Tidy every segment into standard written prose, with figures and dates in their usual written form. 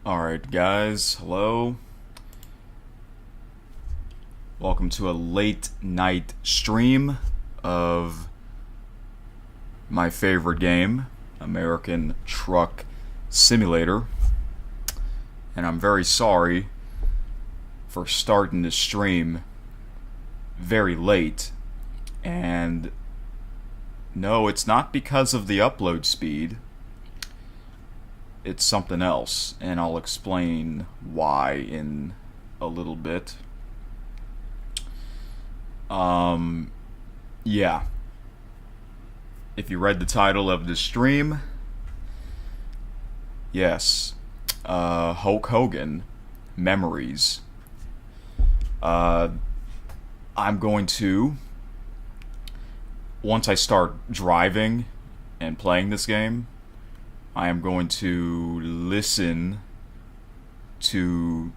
Alright, guys, hello. Welcome to a late night stream of my favorite game, American Truck Simulator. And I'm very sorry for starting this stream very late. And no, it's not because of the upload speed. It's something else, and I'll explain why in a little bit. Yeah. If you read the title of the stream, yes, Hulk Hogan, Memories. I'm going to, once I start driving and playing this game, I am going to listen to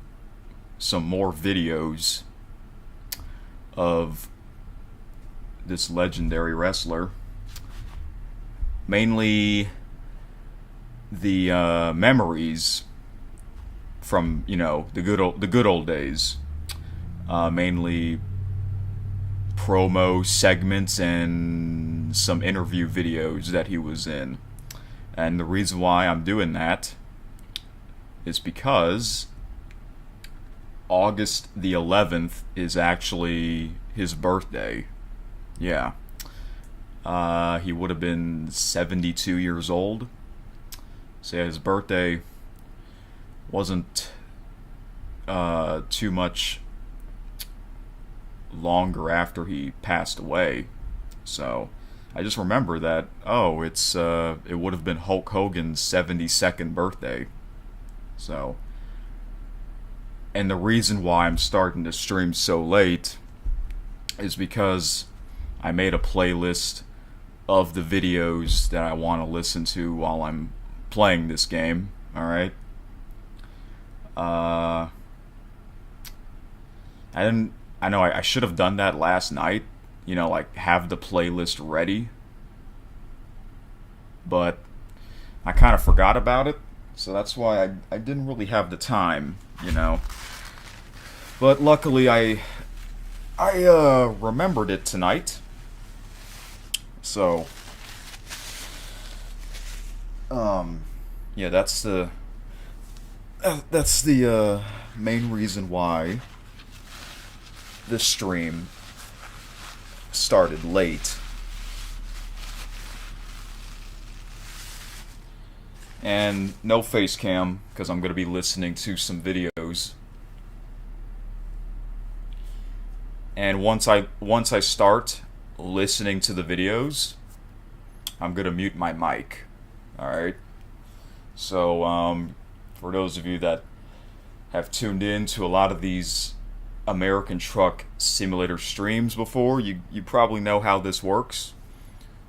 some more videos of this legendary wrestler. Mainly the memories from, the good old days. Mainly promo segments and some interview videos that he was in. And the reason why I'm doing that is because August the 11th is actually his birthday. Yeah. He would have been 72 years old. So yeah, his birthday wasn't too much longer after he passed away. So I just remember that, it would have been Hulk Hogan's 72nd birthday. So, and the reason why I'm starting to stream so late is because I made a playlist of the videos that I want to listen to while I'm playing this game, alright? I know I should have done that last night, have the playlist ready, but I kind of forgot about it, so that's why I didn't really have the time, but luckily I remembered it tonight, so yeah, that's the main reason why this stream started late. And no face cam, because I'm going to be listening to some videos. And once I start listening to the videos, I'm going to mute my mic. Alright? So, for those of you that have tuned in to a lot of these American Truck Simulator streams before, you probably know how this works.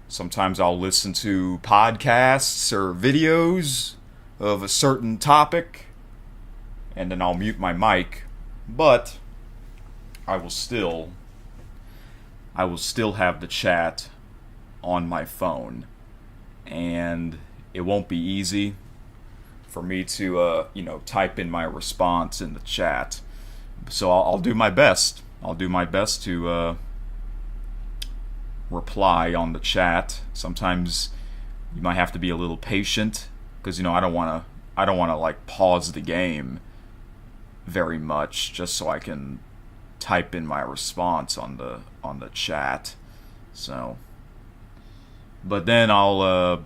Sometimes I'll listen to podcasts or videos of a certain topic, and then I'll mute my mic, but I will still have the chat on my phone, and it won't be easy for me to type in my response in the chat. So I'll do my best. I'll do my best to reply on the chat. Sometimes you might have to be a little patient, because I don't want to like pause the game very much just so I can type in my response on the chat. So, but then I'll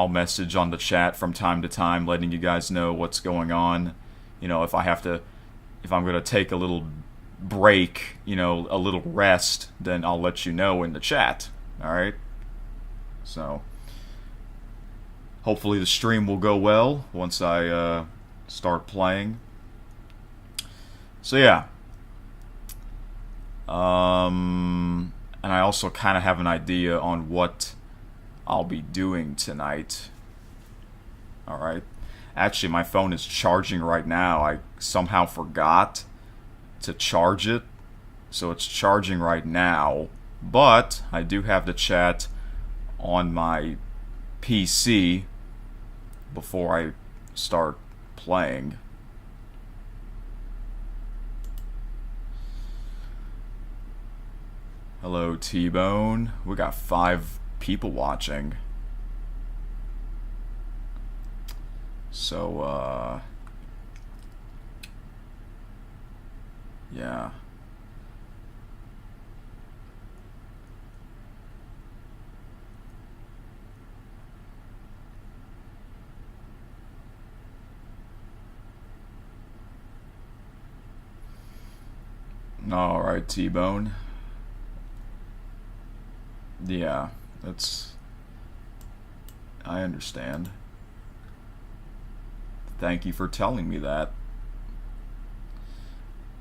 message on the chat from time to time, letting you guys know what's going on. If I'm going to take a little break, a little rest, then I'll let you know in the chat. Alright? So, hopefully the stream will go well once I start playing. So yeah. And I also kind of have an idea on what I'll be doing tonight. Alright? Actually, my phone is charging right now. I somehow forgot to charge it, so it's charging right now. But I do have the chat on my PC before I start playing. Hello, T-Bone. We got 5 people watching. So, yeah. Alright, T-Bone. Yeah, I understand. Thank you for telling me that.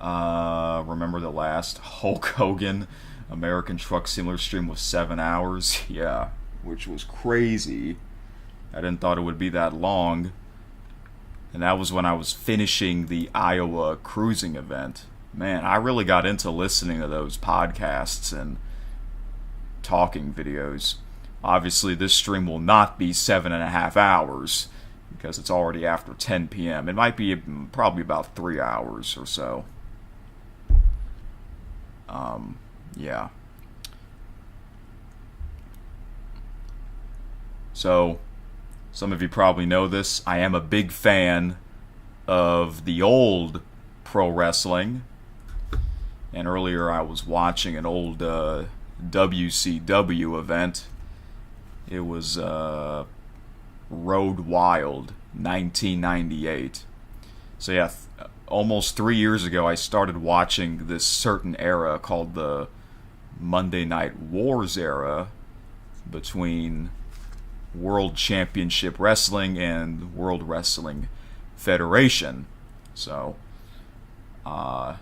Remember the last Hulk Hogan American Truck Simulator stream was 7 hours? Yeah, which was crazy. I didn't thought it would be that long. And that was when I was finishing the Iowa cruising event. Man, I really got into listening to those podcasts and talking videos. Obviously, this stream will not be 7.5 hours because it's already after 10 p.m. It might be probably about 3 hours or so. Yeah. So, some of you probably know this. I am a big fan of the old pro wrestling. And earlier I was watching an old WCW event. It was Road Wild 1998. So yeah, almost 3 years ago I started watching this certain era called the Monday Night Wars era between World Championship Wrestling and World Wrestling Federation. So I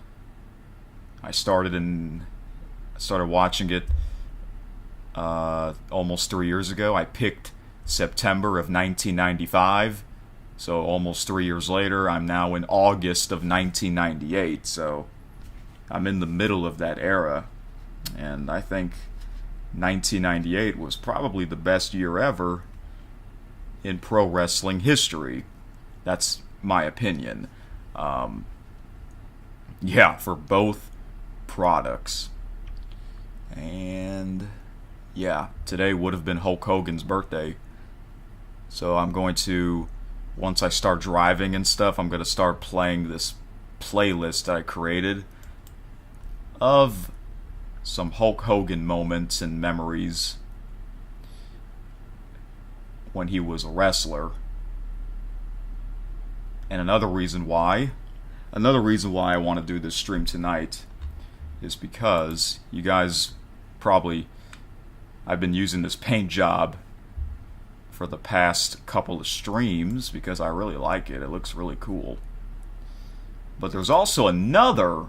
started watching it almost 3 years ago. I picked September of 1995, so almost 3 years later, I'm now in August of 1998, so I'm in the middle of that era, and I think 1998 was probably the best year ever in pro wrestling history. That's my opinion. Yeah, for both products. And yeah, today would have been Hulk Hogan's birthday. So I'm going to, once I start driving and stuff, I'm going to start playing this playlist that I created of some Hulk Hogan moments and memories when he was a wrestler. And another reason why I want to do this stream tonight is because you guys probably, I've been using this paint job for the past couple of streams because I really like it. It looks really cool. But there's also another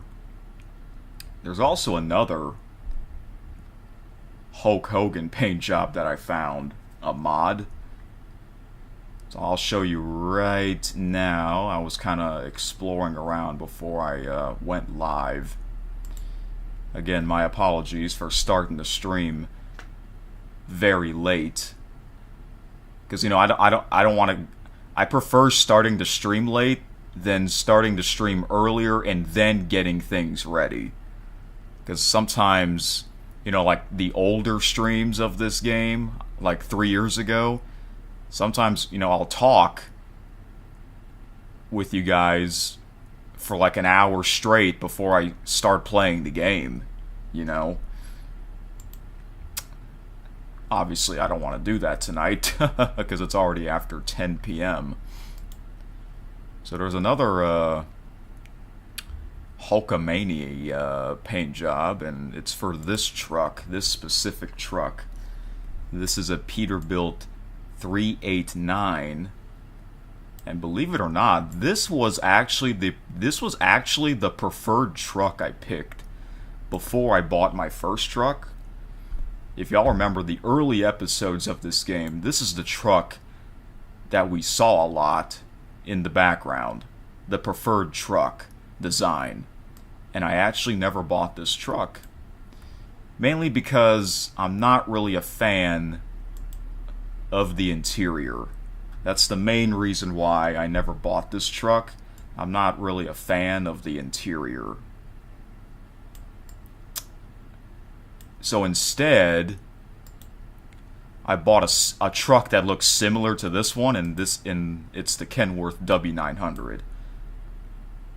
Hulk Hogan paint job that I found, a mod. So I'll show you right now. I was kind of exploring around before I went live. Again, my apologies for starting the stream very late. Because, you know, I don't want to. I prefer starting the stream late than starting the stream earlier and then getting things ready. Because sometimes, you know, like the older streams of this game, like 3 years ago, sometimes, you know, I'll talk with you guys for like an hour straight before I start playing the game, you know. Obviously, I don't want to do that tonight because it's already after 10 p.m. So there's another Hulkamania paint job, and it's for this truck, this specific truck. This is a Peterbilt 389, and believe it or not, this was actually the preferred truck I picked before I bought my first truck. If y'all remember the early episodes of this game, this is the truck that we saw a lot in the background, the preferred truck design. And I actually never bought this truck, mainly because I'm not really a fan of the interior. That's the main reason why I never bought this truck. I'm not really a fan of the interior. So instead, I bought a truck that looks similar to this one, and it's the Kenworth W900.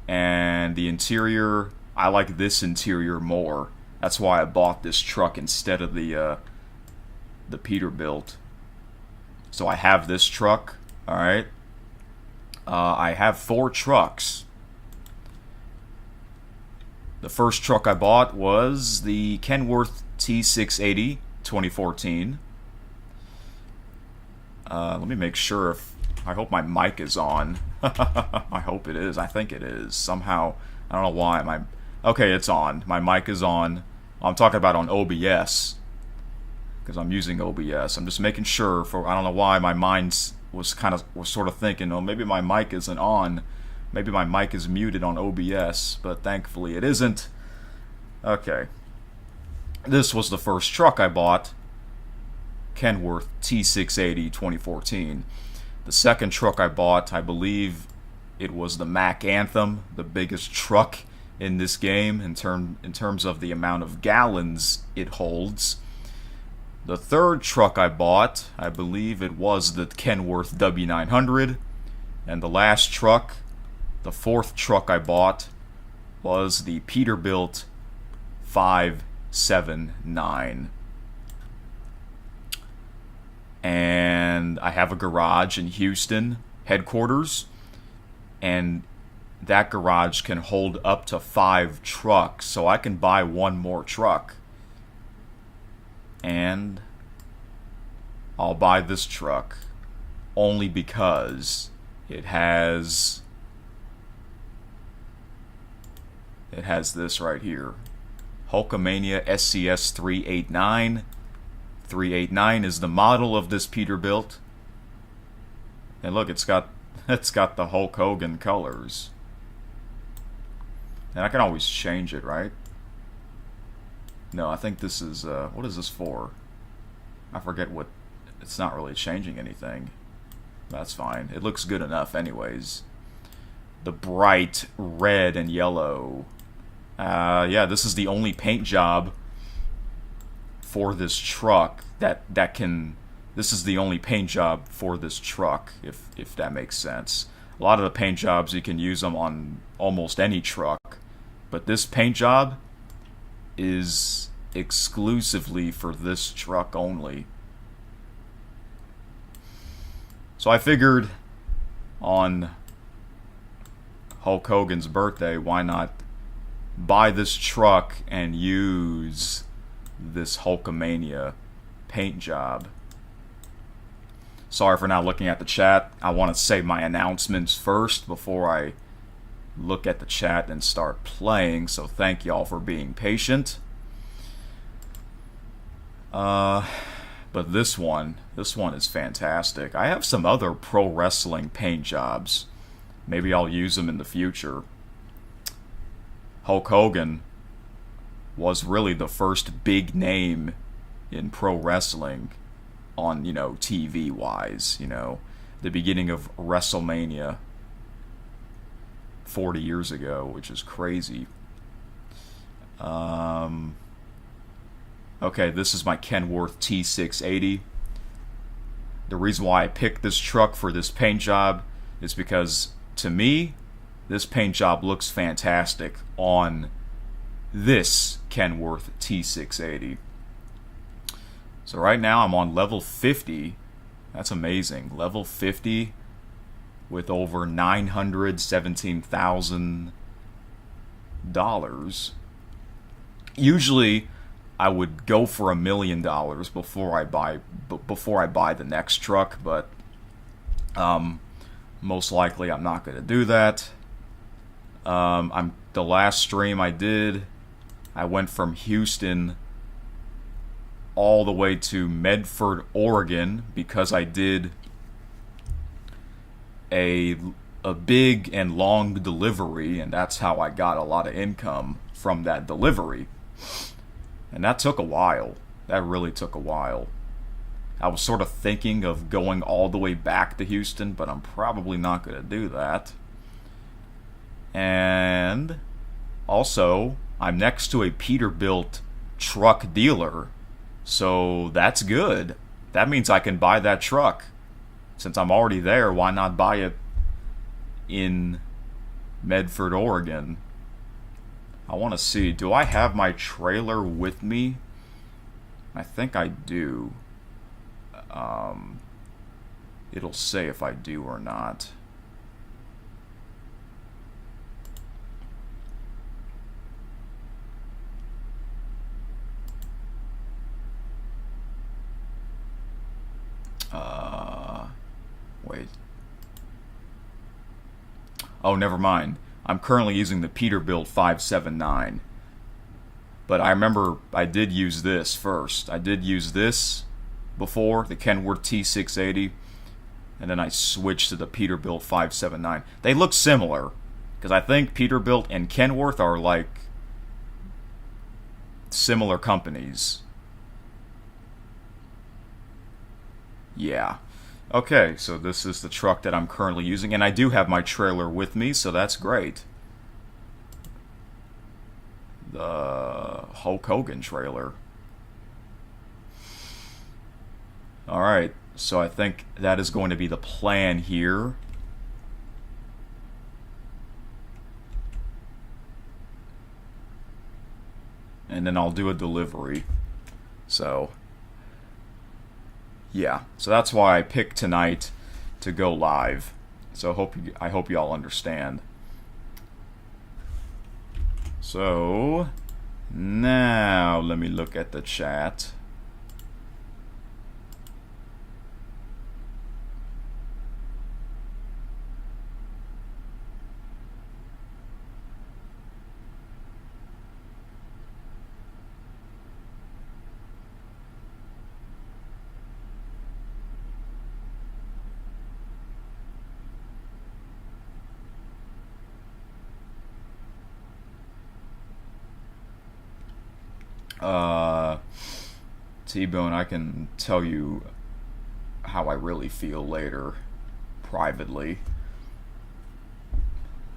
And the interior, I like this interior more. That's why I bought this truck instead of the Peterbilt. So I have this truck. All right. I have 4 trucks. The first truck I bought was the Kenworth T680 2014. Let me make sure if... I hope my mic is on. I hope it is. I think it is. Somehow, I don't know why. Okay, it's on. My mic is on. I'm talking about on OBS. Because I'm using OBS. I'm just making sure for... I don't know why my mind was sort of thinking, oh, maybe my mic isn't on. Maybe my mic is muted on OBS. But thankfully it isn't. Okay. This was the first truck I bought. Kenworth T680 2014. The second truck I bought, I believe it was the Mack Anthem, the biggest truck in this game in terms of the amount of gallons it holds. The third truck I bought, I believe it was the Kenworth W900. And the last truck, the fourth truck I bought, was the Peterbilt 579. And I have a garage in Houston, headquarters, and that garage can hold up to 5 trucks, so I can buy one more truck. And I'll buy this truck only because it has this right here. Hulkamania SCS 389. 389 is the model of this Peterbilt. And look, it's got the Hulk Hogan colors. And I can always change it, right? No, I think this is what is this for? I forget what. It's not really changing anything. That's fine. It looks good enough anyways. The bright red and yellow. Yeah, this is the only paint job for this truck that can... This is the only paint job for this truck, if that makes sense. A lot of the paint jobs, you can use them on almost any truck. But this paint job is exclusively for this truck only. So I figured on Hulk Hogan's birthday, why not buy this truck and use this Hulkamania paint job. Sorry for not looking at the chat. I want to say my announcements first before I look at the chat and start playing, so thank y'all for being patient. But this one is fantastic. I have some other pro wrestling paint jobs. Maybe I'll use them in the future. Hulk Hogan was really the first big name in pro wrestling on, TV wise, the beginning of WrestleMania 40 years ago, which is crazy. Okay, this is my Kenworth T680. The reason why I picked this truck for this paint job is because, to me, this paint job looks fantastic on this Kenworth T680. So right now I'm on level 50. That's amazing. Level 50 with over $917,000. Usually I would go for $1 million before I buy the next truck, but most likely I'm not going to do that. The last stream I did, I went from Houston all the way to Medford, Oregon, because I did a big and long delivery, and that's how I got a lot of income from that delivery. And that took a while. That really took a while. I was sort of thinking of going all the way back to Houston, but I'm probably not going to do that. And also, I'm next to a Peterbilt truck dealer, so that's good. That means I can buy that truck. Since I'm already there, why not buy it in Medford, Oregon? I want to see, do I have my trailer with me? I think I do. It'll say if I do or not. Wait. Oh, never mind. I'm currently using the Peterbilt 579. But I remember I did use this first. I did use this before, the Kenworth T680. And then I switched to the Peterbilt 579. They look similar. Because I think Peterbilt and Kenworth are like similar companies. Yeah. Okay, so this is the truck that I'm currently using, and I do have my trailer with me, so that's great. The Hulk Hogan trailer. Alright, so I think that is going to be the plan here. And then I'll do a delivery. So yeah, so that's why I picked tonight to go live. So I hope you all understand. So now let me look at the chat. T-Bone, I can tell you how I really feel later, privately.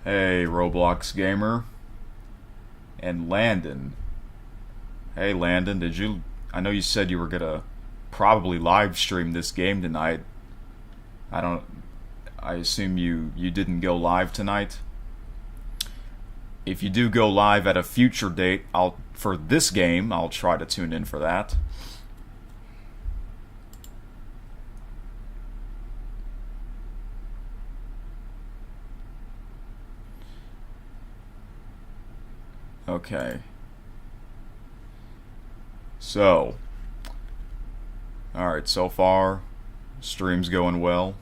Hey, Roblox Gamer. And Landon. Hey, Landon, I know you said you were gonna probably live stream this game tonight. I assume you didn't go live tonight? If you do go live at a future date, for this game, I'll try to tune in for that. Okay. So, alright, so far, stream's going well.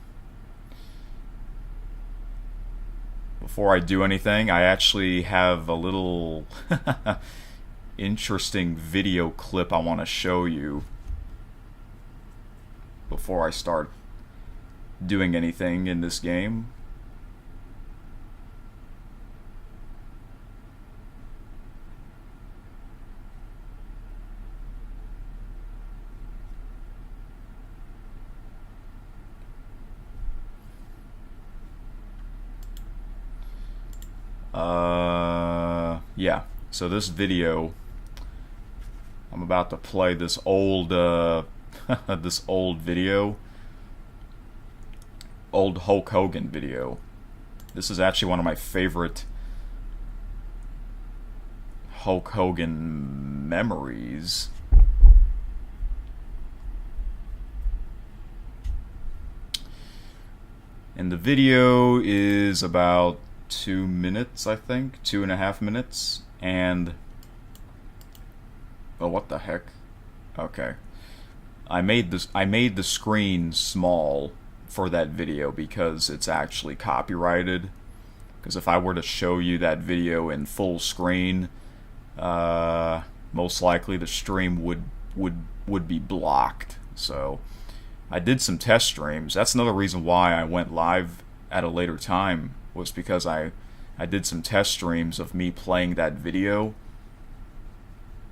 Before I do anything, I actually have a little interesting video clip I want to show you before I start doing anything in this game. Yeah, so this video, I'm about to play this old this old video, old Hulk Hogan video. This is actually one of my favorite Hulk Hogan memories. And the video is about 2 minutes, I think, 2.5 minutes, and oh, what the heck? Okay, I made the screen small for that video because it's actually copyrighted. Because if I were to show you that video in full screen, most likely the stream would be blocked. So I did some test streams. That's another reason why I went live at a later time, was because I did some test streams of me playing that video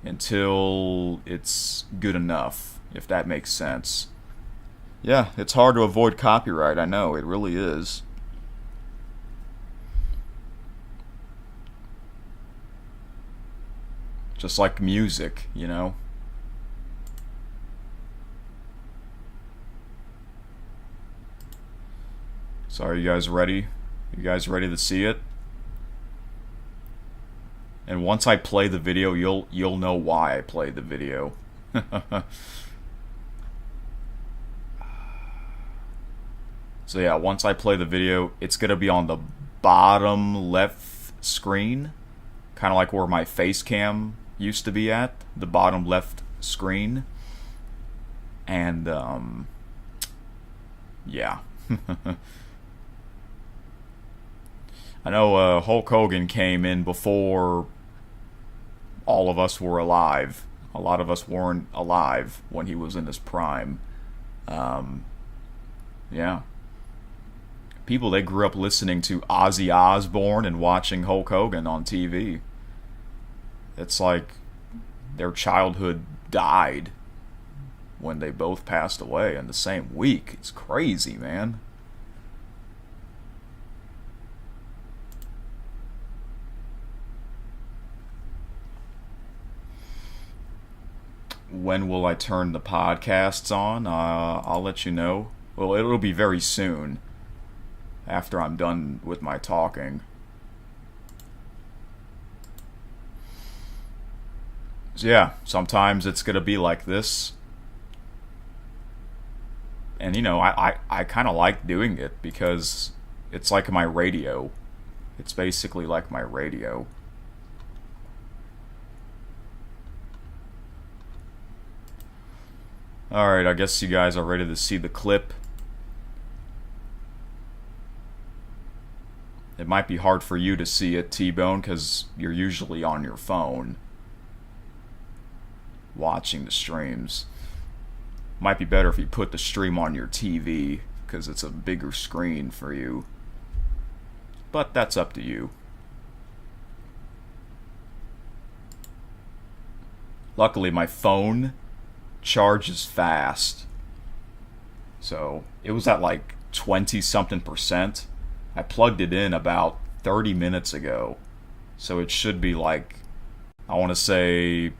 until it's good enough, if that makes sense. Yeah, it's hard to avoid copyright. I know, it really is. Just like music, you know? So are you guys ready? You guys ready to see it? And once I play the video, you'll know why I played the video. So yeah, once I play the video, it's gonna be on the bottom left screen, kind of like where my face cam used to be at, the bottom left screen. And yeah. I know Hulk Hogan came in before all of us were alive. A lot of us weren't alive when he was in his prime. Yeah. People, they grew up listening to Ozzy Osbourne and watching Hulk Hogan on TV. It's like their childhood died when they both passed away in the same week. It's crazy, man. When will I turn the podcasts on? I'll let you know. Well, it'll be very soon after I'm done with my talking. So yeah, sometimes it's gonna be like this. And you know, I kind of like doing it because it's like my radio. It's basically like my radio. Alright, I guess you guys are ready to see the clip. It might be hard for you to see it, T-Bone, because you're usually on your phone watching the streams. Might be better if you put the stream on your TV, because it's a bigger screen for you. But that's up to you. Luckily, my phone charges fast. So it was at like 20 something percent. I plugged it in about 30 minutes ago. So it should be like, I want to say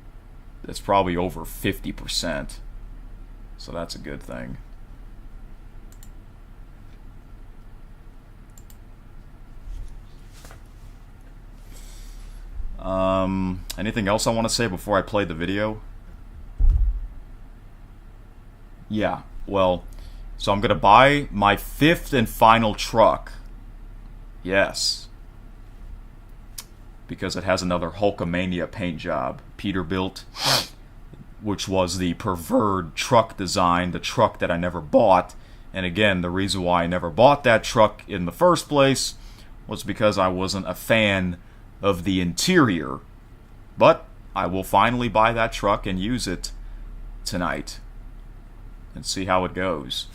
it's probably over 50%. So that's a good thing. Anything else I want to say before I play the video? Yeah, well, so I'm going to buy my 5th and final truck. Yes. Because it has another Hulkamania paint job Peterbilt, which was the preferred truck design, the truck that I never bought. And again, the reason why I never bought that truck in the first place was because I wasn't a fan of the interior. But I will finally buy that truck and use it tonight and see how it goes.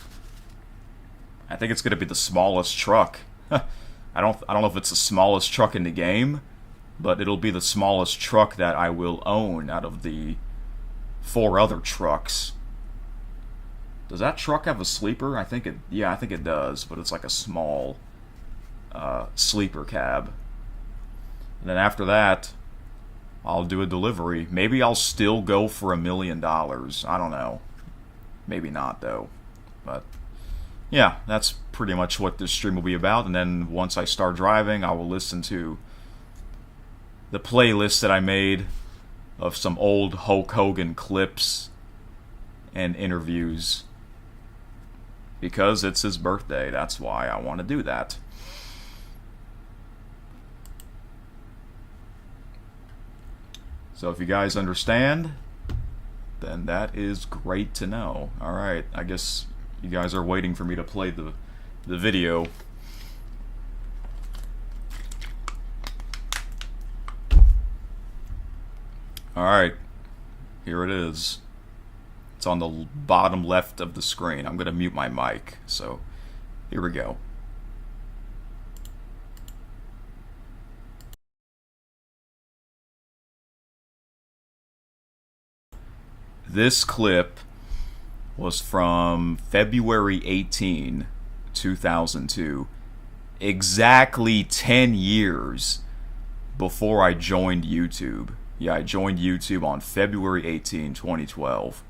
I think it's going to be the smallest truck. I don't know if it's the smallest truck in the game, but it'll be the smallest truck that I will own out of the 4 other trucks. Does that truck have a sleeper? I think it does, but it's like a small sleeper cab. And then after that, I'll do a delivery. Maybe I'll still go for $1 million. I don't know. Maybe not, though. But yeah, that's pretty much what this stream will be about. And then once I start driving, I will listen to the playlist that I made of some old Hulk Hogan clips and interviews. Because it's his birthday. That's why I want to do that. So if you guys understand, then that is great to know. Alright, I guess you guys are waiting for me to play the video. Alright, here it is. It's on the bottom left of the screen. I'm going to mute my mic, so here we go. This clip was from February 18, 2002. Exactly 10 years before I joined YouTube. Yeah, I joined YouTube on February 18, 2012.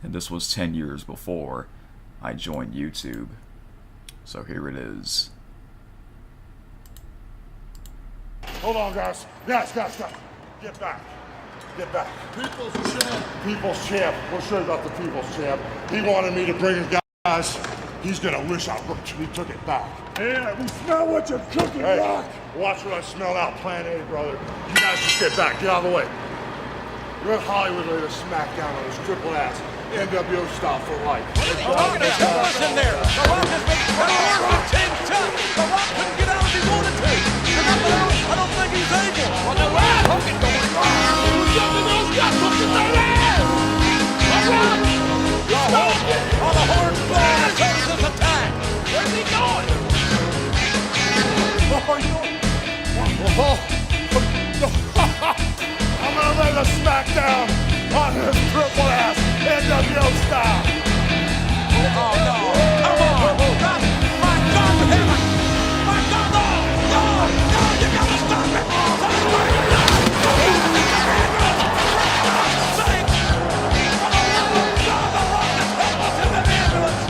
And this was 10 years before I joined YouTube. So here it is. Hold on, guys. Guys. Get back. Get back. People's champ. People's champ. We'll show you about the people's champ. He wanted me to bring him, guys. He's gonna wish I took it back. Yeah, we smell what you're cooking, Hey, Rock. watch what I smell out, Plan A, brother. You guys just get back. Get out of the way. You're in Hollywood ready to smack down on this triple ass. NWO style for life. What are you talking about? Who was in there? The Rock has been changed tough. The Rock couldn't get out if he wanted to. I don't think he's able. Well, the Rock Hogan going on. Something else got something in their ass. On the horns blowing as soon as this attack. Where's he going? I'm gonna lay the smackdown on his triple ass NWO style. Oh, no. Come on. God, my God, for heaven. My God, no. No, you gotta stop it. Somebody, no. Sake. For the love of God, the Rock has helped us in the ambulance.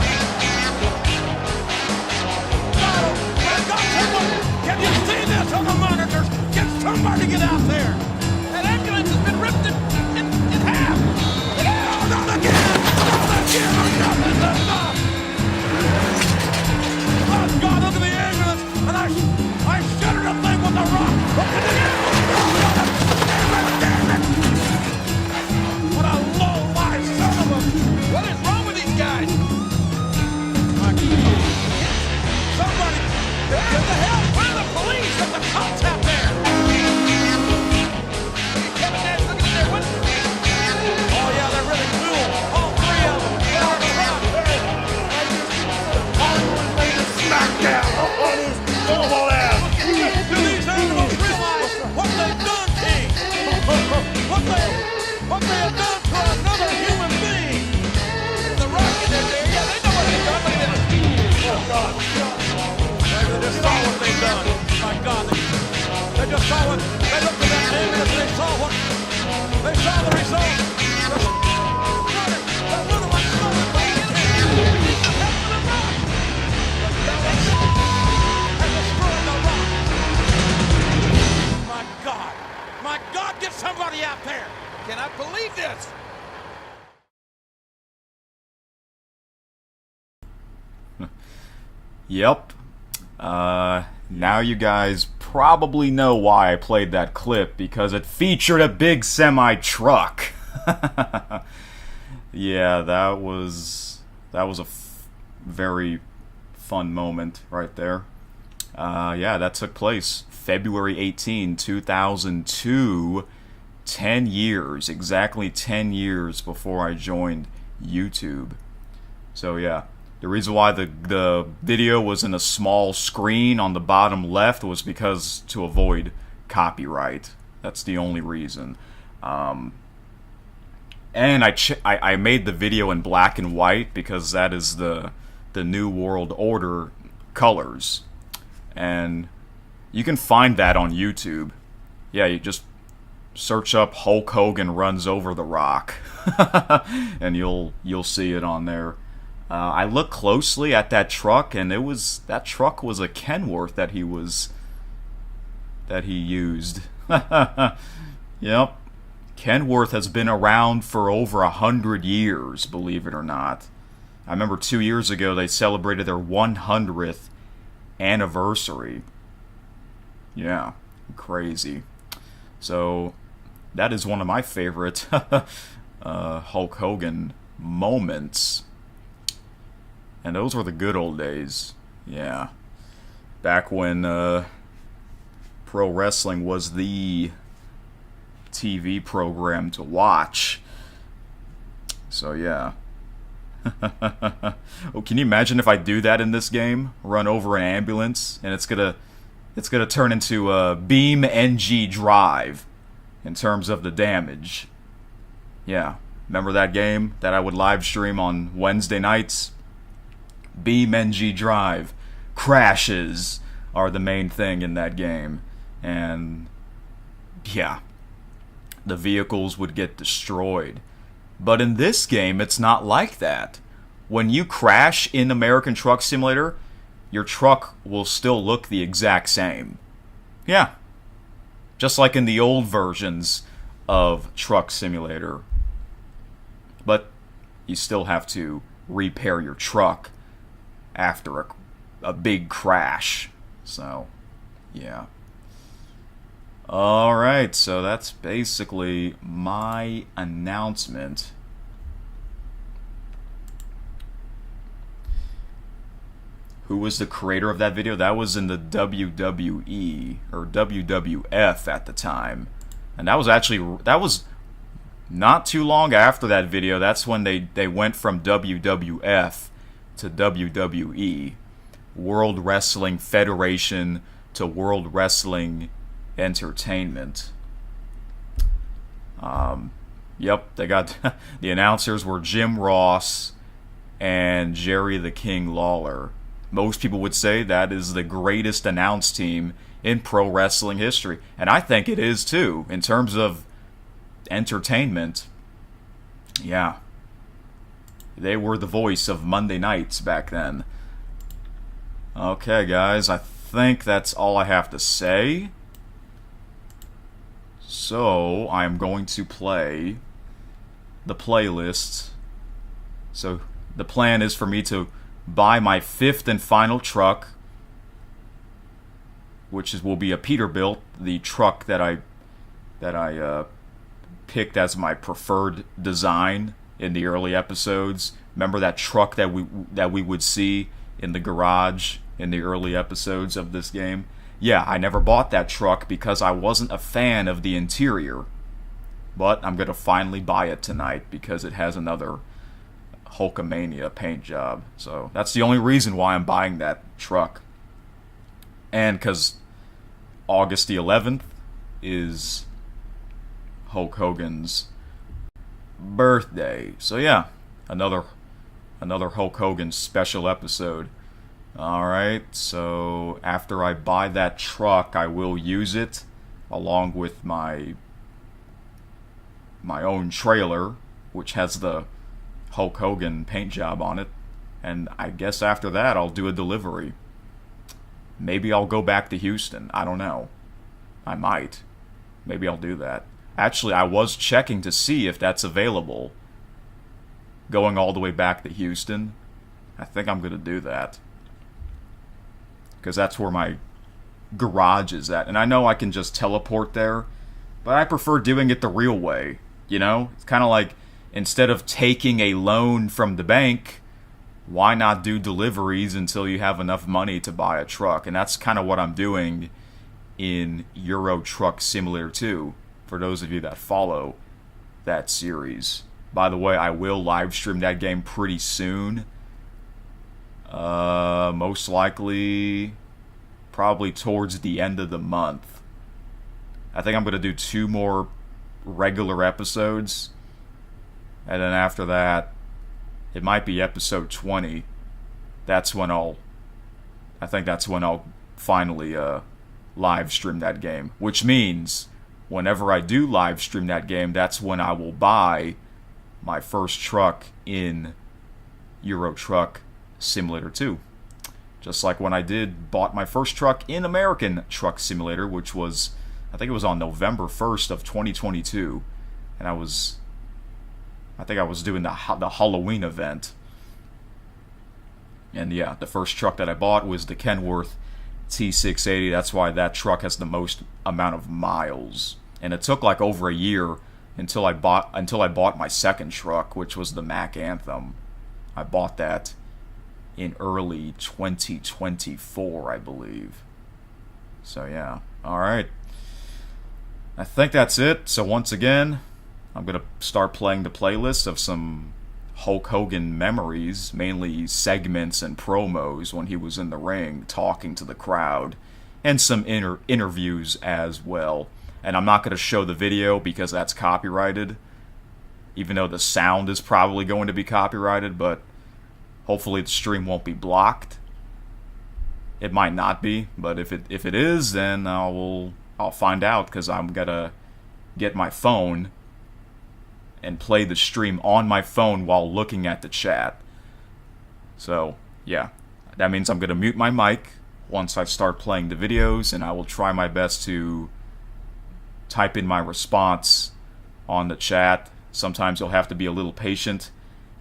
No, my God, someone, can you see this on the monitors? Can somebody get out there? That ambulance has been ripped in half. No, not again. Not again. Nothing to stop. Oh, God, look at the ambulance. And I shudder to think what the Rock. Look at the ambulance. Damn it. What a low-life son of a... What is wrong with these guys? My God. Somebody... Get the hell? Where are the police? Get the cops out there. Kevin Nash, look at there. What? Oh, yeah, they're really cool. All three of them. They're in the front. Hollywood made a smackdown on his triple ass. Do these animals realize what they've done, King? What they have done to another human being? The Rock is in there. Yeah, they know what they've done. Look at this. Oh, God. They just saw what they've done. My God. They just saw what. They looked at that ambulance and they saw what. They saw the result. My God, get somebody out there! Cannot believe this! Yep. Now you guys probably know why I played that clip, because it featured a big semi-truck. Yeah, that was a very fun moment right there. Yeah, that took place February 18, 2002. 10 years, exactly 10 years before I joined YouTube. So yeah, the reason why the video was in a small screen on the bottom left was because to avoid copyright. That's the only reason. And I made the video in black and white because that is the New World Order colors. And you can find that on YouTube. Yeah, you just search up Hulk Hogan runs over the Rock, and you'll see it on there. I looked closely at that truck, and that truck was a Kenworth that he used. Yep, Kenworth has been around for over 100 years, believe it or not. I remember 2 years ago they celebrated their 100th anniversary. Yeah, crazy. So that is one of my favorite Hulk Hogan moments. And those were the good old days. Yeah. Back when pro wrestling was the TV program to watch. So yeah. Oh, can you imagine if I do that in this game? Run over an ambulance, and it's gonna turn into a Beam NG Drive in terms of the damage. Yeah, Remember that game that I would live stream on Wednesday nights? BeamNG Drive. Crashes are the main thing in that game. And yeah, the vehicles would get destroyed. But in this game, it's not like that. When you crash in American Truck Simulator, your truck will still look the exact same. Yeah. Just like in the old versions of Truck Simulator. But you still have to repair your truck after a big crash. So, yeah. Alright, so that's basically my announcement. Who was the creator of that video? That was in the WWE, or WWF at the time. And that was not too long after that video. That's when they went from WWF to WWE. World Wrestling Federation to World Wrestling Entertainment. Yep, they got the announcers were Jim Ross and Jerry the King Lawler. Most people would say that is the greatest announce team in pro wrestling history, and I think it is too in terms of entertainment. Yeah, they were the voice of Monday nights back then. Okay, guys, I think that's all I have to say. So, I'm going to play the playlist. So, the plan is for me to buy my 5th and final truck, which will be a Peterbilt, the truck that I picked as my preferred design in the early episodes. Remember that truck that we would see in the garage in the early episodes of this game? Yeah, I never bought that truck because I wasn't a fan of the interior. But I'm going to finally buy it tonight because it has another Hulkamania paint job. So that's the only reason why I'm buying that truck. And because August the 11th is Hulk Hogan's birthday. So yeah, another Hulk Hogan special episode. Alright, so after I buy that truck, I will use it along with my own trailer, which has the Hulk Hogan paint job on it. And I guess after that, I'll do a delivery. Maybe I'll go back to Houston. I don't know. I might. Maybe I'll do that. Actually, I was checking to see if that's available. Going all the way back to Houston. I think I'm going to do that. Because that's where my garage is at. And I know I can just teleport there, but I prefer doing it the real way. You know? It's kind of like, instead of taking a loan from the bank, why not do deliveries until you have enough money to buy a truck? And that's kind of what I'm doing in Euro Truck Simulator 2, for those of you that follow that series. By the way, I will live stream that game pretty soon. Most likely, probably towards the end of the month. I think I'm going to do 2 more regular episodes. And then after that, it might be episode 20. I think that's when I'll finally live stream that game. Which means, whenever I do live stream that game, that's when I will buy my first truck in Euro Truck Simulator 2. Just like when I bought my first truck in American Truck Simulator, which was, I think it was on November 1st of 2022. And I think I was doing the Halloween event. And yeah, the first truck that I bought was the Kenworth T680. That's why that truck has the most amount of miles. And it took like over a year until I bought my second truck, which was the Mack Anthem. I bought that in early 2024, I believe. So yeah, alright. I think that's it. So once again, I'm going to start playing the playlist of some Hulk Hogan memories, mainly segments and promos when he was in the ring talking to the crowd, and some interviews as well. And I'm not going to show the video because that's copyrighted. even though the sound is probably going to be copyrighted, but hopefully the stream won't be blocked. It might not be, but if it is, then I'll find out, because I'm gonna get my phone and play the stream on my phone while looking at the chat. So, yeah. That means I'm gonna mute my mic once I start playing the videos, and I will try my best to type in my response on the chat. Sometimes you'll have to be a little patient,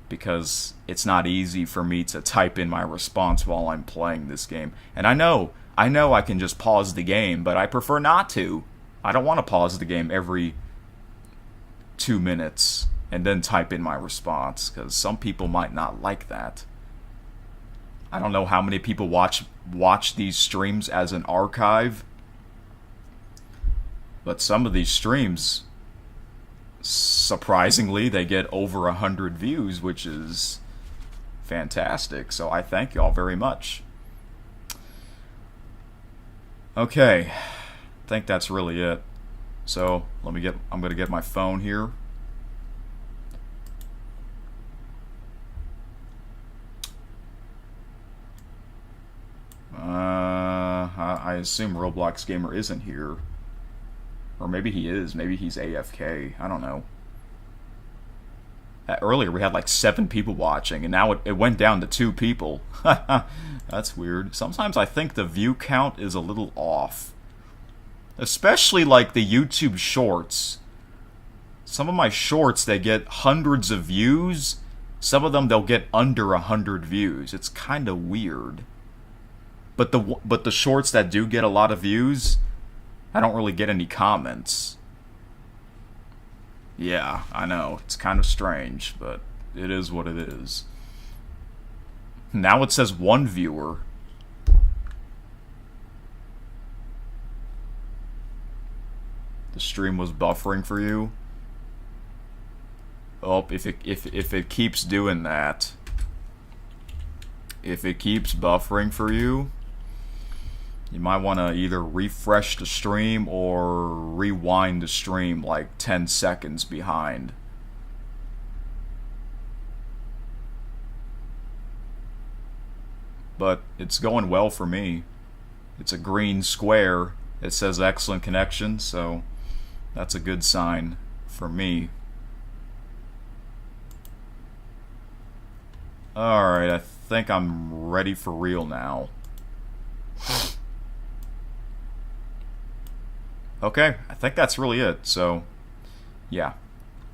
because it's not easy for me to type in my response while I'm playing this game. And I know I can just pause the game, but I prefer not to. I don't want to pause the game every 2 minutes and then type in my response, because some people might not like that. I don't know how many people watch these streams as an archive, but some of these streams, surprisingly, they get over 100 views, which is fantastic. So I thank y'all very much. Okay, I think that's really it. So I'm gonna get my phone here. I assume Roblox Gamer isn't here. Or maybe he is. Maybe he's AFK. I don't know. Earlier we had like 7 people watching, and now it went down to 2 people. That's weird. Sometimes I think the view count is a little off. Especially like the YouTube shorts. Some of my shorts, they get hundreds of views. Some of them, they'll get under 100 views. It's kind of weird. But the shorts that do get a lot of views, I don't really get any comments. Yeah, I know. It's kind of strange, but it is what it is. Now it says 1 viewer. The stream was buffering for you. Oh, if it keeps doing that, if it keeps buffering for you, you might want to either refresh the stream or rewind the stream like 10 seconds behind. But it's going well for me. It's a green square. It says excellent connection, so that's a good sign for me. Alright, I think I'm ready for real now. Okay, I think that's really it. So, yeah.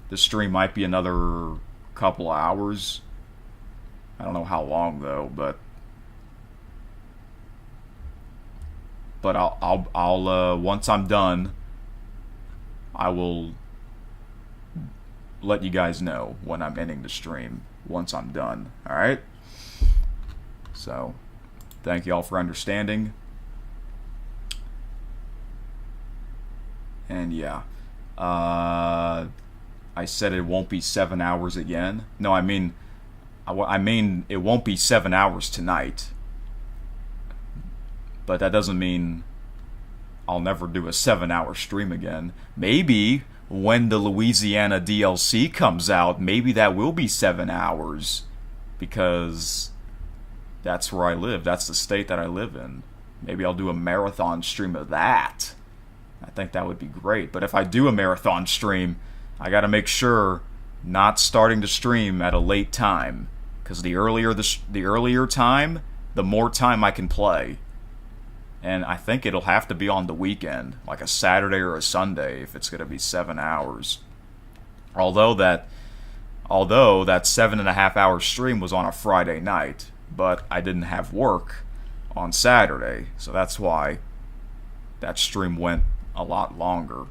This stream might be another couple of hours. I don't know how long though, but I'll once I'm done, I will let you guys know when I'm ending the stream once I'm done. All right? So, thank you all for understanding. And yeah, I said it won't be 7 hours again. No, I mean it won't be 7 hours tonight. But that doesn't mean I'll never do a 7-hour stream again. Maybe when the Louisiana DLC comes out, maybe that will be 7 hours. Because that's where I live. That's the state that I live in. Maybe I'll do a marathon stream of that. I think that would be great. But if I do a marathon stream, I gotta make sure not starting to stream at a late time. Because the earlier time, the more time I can play. And I think it'll have to be on the weekend, like a Saturday or a Sunday, if it's gonna be 7 hours. Although that 7.5 hour stream was on a Friday night, but I didn't have work on Saturday, so that's why that stream went a lot longer.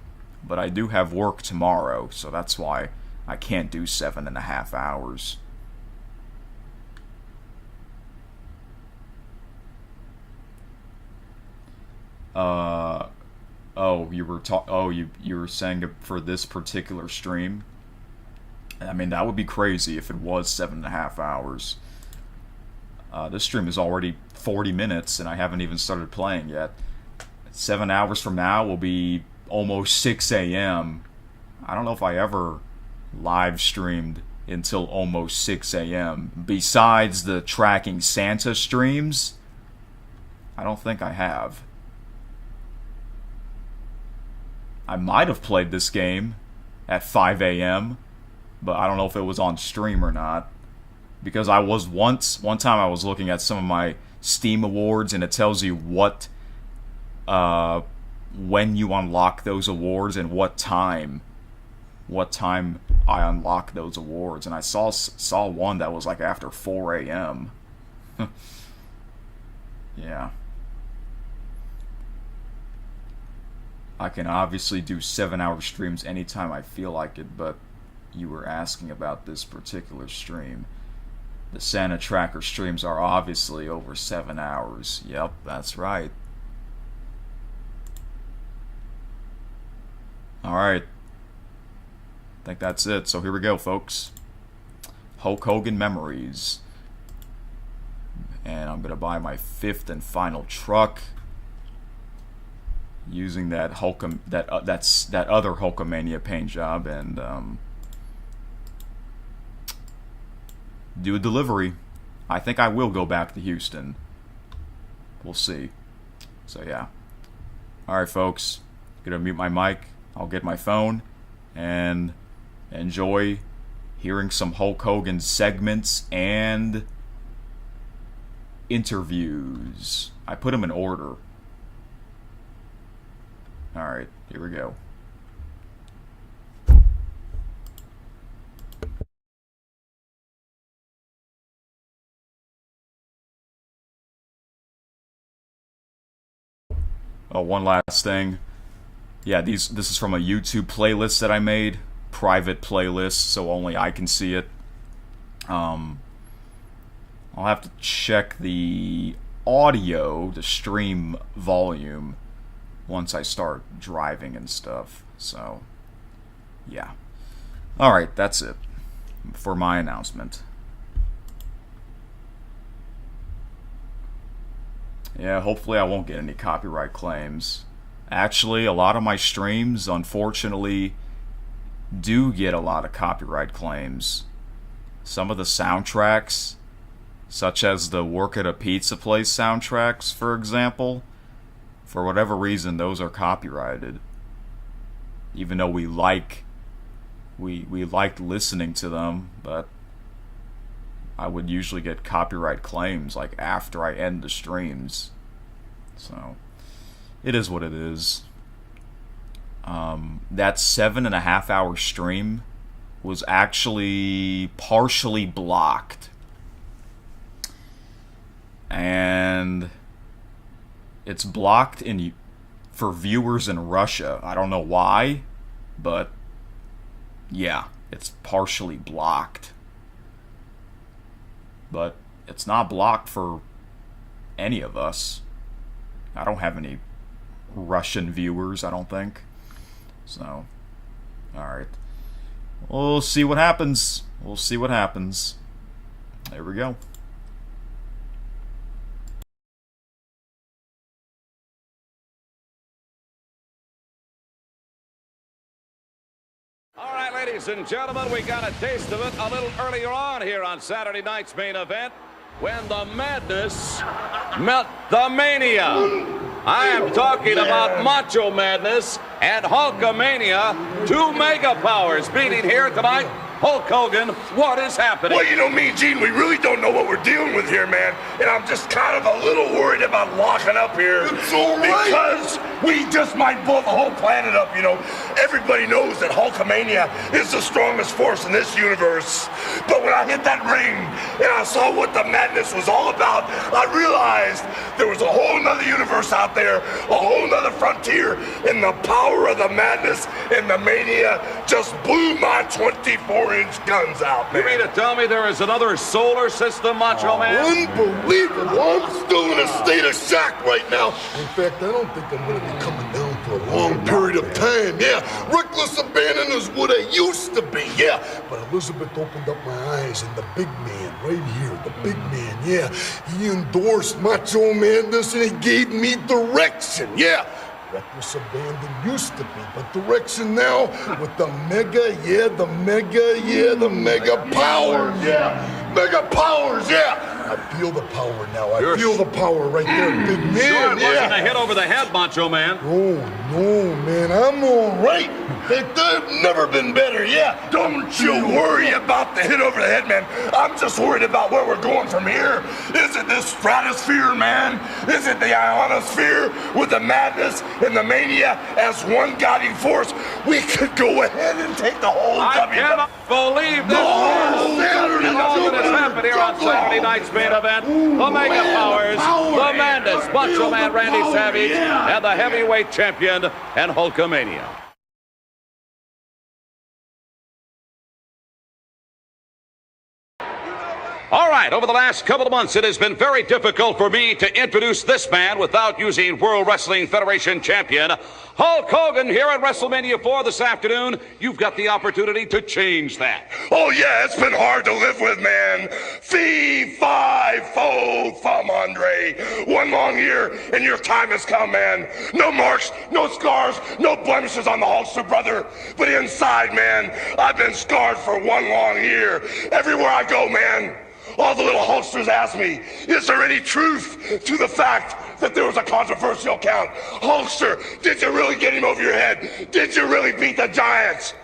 But I do have work tomorrow, so that's why I can't do 7.5 hours. You were saying for this particular stream? I mean, that would be crazy if it was 7.5 hours. This stream is already 40 minutes and I haven't even started playing yet. 7 hours from now will be almost 6 a.m. I don't know if I ever live streamed until almost 6 a.m. Besides the tracking Santa streams, I don't think I have. I might have played this game at 5 a.m., but I don't know if it was on stream or not. Because I was one time I was looking at some of my Steam awards, and it tells you what, when you unlock those awards and what time I unlock those awards. And I saw one that was like after 4 a.m. Yeah. I can obviously do 7-hour streams anytime I feel like it, but you were asking about this particular stream. The Santa Tracker streams are obviously over 7 hours. Yep, that's right. Alright. I think that's it. So here we go, folks. Hulk Hogan memories. And I'm going to buy my 5th and final truck using that that other Hulkamania paint job, and do a delivery. I think I will go back to Houston. We'll see. So yeah. Alright, folks. Gonna mute my mic. I'll get my phone and enjoy hearing some Hulk Hogan segments and interviews. I put them in order. Alright, here we go. Oh, one last thing. Yeah, this is from a YouTube playlist that I made. Private playlist, so only I can see it. I'll have to check the audio, the stream volume, once I start driving and stuff. So, yeah. Alright, that's it for my announcement. Yeah, hopefully I won't get any copyright claims. Actually, a lot of my streams, unfortunately, do get a lot of copyright claims. Some of the soundtracks, such as the Work at a Pizza Place soundtracks, for example, for whatever reason, those are copyrighted. Even though we liked listening to them, but I would usually get copyright claims like after I end the streams. So it is what it is. That 7.5 hour stream was actually partially blocked. And it's blocked for viewers in Russia. I don't know why, but yeah, it's partially blocked. But it's not blocked for any of us. I don't have any Russian viewers, I don't think. So, alright. We'll see what happens. We'll see what happens. There we go. All right, ladies and gentlemen, we got a taste of it a little earlier on here on Saturday night's main event when the madness met the mania. I am talking about Macho Madness and Hulkamania, two mega powers meeting here tonight. Hulk Hogan, what is happening? Well, you know, me and Gene, we really don't know what we're dealing with here, man. And I'm just kind of a little worried about locking up here. It's all right. Because we just might blow the whole planet up, you know. Everybody knows that Hulkamania is the strongest force in this universe. But when I hit that ring and I saw what the madness was all about, I realized there was a whole nother universe out there, a whole nother frontier, and the power of the madness and the mania just blew my 24-inch guns out, man. You mean to tell me there is another solar system, Macho Man? Unbelievable. I'm still in a state of shock right now. In fact, I don't think I'm going to be coming down for a long period of time. Yeah, reckless abandon is what I used to be. Yeah, but Elizabeth opened up my eyes, and the big man right here, the big man, yeah, he endorsed Macho Madness and he gave me direction. Yeah. Reckless Abandon used to be, but direction now with the mega powers, mega powers, I feel the power now. I feel the power right there, big man. Sure, it wasn't a hit over the head, Macho Man. Oh, no, man, I'm all right. I've never been better, Don't you worry about the hit over the head, man. I'm just worried about where we're going from here. Is it this stratosphere, man? Is it the ionosphere with the madness and the mania as one guiding force? We could go ahead and take the whole I cannot believe this. All that has happened here on Saturday night's main event. The Mega Powers, the Madness, Macho Man Randy Savage, and the heavyweight champion and Hulkamania. All right, over the last couple of months, it has been very difficult for me to introduce this man without using World Wrestling Federation champion Hulk Hogan here at WrestleMania 4 this afternoon. You've got the opportunity to change that. Oh, yeah, it's been hard to live with, man. Fee, fi, fo, fum, Andre. One long year, and your time has come, man. No marks, no scars, no blemishes on the Hulkster, brother. But inside, man, I've been scarred for one long year. Everywhere I go, man, all the little Hulksters ask me, is there any truth to the fact that there was a controversial count? Hulkster, did you really get him over your head? Did you really beat the Giants?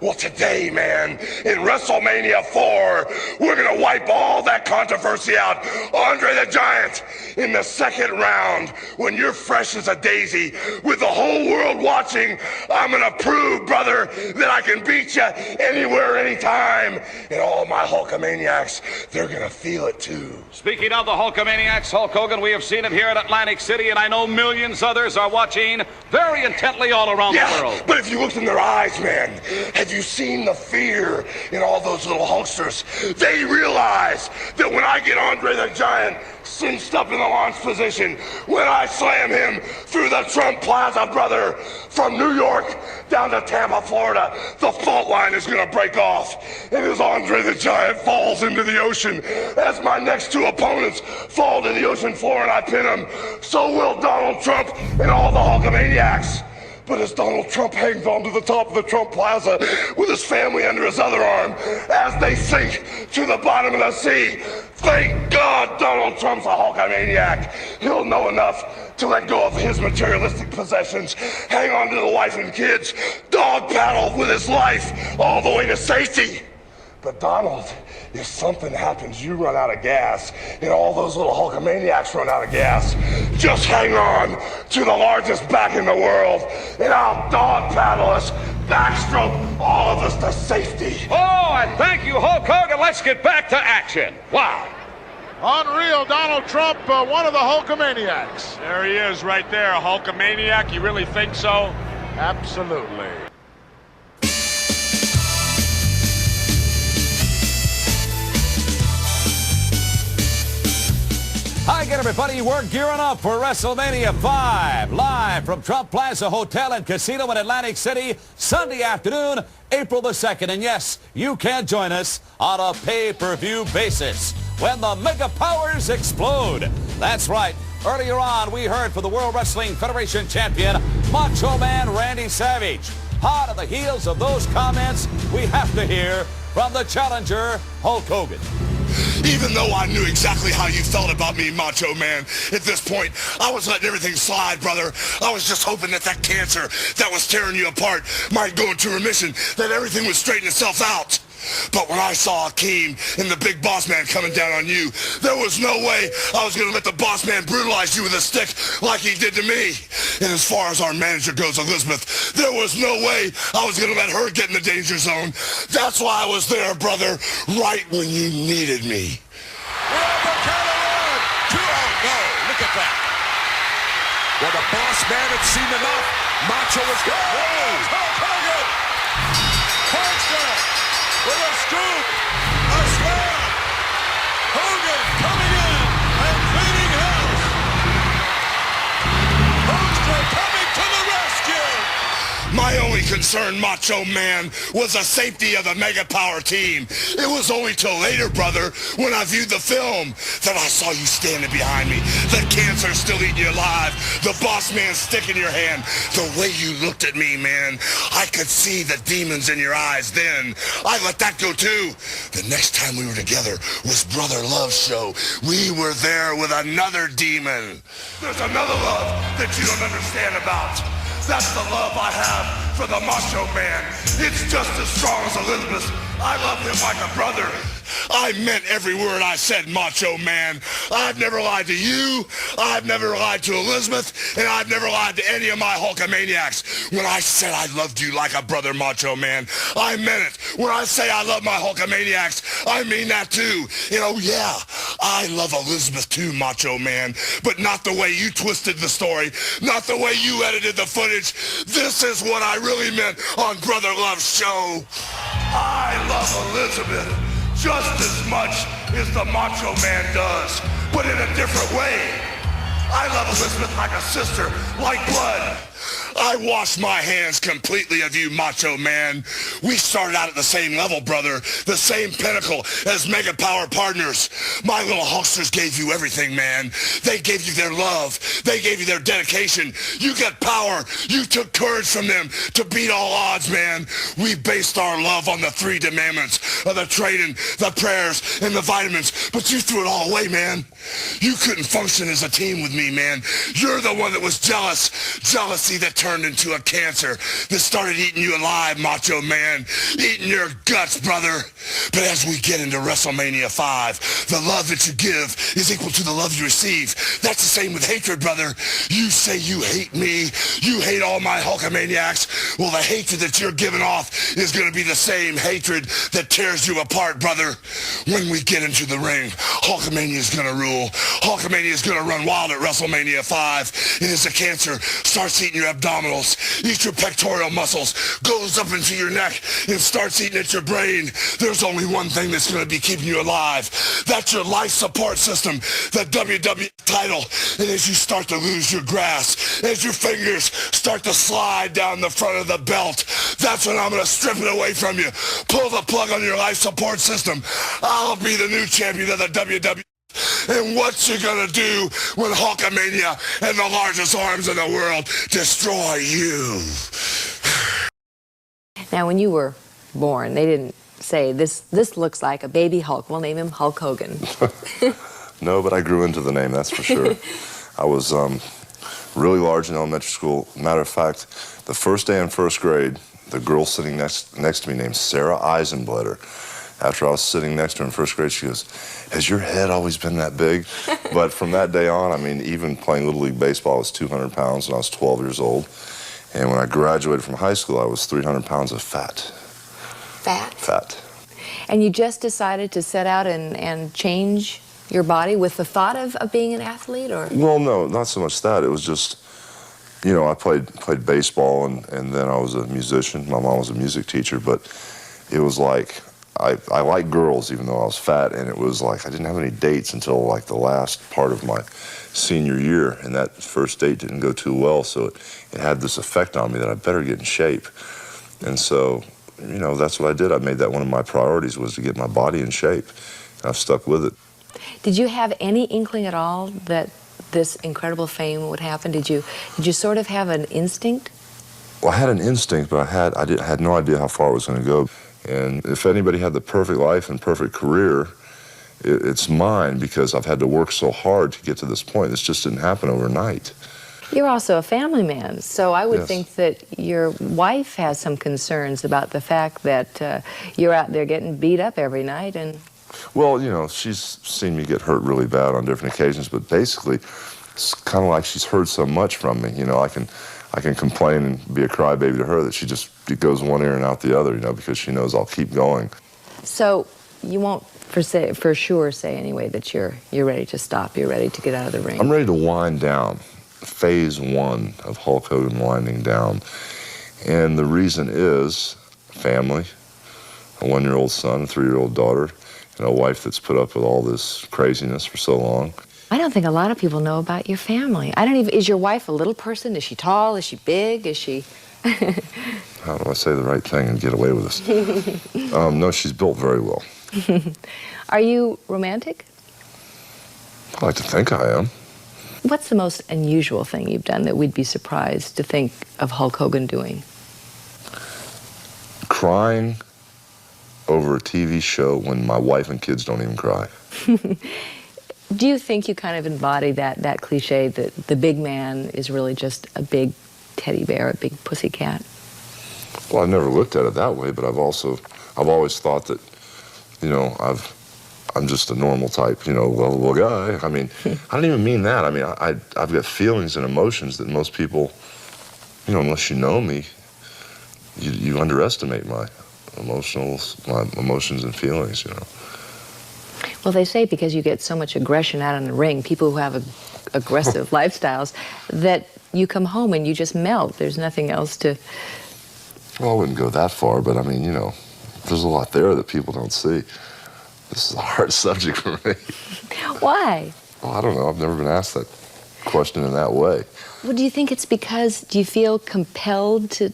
Well, today, man, in WrestleMania 4, we're going to wipe all that controversy out. Andre the Giant, in the second round, when you're fresh as a daisy, with the whole world watching, I'm going to prove, brother, that I can beat you anywhere, anytime. And all my Hulkamaniacs, they're going to feel it, too. Speaking of the Hulkamaniacs, Hulk Hogan, we have seen it here at Atlantic City, and I know millions others are watching very intently all around the world. But if you looked in their eyes, man, have you seen the fear in all those little Hulksters? They realize that when I get Andre the Giant cinched up in the launch position, when I slam him through the Trump Plaza, brother, from New York down to Tampa, Florida, the fault line is going to break off. And as Andre the Giant falls into the ocean, as my next two opponents fall to the ocean floor and I pin them, so will Donald Trump and all the Hulkamaniacs. But as Donald Trump hangs onto the top of the Trump Plaza with his family under his other arm, as they sink to the bottom of the sea, thank God Donald Trump's a Hulkamaniac. He'll know enough to let go of his materialistic possessions, hang on to the wife and kids, dog paddle with his life all the way to safety. But Donald, if something happens, you run out of gas, and all those little Hulkamaniacs run out of gas, just hang on to the largest back in the world, and I'll dog paddle us, backstroke all of us to safety. Oh, and thank you, Hulk Hogan. Let's get back to action. Wow. Unreal, Donald Trump, one of the Hulkamaniacs. There he is right there, a Hulkamaniac. You really think so? Absolutely. Hi again, everybody. We're gearing up for WrestleMania 5, live from Trump Plaza Hotel and Casino in Atlantic City, Sunday afternoon, April the 2nd. And yes, you can join us on a pay-per-view basis when the Mega Powers explode. That's right. Earlier on, we heard from the World Wrestling Federation champion, Macho Man Randy Savage. Hot on the heels of those comments, we have to hear from the challenger, Hulk Hogan. Even though I knew exactly how you felt about me, Macho Man, at this point, I was letting everything slide, brother. I was just hoping that that cancer that was tearing you apart might go into remission, that everything would straighten itself out. But when I saw Akeem and the big boss man coming down on you, there was no way I was going to let the boss man brutalize you with a stick like he did to me. And as far as our manager goes, Elizabeth, there was no way I was going to let her get in the danger zone. That's why I was there, brother, right when you needed me. We're on the count of 1, 2, oh no, look at that. Well, the boss man had seen enough. Macho was going. Whoa! Hulk Hogan! Hulkster! With a scoop, a slam, Hogan coming in and cleaning house. Hulkster coming to the rescue. My only concerned, Macho Man, was the safety of the Mega Power team. It was only till later, brother, when I viewed the film, that I saw you standing behind me. The cancer still eating you alive. The boss man stick in your hand. The way you looked at me, man, I could see the demons in your eyes then. I let that go too. The next time we were together was Brother Love's show. We were there with another demon. There's another love that you don't understand about. That's the love I have for the Macho Man. It's just as strong as Elizabeth. I love him like a brother. I meant every word I said, Macho Man. I've never lied to you, I've never lied to Elizabeth, and I've never lied to any of my Hulkamaniacs. When I said I loved you like a brother, Macho Man, I meant it. When I say I love my Hulkamaniacs, I mean that too. You know, yeah, I love Elizabeth too, Macho Man, but not the way you twisted the story, not the way you edited the footage. This is what I really meant on Brother Love's show. I love Elizabeth just as much as the Macho Man does, but in a different way. I love Elizabeth like a sister, like blood. I wash my hands completely of you, Macho Man. We started out at the same level, brother, the same pinnacle as Mega Power partners. My little Hulksters gave you everything, man. They gave you their love. They gave you their dedication. You got power. You took courage from them to beat all odds, man. We based our love on the 3 commandments of the training, the prayers, and the vitamins, but you threw it all away, man. You couldn't function as a team with me, man. You're the one that was jealous. Jealousy that turned into a cancer that started eating you alive, Macho Man. Eating your guts, brother. But as we get into WrestleMania 5, the love that you give is equal to the love you receive. That's the same with hatred, brother. You say you hate me. You hate all my Hulkamaniacs. Well, the hatred that you're giving off is going to be the same hatred that tears you apart, brother. When we get into the ring, Hulkamania is going to rule. Hulkamania is going to run wild at WrestleMania 5. And as the cancer starts eating your abdominals, eats your pectoral muscles, goes up into your neck, and starts eating at your brain, there's only one thing that's going to be keeping you alive. That's your life support system, the WWE title. And as you start to lose your grasp, as your fingers start to slide down the front of the belt, that's when I'm going to strip it away from you. Pull the plug on your life support system. I'll be the new champion of the WWE. And what you gonna do when Hulkamania and the largest arms in the world destroy you? Now, when you were born, they didn't say, this looks like a baby Hulk. We'll name him Hulk Hogan. No, but I grew into the name, that's for sure. I was really large in elementary school. Matter of fact, the first day in first grade, the girl sitting next to me named Sarah Eisenblätter, after I was sitting next to her in first grade, she goes, "Has your head always been that big?" But from that day on, I mean, even playing Little League Baseball, I was 200 pounds when I was 12 years old. And when I graduated from high school, I was 300 pounds of fat. Fat? Fat. And you just decided to set out and change your body with the thought of being an athlete, or? Well, no, not so much that. It was just, you know, I played baseball, and then I was a musician. My mom was a music teacher, but it was like, I liked girls even though I was fat, and it was like I didn't have any dates until like the last part of my senior year, and that first date didn't go too well, so it had this effect on me that I better get in shape. And so, you know, that's what I did. I made that one of my priorities, was to get my body in shape, and I've stuck with it. Did you have any inkling at all that this incredible fame would happen? Did you sort of have an instinct? Well, I had an instinct, but I had no idea how far it was going to go. And if anybody had the perfect life and perfect career, it's mine, because I've had to work so hard to get to this point. This just didn't happen overnight. You're also a family man, so I would Yes. think that your wife has some concerns about the fact that you're out there getting beat up every night. And Well, you know, she's seen me get hurt really bad on different occasions, but basically it's kind of like she's heard so much from me. You know, I can complain and be a crybaby to her that it goes one ear and out the other, you know, because she knows I'll keep going. so you won't for sure say anyway that you're ready to stop, you're ready to get out of the ring. I'm ready to wind down. Phase 1 of Hulk Hogan winding down. And the reason is family, a 1-year-old son, a 3-year-old daughter, and a wife that's put up with all this craziness for so long. I don't think a lot of people know about your family. Is your wife a little person? Is she tall? Is she big? Is she? How do I say the right thing and get away with this? No, she's built very well. Are you romantic? I like to think I am. What's the most unusual thing you've done that we'd be surprised to think of Hulk Hogan doing? Crying over a TV show when my wife and kids don't even cry. Do you think you kind of embody that cliche that the big man is really just a big teddy bear, a big pussycat? Well, I've never looked at it that way, but I've always thought that, you know, I'm just a normal type, you know, lovable guy. I mean, I don't even mean that. I mean, I've got feelings and emotions that most people, you know, unless you know me, you underestimate my emotions and feelings, you know. Well, they say because you get so much aggression out in the ring, people who have aggressive lifestyles, that you come home and you just melt. There's nothing else to... Well, I wouldn't go that far, but I mean, you know, there's a lot there that people don't see. This is a hard subject for me. Why? Well, I don't know. I've never been asked that question in that way. Well, do you think it's because, do you feel compelled to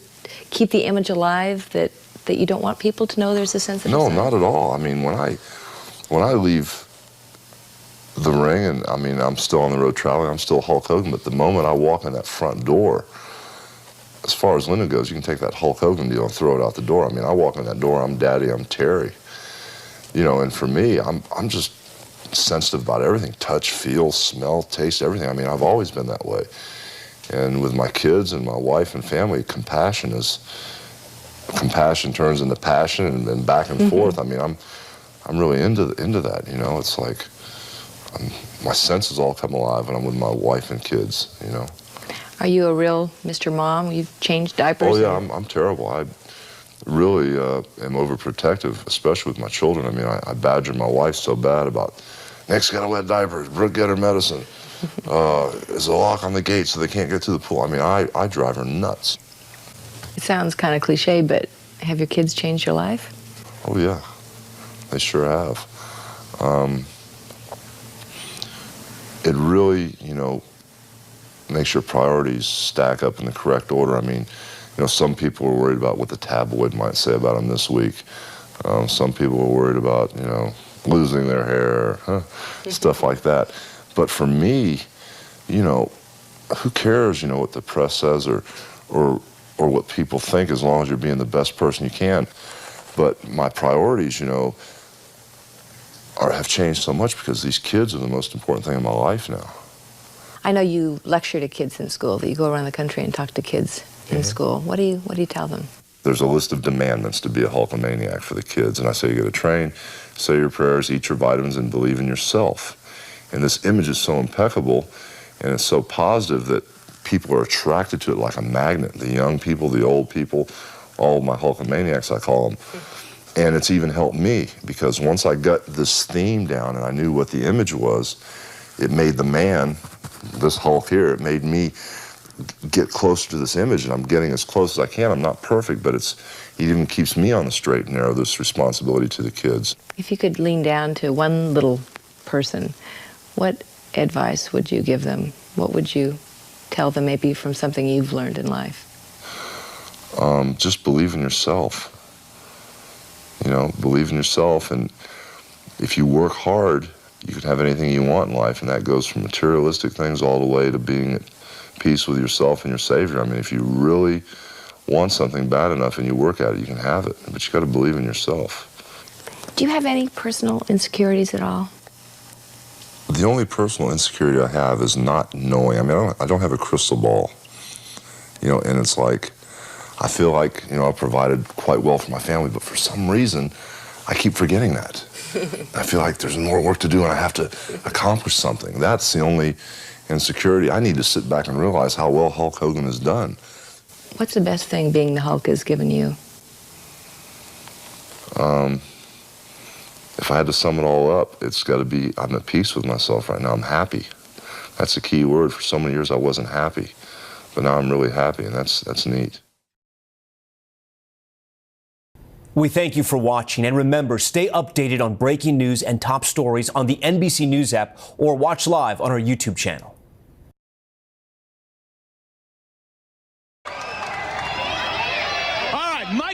keep the image alive that you don't want people to know there's a sensitive side? No, not at all. I mean, when I leave the ring, and I mean, I'm still on the road traveling, I'm still Hulk Hogan, but the moment I walk in that front door, as far as Linda goes, you can take that Hulk Hogan deal and throw it out the door. I mean, I walk in that door, I'm Daddy, I'm Terry. You know, and for me, I'm just sensitive about everything. Touch, feel, smell, taste, everything. I mean, I've always been that way. And with my kids and my wife and family, compassion turns into passion and then back and forth. I mean, I'm really into that, you know. It's like my senses all come alive when I'm with my wife and kids, you know. Are you a real Mr. Mom? You've changed diapers? Oh, yeah, I'm terrible. I really am overprotective, especially with my children. I mean, I badger my wife so bad about, Nick's got to wet diapers, Brooke get her medicine. There's a lock on the gate so they can't get to the pool. I mean, I drive her nuts. It sounds kind of cliche, but have your kids changed your life? Oh, yeah. They sure have. It really, you know, makes your priorities stack up in the correct order. I mean, you know, some people are worried about what the tabloid might say about them this week. Some people are worried about, you know, losing their hair, stuff like that. But for me, you know, who cares, you know, what the press says or what people think, as long as you're being the best person you can. But my priorities, you know, have changed so much because these kids are the most important thing in my life now. I know you lecture to kids in school, that you go around the country and talk to kids in school. What do you tell them? There's a list of demandments to be a Hulkamaniac for the kids. And I say you got to train, say your prayers, eat your vitamins, and believe in yourself. And this image is so impeccable and it's so positive that people are attracted to it like a magnet. The young people, the old people, all my Hulkamaniacs, I call them. And it's even helped me because once I got this theme down and I knew what the image was, it made the man, this Hulk here, it made me get closer to this image, and I'm getting as close as I can. I'm not perfect, but it even keeps me on the straight and narrow, this responsibility to the kids. If you could lean down to one little person, what advice would you give them? What would you tell them, maybe from something you've learned in life? Just believe in yourself. You know, believe in yourself, and if you work hard, you can have anything you want in life, and that goes from materialistic things all the way to being at peace with yourself and your Savior. I mean, if you really want something bad enough and you work at it, you can have it, but you got to believe in yourself. Do you have any personal insecurities at all? The only personal insecurity I have is not knowing. I mean, I don't have a crystal ball, you know, and it's like, I feel like, you know, I provided quite well for my family, but for some reason, I keep forgetting that. I feel like there's more work to do and I have to accomplish something. That's the only insecurity. I need to sit back and realize how well Hulk Hogan has done. What's the best thing being the Hulk has given you? If I had to sum it all up, it's got to be, I'm at peace with myself right now. I'm happy. That's the key word. For so many years, I wasn't happy. But now I'm really happy, and that's neat. We thank you for watching, and remember, stay updated on breaking news and top stories on the NBC News app or watch live on our YouTube channel.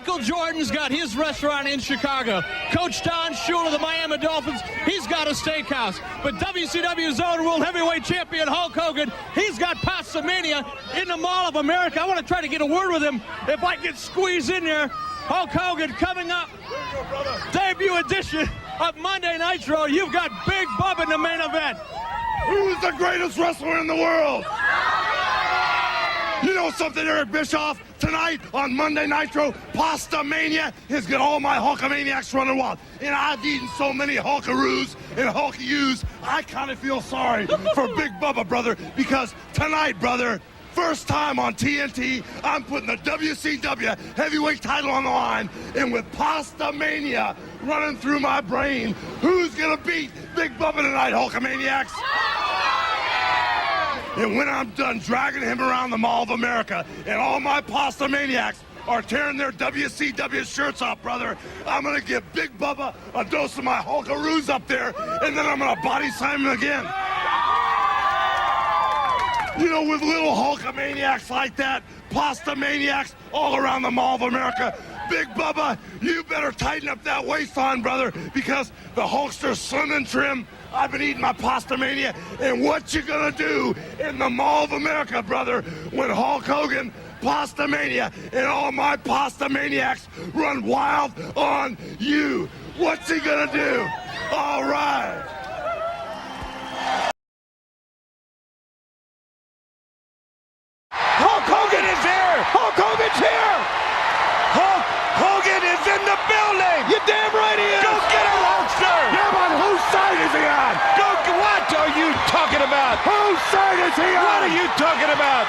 Michael Jordan's got his restaurant in Chicago. Coach Don Shula of the Miami Dolphins, he's got a steakhouse. But WCW's own world heavyweight champion Hulk Hogan, he's got Pasta Mania in the Mall of America. I want to try to get a word with him if I can squeeze in there. Hulk Hogan coming up. Debut edition of Monday Nitro. You've got Big Bubba in the main event. Who's the greatest wrestler in the world? You know something, Eric Bischoff? Tonight on Monday Nitro, Pasta Mania has got all my Hulkamaniacs running wild. And I've eaten so many Hulkaroos and Hulk-U's, I kind of feel sorry for Big Bubba, brother, because tonight, brother, first time on TNT, I'm putting the WCW heavyweight title on the line, and with Pasta Mania running through my brain, who's gonna beat Big Bubba tonight, Hulkamaniacs? And when I'm done dragging him around the Mall of America, and all my Pasta Maniacs are tearing their WCW shirts off, brother, I'm gonna give Big Bubba a dose of my Hulkaroos up there, and then I'm gonna body slam him again. You know, with little Hulkamaniacs like that, Pasta Maniacs all around the Mall of America, Big Bubba, you better tighten up that waistline, brother, because the Hulkster's slim and trim. I've been eating my Pasta Mania, and what you gonna do in the Mall of America, brother, when Hulk Hogan, Pasta Mania, and all my Pasta Maniacs run wild on you? What's he gonna do? All right. Hulk Hogan is here! Hulk Hogan's here! Hulk Hogan is in the building! You damn right he is! Go get him, Hulkster! Yeah, but whose side is he on? What are you talking about? Whose side is he on? What are you talking about?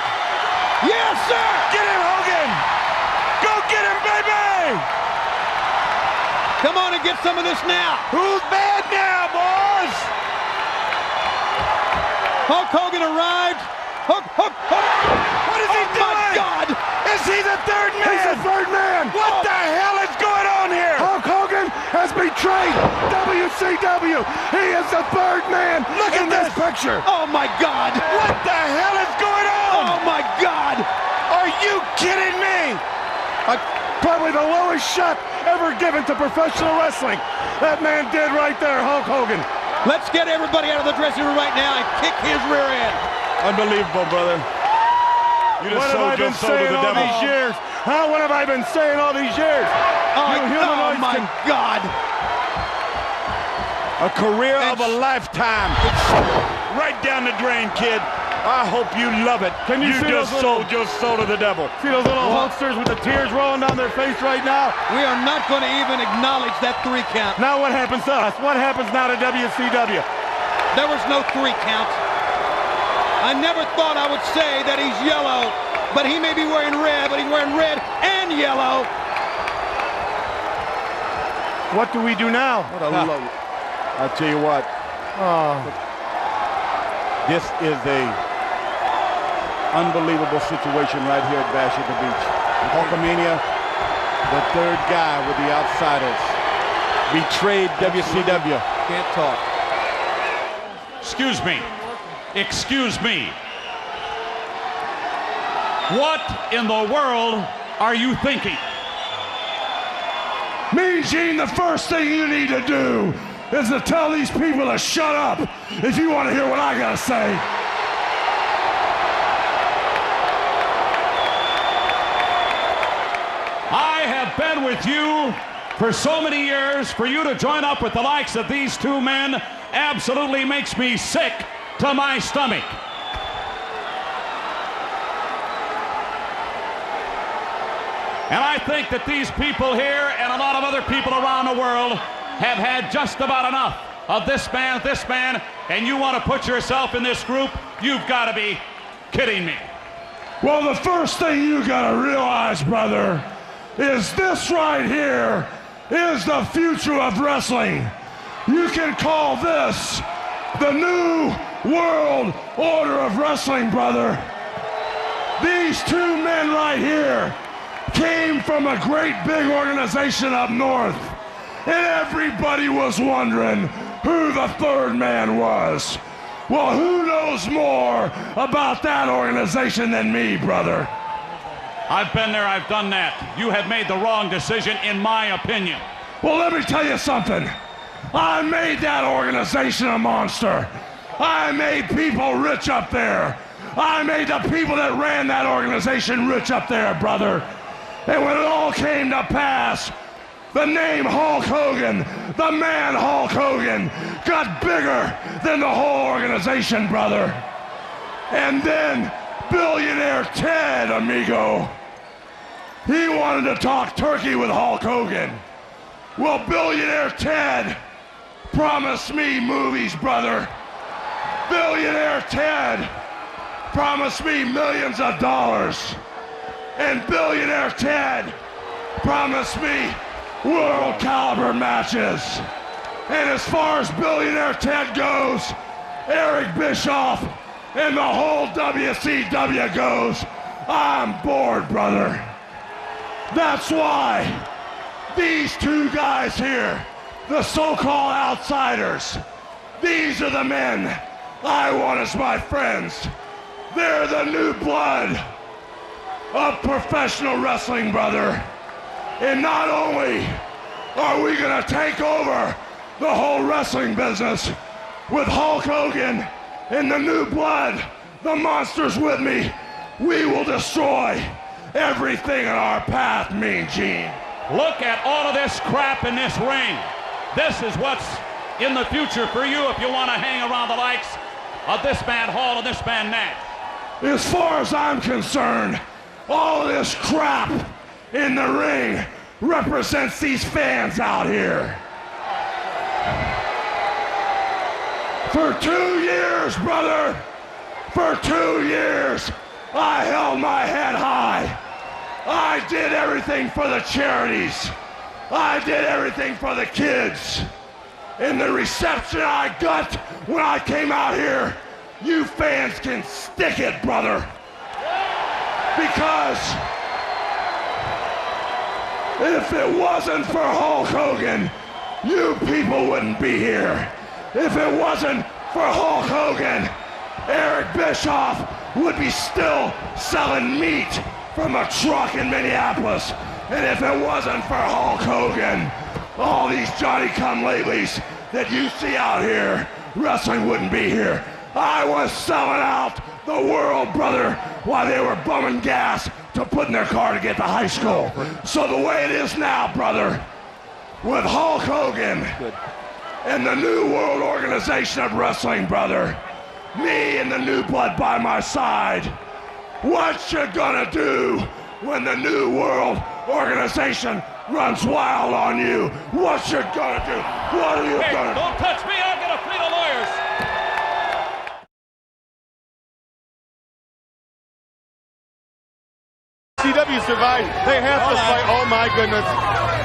Yes, sir! Get him, Hogan! Go get him, baby! Come on and get some of this now! Who's bad now, boys? Hulk Hogan arrived. Hulk! What is he doing? Oh, my God! Is he the third man? He's the third man! What the hell is going on here? Hulk Hogan has betrayed WCW! He is the third man in this picture! Oh, my God! What the hell is going on? Oh, my God! Are you kidding me? Probably the lowest shot ever given to professional wrestling. That man did right there, Hulk Hogan. Let's get everybody out of the dressing room right now and kick his rear end. Unbelievable, brother. You just sold your soul to the devil. These years? Huh? What have I been saying all these years? Oh, my God. A career of a lifetime. Right down the drain, kid. I hope you love it. Can you see just sold your soul to the devil. See those little Hulksters with the tears rolling down their face right now? We are not going to even acknowledge that 3 count. Now what happens to us? What happens now to WCW? There was no 3 count. I never thought I would say that he's yellow, but he may be wearing red, but he's wearing red and yellow. What do we do now? What a low. I'll tell you what. This is a unbelievable situation right here at Bash at the Beach. Hulkamania, the third guy with the outsiders, betrayed WCW. Can't talk. Excuse me. Excuse me. What in the world are you thinking? Mean Gene, the first thing you need to do is to tell these people to shut up if you want to hear what I gotta say. I have been with you for so many years. For you to join up with the likes of these 2 men absolutely makes me sick to my stomach. And I think that these people here and a lot of other people around the world have had just about enough of this man, and you want to put yourself in this group? You've got to be kidding me. Well, the first thing you gotta realize, brother, is this right here is the future of wrestling. You can call this the new world order of wrestling, brother. These 2 men right here came from a great big organization up north, and everybody was wondering who the third man was. Well, who knows more about that organization than me, brother? I've been there, I've done that. You have made the wrong decision, in my opinion. Well, let me tell you something. I made that organization a monster. I made people rich up there. I made the people that ran that organization rich up there, brother. And when it all came to pass, the name Hulk Hogan, the man Hulk Hogan, got bigger than the whole organization, brother. And then billionaire Ted, amigo, he wanted to talk turkey with Hulk Hogan. Well, billionaire Ted promised me movies, brother. Billionaire Ted promised me millions of dollars. And billionaire Ted promised me world caliber matches. And as far as billionaire Ted goes, Eric Bischoff and the whole WCW goes, I'm bored, brother. That's why these two guys here, the so-called outsiders, these are the men I want as my friends. They're the new blood of professional wrestling, brother. And not only are we gonna take over the whole wrestling business with Hulk Hogan and the new blood, the monsters with me, we will destroy everything in our path, Mean Gene. Look at all of this crap in this ring. This is what's in the future for you if you want to hang around the likes of this man Hall and this man Nash. As far as I'm concerned, all of this crap in the ring represents these fans out here. For 2 years, brother, for 2 years, I held my head high. I did everything for the charities. I did everything for the kids. And the reception I got when I came out here, you fans can stick it, brother. Because if it wasn't for Hulk Hogan, you people wouldn't be here. If it wasn't for Hulk Hogan, Eric Bischoff would be still selling meat from a truck in Minneapolis. And if it wasn't for Hulk Hogan, all these Johnny-come-latelys that you see out here, wrestling wouldn't be here. I was selling out the world, brother, while they were bumming gas to put in their car to get to high school. So the way it is now, brother, with Hulk Hogan and the New World Organization of Wrestling, brother, me and the new blood by my side, what you gonna do when the New World Organization runs wild on you? What you gonna do? What are you gonna do? Don't touch me, I'm gonna flee the lawyers. CW survived. They have to fight. Oh my goodness.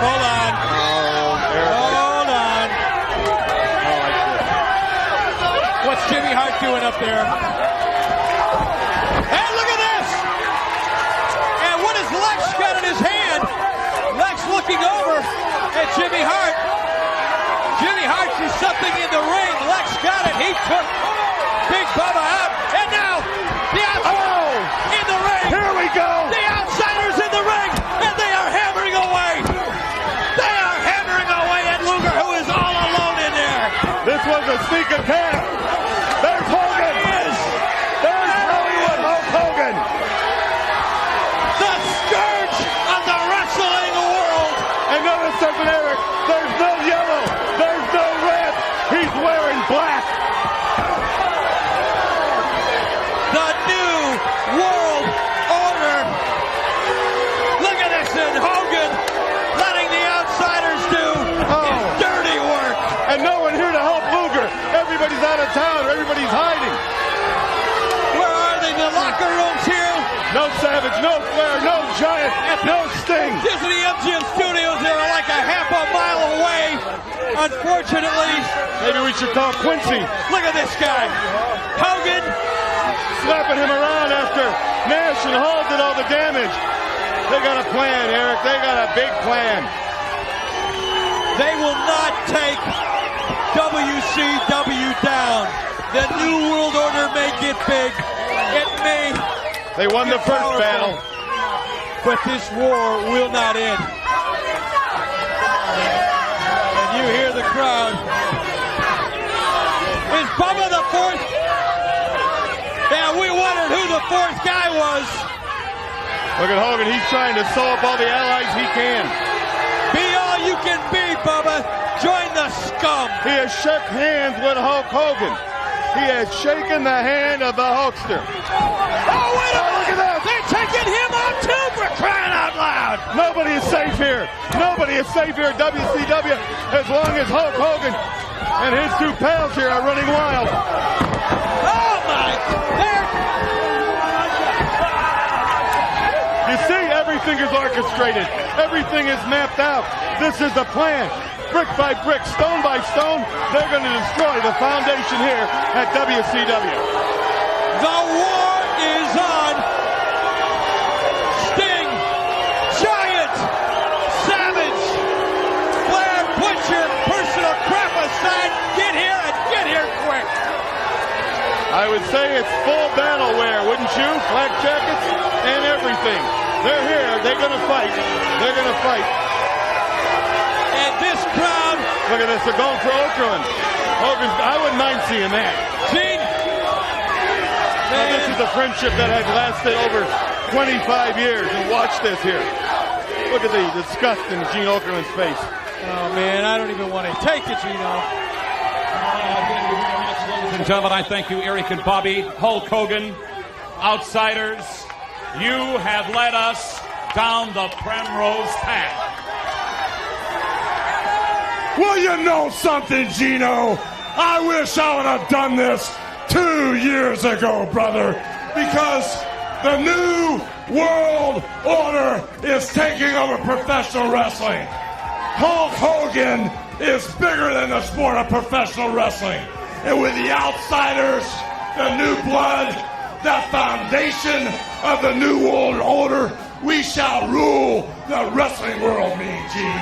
Hold on. Hold on. What's Jimmy Hart doing up there? Hey, look at this! And what has Lex got in his hand? Lex looking over at Jimmy Hart. Jimmy Hart sees something in the ring. Lex got it. He took Big Bubba out. And now, the outsiders in the ring. Here we go! The outsiders in the ring. And they are hammering away. They are hammering away at Luger, who is all alone in there. This was a sneak attack. There's Hogan! There's Hollywood Hulk Hogan! The scourge of the wrestling world. And notice something, Eric. There's no yellow. There's no red. He's wearing black. The new world order. Look at this, and Hogan letting the outsiders do his dirty work. And no one here to help Luger. Everybody's out of town. Everybody's hiding. Where are they? The locker rooms here. No Savage, no Flair, no Giant, no Sting. Disney MGM Studios, they're like a half a mile away. Unfortunately, Maybe we should call Quincy. look at this guy. Hogan Slapping him around after Nash and Hall did all the damage. They got a plan, Eric. They got a big plan. They will not take WCW down. The New World Order may get big. It may. They won the get first powerful. battle. but this war will not end. And you hear the crowd. Is Bubba the fourth? Yeah, we wondered who the fourth guy was. Look at Hogan. He's trying to sew up all the allies he can. Be all you can be, Bubba. Join the scum. He has shook hands with Hulk Hogan. He has shaken the hand of the Hulkster. Oh, wait a minute. Look at that. They're taking him out, too, for crying out loud. Nobody is safe here. Nobody is safe here at WCW as long as Hulk Hogan and his two pals here are running wild. Oh, my. You see, everything is orchestrated. Everything is mapped out. This is the plan. Brick by brick, stone by stone, they're going to destroy the foundation here at WCW. The war is on. Sting, Giant, Savage, Flair, put your personal crap aside. Get here and get here quick. I would say it's full battle wear, wouldn't you? Black jackets and everything. They're here. They're going to fight. They're going to fight. And this crowd. Look at this. They're going for Okerlund. Hogan, I wouldn't mind seeing that. Gene. Now, this is a friendship that has lasted over 25 years. And watch this here. Look at the disgust in Gene Okerlund's face. Oh, man, I don't even want to take it, Gino. Ladies and gentlemen, I thank you, Eric and Bobby, Hulk Hogan, outsiders. You have led us down the primrose path. Well, you know something, Gino? I wish I would have done this 2 years ago, brother, because the new world order is taking over professional wrestling. Hulk Hogan is bigger than the sport of professional wrestling. And with the outsiders, the new blood, the foundation of the new world order, we shall rule the wrestling world, Mean Gene.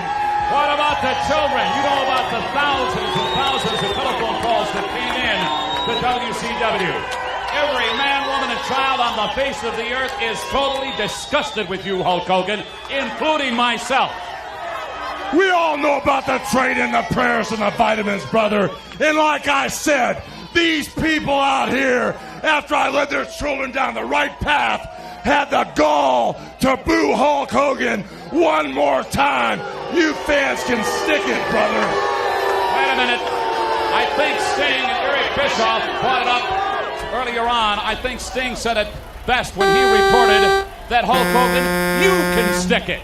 What about the children? You know about the thousands and thousands of telephone calls that came in to WCW. Every man, woman, and child on the face of the earth is totally disgusted with you, Hulk Hogan, including myself. We all know about the trade-in, the prayers, and the vitamins, brother. And like I said, these people out here, after I led their children down the right path, had the gall to boo Hulk Hogan one more time. You fans can stick it, brother. Wait a minute. I think Sting and Eric Bischoff brought it up earlier on. I think Sting said it best when he reported that Hulk Hogan, you can stick it.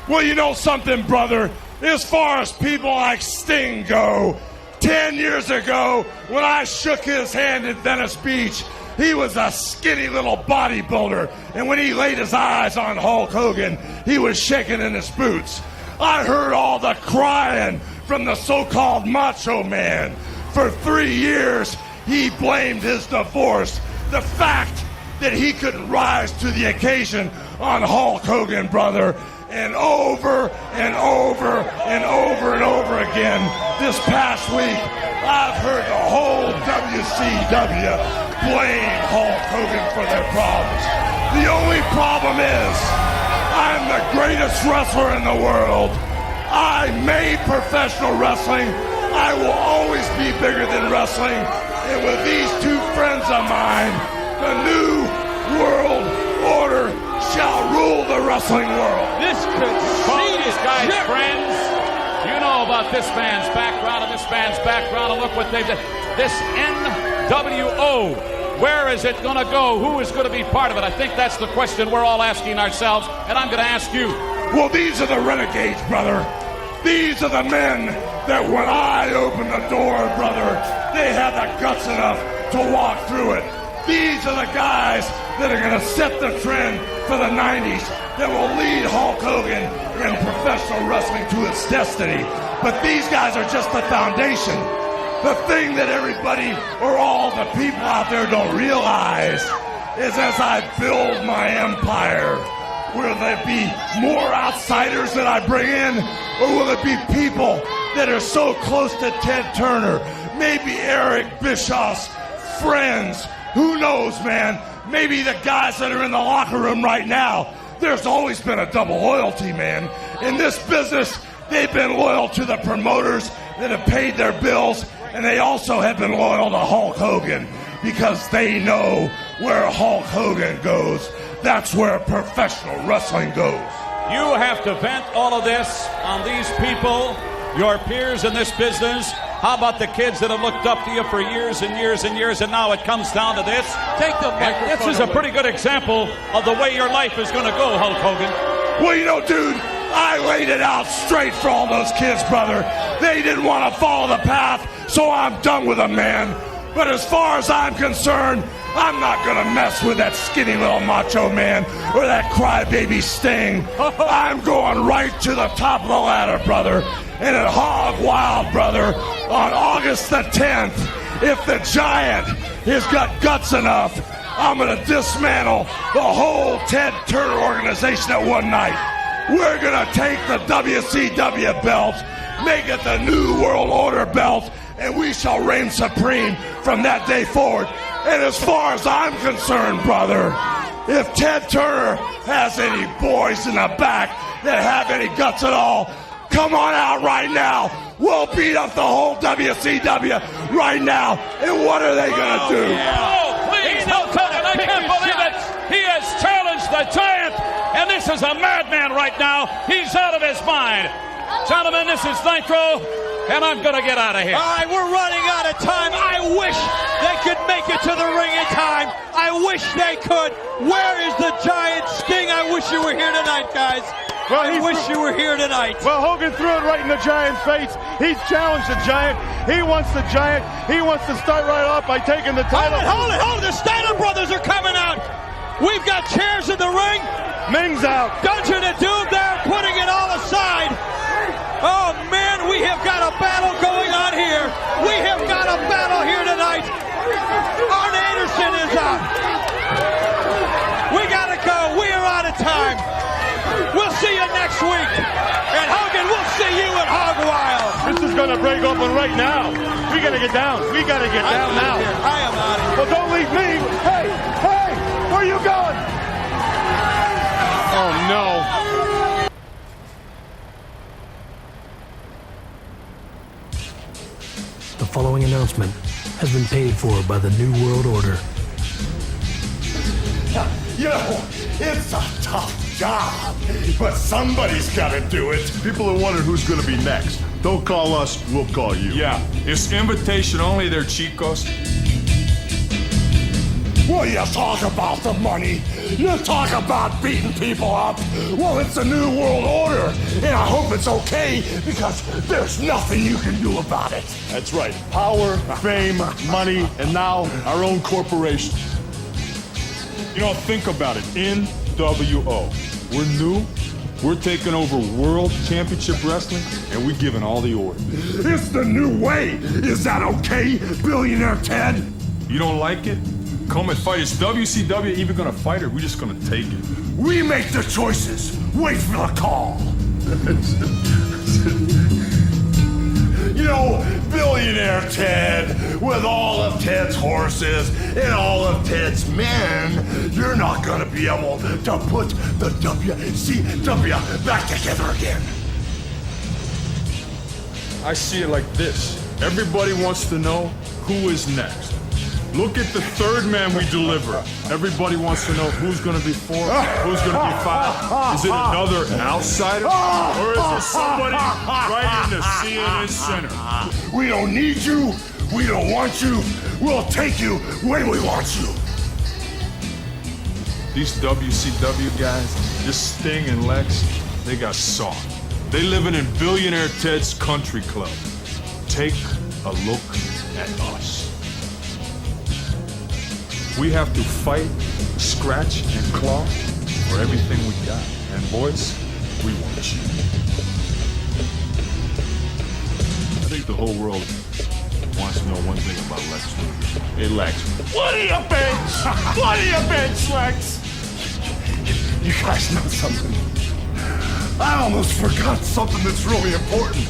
Well, you know something, brother? As far as people like Sting go, 10 years ago, when I shook his hand in Venice Beach, he was a skinny little bodybuilder. And when he laid his eyes on Hulk Hogan, he was shaking in his boots. I heard all the crying from the so-called Macho Man. For 3 years, he blamed his divorce, the fact that he couldn't rise to the occasion, on Hulk Hogan, brother. And over and over and over and over again, this past week, I've heard the whole WCW blame Hulk Hogan for their problems. The only problem is, I'm the greatest wrestler in the world. I made professional wrestling. I will always be bigger than wrestling. And with these two friends of mine, the new world order shall rule the wrestling world. This guy's friends. You know about this man's background and this man's background, and look what they've done. This NWO, where is it going to go? Who is going to be part of it? I think that's the question we're all asking ourselves, and I'm going to ask you. Well, these are the renegades, brother. These are the men that when I opened the door, brother, they had the guts enough to walk through it. These are the guys that are going to set the trend for the 90s that will lead Hulk Hogan in professional wrestling to its destiny. But these guys are just the foundation. The thing that everybody or all the people out there don't realize is as I build my empire, will there be more outsiders that I bring in, or will it be people that are so close to Ted Turner, maybe Eric Bischoff's friends? Who knows, man? Maybe the guys that are in the locker room right now there's always been a double loyalty, man. In this business, they've been loyal to the promoters that have paid their bills, and they also have been loyal to Hulk Hogan because they know where Hulk Hogan goes. That's where professional wrestling goes. You have to vent all of this on these people, your peers in this business. How about the kids that have looked up to you for years and years and years, and now it comes down to this? Take the microphone. This is a pretty good example of the way your life is going to go, Hulk Hogan. Well, you know, dude, I laid it out straight for all those kids, brother. They didn't want to follow the path, so I'm done with them, man. But as far as I'm concerned, I'm not going to mess with that skinny little macho man or that crybaby Sting. I'm going right to the top of the ladder, brother. And at Hog Wild, brother, on August the 10th, if the Giant has got guts enough, I'm going to dismantle the whole Ted Turner organization at one night. We're going to take the WCW belt, make it the New World Order belt, and we shall reign supreme from that day forward. And as far as I'm concerned, brother, if Ted Turner has any boys in the back that have any guts at all, come on out right now. We'll beat up the whole WCW right now. And what are they going to do? Oh, please, Hulk Hogan, I can't believe it. He has challenged the Giant, and this is a madman right now. He's out of his mind. Gentlemen, this is Nitro, and I'm going to get out of here. All right, we're running out of time. I wish they could make it to the ring in time. I wish they could. Where is the Giant? Sting, I wish you were here tonight, guys. Well, I wish you were here tonight. Well, Hogan threw it right in the Giant's face. He's challenged the Giant. He wants the Giant. He wants to start right off by taking the title. Hold it. The Steiner brothers are coming out. We've got chairs in the ring. Ming's out. Dungeon and Doom there, putting it all aside. Oh, man, we have got a battle going on here. We have got a battle here tonight. Arn Anderson is out. We got to go. We are out of time. We'll see you next week. And Hogan, we'll see you at Hog Wild. This is going to break open right now. We got to get down. We got to get down now. I am out of here. Well, don't leave me. Hey, where are you going? Oh, no. The following announcement has been paid for by the New World Order. You know, it's a tough job, but somebody's got to do it. People are wondering who's going to be next. Don't call us, we'll call you. Yeah, it's invitation only there, chicos. Well, you talk about the money. You talk about beating people up. Well, it's a new world order, and I hope it's okay because there's nothing you can do about it. That's right. Power, fame, money, and now our own corporation. You know, think about it. NWO. We're new. We're taking over World Championship Wrestling, and we're giving all the orders. It's the new way. Is that okay, Billionaire Ted? You don't like it? Come and fight. Is WCW even gonna fight, or we're just gonna take it? We make the choices. Wait for the call. You know, Billionaire Ted, with all of Ted's horses and all of Ted's men, you're not gonna be able to put the WCW back together again. I see it like this. Everybody wants to know who is next. Look at the third man we deliver. Everybody wants to know who's going to be 4, who's going to be 5. Is it another outsider, or is it somebody right in the CNN center? We don't need you. We don't want you. We'll take you when we want you. These WCW guys, this Sting and Lex, they got soft. They living in Billionaire Ted's country club. Take a look at us. We have to fight, scratch, and claw for everything we got. And boys, we want you. I think the whole world wants to know one thing about Lex Luger. Hey, Lex. What do you bench? What do you bench, Lex? You guys know something? I almost forgot something that's really important.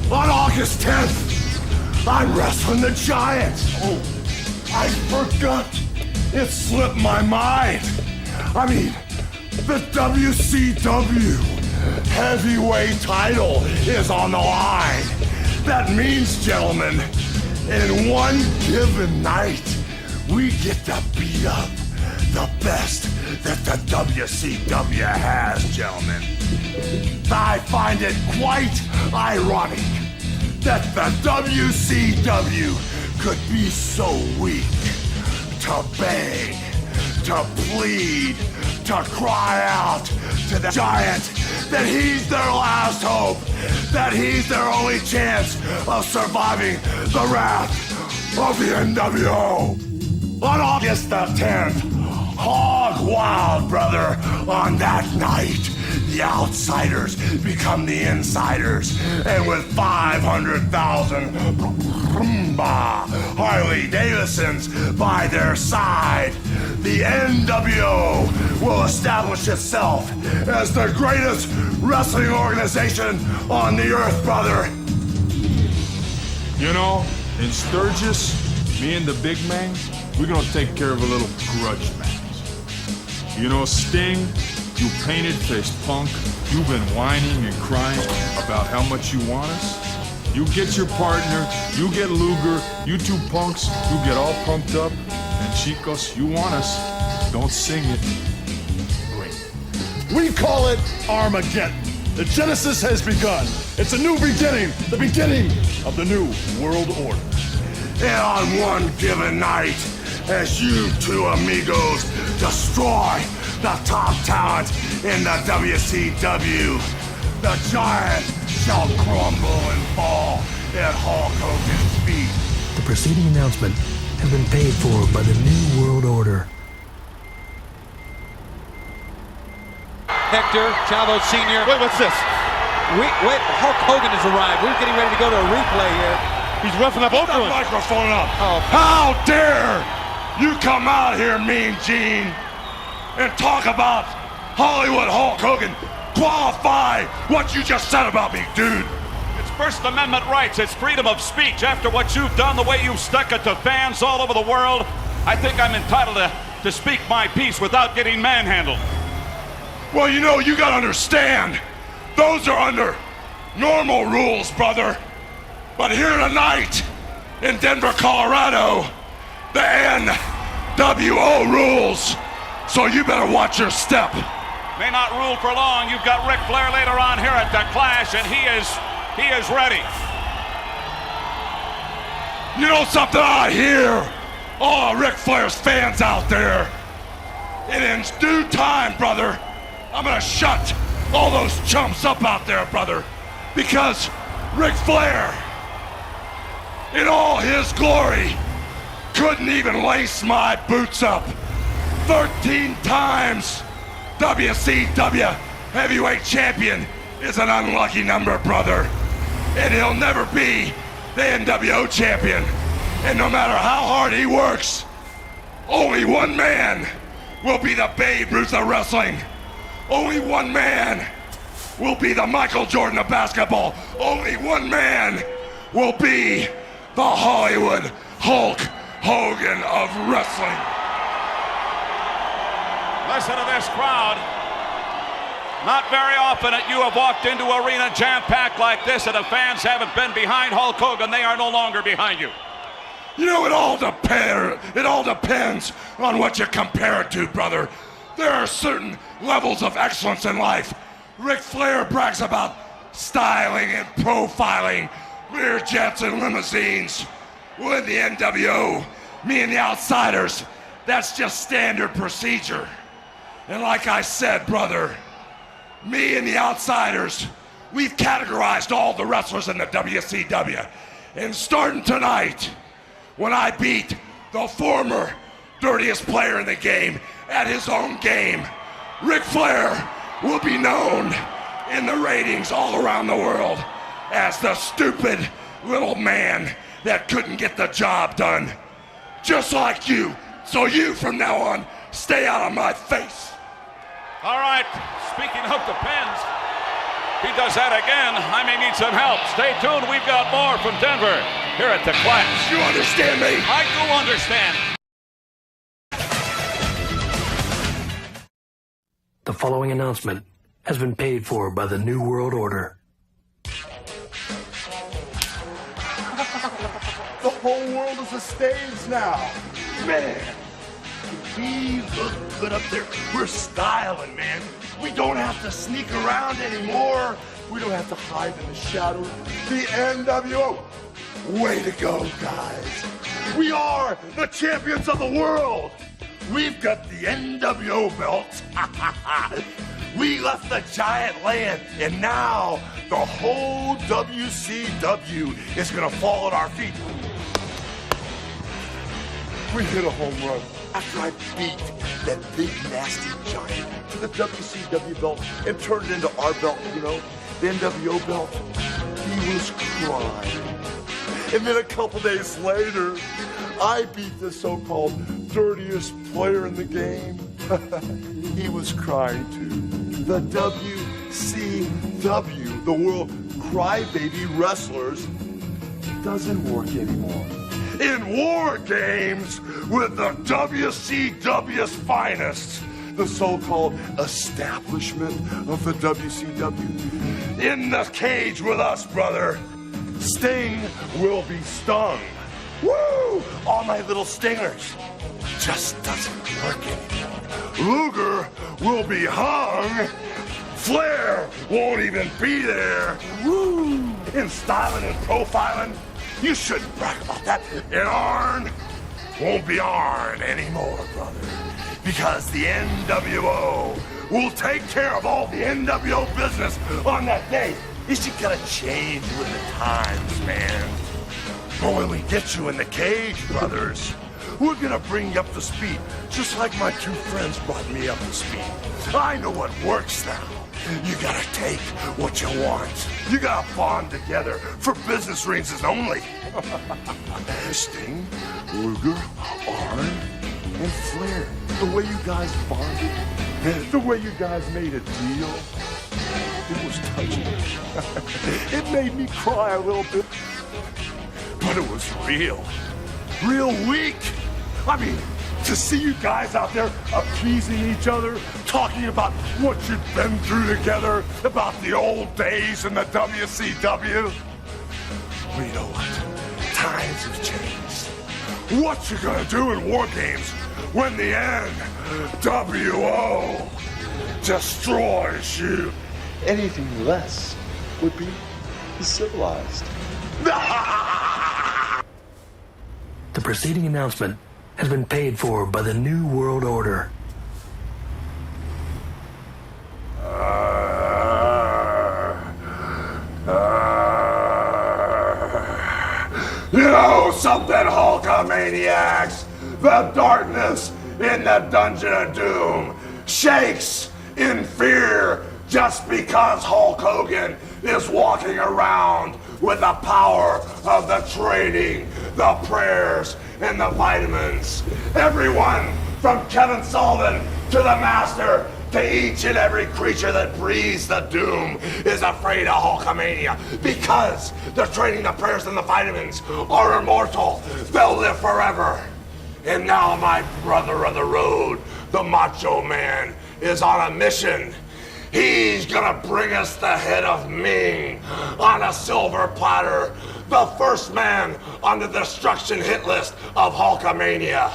On August 10th, I'm wrestling the Giant. Oh, I forgot. It slipped my mind. I mean, The WCW heavyweight title is on the line. That means, gentlemen, in one given night, we get to beat up the best that the WCW has, gentlemen. I find it quite ironic that the WCW could be so weak to beg, to plead, to cry out to the giant that he's their last hope, that he's their only chance of surviving the wrath of the NWO. On August the 10th, hog wild, brother. On that night, the outsiders become the insiders, and with 500,000 Harley Davidsons by their side, the NWO will establish itself as the greatest wrestling organization on the earth, brother. You know, in Sturgis, me and the big man, we're gonna take care of a little grudge match. You know, Sting, you painted-faced punk, you've been whining and crying about how much you want us. You get your partner, you get Luger, you two punks, you get all pumped up, and Chicos, you want us. Don't sing it. We call it Armageddon. The Genesis has begun. It's a new beginning, the beginning of the new world order. And on one given night, as you two amigos destroy the top talent in the WCW, the giant shall crumble and fall at Hulk Hogan's feet. The preceding announcement has been paid for by the New World Order. Hector, Chavo Sr. Wait, what's this? Wait, Hulk Hogan has arrived. We're getting ready to go to a replay here. He's roughing up Put that Oakland. microphone up. Oh. How dare you come out here, Mean Gene, and talk about Hollywood Hulk Hogan? Qualify what you just said about me, dude. It's First Amendment rights. It's freedom of speech. After what you've done, the way you've stuck it to fans all over the world, I think I'm entitled to speak my piece without getting manhandled. Well, you know, you gotta understand, those are under normal rules, brother. But here tonight, in Denver, Colorado, the NWO rules. So you better watch your step. May not rule for long. You've got Ric Flair later on here at the Clash, and he is ready. You know something I hear? All of Ric Flair's fans out there. And in due time, brother, I'm gonna shut all those chumps up out there, brother. Because Ric Flair, in all his glory, couldn't even lace my boots up. 13 times WCW heavyweight champion is an unlucky number, brother. And he'll never be the NWO champion. And no matter how hard he works, only one man will be the Babe Ruth of wrestling. Only one man will be the Michael Jordan of basketball. Only one man will be the Hollywood Hulk Hogan of wrestling. Listen to this crowd. Not very often you have walked into an arena jam-packed like this and the fans haven't been behind Hulk Hogan. They are no longer behind you. You know, it all depends on what you compare it to, brother. There are certain levels of excellence in life. Ric Flair brags about styling and profiling, rear jets and limousines. Well, in the NWO, me and the outsiders, that's just standard procedure. And like I said, brother, me and the outsiders, we've categorized all the wrestlers in the WCW. And starting tonight, when I beat the former dirtiest player in the game at his own game, Ric Flair will be known in the ratings all around the world as the stupid little man that couldn't get the job done. Just like you. So you, from now on, stay out of my face. All right, speaking of the pens, he does that again. I may need some help. Stay tuned. We've got more from Denver here at the Clash. You understand me? I do understand. The The following announcement has been paid for by the New World Order. The whole world is a stage now. Man, we look good up there. We're styling, man. We don't have to sneak around anymore. We don't have to hide in the shadows. The NWO. Way to go, guys. We are the champions of the world. We've got the NWO belt. We left the giant land, and now the whole WCW is gonna fall at our feet. We hit a home run after I beat that big nasty giant to the WCW belt and turned it into our belt, you know, the NWO belt. He was crying. And then a couple days later, I beat the so-called dirtiest player in the game. He was crying too. The WCW, the World Crybaby Wrestlers, doesn't work anymore. In war games with the WCW's finest, the so-called establishment of the WCW. In the cage with us, brother, Sting will be stung. Woo! All my little stingers. Just doesn't work anymore. Luger will be hung. Flair won't even be there. Woo! In styling and profiling, you shouldn't brag about that. And Arn won't be Arn anymore, brother. Because the NWO will take care of all the NWO business on that day. Is you gotta change with the times, man. But when we get you in the cage, brothers, we're gonna bring you up to speed, just like my two friends brought me up to speed. I know what works now. You gotta take what you want. You gotta bond together for business reasons only. Sting, Luger, Arn, and Flair. The way you guys bonded, the way you guys made a deal, it was touching. It made me cry a little bit. But it was real weak. I mean, to see you guys out there appeasing each other, talking about what you've been through together, about the old days in the WCW. Well, you know what? Times have changed. What you gonna do in war games when the NWO destroys you? Anything less would be civilized. The preceding announcement has been paid for by the New World Order. You know something, Hulkamaniacs? The darkness in the Dungeon of Doom shakes in fear just because Hulk Hogan is walking around with the power of the training, the prayers, and the vitamins. Everyone from Kevin Sullivan to the Master to each and every creature that breathes the doom is afraid of Hulkamania because the training, the prayers, and the vitamins are immortal. They'll live forever. And now my brother of the road, the Macho Man, is on a mission. He's gonna bring us the head of Ming on a silver platter, the first man on the destruction hit list of Hulkamania.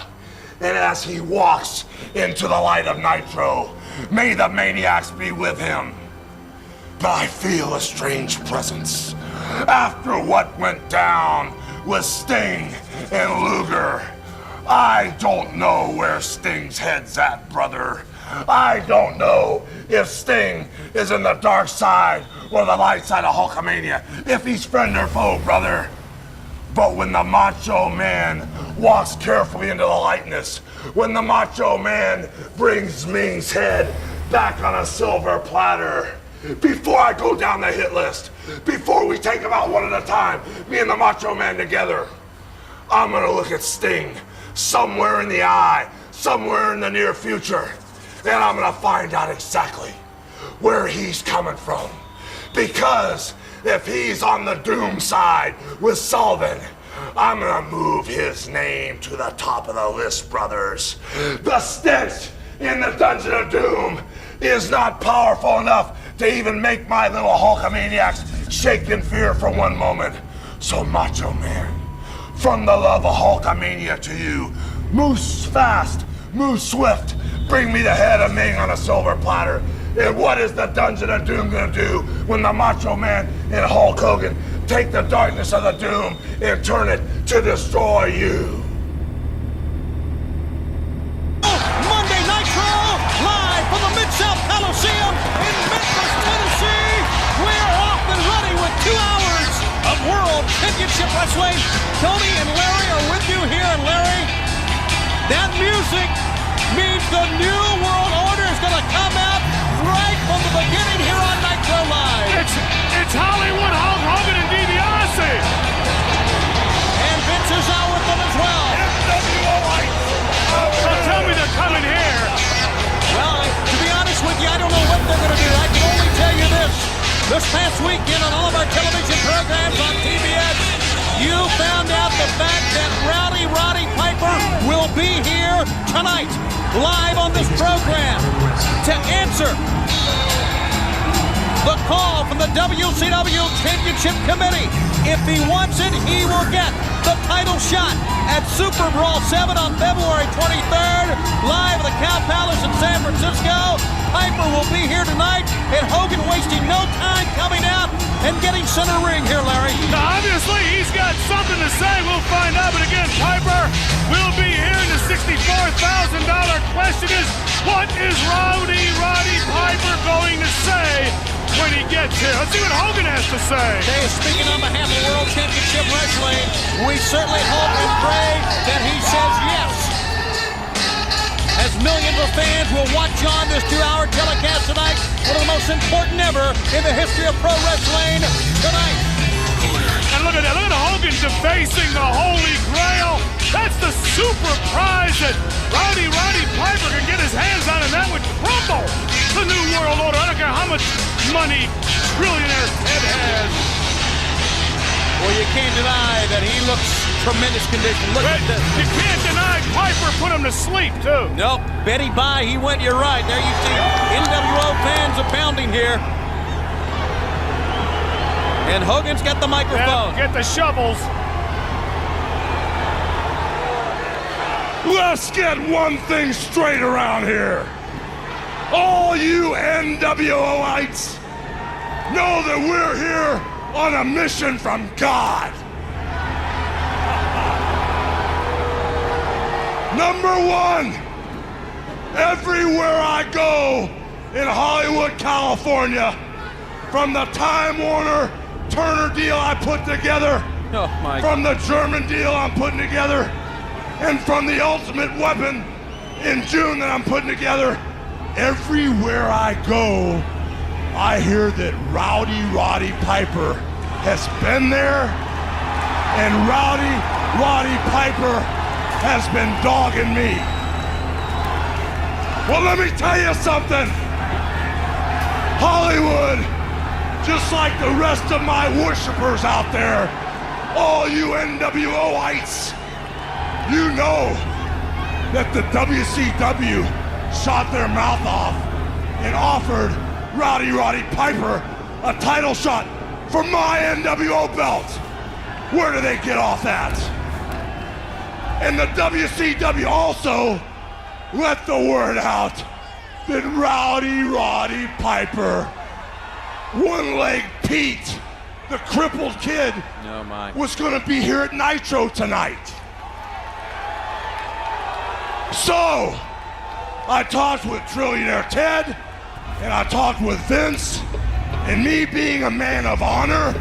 And as he walks into the light of Nitro, may the maniacs be with him. But I feel a strange presence. After what went down with Sting and Luger, I don't know where Sting's head's at, brother. I don't know if Sting is in the dark side or the light side of Hulkamania, if he's friend or foe, brother. But when the Macho Man walks carefully into the lightness, when the Macho Man brings Ming's head back on a silver platter, before I go down the hit list, before we take them out one at a time, me and the Macho Man together, I'm gonna look at Sting somewhere in the eye, somewhere in the near future, and I'm gonna find out exactly where he's coming from. Because if he's on the doom side with Sullivan, I'm gonna move his name to the top of the list, brothers. The stench in the Dungeon of Doom is not powerful enough to even make my little Hulkamaniacs shake in fear for one moment. So, Macho Man, from the love of Hulkamania to you, moose fast, move swift, bring me the head of Ming on a silver platter. And what is the Dungeon of Doom gonna do when the Macho Man and Hulk Hogan take the darkness of the Doom and turn it to destroy you? Monday Nitro, live from the Mid-South Coliseum in Memphis, Tennessee. We're off and running with 2 hours of World Championship Wrestling. Tony and Larry are with you here, and Larry, that music means the new world order is going to come out right from the beginning here on Nitro Live. It's Hollywood, Hulk Hogan, and DiBiase. And Vince is out with them as well. So tell me they're coming here. Well, to be honest with you, I don't know what they're going to do. I can only tell you this. This past weekend on all of our television programs on TBS, you found out the fact that Roddy Piper will be here tonight, live on this program, to answer the call from the WCW Championship Committee. If he wants it, he will get the title shot at Super Brawl 7 on February 23rd, live at the Cow Palace in San Francisco. Piper will be here tonight, and Hogan wasting no time coming out and getting center ring here, Larry. Now, obviously, he's got something to say. We'll find out. But again, Piper will be here. And the $64,000 question is, what is Roddy Piper going to say when he gets here? Let's see what Hogan has to say. Dave, speaking on behalf of World Championship Wrestling, we certainly hope and pray that he says yes, as millions of fans will watch on this 2-hour telecast tonight, one of the most important ever in the history of pro wrestling tonight. And look at that. Look at Hogan defacing the Holy Grail. That's the super prize that Roddy Piper can get his hands on, and that would crumble the New World Order. I don't care how much money Trillionaire Ted has. Well, you can't deny that he looks tremendous condition. Look at this. You can't deny Piper put him to sleep, too. Nope. Betty Bye, he went, you're right. There you see NWO fans abounding here. And Hogan's got the microphone. Get the shovels. Let's get one thing straight around here. All you NWOites know that we're here on a mission from God. Number one, everywhere I go in Hollywood, California, from the Time Warner Turner deal I put together, from the German deal I'm putting together, and from the Ultimate Weapon in June that I'm putting together, everywhere I go, I hear that Roddy Piper has been there, and Roddy Piper has been dogging me. Well, let me tell you something. Hollywood, just like the rest of my worshipers out there, all you NWOites, you know that the WCW shot their mouth off and offered Roddy Piper a title shot for my NWO belt. Where do they get off that? And the WCW also let the word out that Roddy Piper, One-Leg Pete, the crippled kid, was gonna be here at Nitro tonight. So, I talked with Trillionaire Ted, and I talked with Vince, and me being a man of honor,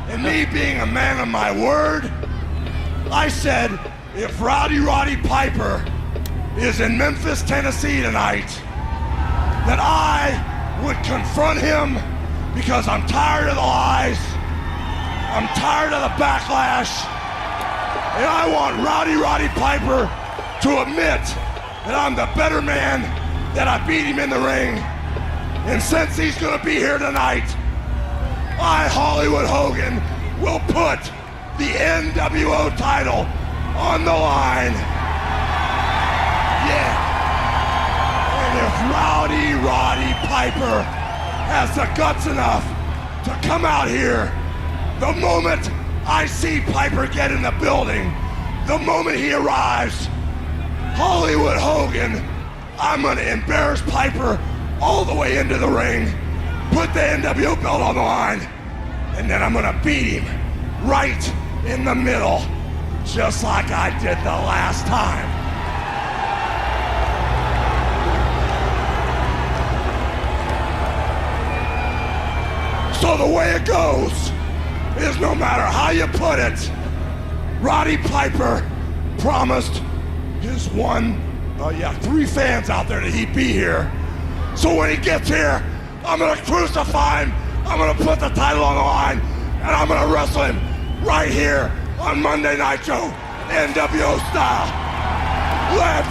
and me being a man of my word, I said, if Roddy Piper is in Memphis, Tennessee tonight, that I would confront him because I'm tired of the lies, I'm tired of the backlash, and I want Roddy Piper to admit that I'm the better man, that I beat him in the ring. And since he's gonna be here tonight, I, Hollywood Hogan, will put the NWO title on the line. Yeah. And if Rowdy Roddy Piper has the guts enough to come out here. The moment I see Piper get in the building, the moment he arrives, Hollywood Hogan, I'm gonna embarrass Piper all the way into the ring, put the NWO belt on the line, and then I'm gonna beat him right in the middle, just like I did the last time. So the way it goes is, no matter how you put it, Roddy Piper promised his 3 fans out there that he'd be here. So when he gets here, I'm gonna crucify him, I'm gonna put the title on the line, and I'm gonna wrestle him right here on Monday Nitro, NWO style. Let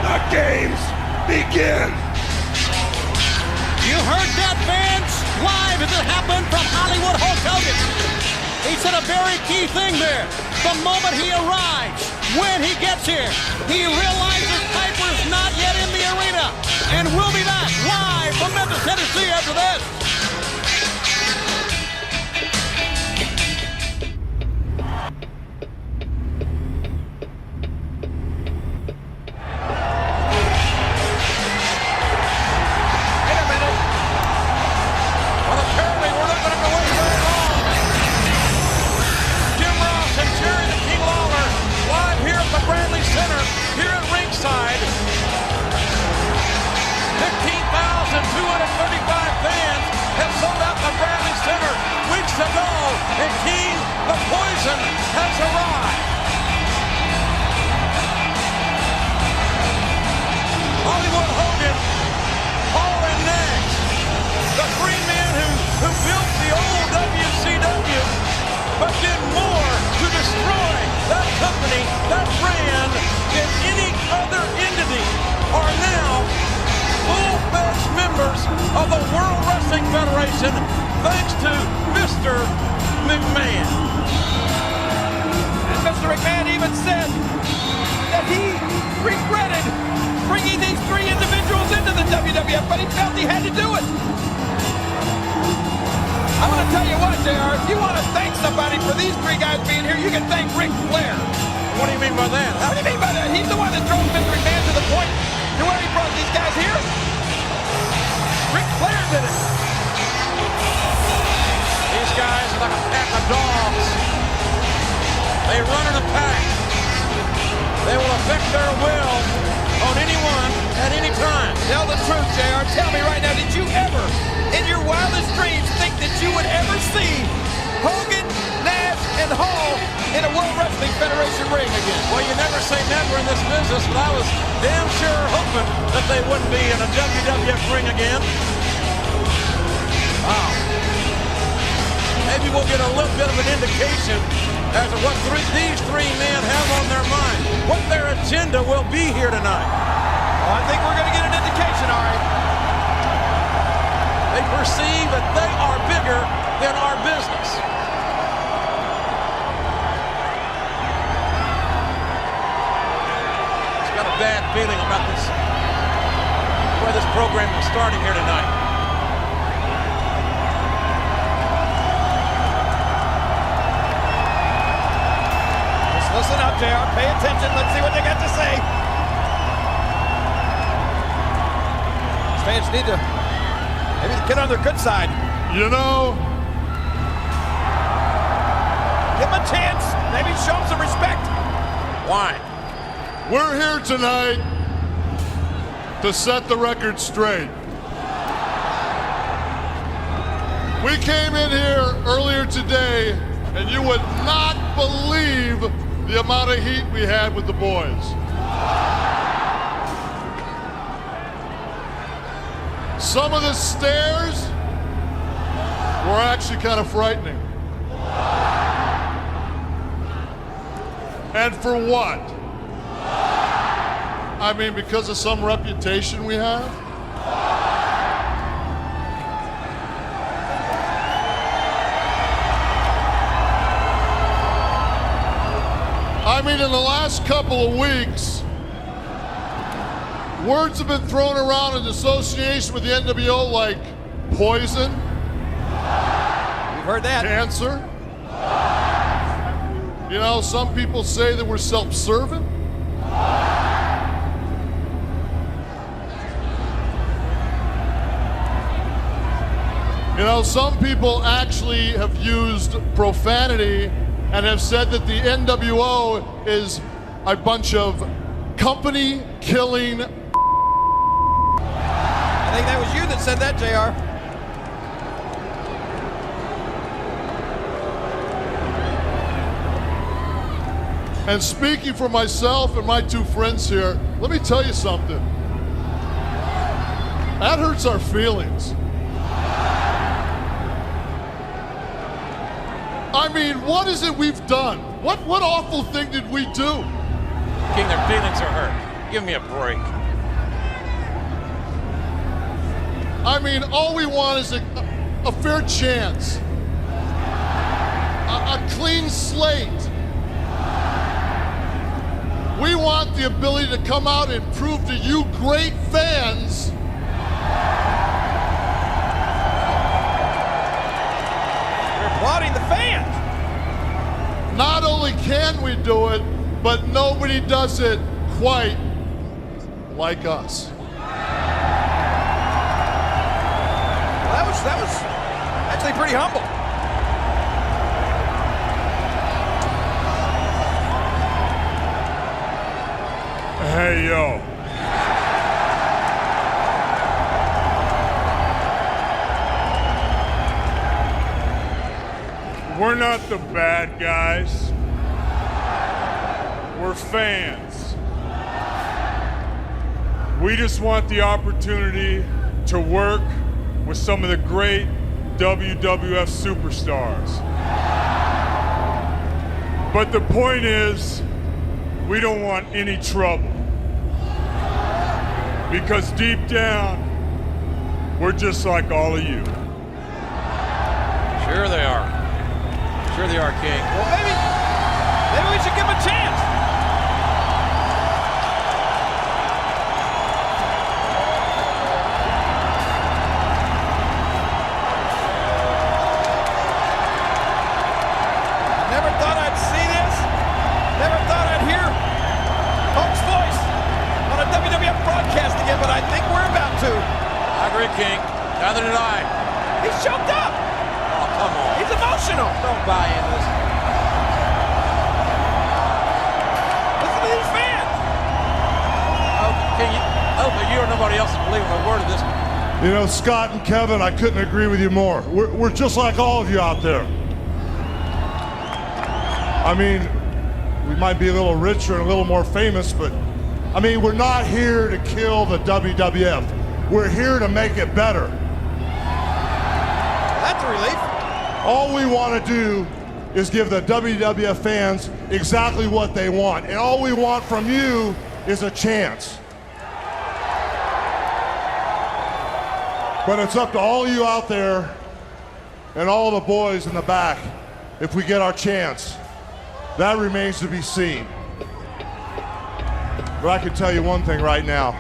the games begin. You heard that, fans? Live as it happened from Hollywood Hulk Hogan. He said a very key thing there. The moment he arrives, when he gets here, he realizes Piper's not yet in the arena. And we'll be back live from Memphis, Tennessee after this. Of the World Wrestling Federation, thanks to Mr. McMahon. And Mr. McMahon even said that he regretted bringing these 3 individuals into the WWF, but he felt he had to do it. I'm going to tell you what, JR, if you want to thank somebody for these 3 guys being here, you can thank Ric Flair. What do you mean by that? What do you mean by that? He's the one that drove Mr. McMahon to the point to where he brought these guys here. Ric Flair did it. These guys are like a pack of dogs. They run in a pack. They will affect their will on anyone at any time. Tell the truth, JR. Tell me right now, did you ever, in your wildest dreams, think that you would ever see Hogan, Nash, and Hall in a World Wrestling Federation ring again? Well, you never say never in this business, but I was damn sure hoping that they wouldn't be in a WWF ring again. Wow. Maybe we'll get a little bit of an indication as to what these 3 men have on their mind, what their agenda will be here tonight. Well, I think we're going to get an indication, all right. They perceive that they are bigger than our business. It's got a bad feeling about this, the way this program is starting here tonight. Listen up, JR. Pay attention. Let's see what they got to say. These fans need to maybe get on their good side. You know, give them a chance. Maybe show them some respect. Why? we're here tonight to set the record straight. We came in here earlier today, and you would not believe the amount of heat we had with the boys. Some of the stares were actually kind of frightening. And for what? I mean, because of some reputation we have? I mean, in the last couple of weeks, Words have been thrown around in association with the NWO like poison. We've heard that. Cancer. You know, some people say that we're self-serving. You know, some people actually have used profanity and have said that the NWO is a bunch of company-killing. I think that was you that said that, JR. And speaking for myself and my two friends here, let me tell you something. That hurts our feelings. I mean, what is it we've done? What awful thing did we do? King, their feelings are hurt. Give me a break. I mean, all we want is a fair chance. A clean slate. We want the ability to come out and prove to you great fans We're applauding the fans. not only can we do it, but nobody does it quite like us. Well, that was actually pretty humble. Hey, yo. We're not the bad guys. We're fans. We just want the opportunity to work with some of the great WWF superstars. But the point is, we don't want any trouble. Because deep down, we're just like all of you. Sure they are. Sure they are, King. Well, maybe we should give them a chance. Never thought I'd see this. Never thought I'd hear Hulk's voice on a WWF broadcast again, but I think we're about to. I agree, King. Neither did I. He's choked up. Oh, come on. He's emotional. Don't buy into this. Listen to these fans. Oh, King, but you or nobody else is believing a word of this. You know, Scott and Kevin, I couldn't agree with you more. We're just like all of you out there. I mean, we might be a little richer and a little more famous, but I mean, we're not here to kill the WWF. We're here to make it better. That's a relief. All we want to do is give the WWF fans exactly what they want. And all we want from you is a chance. But it's up to all you out there and all the boys in the back if we get our chance. That remains to be seen. But I can tell you one thing right now.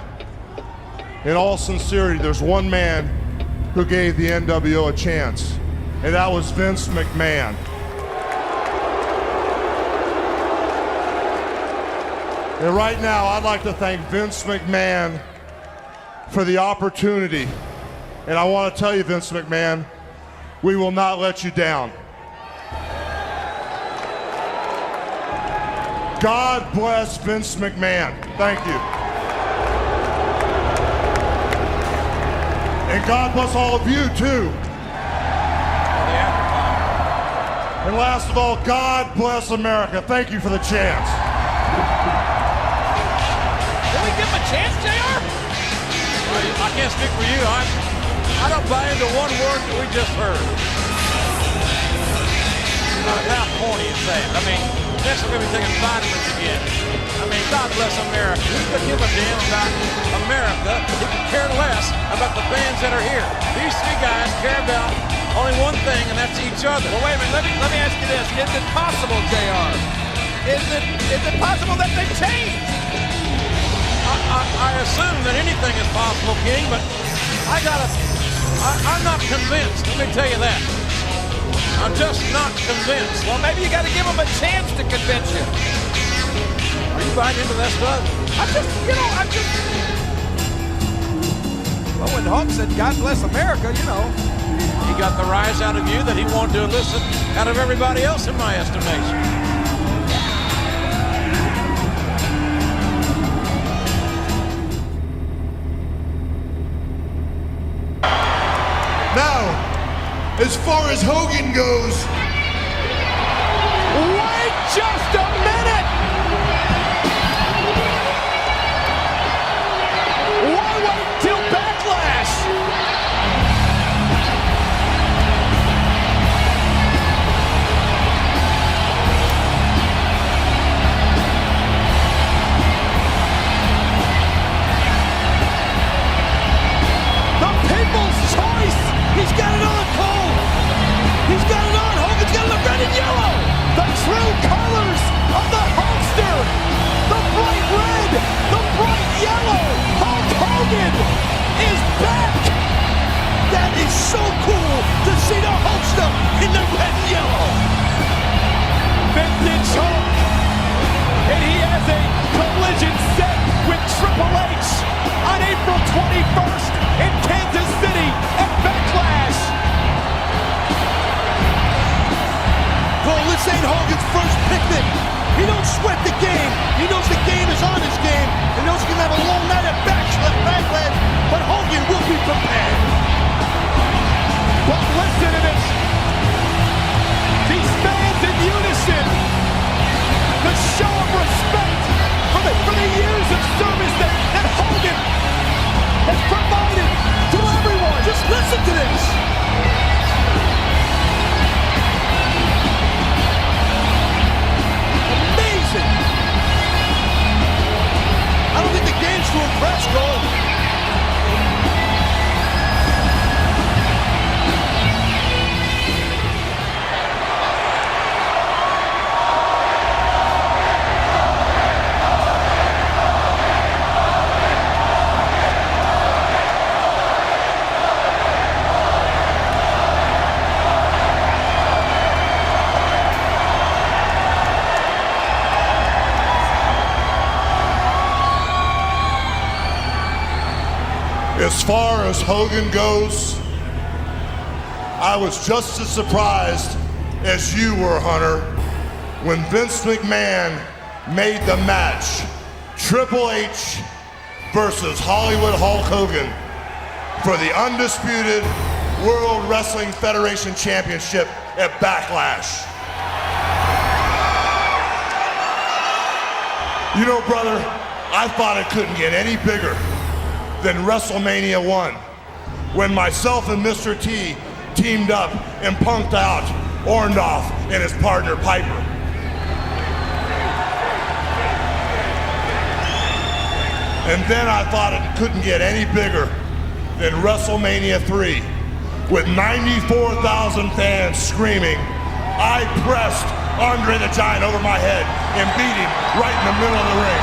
In all sincerity, there's one man who gave the NWO a chance, and that was Vince McMahon. And right now, I'd like to thank Vince McMahon for the opportunity. And I want to tell you, Vince McMahon, we will not let you down. God bless Vince McMahon. Thank you. And God bless all of you, too. And last of all, God bless America. Thank you for the chance. Can we give him a chance, JR? I can't speak for you. I don't buy into one word that we just heard. How corny is that? I mean, next we're going to be taking vitamins again. I mean, God bless America. He couldn't give a damn about America. He could care less about the fans that are here. These three guys care about only one thing, and that's each other. Well, wait a minute. Let me ask you this. Is it possible, JR? Is it possible that they've changed? I assume that anything is possible, King, but I'm not convinced. Let me tell you that. I'm just not convinced. Well, maybe you got to give him a chance to convince you. Are you buying into that stuff? I'm just. Well, when Hulk said, "God bless America," He got the rise out of you that he wanted to elicit out of everybody else, in my estimation. Now, as far as Hogan goes, wait just a minute. Why wait till Backlash? The people's choice. He's got it on, Cole. He's got it on. Hogan's got it on red and yellow. The true colors of the Hulkster. The bright red, the bright yellow. Hulk Hogan is back. That is so cool to see the Hulkster in the red and yellow. Vintage Hulk. And he has a collision set with Triple H on April 21st in Kansas City at Backlash. Well, this ain't Hogan's first picnic. He don't sweat the game. He knows the game is on his game. He knows he's going to have a long night at Backlash, but Hogan will be prepared. But listen to this. These fans in unison. The show of respect for the years of service that Hogan has provided to everyone. Just listen to this. Amazing. I don't think the game's too impressed, Cole. as far as Hogan goes, I was just as surprised as you were, Hunter, when Vince McMahon made the match Triple H versus Hollywood Hulk Hogan for the undisputed World Wrestling Federation Championship at Backlash. You know, brother, I thought it couldn't get any bigger than WrestleMania 1, when myself and Mr. T teamed up and punked out Orndorff and his partner Piper. And then I thought it couldn't get any bigger than WrestleMania 3, with 94,000 fans screaming, "I pressed Andre the Giant over my head and beat him right in the middle of the ring."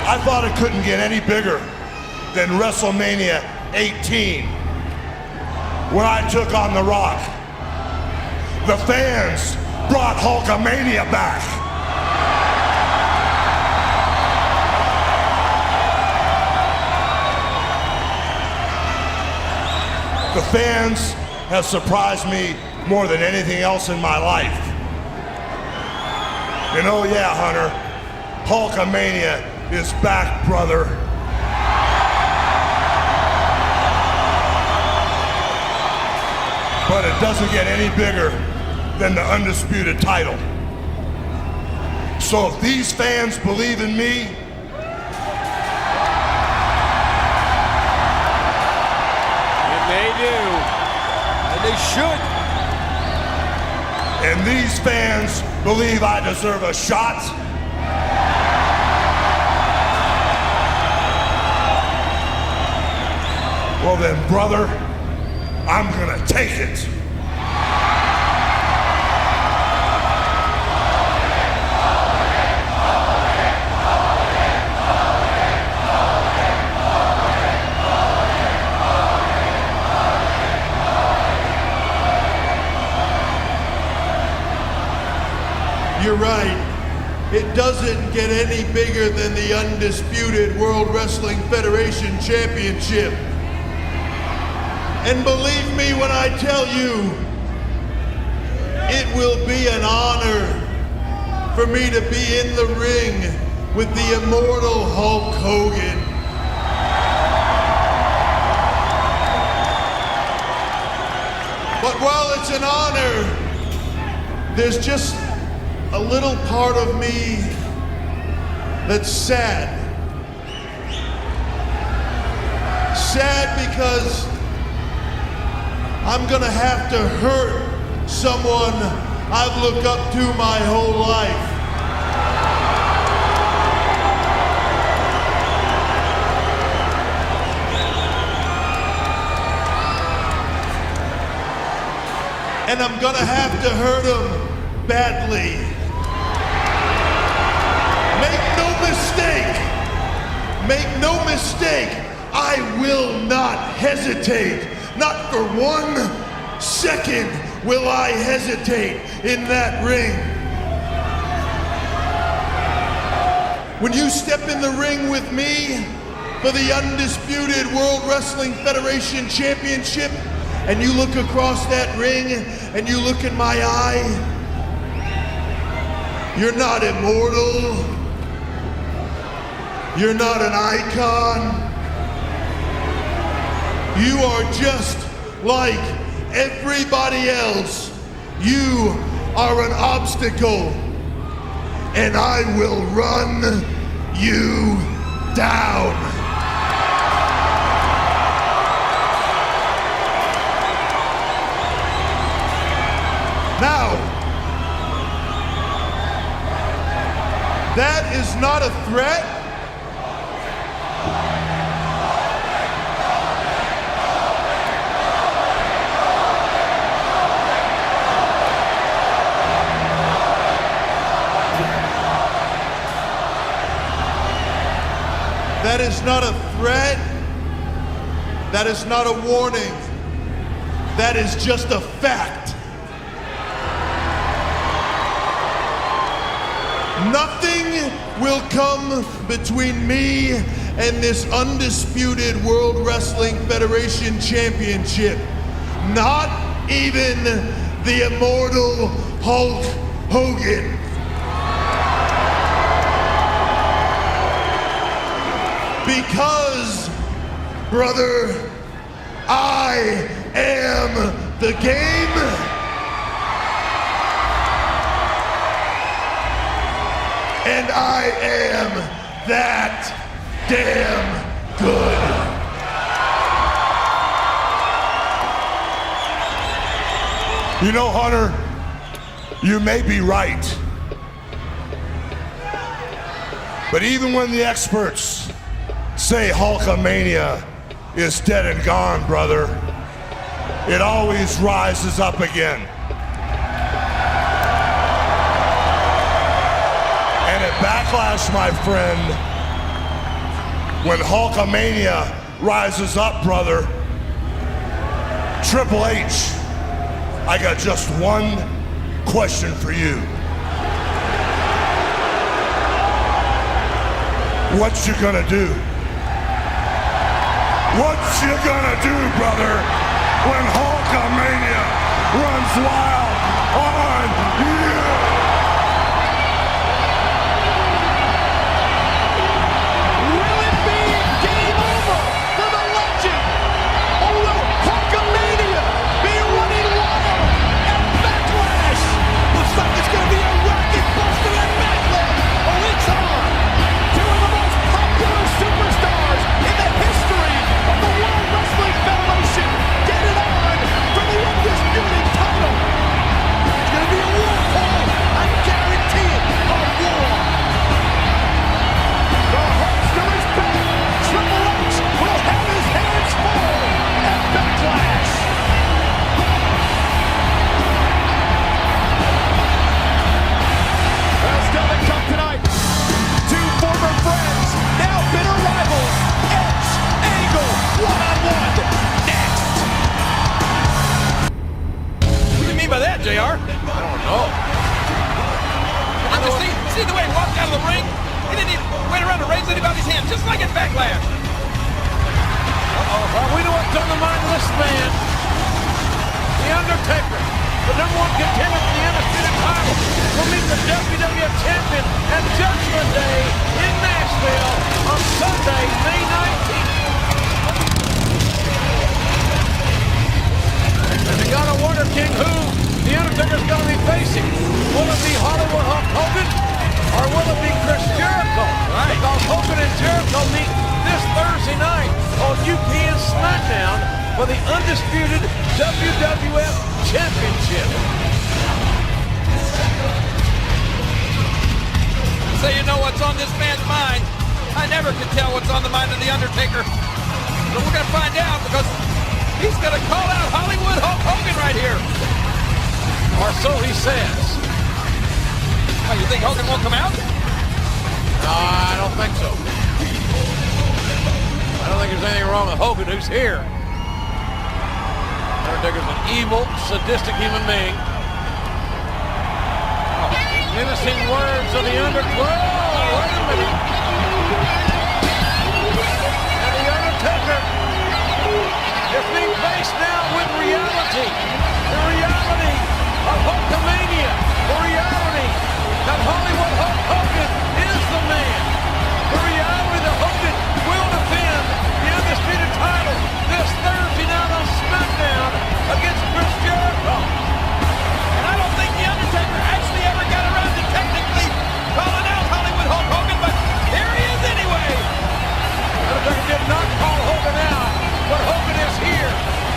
I thought it couldn't get any bigger than WrestleMania 18, when I took on The Rock. The fans brought Hulkamania back. The fans have surprised me more than anything else in my life. And oh yeah, Hunter, Hulkamania is back, brother. But it doesn't get any bigger than the undisputed title. So if these fans believe in me, and they do, and they should, and these fans believe I deserve a shot, well then, brother, I'm gonna take it. it doesn't get any bigger than the undisputed World Wrestling Federation Championship. And believe me when I tell you, it will be an honor for me to be in the ring with the immortal Hulk Hogan. But while it's an honor, there's just a little part of me that's sad. Sad because I'm gonna have to hurt someone I've looked up to my whole life. And I'm gonna have to hurt him badly. Make no mistake, I will not hesitate. Not for 1 second will I hesitate in that ring. When you step in the ring with me for the undisputed World Wrestling Federation Championship, and you look across that ring and you look in my eye, you're not immortal. You're not an icon. You are just like everybody else. You are an obstacle, and I will run you down. Now, that is not a threat. That is not a threat. That is not a warning. That is just a fact. Nothing will come between me and this undisputed World Wrestling Federation Championship. Not even the immortal Hulk Hogan. Because, brother, I am the game. And I am that damn good. You know, Hunter, you may be right. But even when the experts say Hulkamania is dead and gone, brother, it always rises up again. And at Backlash, my friend, when Hulkamania rises up, brother, Triple H, I got just one question for you. What you gonna do? What you gonna do, brother, when Hulkamania runs wild on you? Will it be game over for the legend? Or will Hulkamania be running wild at Backlash? Looks like it's gonna be a rocket buster at Backlash. Oh, it's on! Two of the most popular superstars in the history of the World Wrestling Federation get it on for the undisputed title. It's gonna be a war call. I out his hand, just like in Backlash. Well, we know what's on the mind of this man. The Undertaker, the #1 contender for the undisputed title, will meet the WWF Champion at Judgment Day in Nashville on Sunday, May 19th. And you gotta wonder, King, who the Undertaker's gonna be facing. Will it be Hollywood Hulk Hogan, or will it be Chris Jericho? Right. Because Hogan and Jericho meet this Thursday night on UPN SmackDown for the undisputed WWF Championship. So you know what's on this man's mind. I never can tell what's on the mind of the Undertaker. But we're gonna find out because he's gonna call out Hollywood Hulk Hogan right here. Or so he says. Oh, you think Hogan won't come out? No, I don't think so. I don't think there's anything wrong with Hogan, who's here. Undertaker's an evil, sadistic human being. Oh, menacing words of the Undertaker. Whoa, wait a minute. And the Undertaker is being faced now with reality. The reality of Hulkamania. The reality that Hollywood Hulk Hogan is the man. The reality that Hogan will defend the undisputed title this Thursday night on SmackDown against Chris Jericho. And I don't think the Undertaker actually ever got around to technically calling out Hollywood Hulk Hogan, but here he is anyway. Undertaker did not call Hogan out, but Hogan is here,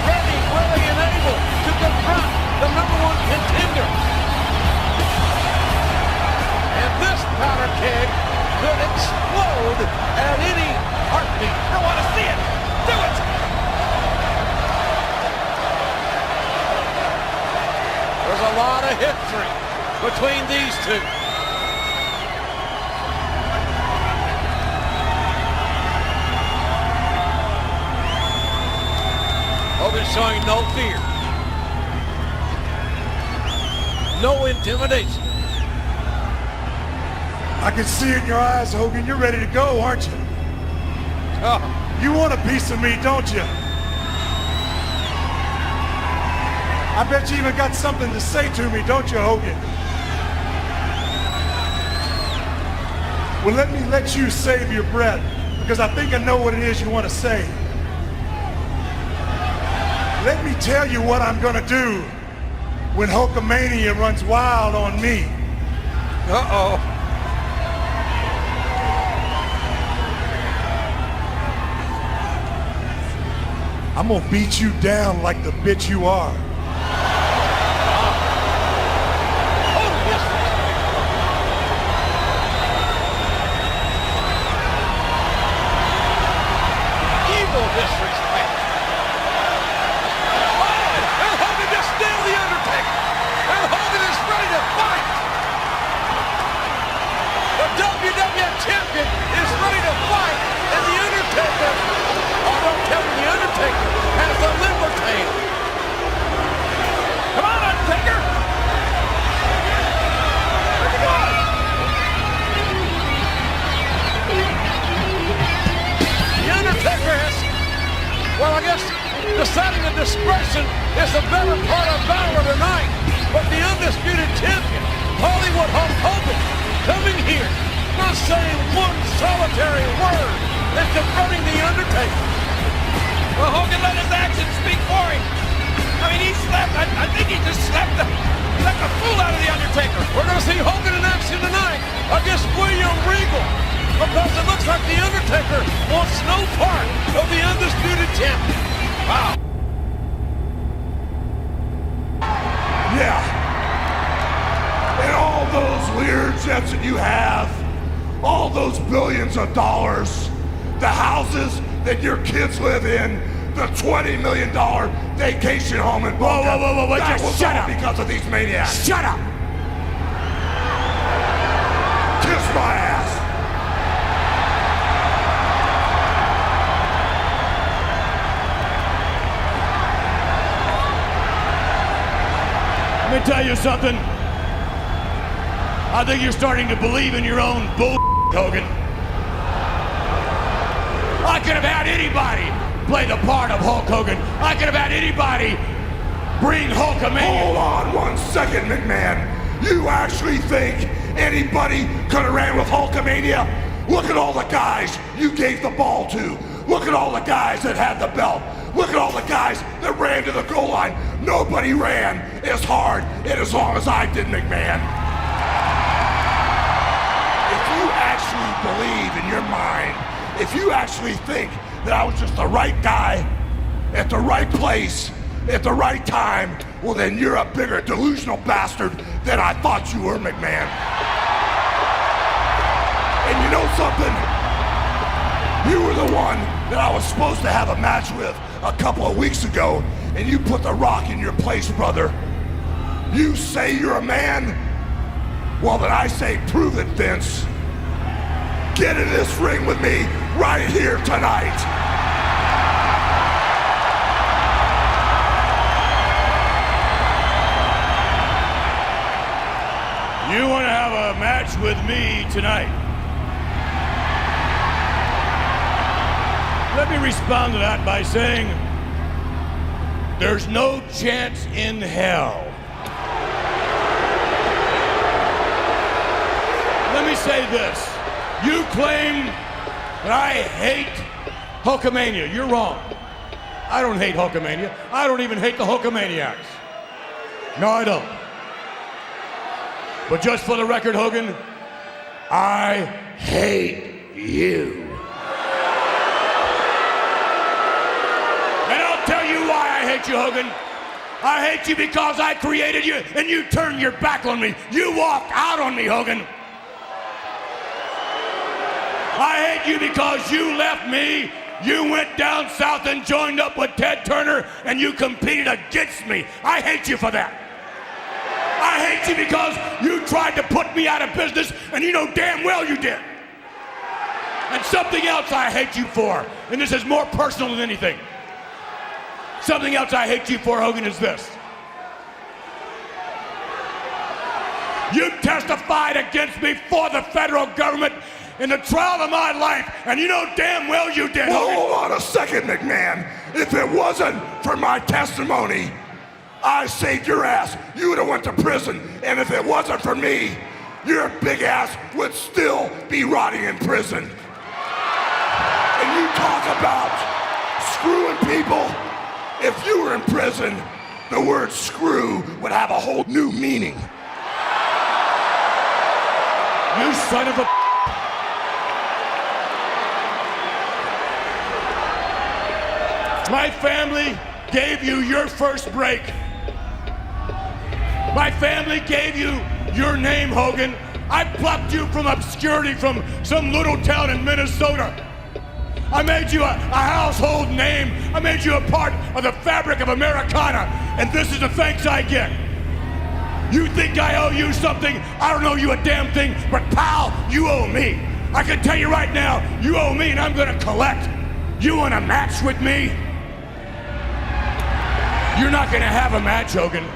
ready, willing, and able to confront the #1 contender. And this powder keg could explode at any heartbeat. I want to see it. Do it. There's a lot of history between these two. Hogan showing no fear. No intimidation. I can see it in your eyes, Hogan. You're ready to go, aren't you? Oh. You want a piece of me, don't you? I bet you even got something to say to me, don't you, Hogan? Well, let me let you save your breath, because I think I know what it is you want to say. Let me tell you what I'm gonna do when Hulkamania runs wild on me. Uh-oh. I'm gonna beat you down like the bitch you are. Evil disrespect. Oh, and Hogan just nailed the Undertaker. And Hogan is ready to fight. The WWF Champion is ready to fight. And the Undertaker, oh, don't tell me the Undertaker has the Libertine. Come on, Undertaker. Where'd you go? The Undertaker has, well, I guess deciding that discretion is the better part of valor tonight. But the undisputed champion, Hollywood Hulk Hogan, coming here, not saying one solitary word, and confronting the Undertaker. Well, Hogan let his actions speak for him. I mean, he slapped, I think he just slapped the fool out of the Undertaker. We're going to see Hogan in action tonight against William Regal, because it looks like the Undertaker wants no part of the undisputed champion. Wow. Yeah. And all those weird jets that you have, all those billions of dollars, the houses that your kids live in, the $20 million vacation home in Boca. Whoa, that just was shut all up. because of these maniacs. Shut up! Kiss my ass. Let me tell you something. I think you're starting to believe in your own bull, Hogan. could have had anybody play the part of Hulk Hogan. I could have had anybody bring Hulkamania. Hold on 1 second, McMahon. You actually think anybody could have ran with Hulkamania? Look at all the guys you gave the ball to. Look at all the guys that had the belt. Look at all the guys that ran to the goal line. Nobody ran as hard and as long as I did, McMahon. If you actually believe in your mind, if you actually think that I was just the right guy at the right place at the right time, well then you're a bigger delusional bastard than I thought you were, McMahon. And you know something? You were the one that I was supposed to have a match with a couple of weeks ago, and you put the Rock in your place, brother. You say you're a man? Well, then I say prove it, Vince. Get in this ring with me right here tonight. You want to have a match with me tonight? Let me respond to that by saying, there's no chance in hell. Let me say this. You claim that I hate Hulkamania. You're wrong. I don't hate Hulkamania. I don't even hate the Hulkamaniacs. No, I don't. But just for the record, Hogan, I hate you. And I'll tell you why I hate you, Hogan. I hate you because I created you and you turned your back on me. You walked out on me, Hogan. I hate you because you left me. You went down south and joined up with Ted Turner and you competed against me. I hate you for that. I hate you because you tried to put me out of business and you know damn well you did. And something else I hate you for, and this is more personal than anything. Something else I hate you for, Hogan, is this. You testified against me for the federal government in the trial of my life, and you know damn well you did, Hogan. Hold on a second, McMahon. If it wasn't for my testimony, I saved your ass. You would have went to prison. And if it wasn't for me, your big ass would still be rotting in prison. And you talk about screwing people. If you were in prison, the word screw would have a whole new meaning. You son of a... My family gave you your first break. My family gave you your name, Hogan. I plucked you from obscurity from some little town in Minnesota. I made you a household name. I made you a part of the fabric of Americana. And this is the thanks I get. You think I owe you something? I don't owe you a damn thing, but pal, you owe me. I can tell you right now, you owe me and I'm gonna collect. You want a match with me? You're not gonna have a match, Hogan.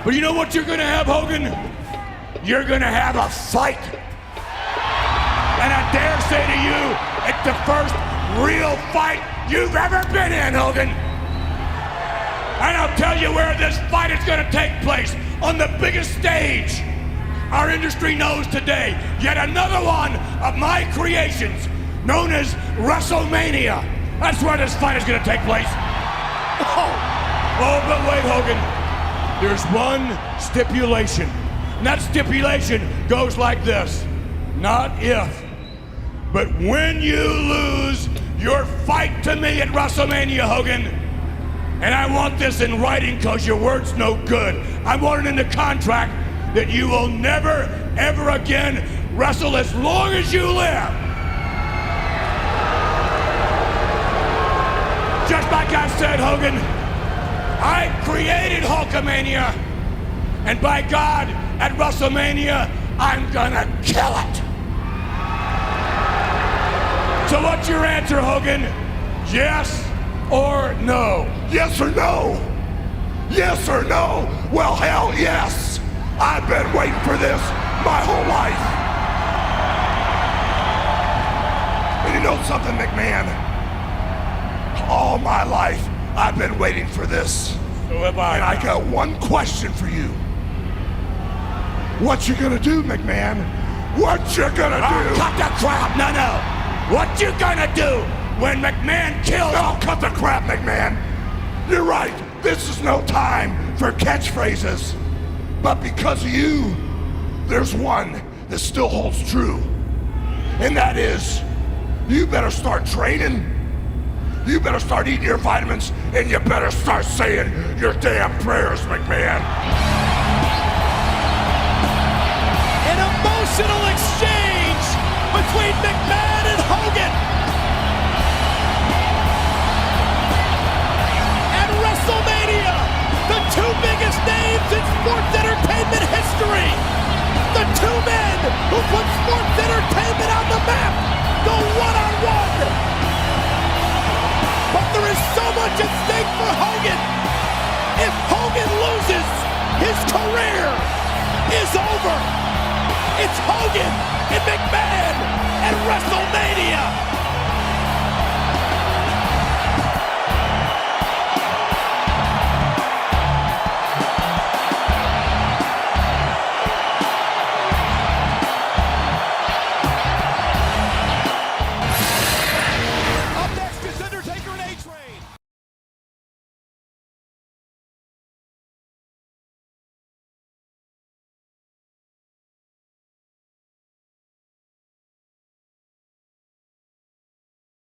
But you know what you're gonna have, Hogan? You're gonna have a fight. And I dare say to you, it's the first real fight you've ever been in, Hogan. And I'll tell you where this fight is gonna take place, on the biggest stage our industry knows today. Yet another one of my creations, known as WrestleMania. That's where this fight is gonna take place. Oh, but wait, Hogan. There's one stipulation. And that stipulation goes like this. Not if, but when you lose your fight to me at WrestleMania, Hogan, and I want this in writing because your word's no good. I want it in the contract that you will never, ever again wrestle as long as you live. Just like I said, Hogan, I created Hulkamania, and by God, at WrestleMania, I'm gonna kill it. So what's your answer, Hogan? Yes or no? Yes or no? Yes or no? Well, hell yes. I've been waiting for this my whole life. And you know something, McMahon? All my life, I've been waiting for this. So have I. And I got one question for you. What you gonna do, McMahon? What you gonna do? Cut the crap! No. What you gonna do when McMahon kills? No, cut the crap, McMahon. You're right. This is no time for catchphrases. But because of you, there's one that still holds true. And that is, you better start training. You better start eating your vitamins, and you better start saying your damn prayers, McMahon. An emotional exchange between McMahon and Hogan. At WrestleMania, the two biggest names in sports entertainment history. The two men who put sports entertainment on the map. The one-on-one. But there is so much at stake for Hogan. If Hogan loses, his career is over. It's Hogan and McMahon at WrestleMania. Up next is Undertaker and A-Train.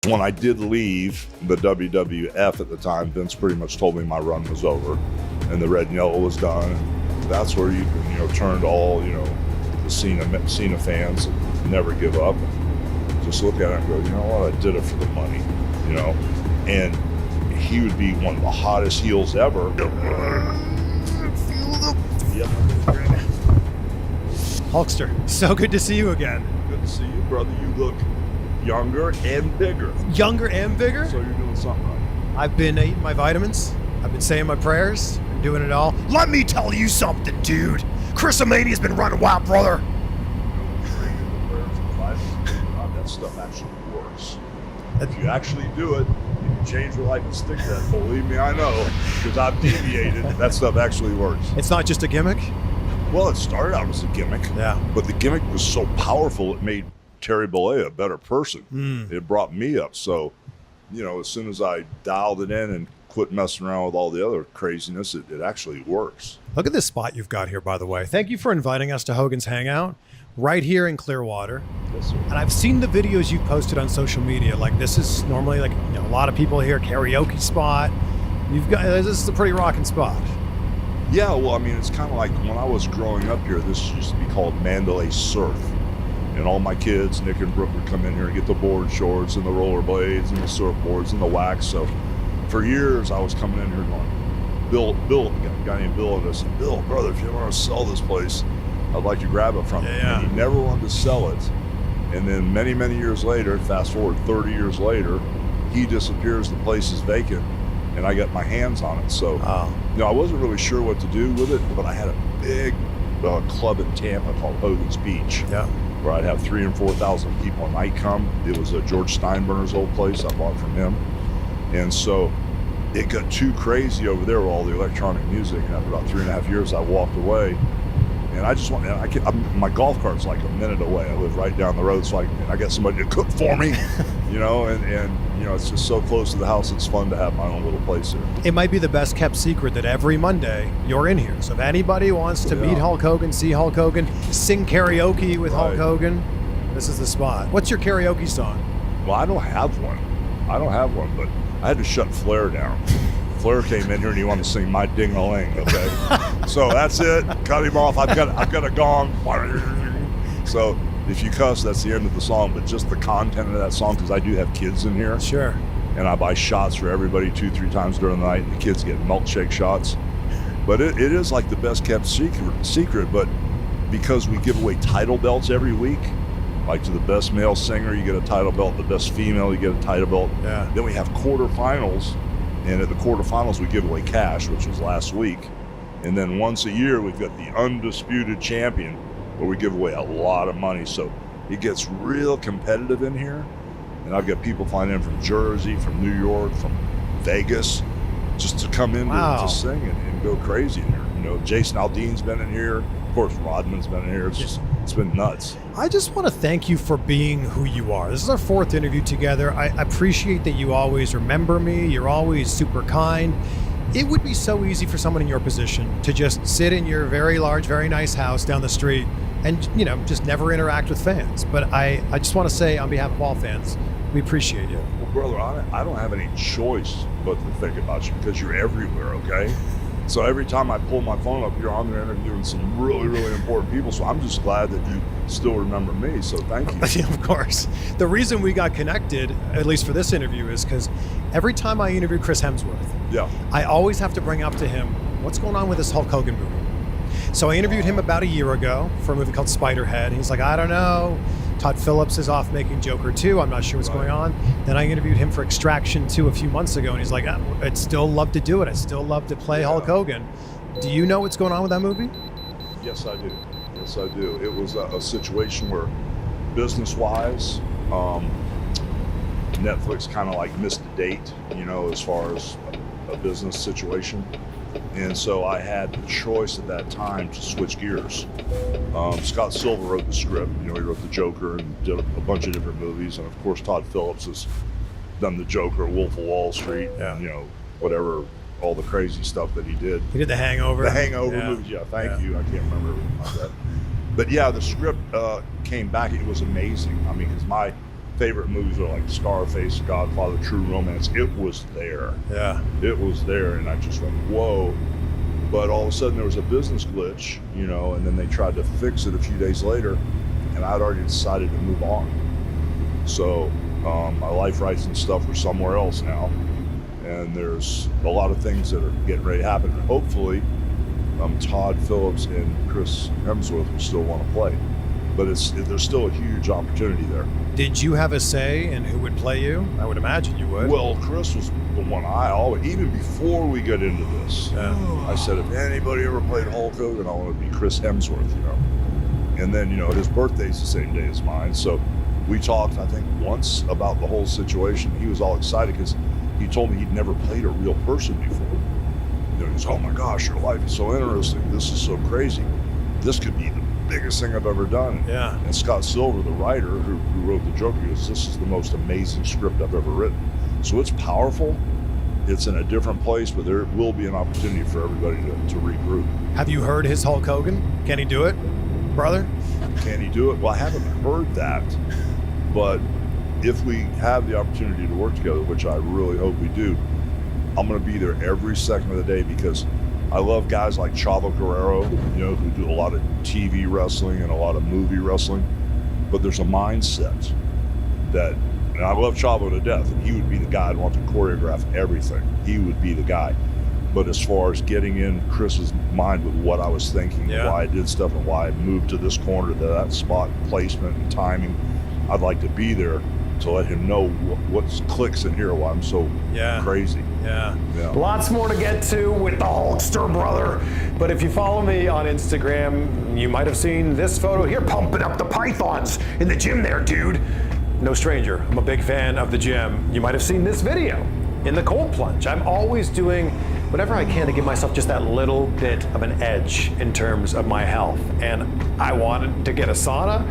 When I did leave the WWF at the time, Vince pretty much told me my run was over and the red and yellow was done. And that's where you turn to all, the Cena fans and never give up. And just look at it and go, you know what, I did it for the money, And he would be one of the hottest heels ever. Hulkster, so good to see you again. Good to see you, brother. You look younger and bigger. Younger and bigger? So you're doing something right. I've been eating my vitamins. I've been saying my prayers. I'm doing it all. Let me tell you something, dude. Chrisomania's been running wild, brother. That stuff actually works. If you actually do it, you can change your life and stick to that. Believe me, I know, because I've deviated. That stuff actually works. It's not just a gimmick? Well, it started out as a gimmick. Yeah. But the gimmick was so powerful, it made Terry Bollea a better person. It brought me up. So, as soon as I dialed it in and quit messing around with all the other craziness, it actually works. Look at this spot you've got here, by the way. Thank you for inviting us to Hogan's Hangout right here in Clearwater. Yes, sir. And I've seen the videos you've posted on social media. Like, this is normally a lot of people here, karaoke spot. This is a pretty rocking spot. Yeah, well, it's kind of like when I was growing up here, this used to be called Mandalay Surf. And all my kids, Nick and Brooke, would come in here and get the board shorts and the rollerblades and the surfboards and the wax. So for years, I was coming in here going, Bill, a guy named Bill, and I said, Bill, brother, if you want to sell this place, I'd like to grab it from you. Yeah. And he never wanted to sell it. And then many, many years later, fast forward 30 years later, he disappears, the place is vacant, and I got my hands on it. So, I wasn't really sure what to do with it, but I had a big club in Tampa called Hogan's Beach. Yeah. Where I'd have 3,000 and 4,000 people a night come. It was George Steinbrenner's old place. I bought from him. And so it got too crazy over there with all the electronic music. And after about 3.5 years, I walked away. And I just want, my golf cart's like a minute away. I live right down the road, so I got somebody to cook for me, and it's just so close to the house. It's fun to have my own little place there. It might be the best kept secret that every Monday you're in here. So if anybody wants to meet Hulk Hogan, see Hulk Hogan, sing karaoke with Hulk Hogan, this is the spot. What's your karaoke song? Well, I don't have one, but I had to shut Flair down. Flair came in here and he wanted to sing My Ding-a-Ling, okay? So that's it. Cut him off. I've got a gong. So if you cuss, that's the end of the song. But just the content of that song, because I do have kids in here. Sure. And I buy shots for everybody 2-3 times during the night. And the kids get milkshake shots. But it is like the best kept secret. But because we give away title belts every week, like to the best male singer, you get a title belt. The best female, you get a title belt. Yeah. Then we have quarterfinals. And at the quarterfinals, we give away cash, which was last week. And then once a year, we've got the undisputed champion, where we give away a lot of money. So it gets real competitive in here. And I've got people flying in from Jersey, from New York, from Vegas, just to come in to sing and go crazy in here. You know, Jason Aldean's been in here. Of course, Rodman's been in here. It's been nuts. I just want to thank you for being who you are. This is our 4th interview together. I appreciate that you always remember me. You're always super kind. It would be so easy for someone in your position to just sit in your very large, very nice house down the street and, you know, just never interact with fans. But I just want to say on behalf of all fans, we appreciate you. Well, brother, I don't have any choice but to think about you because you're everywhere, okay? So every time I pull my phone up, you're on there interviewing some really, really important people. So I'm just glad that you still remember me. So thank you. Of course. The reason we got connected, at least for this interview, is because every time I interview Chris Hemsworth, I always have to bring up to him, what's going on with this Hulk Hogan movie? So I interviewed him about a year ago for a movie called Spiderhead. He's like, I don't know. Todd Phillips is off making Joker 2. I'm not sure what's going on. Then I interviewed him for Extraction 2 a few months ago, and he's like, I'd still love to do it. I'd still love to play Hulk Hogan. Do you know what's going on with that movie? Yes, I do. Yes, I do. It was a situation where, business-wise, Netflix kind of like missed a date, you know, as far as a business situation. And so I had the choice at that time to switch gears. Scott Silver wrote the script. You know, he wrote the Joker and did a bunch of different movies. And of course, Todd Phillips has done the Joker, Wolf of Wall Street, and, you know, whatever, all the crazy stuff that he did. He did The Hangover. The Hangover movies, thank you. I can't remember everything like that. But yeah, the script came back. It was amazing. I mean, because my favorite movies are like Scarface, Godfather, True Romance. It was there. Yeah. It was there, and I just went, whoa. But all of a sudden there was a business glitch, you know, and then they tried to fix it a few days later, and I'd already decided to move on. So my life rights and stuff are somewhere else now, and there's a lot of things that are getting ready to happen. And hopefully Todd Phillips and Chris Hemsworth will still want to play. But there's still a huge opportunity there. Did you have a say in who would play you? I would imagine you would. Well, Chris was the one I always, even before we got into this, I said, if anybody ever played Hulk Hogan, I want to be Chris Hemsworth, you know. And then, you know, his birthday's the same day as mine. So we talked, I think, once about the whole situation. He was all excited because he told me he'd never played a real person before. You know, he goes, oh my gosh, your life is so interesting. This is so crazy. This could be the biggest thing I've ever done. Yeah. And Scott Silver, the writer who wrote the Joker, goes, this is the most amazing script I've ever written. So it's powerful. It's in a different place, but there will be an opportunity for everybody to regroup. Have you heard his Hulk Hogan? Can he do it, brother? Can he do it? Well, I haven't heard that, but if we have the opportunity to work together, which I really hope we do, I'm going to be there every second of the day because I love guys like Chavo Guerrero, you know, who do a lot of TV wrestling and a lot of movie wrestling. But there's a mindset that, and I love Chavo to death, and he would be the guy I'd want to choreograph everything. He would be the guy. But as far as getting in Chris's mind with what I was thinking, why I did stuff, and why I moved to this corner, to that spot, placement and timing, I'd like to be there to let him know what clicks in here, why I'm so crazy. Yeah. Lots more to get to with the Hulkster brother. But if you follow me on Instagram, you might have seen this photo here, pumping up the pythons in the gym there, dude. No stranger, I'm a big fan of the gym. You might have seen this video in the cold plunge. I'm always doing whatever I can to give myself just that little bit of an edge in terms of my health. And I wanted to get a sauna.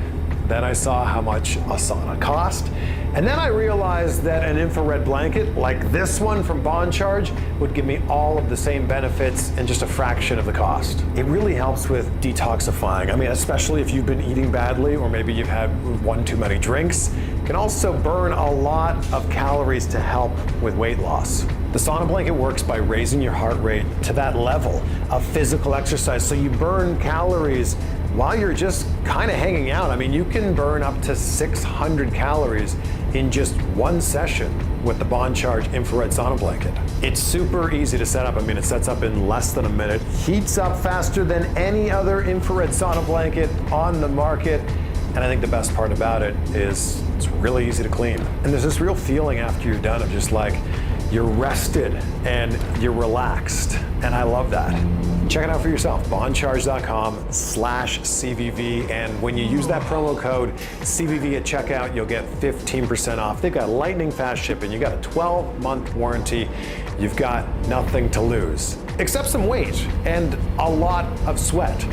Then I saw how much a sauna cost. And then I realized that an infrared blanket like this one from Bond Charge would give me all of the same benefits and just a fraction of the cost. It really helps with detoxifying. I mean, especially if you've been eating badly or maybe you've had one too many drinks. It can also burn a lot of calories to help with weight loss. The sauna blanket works by raising your heart rate to that level of physical exercise, so you burn calories while you're just kind of hanging out. I mean, you can burn up to 600 calories in just one session with the Bond Charge infrared sauna blanket. It's super easy to set up. I mean, it sets up in less than a minute, heats up faster than any other infrared sauna blanket on the market. And I think the best part about it is it's really easy to clean. And there's this real feeling after you're done of just like, you're rested, and you're relaxed. And I love that. Check it out for yourself, bondcharge.com/CVV. And when you use that promo code CVV at checkout, you'll get 15% off. They've got lightning fast shipping. You got a 12-month warranty. You've got nothing to lose, except some weight and a lot of sweat.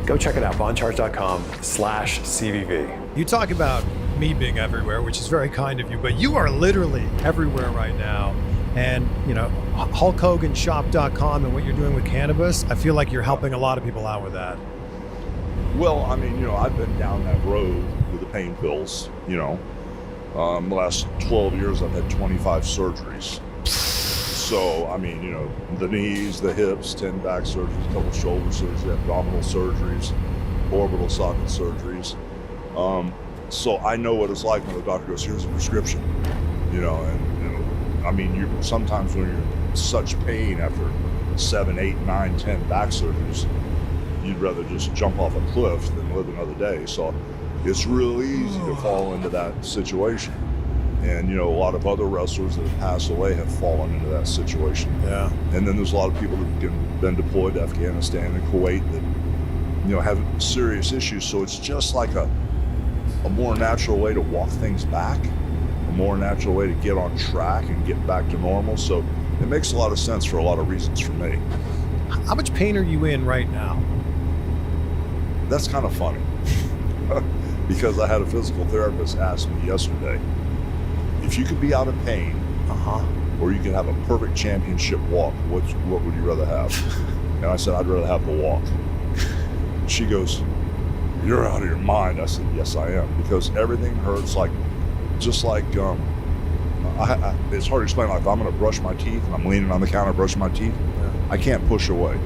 Go check it out, bondcharge.com/CVV. You talk about me being everywhere, which is very kind of you, but you are literally everywhere right now. And, you know, HulkHoganShop.com and what you're doing with cannabis, I feel like you're helping a lot of people out with that. Well, I mean, you know, I've been down that road with the pain pills, you know. The last 12 years, I've had 25 surgeries. So, I mean, you know, the knees, the hips, 10 back surgeries, a couple shoulder surgeries, abdominal surgeries, orbital socket surgeries. So I know what it's like when the doctor goes, here's a prescription, you know, and, you know, I mean, sometimes when you're in such pain after 7, 8, 9, 10 back surgeries, you'd rather just jump off a cliff than live another day. So it's real easy to fall into that situation. And, you know, a lot of other wrestlers that have passed away have fallen into that situation. Yeah. And then there's a lot of people that have been deployed to Afghanistan and Kuwait that, you know, have serious issues. So it's just like a more natural way to walk things back, a more natural way to get on track and get back to normal. So it makes a lot of sense for a lot of reasons for me. How much pain are you in right now? That's kind of funny because I had a physical therapist ask me yesterday, if you could be out of pain, or you could have a perfect championship walk, what would you rather have? And I said, I'd rather have the walk. She goes, you're out of your mind. I said, yes, I am, because everything hurts just like, it's hard to explain. Like if I'm going to brush my teeth and I'm leaning on the counter brushing my teeth, I can't push away.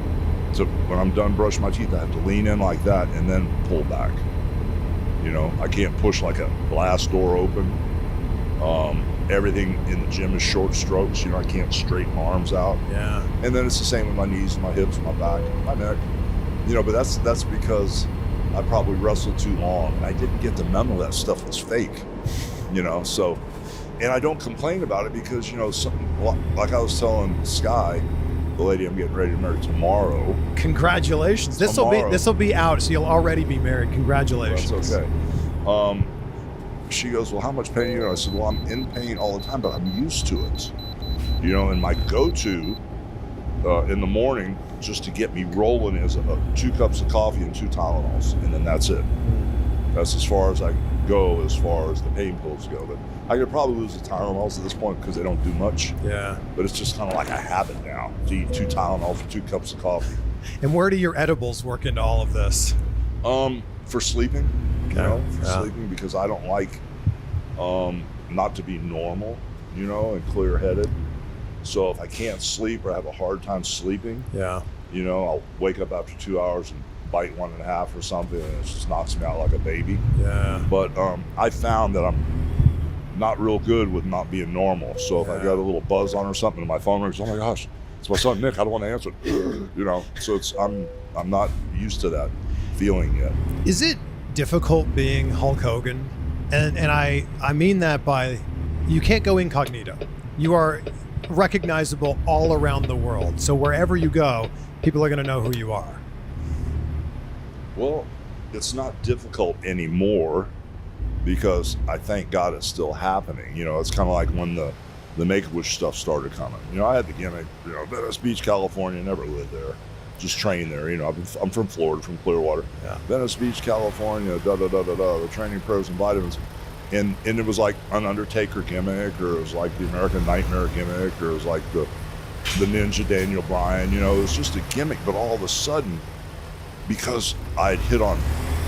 So when I'm done brushing my teeth, I have to lean in like that and then pull back. You know, I can't push like a glass door open. Everything in the gym is short strokes. You know, I can't straighten my arms out. Yeah. And then it's the same with my knees, my hips, my back, my neck. You know, but that's because I probably wrestled too long and I didn't get the memo that stuff was fake. You know, so, and I don't complain about it because, you know, like I was telling Sky, the lady I'm getting ready to marry tomorrow. Congratulations. This will be out, so you'll already be married. Congratulations. Well, that's okay. She goes, well, how much pain are you in? I said, well, I'm in pain all the time, but I'm used to it. You know, and my go-to in the morning, just to get me rolling, is 2 cups of coffee and 2 Tylenols, and then that's it. That's as far as I go as far as the pain pills go. But I could probably lose the Tylenols at this point because they don't do much. Yeah. But it's just kind of like a habit now to eat 2 Tylenols and 2 cups of coffee. And where do your edibles work into all of this? For sleeping. Okay. You know, for sleeping, because I don't like not to be normal, you know, and clear-headed. So if I can't sleep or have a hard time sleeping, you know, I'll wake up after 2 hours and bite 1.5 or something, and it just knocks me out like a baby. Yeah. But I found that I'm not real good with not being normal. So if I got a little buzz on or something, and my phone rings, oh my gosh, it's my son Nick. I don't want to answer it. You know, so I'm not used to that feeling yet. Is it difficult being Hulk Hogan? And I mean that by, you can't go incognito. You are recognizable all around the world. So wherever you go, people are going to know who you are. Well, it's not difficult anymore because I thank God it's still happening. You know, it's kind of like when the Make-A-Wish stuff started coming. You know, I had the gimmick, you know, Venice Beach, California, never lived there. Just trained there, you know. I'm from Florida, from Clearwater. Yeah. Venice Beach, California, the training pros and vitamins. And it was like an Undertaker gimmick, or it was like the American Nightmare gimmick, or it was like the Ninja Daniel Bryan, you know. It was just a gimmick, but all of a sudden, because I'd hit on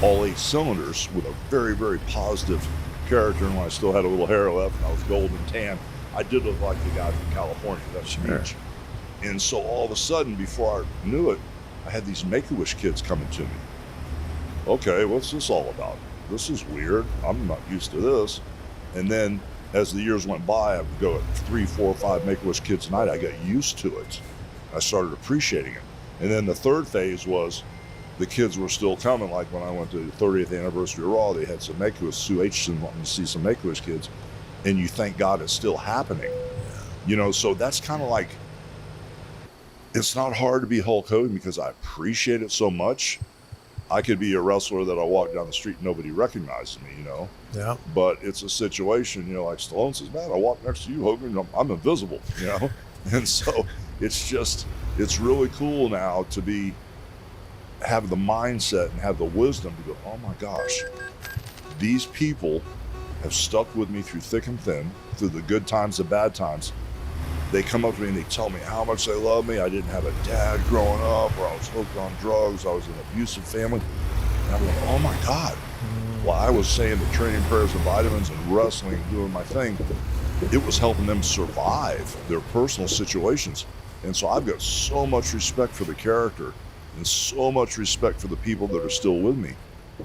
all 8 cylinders with a very, very positive character, and when I still had a little hair left and I was golden tan, I did look like the guy from California, that's Beach. And so all of a sudden, before I knew it, I had these Make-A-Wish kids coming to me. Okay, what's this all about? This is weird. I'm not used to this. And then as the years went by, I would go at 3, 4, 5 Make-A-Wish kids a night. I got used to it. I started appreciating it. And then the third phase was the kids were still coming. Like when I went to the 30th anniversary of Raw, they had some Make-A-Wish. Sue Aitchison wanted to see some Make-A-Wish kids. And you thank God it's still happening. You know, so that's kind of like, it's not hard to be Hulk Hogan because I appreciate it so much. I could be a wrestler that I walk down the street and nobody recognizes me, you know? Yeah. But it's a situation, you know, like Stallone says, man, I walk next to you, Hogan, I'm invisible, you know? And so it's really cool now to have the mindset and have the wisdom to go, oh my gosh, these people have stuck with me through thick and thin, through the good times, the bad times. They come up to me and they tell me how much they love me. I didn't have a dad growing up, or I was hooked on drugs. I was in an abusive family. And I'm like, oh my God. While I was saying the training, prayers, and vitamins and wrestling and doing my thing, it was helping them survive their personal situations. And so I've got so much respect for the character and so much respect for the people that are still with me.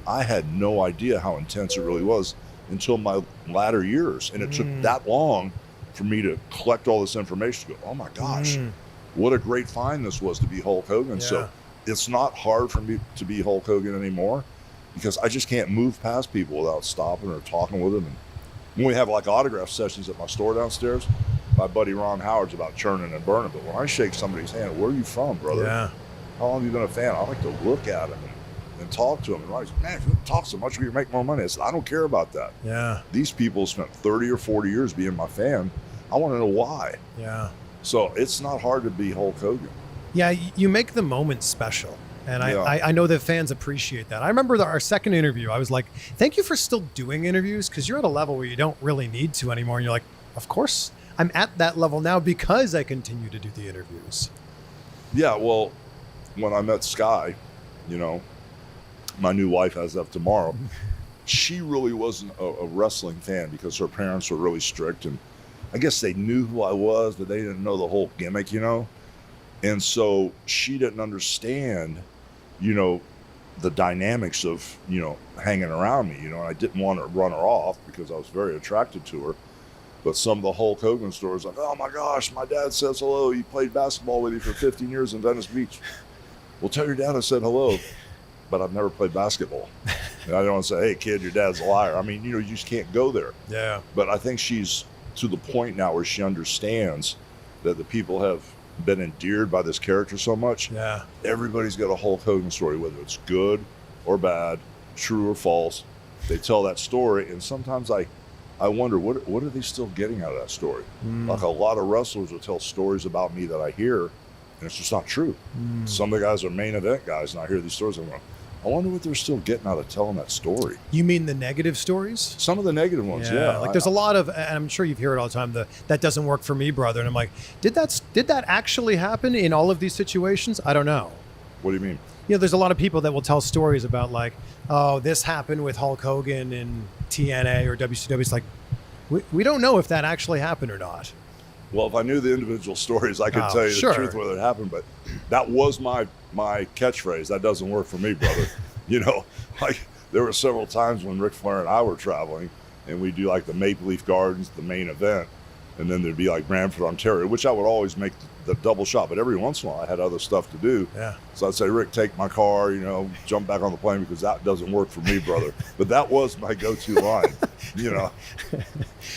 I had no idea how intense it really was until my latter years. And it took that long for me to collect all this information to go, oh my gosh, what a great find this was to be Hulk Hogan. Yeah. So it's not hard for me to be Hulk Hogan anymore because I just can't move past people without stopping or talking with them. And when we have like autograph sessions at my store downstairs, my buddy Ron Howard's about churning and burning. But when I shake somebody's hand, where are you from, brother? Yeah. How long have you been a fan? I like to look at him and talk to him. And Ron's, man, if you talk so much, you make more money. I said, I don't care about that. Yeah. These people spent 30 or 40 years being my fan. I want to know why. Yeah. So it's not hard to be Hulk Hogan. Yeah, you make the moment special. And I know that fans appreciate that. I remember our second interview, I was like, thank you for still doing interviews because you're at a level where you don't really need to anymore. And you're like, of course, I'm at that level now because I continue to do the interviews. Yeah, well, when I met Sky, you know, my new wife as of tomorrow, she really wasn't a wrestling fan because her parents were really strict. And I guess they knew who I was, but they didn't know the whole gimmick, you know? And so she didn't understand, you know, the dynamics of, you know, hanging around me, you know, and I didn't want to run her off because I was very attracted to her. But some of the Hulk Hogan stories, like, oh my gosh, my dad says hello. He played basketball with you for 15 years in Venice Beach. Well, tell your dad I said hello, but I've never played basketball. And I don't want to say, hey, kid, your dad's a liar. I mean, you know, you just can't go there. Yeah. But I think she's to the point now where she understands that the people have been endeared by this character so much. Yeah. Everybody's got a Hulk Hogan story, whether it's good or bad, true or false. They tell that story, and sometimes I wonder, what are they still getting out of that story? Like a lot of wrestlers will tell stories about me that I hear, and it's just not true. Some of the guys are main event guys, and I hear these stories, and I'm going, I wonder what they're still getting out of telling that story. You mean the negative stories? Some of the negative ones, yeah. Like there's a lot of, and I'm sure you hear it all the time, that doesn't work for me, brother. And I'm like, did that actually happen in all of these situations? I don't know. What do you mean? You know, there's a lot of people that will tell stories about like, oh, this happened with Hulk Hogan in TNA or WCW. It's like, we don't know if that actually happened or not. Well, if I knew the individual stories, I could tell you the truth whether it happened. But that was my catchphrase. That doesn't work for me, brother. You know, like there were several times when Ric Flair and I were traveling, and we do like the Maple Leaf Gardens, the main event, and then there'd be like Brantford, Ontario, which I would always make the double shot. But every once in a while, I had other stuff to do. Yeah. So I'd say, Rick, take my car, you know, jump back on the plane because that doesn't work for me, brother. But that was my go-to line, you know.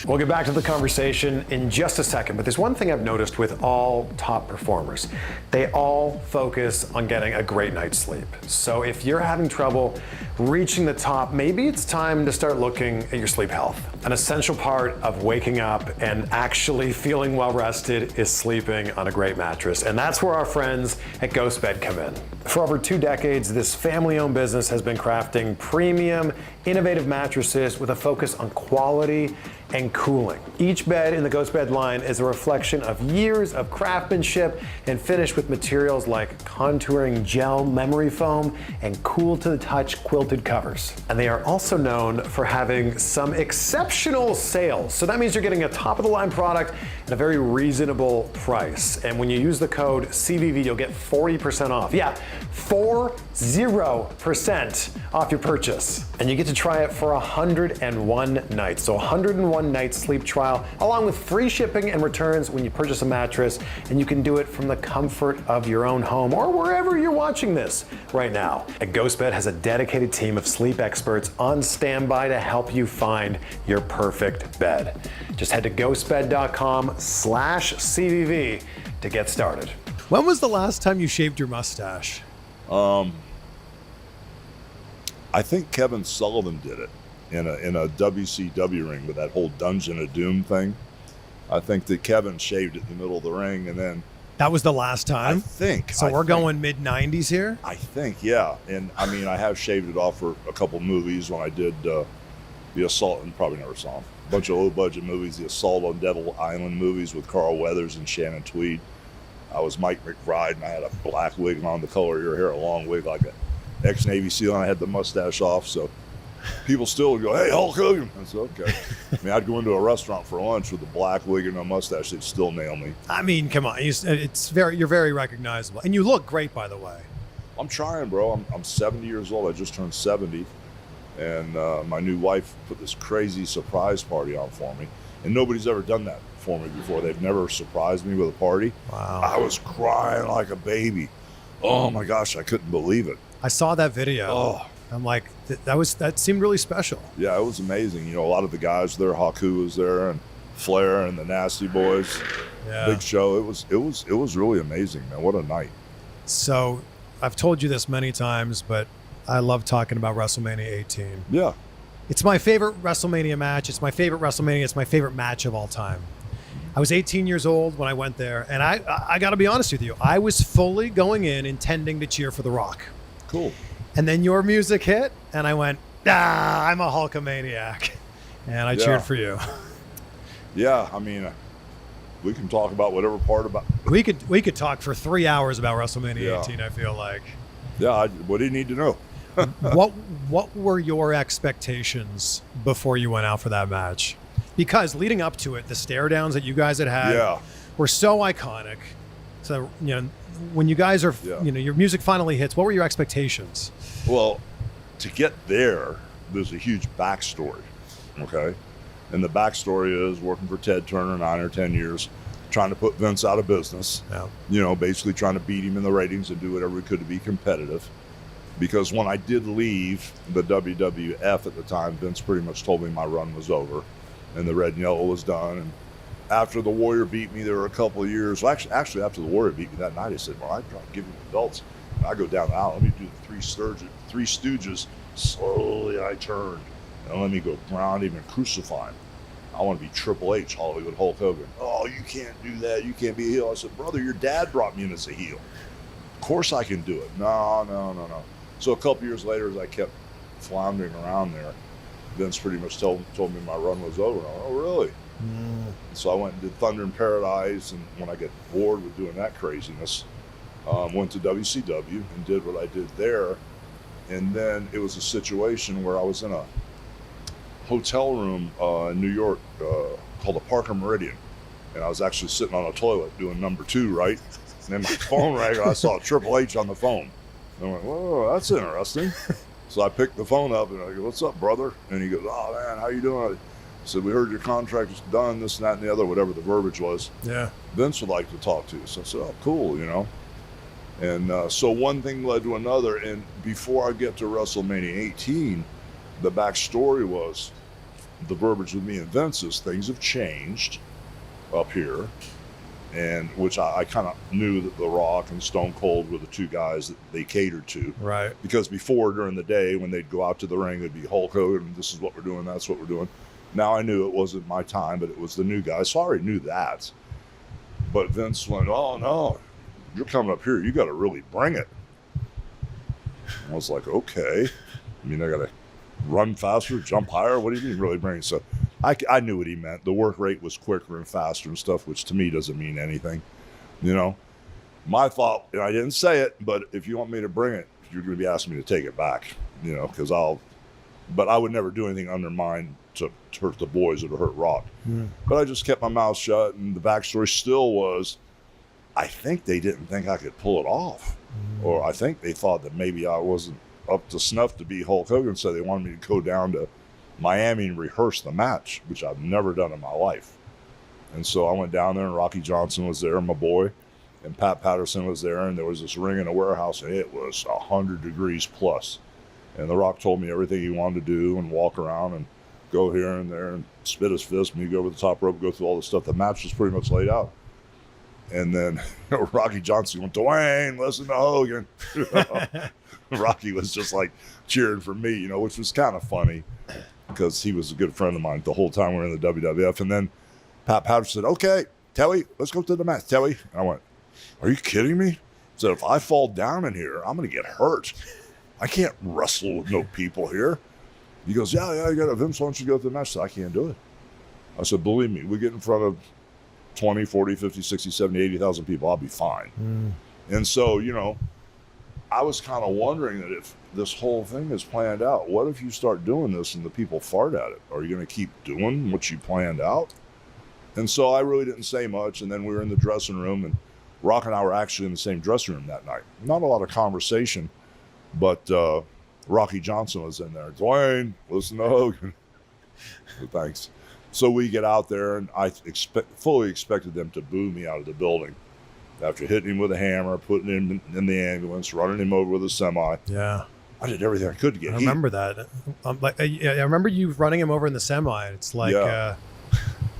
We'll get back to the conversation in just a second, but there's one thing I've noticed with all top performers. They all focus on getting a great night's sleep. So if you're having trouble reaching the top, maybe it's time to start looking at your sleep health. An essential part of waking up and actually feeling well rested is sleeping on a great mattress. And that's where our friends at GhostBed come in. For over 2 decades, this family-owned business has been crafting premium, innovative mattresses with a focus on quality and cooling. Each bed in the GhostBed line is a reflection of years of craftsmanship and finished with materials like contouring gel memory foam and cool-to-the-touch quilted covers. And they are also known for having some exceptional sales. So that means you're getting a top-of-the-line product at a very reasonable price. And when you use the code CVV, you'll get 40% off. Yeah, 40% off your purchase. And you get to try it for 101 nights. So 101 one-night sleep trial, along with free shipping and returns when you purchase a mattress, and you can do it from the comfort of your own home or wherever you're watching this right now. And GhostBed has a dedicated team of sleep experts on standby to help you find your perfect bed. Just head to ghostbed.com/CVV to get started. When was the last time you shaved your mustache? I think Kevin Sullivan did it in a WCW ring with that whole Dungeon of Doom thing. I think that Kevin shaved it in the middle of the ring, and then That was the last time? I think. So we're going mid-90s here? I think, yeah. And I mean, I have shaved it off for a couple movies when I did The Assault, and probably never saw them. A bunch of low-budget movies, The Assault on Devil Island movies with Carl Weathers and Shannon Tweed. I was Mike McBride, and I had a black wig on, the color of your hair, a long wig like a ex-Navy SEAL, and I had the mustache off, so people still would go, "Hey, Hulk Hogan." I said, okay. I mean, I'd go into a restaurant for lunch with a black wig and a mustache, they'd still nail me. I mean, come on. You're very recognizable. And you look great, by the way. I'm trying, bro. I'm 70 years old. I just turned 70. And my new wife put this crazy surprise party on for me. And nobody's ever done that for me before. They've never surprised me with a party. Wow. I was crying like a baby. Oh my gosh, I couldn't believe it. I saw that video. Oh. I'm like, that seemed really special. Yeah, it was amazing. You know, a lot of the guys there, Haku was there, and Flair and the Nasty Boys. Yeah. Big show. It was really amazing, man. What a night. So, I've told you this many times, but I love talking about WrestleMania 18. Yeah. It's my favorite WrestleMania match. It's my favorite WrestleMania. It's my favorite match of all time. I was 18 years old when I went there, and I got to be honest with you. I was fully going in intending to cheer for The Rock. Cool. And then your music hit, and I went, I'm a Hulkamaniac. And I cheered for you. Yeah, I mean, we can talk about whatever part about. We could talk for 3 hours about WrestleMania 18, I feel like. Yeah, what do you need to know? What were your expectations before you went out for that match? Because leading up to it, the stare downs that you guys had were so iconic. So, you know, when you guys are, you know, your music finally hits, what were your expectations? Well, to get there's a huge backstory, okay? And the backstory is working for Ted Turner 9 or 10 years, trying to put Vince out of business. Yeah. You know, basically trying to beat him in the ratings and do whatever we could to be competitive. Because when I did leave the WWF at the time, Vince pretty much told me my run was over and the red and yellow was done. And after the Warrior beat me, there were a couple of years. Well, actually, after the Warrior beat me that night, I said, well, I'm trying to give you the belts. And I go down the aisle. Let me do the Three Stooges. Slowly I turned. And let me go ground him and crucify him. I want to be Triple H, Hollywood Hulk Hogan. Oh, you can't do that. You can't be a heel. I said, brother, your dad brought me in as a heel. Of course I can do it. No. So a couple years later, as I kept floundering around there, Vince pretty much told me my run was over. I went, oh, really? So I went and did Thunder in Paradise, and when I get bored with doing that craziness, went to WCW and did what I did there. And then it was a situation where I was in a hotel room in New York called the Parker Meridian. And I was actually sitting on a toilet doing number 2, right? And then my phone rang, and I saw Triple H on the phone. And I went, whoa, that's interesting. So I picked the phone up, and I go, what's up, brother? And he goes, oh, man, how you doing? I said, we heard your contract was done, this and that and the other, whatever the verbiage was. Yeah. Vince would like to talk to you. So I said, oh, cool, you know. And so one thing led to another. And before I get to WrestleMania 18, the backstory was the verbiage with me and Vince is things have changed up here. And which I kind of knew that The Rock and Stone Cold were the two guys that they catered to. Right. Because before, during the day, when they'd go out to the ring, it'd be Hulk Hogan, this is what we're doing, that's what we're doing. Now I knew it wasn't my time, but it was the new guys. So I already knew that. But Vince went, oh, no, you're coming up here. You got to really bring it. I was like, okay. I mean, I got to run faster, jump higher. What do you mean really bring it? So I knew what he meant. The work rate was quicker and faster and stuff, which to me doesn't mean anything. You know, my thought, and I didn't say it, but if you want me to bring it, you're going to be asking me to take it back, you know, because but I would never do anything under mine to hurt the boys or to hurt Rock. But I just kept my mouth shut, and the backstory still was, I think they didn't think I could pull it off. Or I think they thought that maybe I wasn't up to snuff to be Hulk Hogan, so they wanted me to go down to Miami and rehearse the match, which I've never done in my life. And so I went down there, and Rocky Johnson was there, my boy, and Pat Patterson was there, and there was this ring in a warehouse, and it was 100 degrees plus. And The Rock told me everything he wanted to do and walk around and go here and there and spit his fist, me go over the top rope, go through all the stuff. The match was pretty much laid out. And then Rocky Johnson went, Dwayne, listen to Hogan. Rocky was just like cheering for me, which was kind of funny because he was a good friend of mine the whole time we were in the WWF. And then Pat Patterson said, okay, Telly, let's go to the match, Telly. And I went, are you kidding me? He said, if I fall down in here, I'm going to get hurt. I can't wrestle with no people here. He goes, yeah, you got to, Vince, why don't you go to the match? I said, I can't do it. I said, believe me, we get in front of 20, 40, 50, 60, 70, 80,000 people, I'll be fine. And so, I was kind of wondering that if this whole thing is planned out, what if you start doing this and the people fart at it? Are you going to keep doing what you planned out? And so I really didn't say much. And then we were in the dressing room, and Rock and I were actually in the same dressing room that night. Not a lot of conversation, but Rocky Johnson was in there. Dwayne, listen to Hogan. Thanks. So we get out there, and I fully expected them to boo me out of the building after hitting him with a hammer, putting him in the ambulance, running him over with a semi. Yeah. I did everything I could to get I remember that. I remember you running him over in the semi. It's like,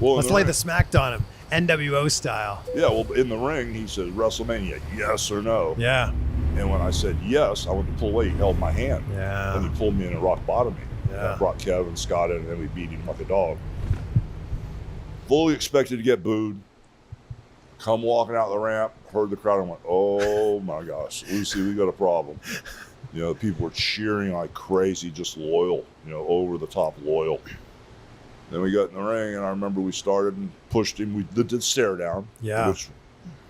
let's lay the smack on him, NWO style. Yeah, well, in the ring, he said, WrestleMania, yes or no? Yeah. And when I said yes, I went to pull away. He held my hand. Yeah. And he pulled me in and rock bottomed me. Yeah. I brought Kevin Scott in, and then we beat him like a dog. Fully expected to get booed. Come walking out the ramp, heard the crowd, and went, oh my gosh, Lucy, we got a problem. People were cheering like crazy, just loyal, over the top loyal. Then we got in the ring, and I remember we started and pushed him. We did stare down, which,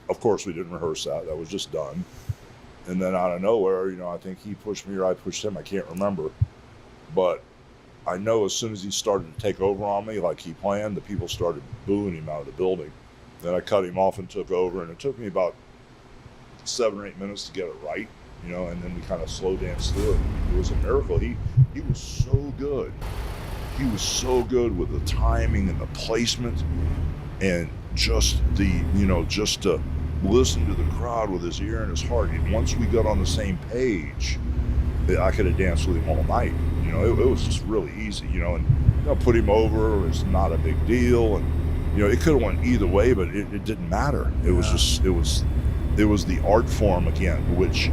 of course, we didn't rehearse that. That was just done. And then out of nowhere, I think he pushed me or I pushed him. I can't remember. But I know as soon as he started to take over on me, like he planned, the people started booing him out of the building. Then I cut him off and took over, and it took me about 7 or 8 minutes to get it right, and then we kind of slow danced through it. It was a miracle. He was so good. He was so good with the timing and the placement, and just just to listen to the crowd with his ear and his heart. And once we got on the same page, I could have danced with him all night. It was just really easy, and put him over. It's not a big deal, and it could have went either way, but it didn't matter. It was just it was the art form again, which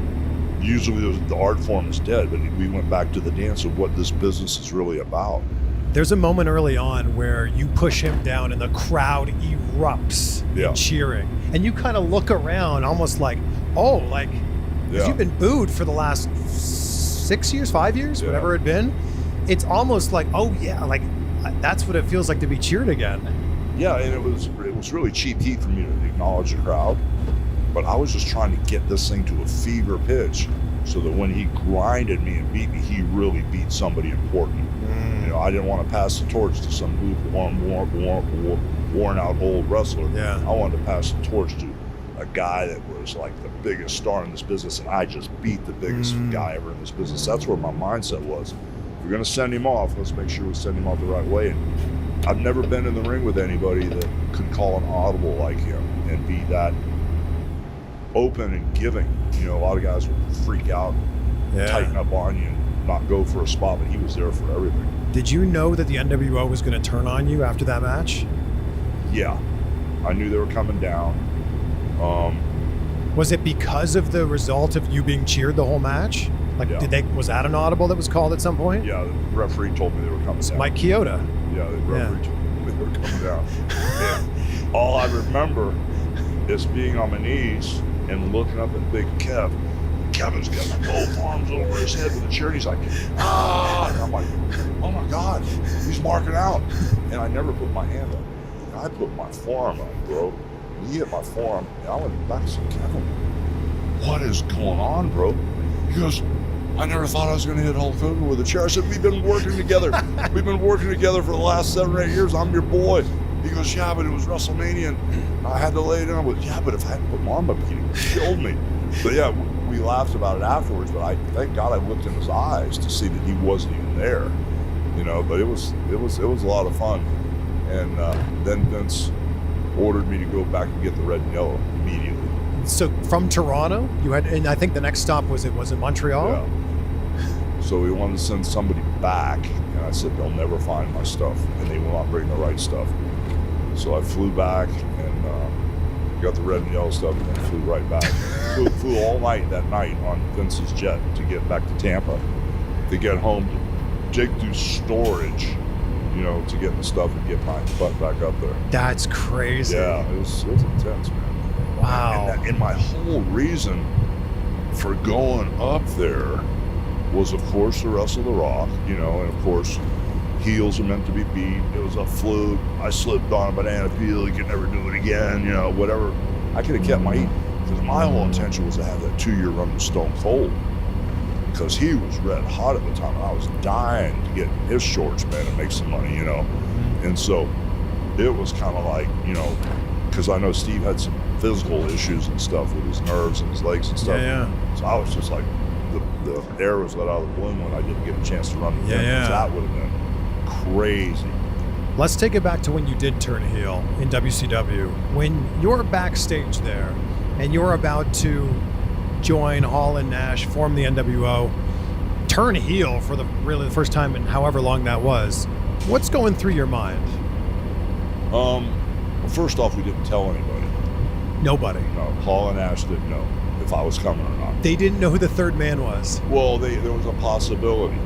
usually the art form is dead, but we went back to the dance of what this business is really about. There's a moment early on where you push him down and the crowd erupts in cheering. And you kind of look around almost like, because you've been booed for the last 6 years, 5 years, whatever it had been. It's almost like, that's what it feels like to be cheered again. Yeah, and it was really cheap heat for me to acknowledge the crowd. But I was just trying to get this thing to a fever pitch so that when he grinded me and beat me, he really beat somebody important. I didn't want to pass the torch to some worn out old wrestler. Yeah. I wanted to pass the torch to a guy that was like the biggest star in this business, and I just beat the biggest guy ever in this business. That's where my mindset was. If we're going to send him off, let's make sure we send him off the right way. And I've never been in the ring with anybody that could call an audible like him and be that open and giving. A lot of guys would freak out, tighten up on you, and not go for a spot, but he was there for everything. Did you know that the NWO was going to turn on you after that match? Yeah, I knew they were coming down. Was it because of the result of you being cheered the whole match? Was that an audible that was called at some point? Yeah, the referee told me they were coming down. Mike Chioda. Yeah, the referee told me they were coming down. And all I remember is being on my knees and looking up at Big Kev. Kevin's got both arms over his head with a chair, and he's like, ah! And I'm like, oh my God, he's marking out. And I never put my hand up. And I put my forearm up, bro. And he hit my forearm, and I went back and said, Kevin, what is going on, bro? He goes, I never thought I was going to hit Hulk Hogan with a chair. I said, we've been working together. We've been working together for the last 7 or 8 years. I'm your boy. He goes, yeah, but it was WrestleMania, and I had to lay it down. But yeah, but if I hadn't put my arm up, he'd have killed me. But yeah, we laughed about it afterwards, but thank God I looked in his eyes to see that he wasn't even there. you know. But it was a lot of fun. And then Vince ordered me to go back and get the red and yellow immediately. So from Toronto, you had, and I think the next stop was in Montreal. Yeah. So we wanted to send somebody back, and I said they'll never find my stuff, and they will not bring the right stuff. So I flew back and got the red and yellow stuff, and then flew right back. flew all night that night on Vince's jet to get back to Tampa, to get home, to dig through storage, you know, to get the stuff and get my butt back up there. That's crazy. Yeah, it was intense, man. Wow. And my whole reason for going up there was, of course, to wrestle The Rock, you know, and of course, heels are meant to be beat. It was a fluke. I slipped on a banana peel. You could never do it again, you know, whatever. I could have kept my heat, because my whole intention was to have that 2-year run with Stone Cold, because he was red hot at the time, and I was dying to get in his shorts, man, and make some money, you know. And so it was kind of like, you know, because I know Steve had some physical issues and stuff with his nerves and his legs and stuff. Yeah. So I was just like, the air was let out of the balloon when I didn't get a chance to run the Yeah. because that would have been crazy. Let's take it back to when you did turn heel in WCW. When you're backstage there and you're about to join Hall and Nash, form the NWO, turn heel for the first time in however long that was, what's going through your mind? Well, first off, we didn't tell anybody. Nobody. No, Hall and Nash didn't know if I was coming or not. They didn't know who the third man was. Well, there was a possibility,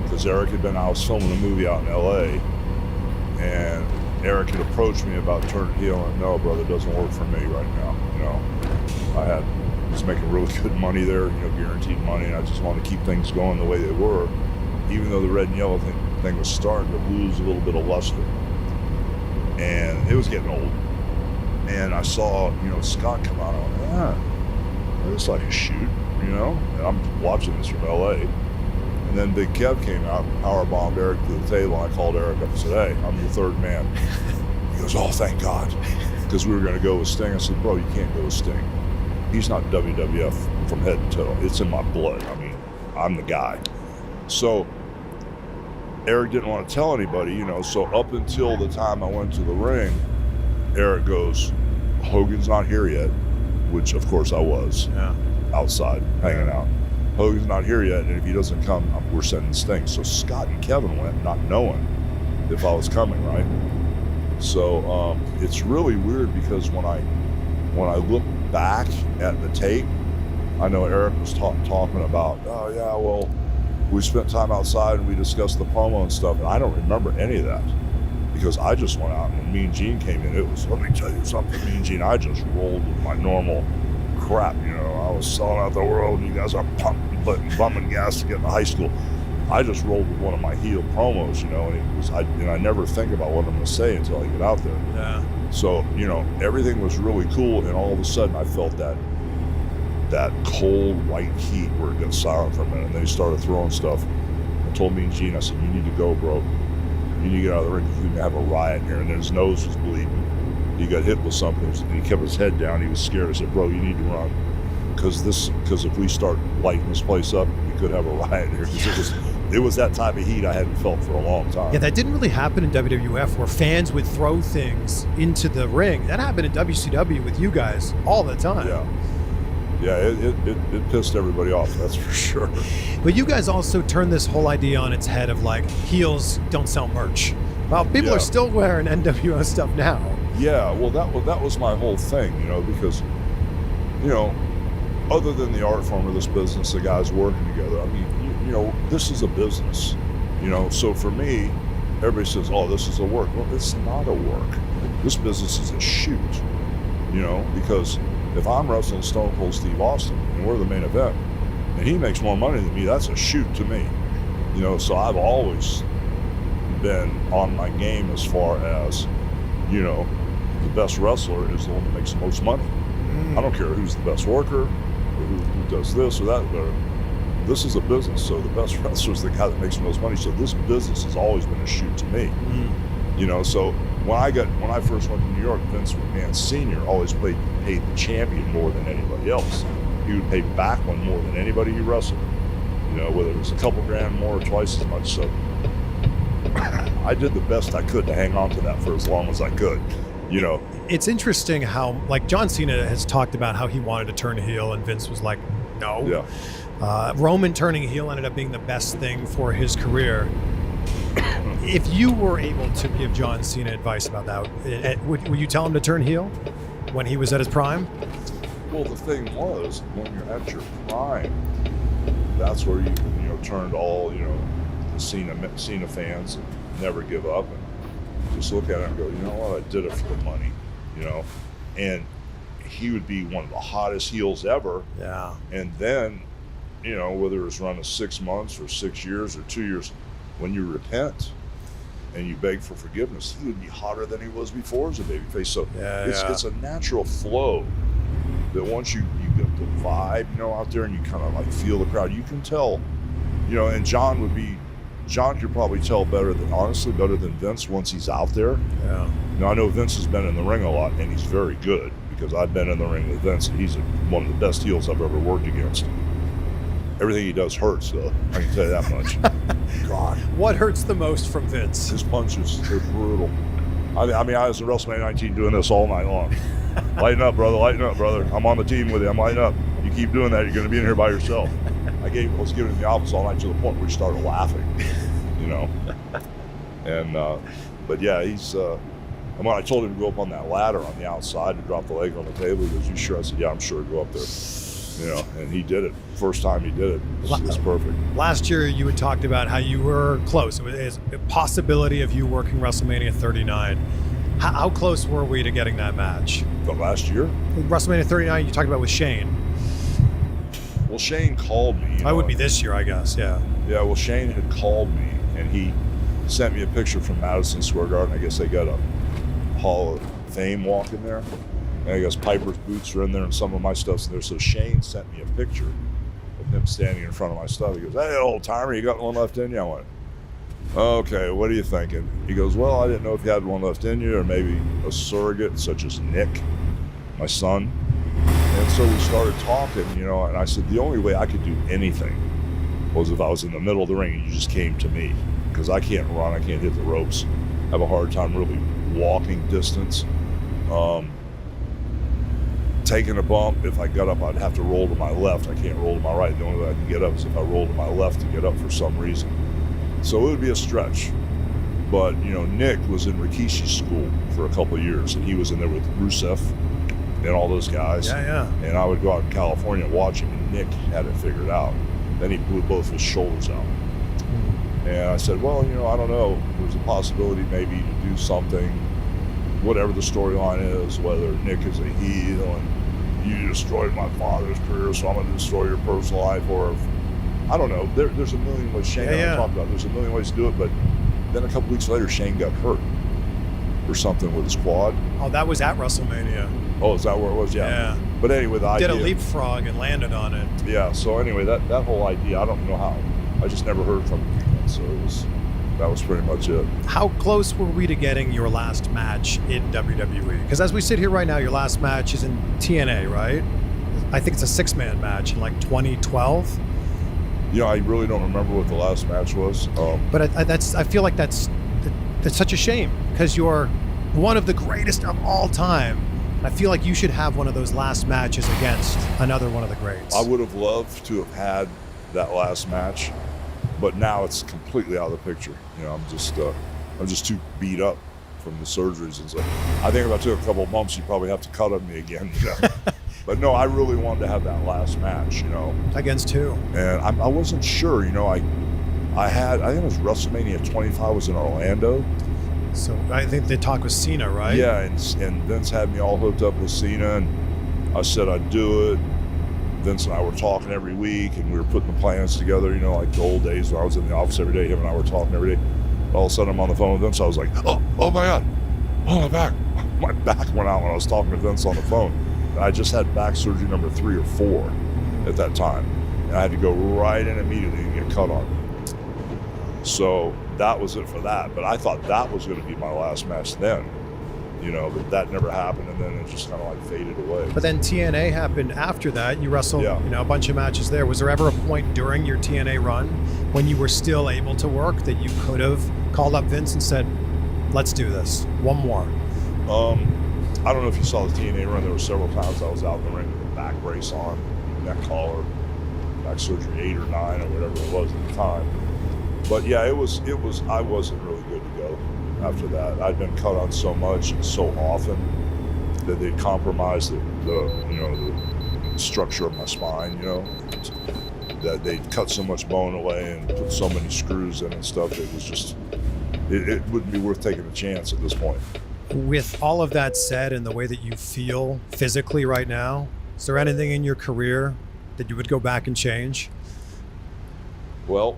because Eric had been, I was filming a movie out in LA, and Eric had approached me about turning heel, and no, brother, it doesn't work for me right now. You know, I was making really good money there, you know, guaranteed money, and I just wanted to keep things going the way they were, even though the red and yellow thing was starting to lose a little bit of luster. And it was getting old. And I saw, you know, Scott come out, and I went, it's like a shoot, you know? And I'm watching this from LA. And then Big Kev came out, powerbombed Eric to the table, and I called Eric up and said, hey, I'm your third man. He goes, oh, thank God. Because we were going to go with Sting. I said, bro, you can't go with Sting. He's not WWF from head to toe. It's in my blood. I mean, I'm the guy. So Eric didn't want to tell anybody, you know, so up until the time I went to the ring, Eric goes, Hogan's not here yet, which of course I was, outside, hanging out. Hogan's not here yet, and if he doesn't come, we're sending Sting. So Scott and Kevin went not knowing if I was coming, right? So it's really weird, because when I look back at the tape, I know Eric was talking about, oh yeah, well, we spent time outside and we discussed the promo and stuff, and I don't remember any of that, because I just went out, and when Mean Gene came in, it was, let me tell you something, Mean Gene, I just rolled with my normal crap, you know, I was selling out the world, and you guys are bumming gas to get into high school. I just rolled with one of my heel promos, you know, and it was, I never think about what I'm going to say until I get out there. Yeah. So, you know, everything was really cool, and all of a sudden I felt that cold white heat where it got silent for a minute, and then he started throwing stuff. I told Mean Gene, I said, you need to go, bro. You need to get out of the ring, because we're going to have a riot here. And then his nose was bleeding. He got hit with something, and he kept his head down. He was scared. I said, bro, you need to run, because if we start lighting this place up, we could have a riot here, because it was that type of heat I hadn't felt for a long time. Yeah, that didn't really happen in WWF, where fans would throw things into the ring. That happened in WCW with you guys all the time. Yeah, it pissed everybody off, that's for sure. But you guys also turned this whole idea on its head of, like, heels don't sell merch. Well, people are still wearing NWO stuff now. Yeah, well, that was my whole thing, you know, because, you know, other than the art form of this business, the guys working together, I mean, you know, this is a business, you know, so for me, everybody says, oh, this is a work. Well, it's not a work. This business is a shoot, you know, because if I'm wrestling Stone Cold Steve Austin and we're the main event and he makes more money than me, that's a shoot to me, you know. So I've always been on my game as far as, you know, the best wrestler is the one that makes the most money. I don't care who's the best worker or who does this or that, but this is a business, so the best wrestler is the guy that makes the most money. So this business has always been a shoot to me, you know. So when I first went to New York, Vince McMahon Sr. always paid the champion more than anybody else. He would pay back one more than anybody he wrestled, you know, whether it was a couple grand more or twice as much. So I did the best I could to hang on to that for as long as I could, you know. It's interesting how, like, John Cena has talked about how he wanted to turn heel, and Vince was like, no. Yeah. Roman turning heel ended up being the best thing for his career. If you were able to give John Cena advice about that, would you tell him to turn heel when he was at his prime? Well, the thing was, when you're at your prime, that's where you turned all, the Cena fans and never give up and just look at it and go, you know what, I did it for the money, and he would be one of the hottest heels ever. Yeah. And then, whether it was run of 6 months or 6 years or 2 years, when you repent and you beg for forgiveness, he would be hotter than he was before as a babyface. So it's a natural flow that once you get the vibe, out there and you kind of like feel the crowd, you can tell, and John could probably tell better than Vince once he's out there. Yeah. Now I know Vince has been in the ring a lot and he's very good because I've been in the ring with Vince and he's one of the best heels I've ever worked against. Everything he does hurts though, I can tell you that much. God. What hurts the most from Vince? His punches, they're brutal. I mean, I was in WrestleMania 19 doing this all night long. Lighten up, brother, lighten up, brother. I'm on the team with you, I'm lighting up. You keep doing that, you're gonna be in here by yourself. I was giving him the office all night to the point where he started laughing, And, but yeah, he's, and when I told him to go up on that ladder on the outside and drop the leg on the table, he goes, you sure? I said, yeah, I'm sure, go up there. And he did it. First time he did it, it was perfect. Last year, you had talked about how you were close. It was a possibility of you working WrestleMania 39. How close were we to getting that match? The last year? WrestleMania 39, you talked about with Shane. Well, Shane called me. It would be this year, I guess, yeah. Yeah, well, Shane had called me, and he sent me a picture from Madison Square Garden. I guess they got a Hall of Fame walk in there. And I guess Piper's boots are in there and some of my stuff's in there. So Shane sent me a picture of him standing in front of my stuff. He goes, hey, old timer, you got one left in you? I went, okay, what are you thinking? He goes, well, I didn't know if you had one left in you or maybe a surrogate such as Nick, my son. And so we started talking, and I said, the only way I could do anything was if I was in the middle of the ring and you just came to me. Because I can't run, I can't hit the ropes. I have a hard time really walking distance. Taking a bump, if I got up, I'd have to roll to my left. I can't roll to my right. The only way I can get up is if I roll to my left to get up for some reason. So it would be a stretch. But, Nick was in Rikishi's school for a couple of years, and he was in there with Rusev and all those guys. Yeah. And I would go out in California and watch him, and Nick had it figured out. Then he blew both his shoulders out. And I said, well, I don't know. There's a possibility maybe to do something, whatever the storyline is, whether Nick is a heel and you destroyed my father's career, so I'm going to destroy your personal life, or I don't know. There's a million ways Shane and I talked about. There's a million ways to do it, but then a couple weeks later, Shane got hurt or something with his quad. Oh, that was at WrestleMania. Oh, is that where it was? Yeah. But anyway, the idea... Did a leapfrog and landed on it. Yeah, so anyway, that whole idea, I don't know how. I just never heard from him, so that was pretty much it. How close were we to getting your last match in WWE? Because as we sit here right now, your last match is in TNA, right? I think it's a 6-man match in like 2012. I really don't remember what the last match was. But I feel like that's such a shame because you're one of the greatest of all time. I feel like you should have one of those last matches against another one of the greats. I would have loved to have had that last match, but now it's completely out of the picture. I'm just too beat up from the surgeries and stuff. I think if I took a couple of bumps, you'd probably have to cut on me again. But no, I really wanted to have that last match. Against who? And I wasn't sure. I think it was WrestleMania 25 was in Orlando. So I think the talk was Cena, right? Yeah, and Vince had me all hooked up with Cena, and I said I'd do it. Vince and I were talking every week, and we were putting the plans together, like the old days when I was in the office every day. Him and I were talking every day. All of a sudden, I'm on the phone with Vince. I was like, oh my God, oh, my back. My back went out when I was talking to Vince on the phone. And I just had back surgery number 3 or 4 at that time. And I had to go right in immediately and get cut on. So that was it for that. But I thought that was going to be my last match then. but that never happened, and then it just kind of like faded away. But then TNA happened after that. You wrestled, a bunch of matches there. Was there ever a point during your TNA run when you were still able to work that you could have called up Vince and said, let's do this, one more? I don't know if you saw the TNA run. There were several times I was out in the ring with a back brace on, neck collar, back surgery 8 or 9 or whatever it was at the time. But yeah, it was. I wasn't really good to go after that. I'd been cut on so much and so often that they'd compromised the structure of my spine. That they'd cut so much bone away and put so many screws in and stuff. It was just. It wouldn't be worth taking a chance at this point. With all of that said and the way that you feel physically right now, is there anything in your career that you would go back and change? Well,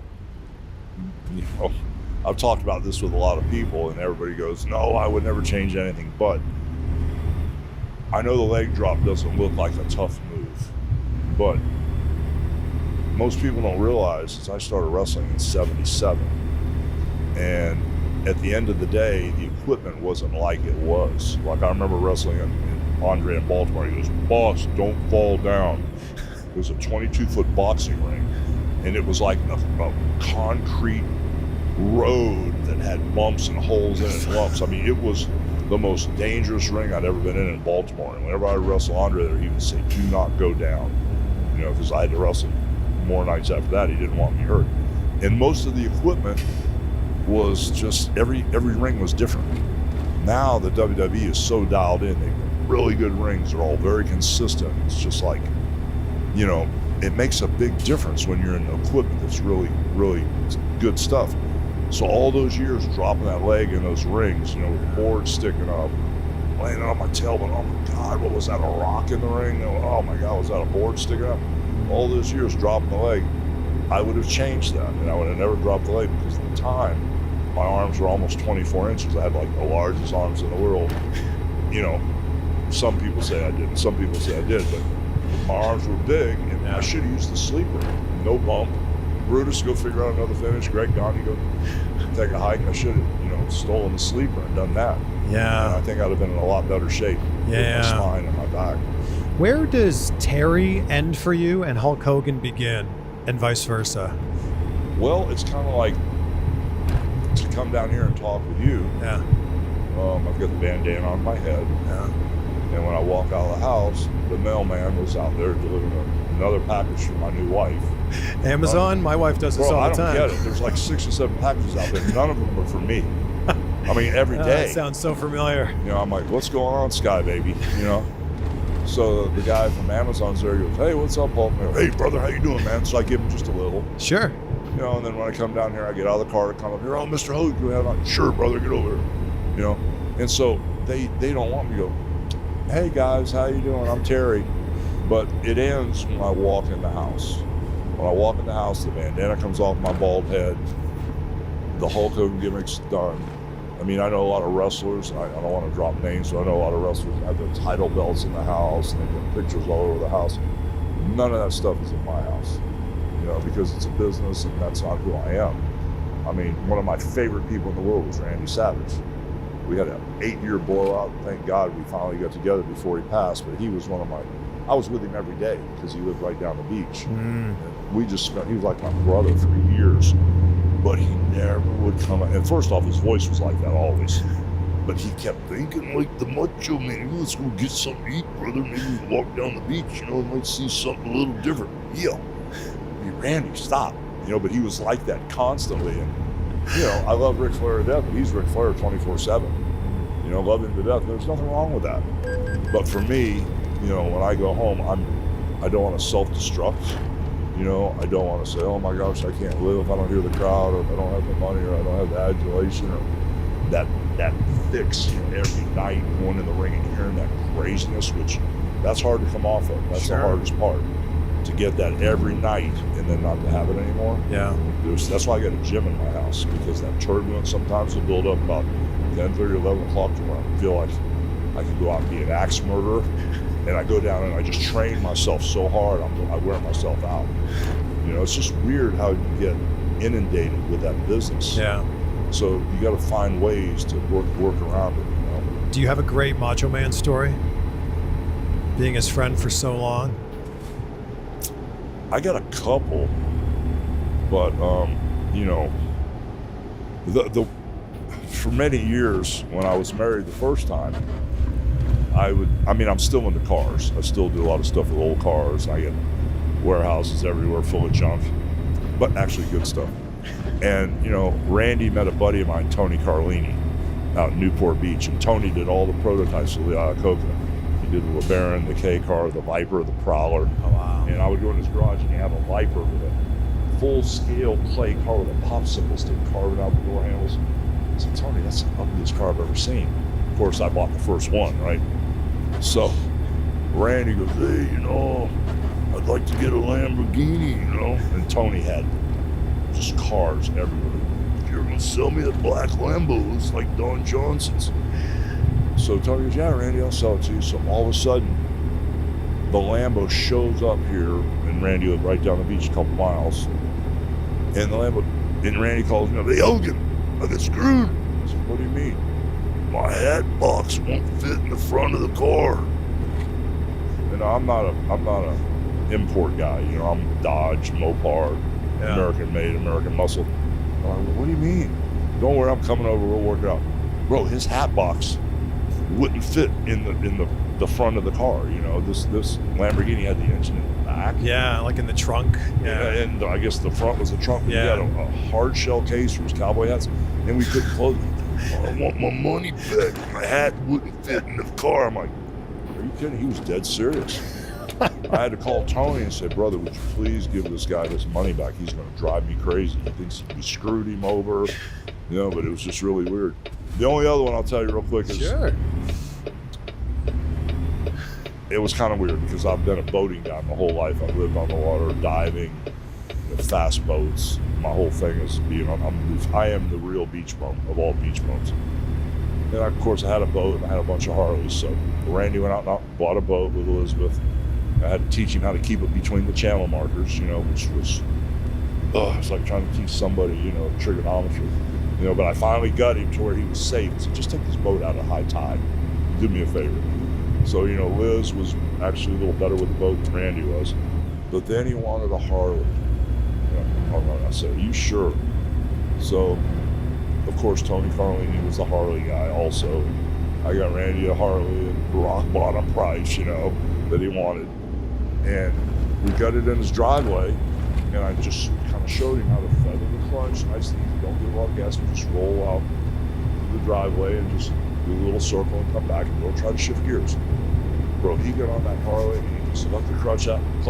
I've talked about this with a lot of people, and everybody goes, no, I would never change anything. But I know the leg drop doesn't look like a tough move, but most people don't realize is I started wrestling in 77, and at the end of the day, the equipment wasn't like it was. Like, I remember wrestling in Andre in Baltimore. He goes, boss, don't fall down. It was a 22-foot boxing ring, and it was like a concrete road that had bumps and holes in it and lumps. I mean, it was the most dangerous ring I'd ever been in Baltimore. And whenever I would wrestle Andre there, he would say, do not go down. Because I had to wrestle more nights after that. He didn't want me hurt. And most of the equipment was just, every ring was different. Now the WWE is so dialed in. They've got really good rings. They're all very consistent. It's just like, it makes a big difference when you're in equipment that's really, really good stuff. So all those years dropping that leg in those rings, with the board sticking up, laying on my tailbone, oh my God, what was that, a rock in the ring? Oh my God, was that a board sticking up? All those years dropping the leg, I would have changed that, and I would have never dropped the leg, because at the time, my arms were almost 24 inches. I had like the largest arms in the world. Some people say I didn't, some people say I did, but my arms were big, and I should have used the sleeper. No bump. Brutus, go figure out another finish. Greg Gagne, go take a hike. I should have, stolen the sleeper and done that. Yeah. And I think I'd have been in a lot better shape with my spine and my back. Where does Terry end for you and Hulk Hogan begin, and vice versa? Well, it's kind of like to come down here and talk with you. Yeah. I've got the bandana on my head. Yeah. And when I walk out of the house, the mailman was out there delivering another package for my new wife. Amazon? My wife does this all the time. I don't get it. There's like 6 or 7 packages out there. None of them are for me. I mean, every day. That sounds so familiar. I'm like, what's going on, Sky Baby? So the guy from Amazon's there. He goes, hey, what's up, Paul? Hey, brother, how you doing, man? So I give him just a little. Sure. And then when I come down here, I get out of the car to come up here. Oh, Mr. Hogan, you have on? Sure, brother, get over here. And so they don't want me to go, hey guys, how you doing? I'm Terry. But it ends when I walk in the house. When I walk in the house, the bandana comes off my bald head. The Hulk Hogan gimmick's done. I mean, I know a lot of wrestlers. I don't want to drop names, but I know a lot of wrestlers have their title belts in the house, and they've got pictures all over the house. None of that stuff is in my house, because it's a business, and that's not who I am. I mean, one of my favorite people in the world was Randy Savage. We had an 8-year blowout. Thank God we finally got together before he passed, but he was I was with him every day because he lived right down the beach. We just spent, he was like my brother for years, but he never would come. And first off, his voice was like that always, but he kept thinking like the Macho Man, let's go get something to eat, brother. Maybe we walk down the beach, and might see something a little different. Yeah. I mean, Randy, stop. But he was like that constantly. And, I love Ric Flair to death, but he's Ric Flair 24/7. Love him to death. There's nothing wrong with that. But for me, when I go home, I don't want to self-destruct. I don't want to say, oh my gosh, I can't live if I don't hear the crowd, or if I don't have the money, or I don't have the adulation, or that fix every night going in the ring and hearing that craziness, which that's hard to come off of. That's the hardest part. To get that every night and then not to have it anymore. Yeah. That's why I got a gym in my house, because that turbulence sometimes will build up about 10:30, 11 o'clock to where I feel like I can go out and be an axe murderer. And I go down and I just train myself so hard, I wear myself out. It's just weird how you get inundated with that business. Yeah. So you got to find ways to work around it. Do you have a great Macho Man story? Being his friend for so long? I got a couple, but you know, for many years when I was married the first time, I'm still into cars. I still do a lot of stuff with old cars. I get warehouses everywhere full of junk, but actually good stuff. And you know, Randy met a buddy of mine, Tony Carlini, out in Newport Beach, and Tony did all the prototypes of the Coconut. He did the LeBaron, the K car, the Viper, the Prowler. Oh, wow. And I would go in his garage and he had a Viper with a full-scale clay car with a popsicle stick carving out the door handles. I said, Tony, that's the ugliest car I've ever seen. Of course, I bought the first one, right? So Randy goes, hey, you know, I'd like to get a Lamborghini, you know? And Tony had just cars everywhere. You're gonna sell me a black Lambo, it's like Don Johnson's. So Tony goes, yeah, Randy, I'll sell it to you. So all of a sudden, the Lambo shows up here, and Randy lived right down the beach a couple miles. And the Lambo, and Randy calls me up, hey, Hogan, I got screwed. I said, what do you mean? My hat box won't fit in the front of the car. And I'm not a import guy, you know, I'm Dodge, Mopar, American made, American muscle. I'm like, what do you mean? Don't worry, I'm coming over, we'll work it out. Bro, his hat box wouldn't fit in the front of the car, you know. This Lamborghini had the engine in the back. Yeah, like in the trunk. Yeah. And I guess the front was the trunk. Yeah. He had a hard shell case for his cowboy hats, and we couldn't close it. I want my money back. My hat wouldn't fit in the car. I'm like, are you kidding? He was dead serious. I had to call Tony and say, brother, would you please give this guy his money back? He's going to drive me crazy. He thinks we screwed him over, you know, but it was just really weird. The only other one I'll tell you real quick is, sure. It was kind of weird because I've been a boating guy my whole life. I've lived on the water, diving, fast boats. My whole thing is being I am the real beach bum of all beach bums. And of course I had a boat and I had a bunch of Harleys. So Randy went out and bought a boat with Elizabeth. I had to teach him how to keep it between the channel markers, you know, which was, it's like trying to teach somebody, you know, trigonometry. You know, but I finally got him to where he was safe. So just take this boat out at high tide. Do me a favor. So, you know, Liz was actually a little better with the boat than Randy was. But then he wanted a Harley. You know, I said, are you sure? So, of course, Tony Carlini was the Harley guy also. I got Randy a Harley at rock bottom price, you know, that he wanted. And we got it in his driveway, and I just kind of showed him how to feather the clutch. Nice thing, you don't get a lot of gas, but just roll out the driveway and just do a little circle and come back and go try to shift gears. Bro, he got on that Harley and he just let the clutch out and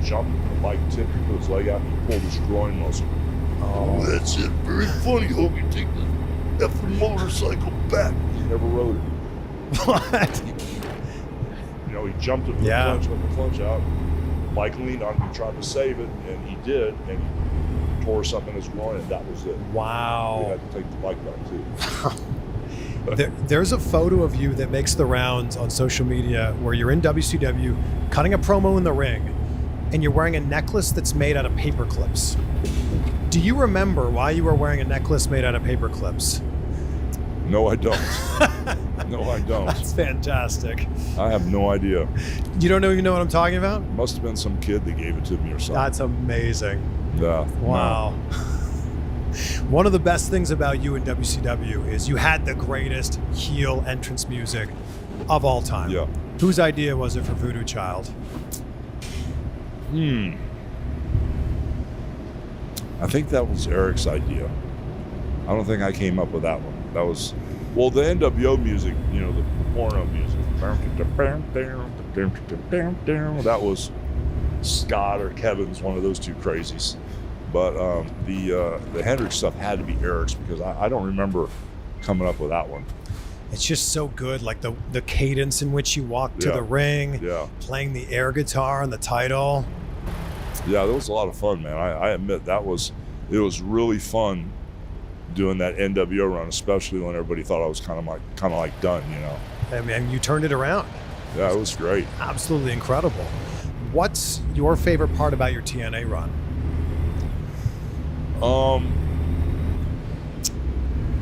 jumped. The bike tipped, he put his leg out and he pulled his groin muscle. Oh, that's it. Very funny, Hogan. Take the effing motorcycle back. He never rode it. What? You know, he jumped it with the clutch, let the clutch out. Mike leaned on him, he tried to save it, and he did, and he tore something in his groin, and that was it. Wow. We had to take the bike back, too. There's a photo of you that makes the rounds on social media where you're in WCW, cutting a promo in the ring, and you're wearing a necklace that's made out of paper clips. Do you remember why you were wearing a necklace made out of paper clips? No, I don't. No, I don't. That's fantastic. I have no idea. You don't know what I'm talking about? Must have been some kid that gave it to me or something. That's amazing. Yeah. Wow. No. One of the best things about you in WCW is you had the greatest heel entrance music of all time. Yeah. Whose idea was it for Voodoo Child? I think that was Eric's idea. I don't think I came up with that one. That was, well, the NWO music, you know, the porno music. That was Scott or Kevin's, one of those two crazies. But the Hendrix stuff had to be Eric's because I don't remember coming up with that one. It's just so good, like the cadence in which you walk to the ring, playing the air guitar and the title. Yeah, that was a lot of fun, man. I admit it was really fun doing that NWO run, especially when everybody thought I was kind of like done, you know. I mean, you turned it around. Yeah, it was great. Absolutely incredible. What's your favorite part about your TNA run?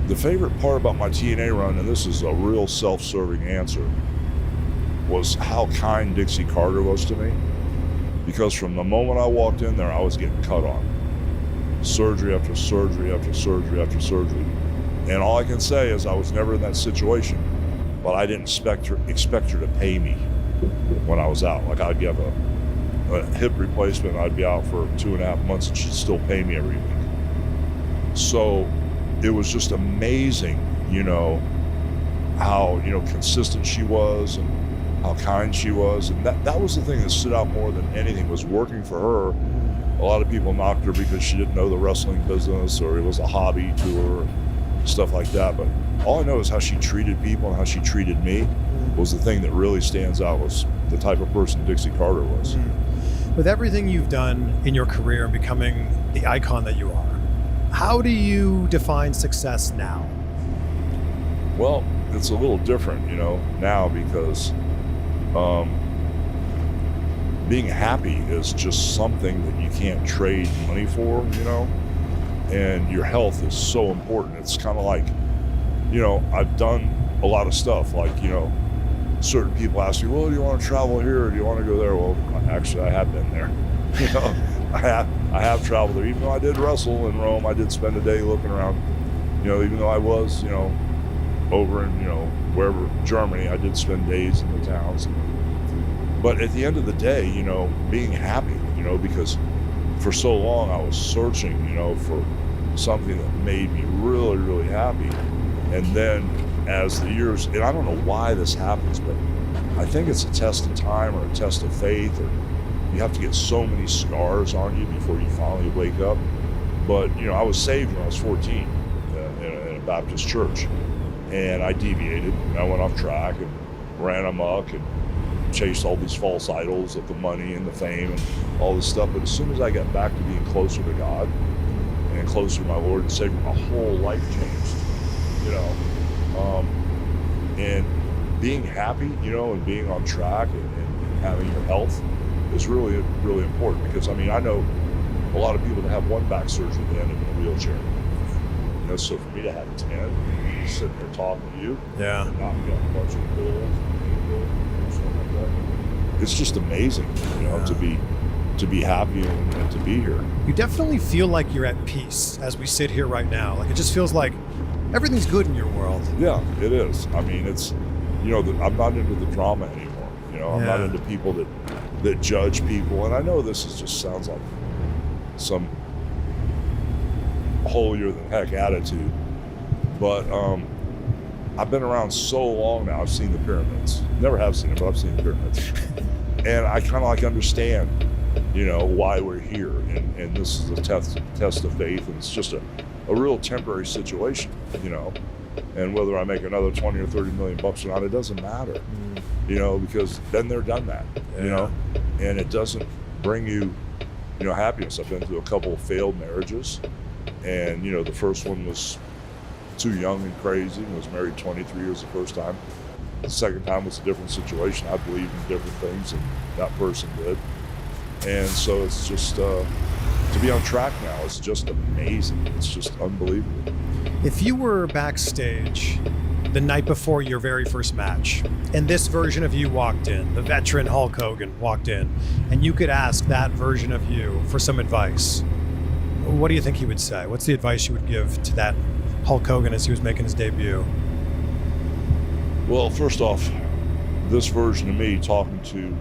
The favorite part about my TNA run, and this is a real self-serving answer, was how kind Dixie Carter was to me. Because from the moment I walked in there, I was getting cut on. Surgery after surgery after surgery after surgery. And all I can say is I was never in that situation, but I didn't expect her to pay me when I was out. Like, I'd get a hip replacement, I'd be out for 2.5 months, and she'd still pay me every week. So it was just amazing, how, consistent she was and how kind she was. And that was the thing that stood out more than anything, was working for her. A lot of people knocked her because she didn't know the wrestling business, or it was a hobby to her, stuff like that. But all I know is how she treated people and how she treated me was the thing that really stands out, was the type of person Dixie Carter was. With everything you've done in your career and becoming the icon that you are, how do you define success now? Well, it's a little different, now, because being happy is just something that you can't trade money for, and your health is so important. It's kind of like, I've done a lot of stuff, like, certain people ask me, well, do you want to travel here or do you want to go there? Well, actually, I have been there. I have traveled there. Even though I did wrestle in Rome, I did spend a day looking around. Even though I was, over in, wherever, Germany, I did spend days in the towns. But at the end of the day, being happy, because for so long I was searching, for something that made me really, really happy. And then as the years, and I don't know why this happens, but I think it's a test of time or a test of faith, or you have to get so many scars on you before you finally wake up. But, I was saved when I was 14 in a Baptist church, and I deviated, and I went off track and ran amok and chased all these false idols of the money and the fame and all this stuff. But as soon as I got back to being closer to God and closer to my Lord and Savior, my whole life changed, and being happy, and being on track and having your health is really, really important. Because, I know a lot of people that have one back surgery that end up in a wheelchair. So for me to have 10, sitting here talking to you, yeah, and not get a bunch of bills and stuff like that, it's just amazing, to be happy and to be here. You definitely feel like you're at peace as we sit here right now. Like, it just feels like everything's good in your world. Yeah, it is. It's, I'm not into the drama anymore. I'm not into people that judge people. And I know this just sounds like some holier than heck attitude, but I've been around so long now. I've seen the pyramids. Never have seen them, but I've seen the pyramids. And I kind of understand, why we're here. And this is a test of faith, and it's just a real temporary situation, and whether I make another 20 or 30 million bucks or not, it doesn't matter, because then they're done that, and it doesn't bring you, happiness. I've been through a couple of failed marriages, and, the first one was too young and crazy, and was married 23 years the first time. The second time was a different situation. I believed in different things than that person did. And so it's just, to be on track now, it's just amazing. It's just unbelievable. If you were backstage the night before your very first match, and this version of you walked in, the veteran Hulk Hogan walked in, and you could ask that version of you for some advice, what do you think he would say? What's the advice you would give to that Hulk Hogan as he was making his debut? Well, first off, this version of me talking to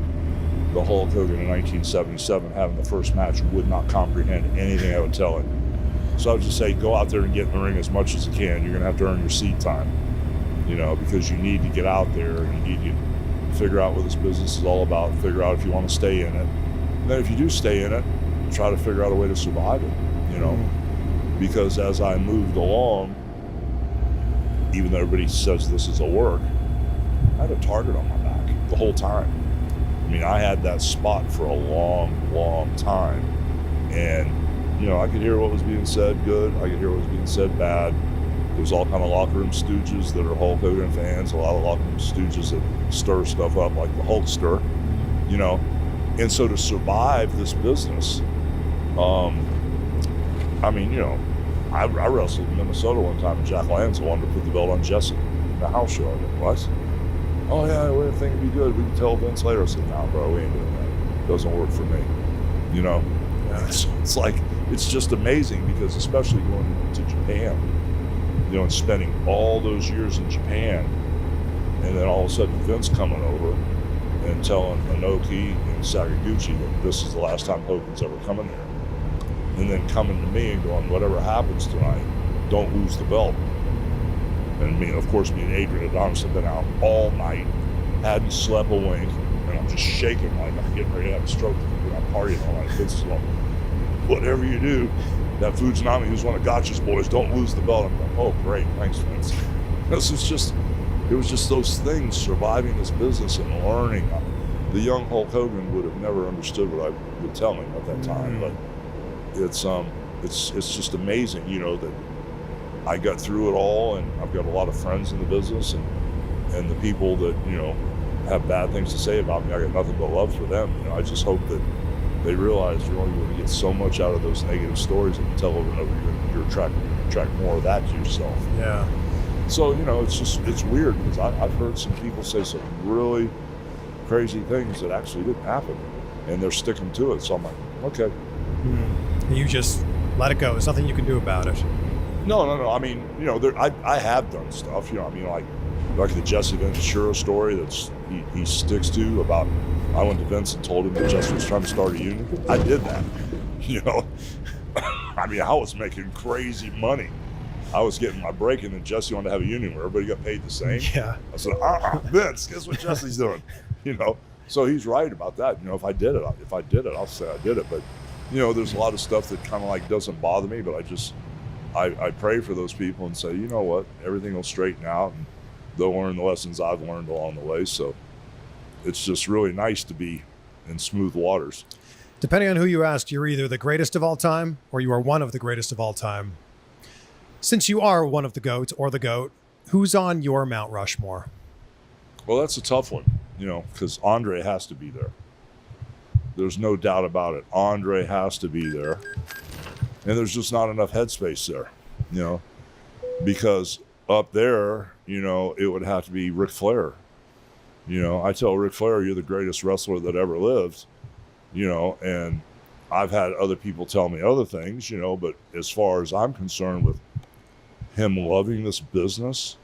the Hulk Hogan in 1977, having the first match, would not comprehend anything I would tell him. So I would just say, go out there and get in the ring as much as you can. You're going to have to earn your seat time, because you need to get out there and you need to figure out what this business is all about, figure out if you want to stay in it. And then if you do stay in it, try to figure out a way to survive it, because as I moved along, even though everybody says this is a work, I had a target on my back the whole time. I had that spot for a long, long time. And, I could hear what was being said good. I could hear what was being said bad. There's all kind of locker room stooges that are Hulk Hogan fans, a lot of locker room stooges that stir stuff up like the Hulkster, And so to survive this business, I wrestled in Minnesota one time, and Jack Lanza wanted to put the belt on Jesse in the house show. I went, what? Oh yeah, we think it'd be good. We can tell Vince later. I said, no, bro, we ain't doing that. It doesn't work for me. You know? Yeah. It's like, it's just amazing because especially going to Japan, you know, and spending all those years in Japan, and then all of a sudden Vince coming over and telling Inoki and Sakaguchi that this is the last time Hogan's ever coming there. And then coming to me and going, whatever happens tonight, don't lose the belt. And me, of course, me and Adrian Adonis have been out all night, hadn't slept a wink, and I'm just shaking like I'm getting ready to have a stroke. I'm partying all night. Vince is like, whatever you do, that Fujinami, who's one of Gotcha's boys, don't lose the belt. I'm like, oh, great, thanks, Vince. It was just those things, surviving this business and learning. The young Hulk Hogan would have never understood what I would tell him at that time, but it's just amazing, you know, that I got through it all, and I've got a lot of friends in the business, and the people that, you know, have bad things to say about me, I got nothing but love for them. You know, I just hope that they realize you're only going to get so much out of those negative stories, and tell over and over, you're attract more of that to yourself. Yeah. So, you know, it's weird because I've heard some people say some really crazy things that actually didn't happen, and they're sticking to it. So I'm like, okay. You just let it go. There's nothing you can do about it. No. I mean, you know, I have done stuff. You know, I mean, like the Jesse Ventura story that's he sticks to about. I went to Vince and told him that Jesse was trying to start a union. I did that. You know, I mean, I was making crazy money. I was getting my break, and then Jesse wanted to have a union where everybody got paid the same. Yeah. I said, Vince, guess what Jesse's doing? You know, so he's right about that. You know, if I did it, I'll say I did it. But, you know, there's a lot of stuff that kind of like doesn't bother me, but I pray for those people and say, you know what, everything will straighten out, and they'll learn the lessons I've learned along the way. So it's just really nice to be in smooth waters. Depending on who you ask, you're either the greatest of all time or you are one of the greatest of all time. Since you are one of the GOATs or the GOAT, who's on your Mount Rushmore? Well, that's a tough one, you know, because Andre has to be there. There's no doubt about it. Andre has to be there. And there's just not enough headspace there, you know, because up there, you know, it would have to be Ric Flair. You know, I tell Ric Flair, you're the greatest wrestler that ever lived, you know, and I've had other people tell me other things, you know, but as far as I'm concerned with him loving this business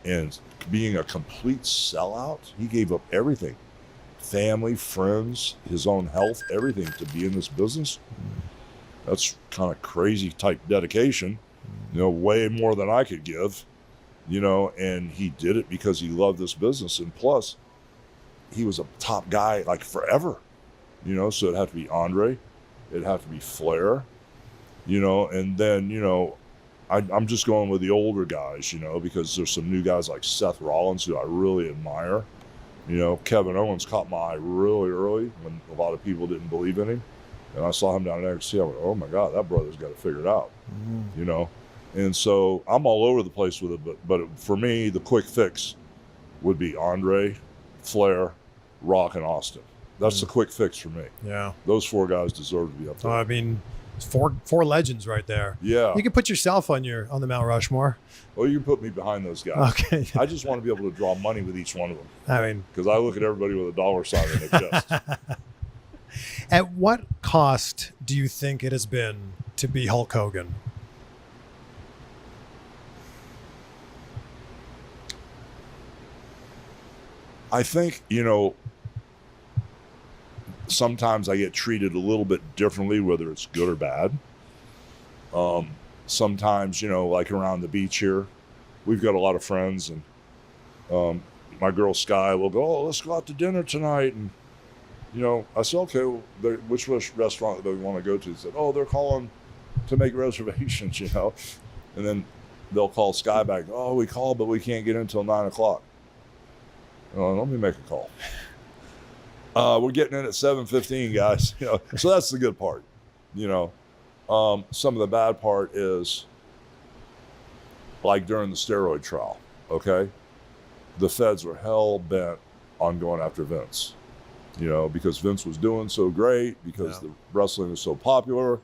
and being a complete sellout, he gave up everything. Family, friends, his own health, everything to be in this business. That's kind of crazy type dedication, you know, way more than I could give, you know, and he did it because he loved this business. And plus, he was a top guy like forever, you know, so it'd have to be Andre, it'd have to be Flair, you know, and then, you know, I'm just going with the older guys, you know, because there's some new guys like Seth Rollins who I really admire. You know, Kevin Owens caught my eye really early when a lot of people didn't believe in him. And I saw him down at NXT. I went, oh my God, that brother's got it figured out, you know. And so I'm all over the place with it. But for me, the quick fix would be Andre, Flair, Rock, and Austin. That's the quick fix for me. Yeah. Those four guys deserve to be up there. I mean, four legends right there. Yeah. You can put yourself on the Mount Rushmore. Well, you can put me behind those guys. Okay. I just want to be able to draw money with each one of them. I mean, because I look at everybody with a dollar sign in their chest. At what cost do you think it has been to be Hulk Hogan? I think, you know, sometimes I get treated a little bit differently, whether it's good or bad. Sometimes, you know, like around the beach here, we've got a lot of friends, and my girl Sky will go, oh, let's go out to dinner tonight. And, you know, I said, okay, well, which restaurant do we want to go to? They said, oh, they're calling to make reservations, you know. And then they'll call Sky back, oh, we called, but we can't get in until 9 o'clock. Oh, let me make a call. We're getting in at 7:15, guys. You know, so that's the good part. You know, some of the bad part is like during the steroid trial. Okay, the feds were hell bent on going after Vince. You know, because Vince was doing so great, because the wrestling was so popular,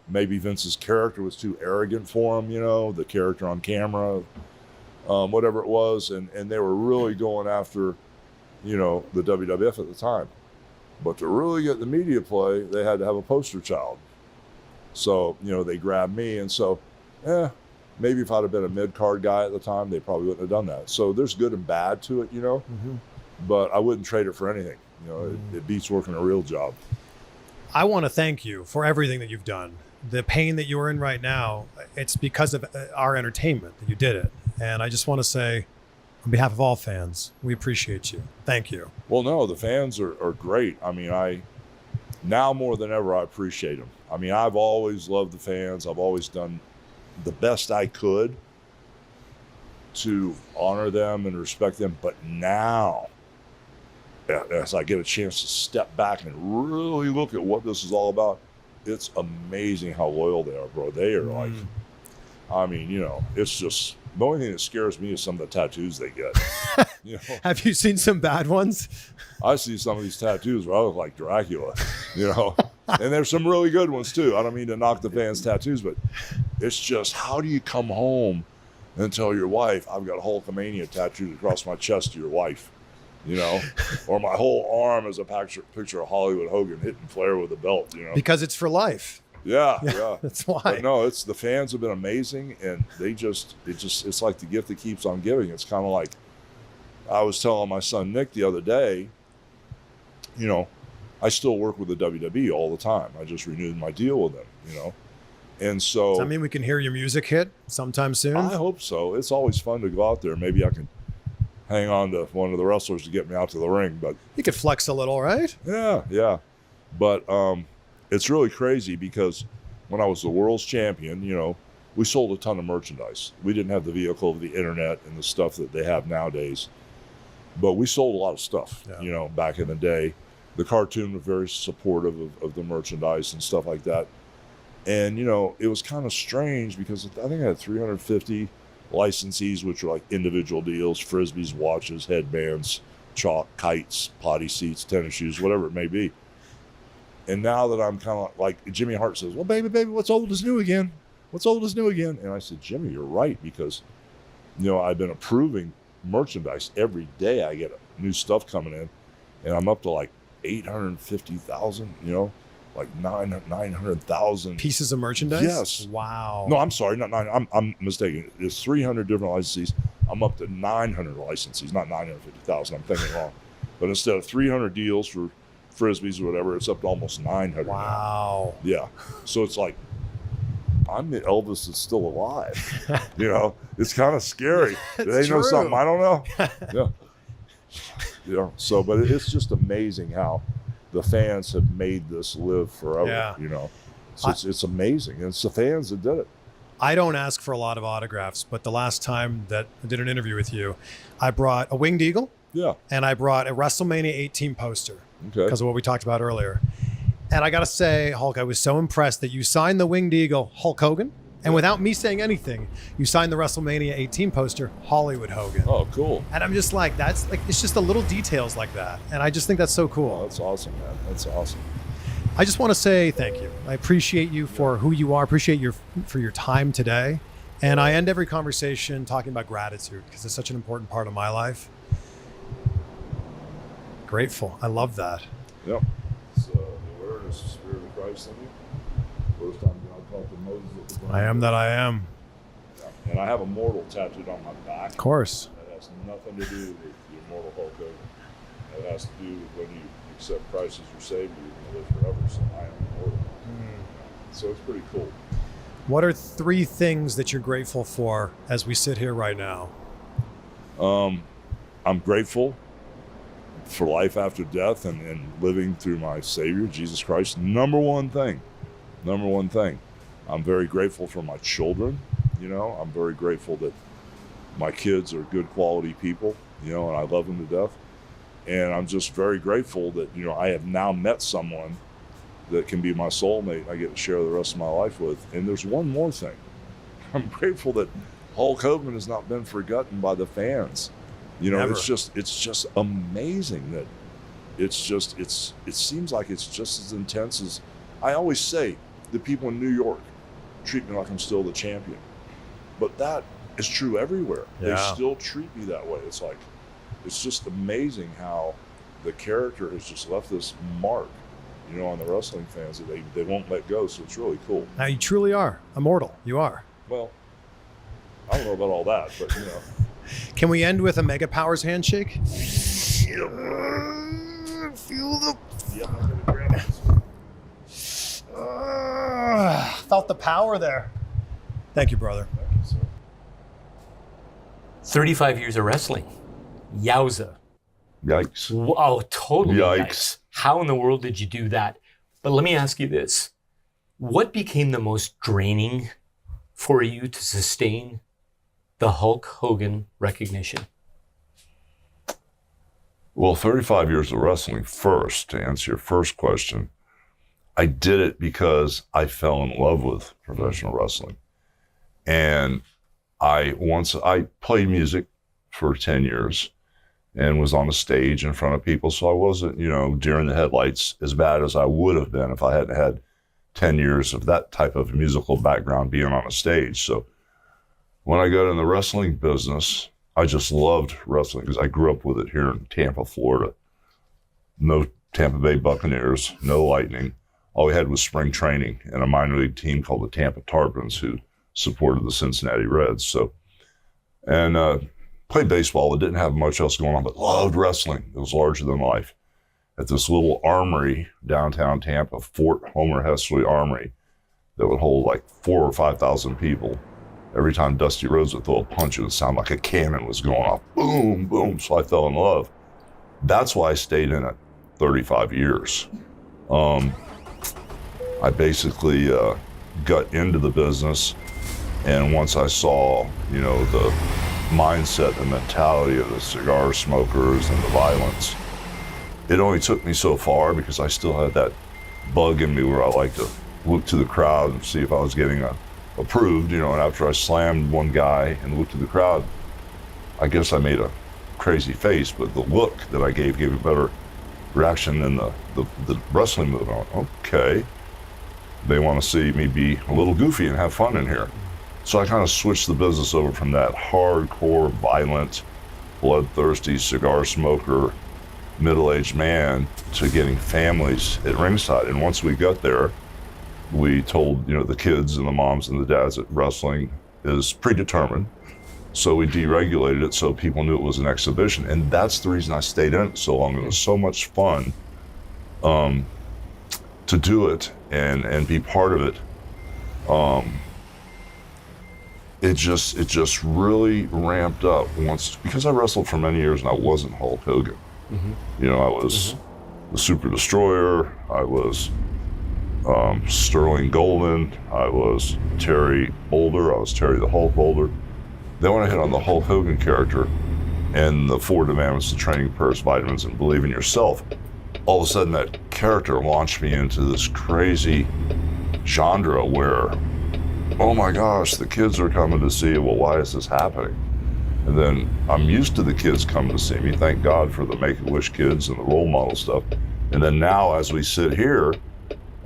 maybe Vince's character was too arrogant for him, the character on camera, whatever it was. And they were really going after, the WWF at the time. But to really get the media play, they had to have a poster child. So, they grabbed me. And so, maybe if I'd have been a mid-card guy at the time, they probably wouldn't have done that. So there's good and bad to it, but I wouldn't trade it for anything. It beats working a real job. I want to thank you for everything that you've done. The pain that you're in right now, it's because of our entertainment that you did it. And I just want to say, on behalf of all fans, we appreciate you. Thank you. Well, no, the fans are great. I mean, now more than ever, I appreciate them. I mean, I've always loved the fans. I've always done the best I could to honor them and respect them. But now, as I get a chance to step back and really look at what this is all about, it's amazing how loyal they are, bro. They are like, I mean, it's just, the only thing that scares me is some of the tattoos they get. Have you seen some bad ones? I see some of these tattoos where I look like Dracula, and there's some really good ones too. I don't mean to knock the fans' tattoos, but it's just, how do you come home and tell your wife, I've got Hulkamania tattooed across my chest to your wife? Or my whole arm is a picture of Hollywood Hogan hitting Flair with a belt, Because it's for life. Yeah. That's why. But no, the fans have been amazing, and it's like the gift that keeps on giving. It's kind of like, I was telling my son Nick the other day, I still work with the WWE all the time. I just renewed my deal with them, And so, does that mean we can hear your music hit sometime soon? I hope so. It's always fun to go out there. Maybe I can hang on to one of the wrestlers to get me out to the ring, but you could flex a little, right? Yeah. But it's really crazy because when I was the world's champion, we sold a ton of merchandise. We didn't have the vehicle of the internet and the stuff that they have nowadays, but we sold a lot of stuff, back in the day. The cartoon was very supportive of the merchandise and stuff like that. And, it was kind of strange because I think I had 350 licensees, which are like individual deals, frisbees, watches, headbands, chalk, kites, potty seats, tennis shoes, whatever it may be. And now that I'm kind of like Jimmy Hart says, well, baby, what's old is new again? What's old is new again? And I said, Jimmy, you're right, because, I've been approving merchandise every day. I get new stuff coming in, and I'm up to like 850,000, like 900,000 pieces of merchandise. Yes. Wow. No, I'm sorry, not 9. I'm mistaken. There's 300 different licensees. I'm up to 900 licensees, not 950,000. I'm thinking wrong. But instead of 300 deals for frisbees or whatever, it's up to almost 900. Wow. Now. Yeah. So it's like, I'm the Elvis that's still alive. It's kind of scary. Do they know something I don't know? Yeah. So, but it's just amazing how the fans have made this live forever. So it's amazing. And it's the fans that did it. I don't ask for a lot of autographs, but the last time that I did an interview with you, I brought a winged eagle. Yeah. And I brought a WrestleMania 18 poster. Okay. Because of what we talked about earlier. And I got to say, Hulk, I was so impressed that you signed the winged eagle, Hulk Hogan. And without me saying anything, you signed the WrestleMania 18 poster, Hollywood Hogan. Oh, cool. And I'm just like, it's just the little details like that. And I just think that's so cool. Oh, that's awesome, man. That's awesome. I just want to say thank you. I appreciate you for who you are. Appreciate for your time today. And I end every conversation talking about gratitude because it's such an important part of my life. Grateful. I love that. Yep. It's the awareness of the Spirit of Christ in you. First time God talked to Moses at the I am that I am. Yeah. And I have immortal tattooed on my back. Of course. That has nothing to do with the immortal Hulk Hogan. That has to do with when you accept Christ as your Savior, you're going to live forever. So I am immortal. So it's pretty cool. What are 3 things that you're grateful for as we sit here right now? I'm grateful for life after death and living through my Savior, Jesus Christ. Number one thing. I'm very grateful for my children. I'm very grateful that my kids are good quality people, and I love them to death. And I'm just very grateful that, I have now met someone that can be my soulmate I get to share the rest of my life with. And there's one more thing. I'm grateful that Hulk Hogan has not been forgotten by the fans. Never. It's just amazing that it seems like it's just as intense as, I always say, the people in New York treat me like I'm still the champion. But that is true everywhere. Yeah. They still treat me that way. It's like, it's just amazing how the character has just left this mark, you know, on the wrestling fans that they won't let go. So it's really cool. Now you truly are immortal. You are. Well, I don't know about all that, but you know. Can we end with a Mega Powers handshake? Feel the. Felt the power there. Thank you, brother. 35 years of wrestling. Yowza. Yikes. Oh, totally. Yikes. How in the world did you do that? But let me ask you this. What became the most draining for you to sustain the Hulk Hogan recognition? Well, 35 years of wrestling first, to answer your first question. I did it because I fell in love with professional wrestling. And I played music for 10 years and was on a stage in front of people. So I wasn't, you know, deer in the headlights as bad as I would have been if I hadn't had 10 years of that type of musical background being on a stage. So when I got in the wrestling business, I just loved wrestling because I grew up with it here in Tampa, Florida. No Tampa Bay Buccaneers, no Lightning. All we had was spring training and a minor league team called the Tampa Tarpons who supported the Cincinnati Reds. So, and played baseball. It didn't have much else going on, but loved wrestling. It was larger than life. At this little armory downtown Tampa, Fort Homer Hesley Armory, that would hold like 4,000 or 5,000 people. Every time Dusty Rhodes would throw a punch, it would sound like a cannon was going off. Boom, boom. So I fell in love. That's why I stayed in it 35 years. I basically got into the business, and once I saw, you know, the mindset and mentality of the cigar smokers and the violence, it only took me so far because I still had that bug in me where I like to look to the crowd and see if I was getting approved, you know, and after I slammed one guy and looked to the crowd, I guess I made a crazy face, but the look that I gave a better reaction than the wrestling move. I went, okay, they want to see me be a little goofy and have fun in here. So I kind of switched the business over from that hardcore, violent, bloodthirsty cigar smoker, middle-aged man to getting families at ringside. And once we got there, we told, you know, the kids and the moms and the dads that wrestling is predetermined. So we deregulated it so people knew it was an exhibition. And that's the reason I stayed in it so long. It was so much fun to do it and be part of it. It just really ramped up once, because I wrestled for many years and I wasn't Hulk Hogan. Mm-hmm. You know, I was the Super Destroyer, I was Sterling Golden, I was Terry Boulder, I was Terry the Hulk Boulder. Then when I hit on the Hulk Hogan character and the 4 commandments, the training, purse, vitamins, and believe in yourself, all of a sudden that character launched me into this crazy genre where, oh my gosh, the kids are coming to see it. Well, why is this happening? And then I'm used to the kids coming to see me. Thank God for the Make-A-Wish kids and the role model stuff. And then now as we sit here,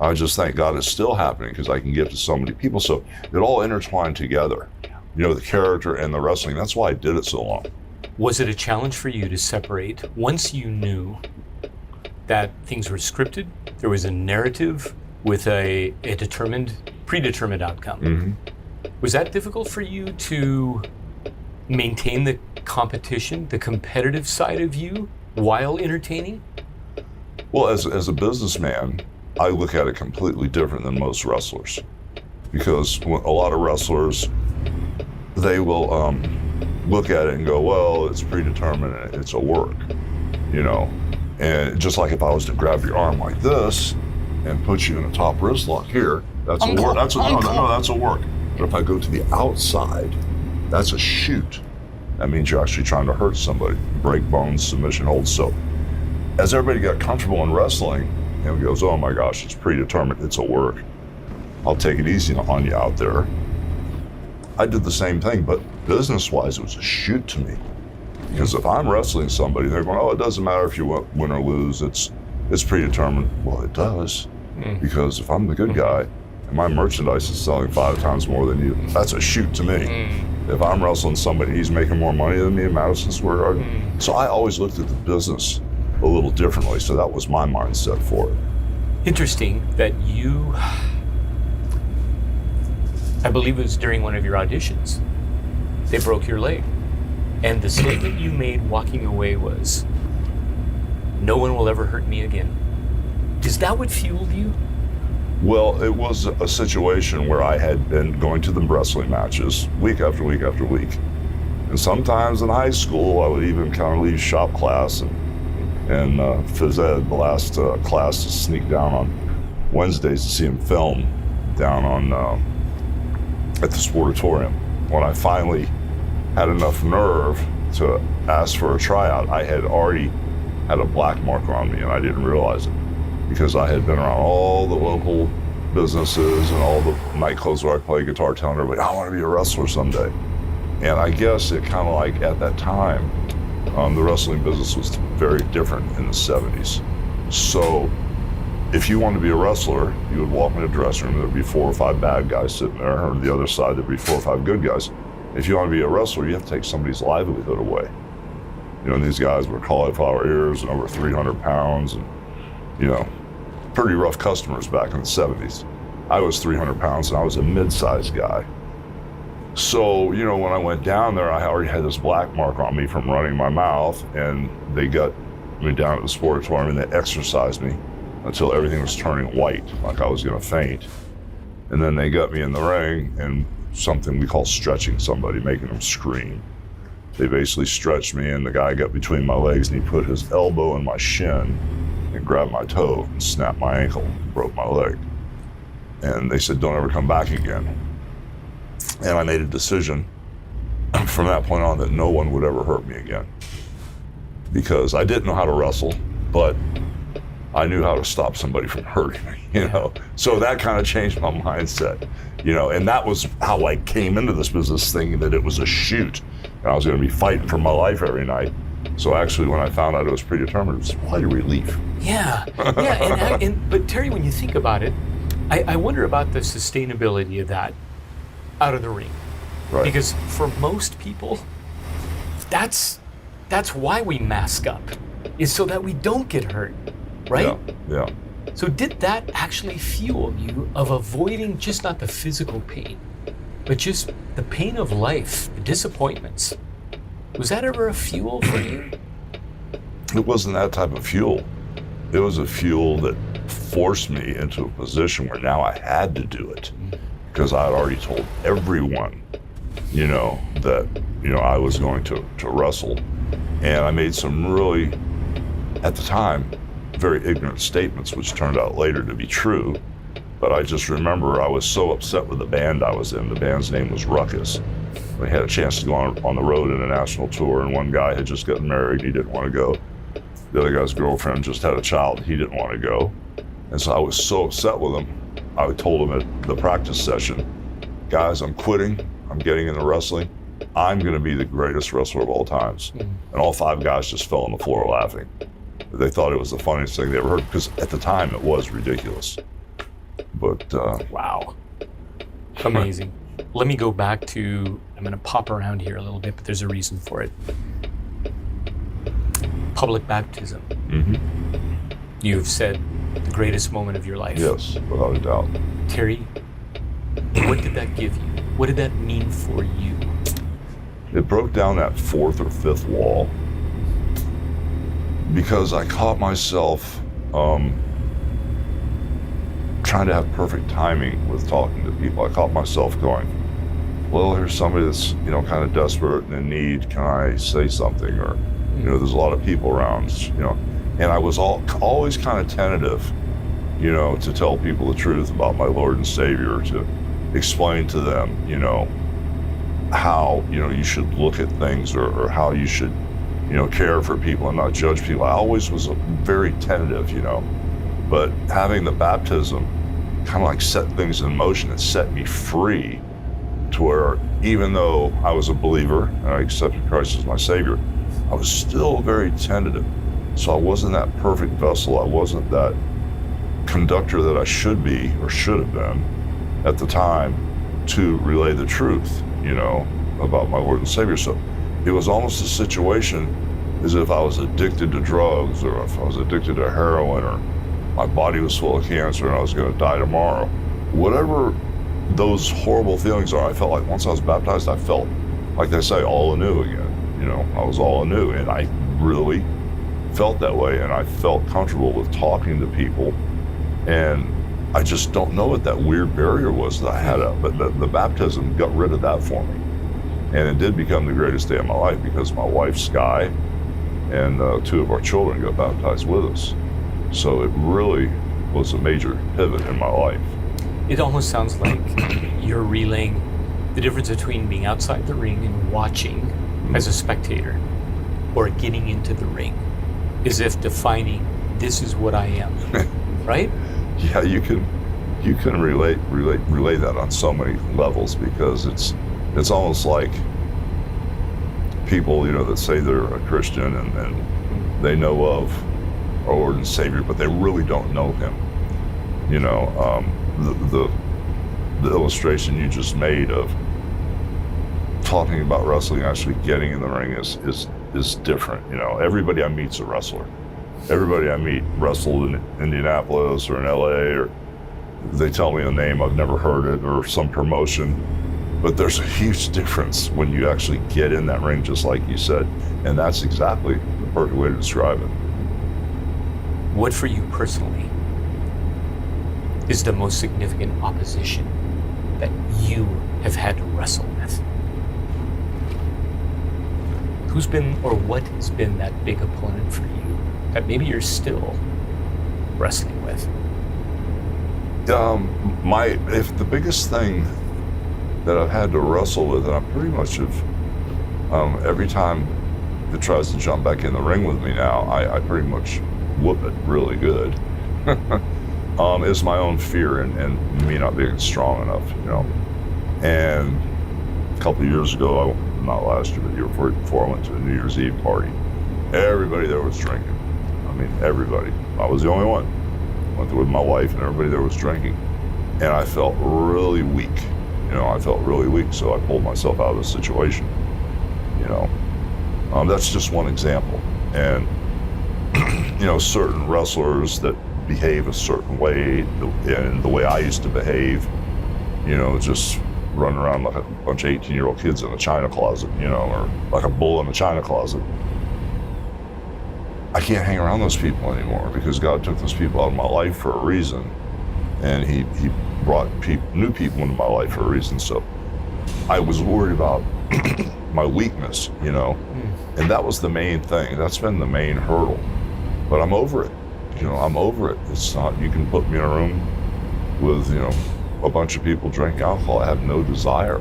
I just thank God it's still happening because I can give to so many people. So it all intertwined together, you know, the character and the wrestling. That's why I did it so long. Was it a challenge for you to separate once you knew that things were scripted, there was a narrative with a predetermined outcome? Mm-hmm. Was that difficult for you to maintain the competition, the competitive side of you while entertaining? Well, as a businessman, I look at it completely different than most wrestlers, because a lot of wrestlers, they will look at it and go, well, it's predetermined and it's a work, you know. And just like if I was to grab your arm like this and put you in a top wrist lock here, that's a work. That's a work. But if I go to the outside, that's a shoot. That means you're actually trying to hurt somebody, break bones, submission holds. So as everybody got comfortable in wrestling, and it goes, oh my gosh, it's predetermined, it's a work. I'll take it easy on you out there. I did the same thing, but business-wise, it was a shoot to me. Because if I'm wrestling somebody, they're going, oh, it doesn't matter if you win or lose, it's predetermined. Well, it does. Because if I'm the good guy, My merchandise is selling 5 times more than you. That's a shoot to me. If I'm wrestling somebody, he's making more money than me in Madison Square Garden. So I always looked at the business a little differently. So that was my mindset for it. Interesting that you, I believe it was during one of your auditions, they broke your leg. And the statement you made walking away was, "No one will ever hurt me again." Is that what fueled you? Well, it was a situation where I had been going to the wrestling matches week after week after week. And sometimes in high school, I would even kind of leave shop class and phys ed, the last class, to sneak down on Wednesdays to see him film down on at the Sportatorium. When I finally had enough nerve to ask for a tryout, I had already had a black mark on me, and I didn't realize it, because I had been around all the local businesses and all the nightclubs where I play guitar, telling everybody, I want to be a wrestler someday. And I guess it kind of like at that time, the wrestling business was very different in the 70s. So if you wanted to be a wrestler, you would walk in a dressing room, there'd be 4 or 5 bad guys sitting there, or the other side, there'd be 4 or 5 good guys. If you want to be a wrestler, you have to take somebody's livelihood away. You know, and these guys were cauliflower ears and over 300 pounds and, you know, pretty rough customers back in the 70s. I was 300 pounds and I was a mid-sized guy. So, you know, when I went down there, I already had this black mark on me from running my mouth, and they got me down at the Sportatorium and they exercised me until everything was turning white, like I was gonna faint. And then they got me in the ring and something we call stretching somebody, making them scream. They basically stretched me, and the guy got between my legs and he put his elbow in my shin and grabbed my toe and snapped my ankle, broke my leg. And they said, don't ever come back again. And I made a decision from that point on that no one would ever hurt me again. Because I didn't know how to wrestle, but I knew how to stop somebody from hurting me, you know? So that kind of changed my mindset, you know? And that was how I came into this business, thinking that it was a shoot and I was gonna be fighting for my life every night. So actually, when I found out it was predetermined, it was quite a relief. Yeah, but Terry, when you think about it, I wonder about the sustainability of that out of the ring. Right. Because for most people, that's why we mask up, is so that we don't get hurt, right? Yeah. So did that actually fuel you of avoiding just not the physical pain, but just the pain of life, the disappointments? Was that ever a fuel for you? It wasn't that type of fuel. It was a fuel that forced me into a position where now I had to do it, because I had already told everyone, you know, that, you know, I was going to wrestle. And I made some really, at the time, very ignorant statements, which turned out later to be true. But I just remember I was so upset with the band I was in. The band's name was Ruckus. We had a chance to go on the road in a national tour, and one guy had just gotten married, he didn't want to go. The other guy's girlfriend just had a child, he didn't want to go. And so I was so upset with him, I told him at the practice session, guys, I'm quitting, I'm getting into wrestling, I'm gonna be the greatest wrestler of all times. And all 5 guys just fell on the floor laughing. They thought it was the funniest thing they ever heard, because at the time it was ridiculous. But wow, amazing. Let me go back to, I'm gonna pop around here a little bit, but there's a reason for it. Public baptism. You've said the greatest moment of your life. Yes, without a doubt. Terry, what did that give you? What did that mean for you? It broke down that 4th or 5th wall, because I caught myself trying to have perfect timing with talking to people. I caught myself going, well, here's somebody that's, you know, kind of desperate and in need. Can I say something? Or, you know, there's a lot of people around, you know. And I was always kind of tentative, you know, to tell people the truth about my Lord and Savior, to explain to them, you know, how, you know, you should look at things, or how you should, you know, care for people and not judge people. I always was very tentative, you know. But having the baptism kind of like set things in motion and set me free, to where even though I was a believer and I accepted Christ as my Savior, I was still very tentative. So I wasn't that perfect vessel. I wasn't that conductor that I should be or should have been. at the time to relay the truth, you know, about my Lord and Savior. So it was almost a situation as if I was addicted to drugs, or if I was addicted to heroin, or my body was full of cancer and I was going to die tomorrow. Whatever those horrible feelings are, I felt like once I was baptized, I felt, like they say, all anew again. You know, I was all anew, and I really felt that way, and I felt comfortable with talking to people, and I just don't know what that weird barrier was that I had, but the baptism got rid of that for me. And it did become the greatest day of my life, because my wife, Sky, and 2 of our children got baptized with us. So it really was a major pivot in my life. It almost sounds like you're relaying the difference between being outside the ring and watching as a spectator, or getting into the ring, as if defining, this is what I am, right? Yeah, you can relate that on so many levels, because it's almost like people, you know, that say they're a Christian and they know of our Lord and Savior, but they really don't know Him. You know, the illustration you just made of talking about wrestling, actually getting in the ring is different. You know, everybody I meet's a wrestler. Everybody I meet wrestled in Indianapolis or in LA, or they tell me a name, I've never heard it, or some promotion. But there's a huge difference when you actually get in that ring, just like you said. And that's exactly the perfect way to describe it. What for you personally is the most significant opposition that you have had to wrestle with? Who's been, or what has been that big opponent for you that maybe you're still wrestling with? If the biggest thing that I've had to wrestle with, and I pretty much have, every time it tries to jump back in the ring with me now, I pretty much whoop it really good, is my own fear and me not being strong enough, you know. And a couple of years ago, not last year, but the year before, I went to a New Year's Eve party. Everybody there was drinking. I mean, everybody. I was the only one. Went there with my wife, and everybody there was drinking. And I felt really weak. You know, I felt really weak, so I pulled myself out of the situation. You know, that's just one example. And, you know, certain wrestlers that behave a certain way, and the way I used to behave, you know, just running around like a bunch of 18-year-old kids in a china closet, you know, or like a bull in a china closet. I can't hang around those people anymore, because God took those people out of my life for a reason, and He brought new people into my life for a reason. So I was worried about my weakness, you know, and that was the main thing. That's been the main hurdle. But I'm over it. You know, I'm over it. It's not, you can put me in a room with, you know, a bunch of people drinking alcohol. I have no desire,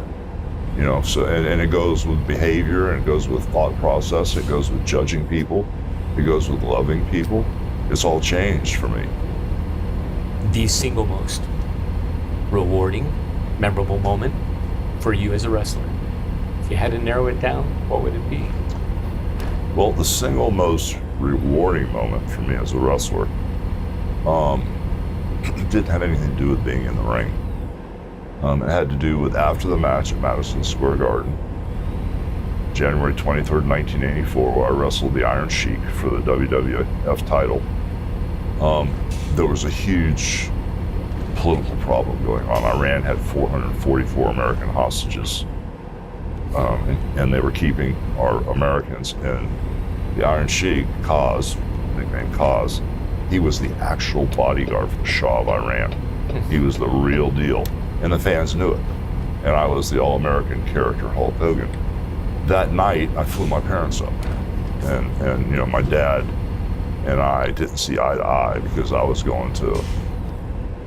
you know. So, and it goes with behavior, and it goes with thought process, it goes with judging people, it goes with loving people. It's all changed for me. The single most rewarding, memorable moment for you as a wrestler, if you had to narrow it down, what would it be? Well, the single most rewarding moment for me as a wrestler didn't have anything to do with being in the ring. It had to do with after the match at Madison Square Garden, January 23rd, 1984, where I wrestled the Iron Sheik for the WWF title. There was a huge political problem going on. Iran had 444 American hostages, and they were keeping our Americans. And the Iron Sheik, Kaz, nicknamed Kaz, he was the actual bodyguard for the Shah of Iran. He was the real deal, and the fans knew it. And I was the all-American character, Hulk Hogan. That night, I flew my parents up, and you know, my dad and I didn't see eye to eye, because I was going to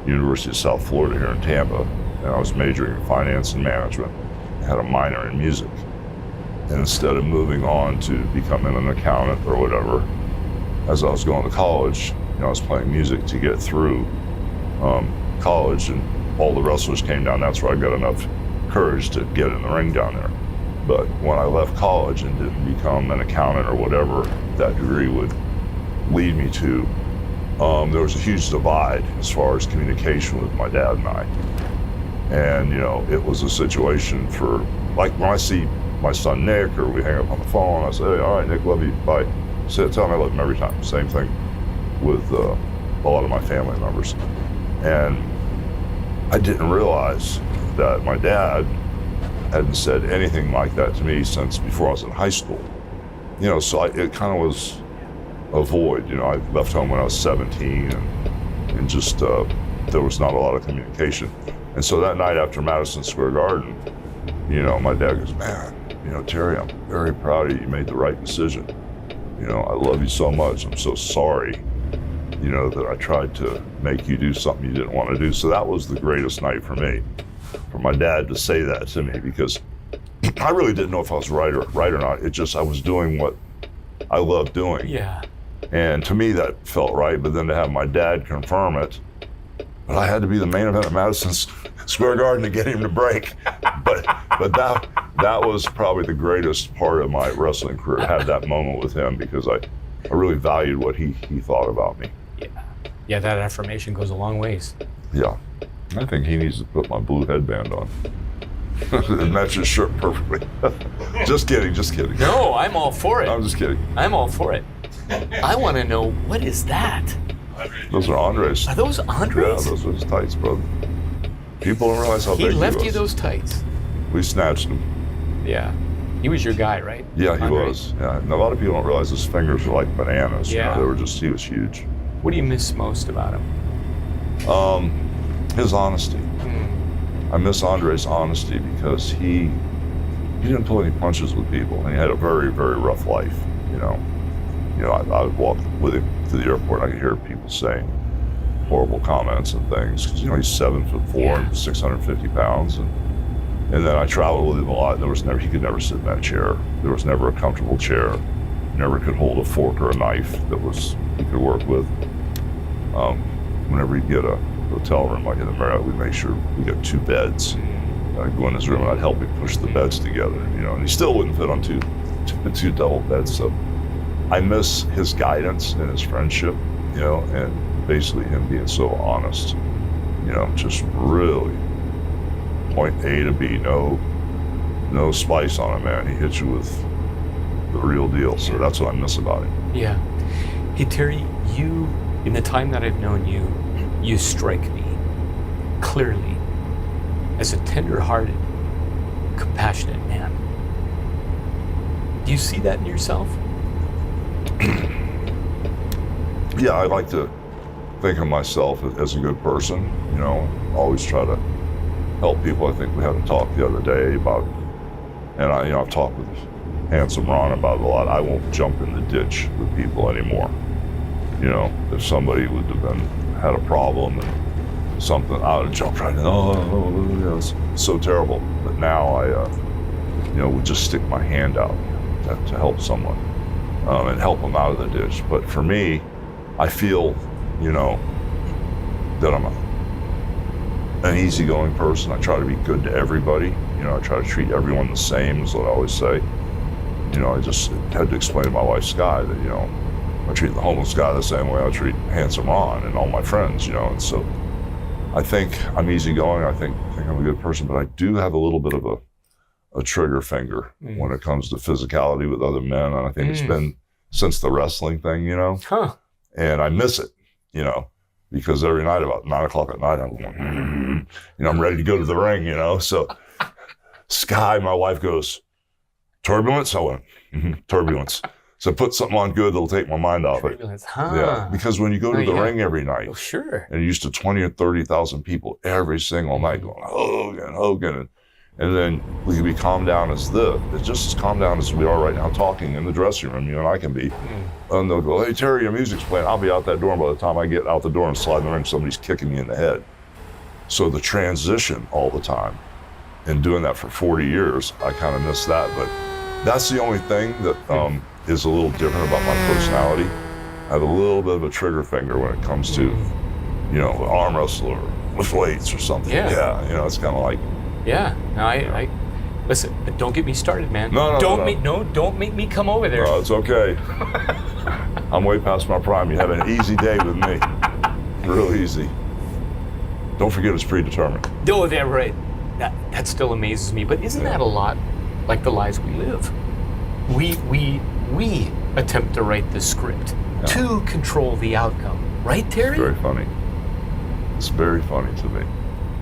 University of South Florida here in Tampa, and I was majoring in finance and management. I had a minor in music. And instead of moving on to becoming an accountant or whatever, as I was going to college, you know, I was playing music to get through college, and all the wrestlers came down. That's where I got enough courage to get in the ring down there. But when I left college and didn't become an accountant or whatever that degree would lead me to, there was a huge divide as far as communication with my dad and I. And, you know, it was a situation for, like, when I see my son Nick or we hang up on the phone, I say, hey, all right, Nick, love you, bye. Tell him I love him every time. Same thing with a lot of my family members. And I didn't realize that my dad hadn't said anything like that to me since before I was in high school. You know, so it kind of was a void. You know, I left home when I was 17 and just, there was not a lot of communication. And so that night after Madison Square Garden, you know, my dad goes, man, you know, Terry, I'm very proud of you. You made the right decision. You know, I love you so much. I'm so sorry, you know, that I tried to make you do something you didn't want to do. So that was the greatest night for me, for my dad to say that to me, because I really didn't know if I was right or not. It just, I was doing what I loved doing. Yeah. And to me, that felt right. But then to have my dad confirm it, but I had to be the main event at Madison Square Garden to get him to break. But that was probably the greatest part of my wrestling career, to have that moment with him, because I really valued what he thought about me. Yeah, that affirmation goes a long ways. Yeah. I think he needs to put my blue headband on. It matches his shirt perfectly. Just kidding. No, I'm all for it. I'm just kidding. I'm all for it. I want to know, what is that? Those are Andre's. Are those Andre's? Yeah, those are his tights, brother. People don't realize how big he was. He left you those tights? We snatched them. Yeah. He was your guy, right? Yeah, he Andre? was. Yeah. And a lot of people don't realize his fingers were like bananas. Yeah. You know, he was huge. What do you miss most about him? His honesty. I miss Andre's honesty because he didn't pull any punches with people, and he had a very, very rough life. You know, I would walk with him to the airport. I could hear people saying horrible comments and things because, you know, he's 7'4" and 650 pounds, and then I traveled with him a lot. And he could never sit in that chair. There was never a comfortable chair. Never could hold a fork or a knife he could work with. Whenever he'd get a hotel room like in the Marriott, we'd make sure we got 2 beds. I'd go in his room and I'd help him push the beds together, you know, and he still wouldn't fit on two double beds. So I miss his guidance and his friendship, you know, and basically him being so honest, you know, just really point A to B, no spice on it, man. He hits you with the real deal. So that's what I miss about him. Yeah. Hey, Terry, you, in the time that I've known you, you strike me clearly as a tender-hearted, compassionate man. Do you see that in yourself? Yeah, I like to think of myself as a good person, you know, always try to help people. I think we had a talk the other day about, and I've talked with Handsome Ron about it a lot. I won't jump in the ditch with people anymore. You know, if somebody would have had a problem and something, I would jump right in, it's so terrible. But now I, would just stick my hand out to help someone and help them out of the ditch. But for me, I feel, you know, that I'm an easygoing person. I try to be good to everybody. You know, I try to treat everyone the same, is what I always say. You know, I just had to explain to my wife, Sky, that, you know, I treat the homeless guy the same way I treat Handsome Ron and all my friends, you know. And so I think I'm easygoing. I think I'm a good person, but I do have a little bit of a trigger finger when it comes to physicality with other men. And I think it's been since the wrestling thing, you know. And I miss it, you know, because every night about 9 o'clock at night, I'm going, you know, I'm ready to go to the ring, you know. So Sky, my wife, goes, turbulence? I went, turbulence. So put something on good that'll take my mind off it. Yeah, because when you go to the ring every night, and you're used to 20 or 30,000 people every single night going, Hogan, and then we can be calm down as just as calm down as we are right now talking in the dressing room, you and I can be. And they'll go, hey, Terry, your music's playing. I'll be out that door, and by the time I get out the door and slide in the ring, somebody's kicking me in the head. So the transition all the time, and doing that for 40 years, I kind of miss that. But that's the only thing that is a little different about my personality. I have a little bit of a trigger finger when it comes to, you know, arm wrestler with weights or something. Yeah, you know, it's kind of like. Yeah, no, I listen. Don't get me started, man. Don't make me come over there. No, it's okay. I'm way past my prime. You have an easy day with me, real easy. Don't forget it's predetermined. No, that right. That still amazes me. But isn't that a lot like the lives we live? We attempt to write the script to control the outcome. Right, Terry? It's very funny. It's very funny to me.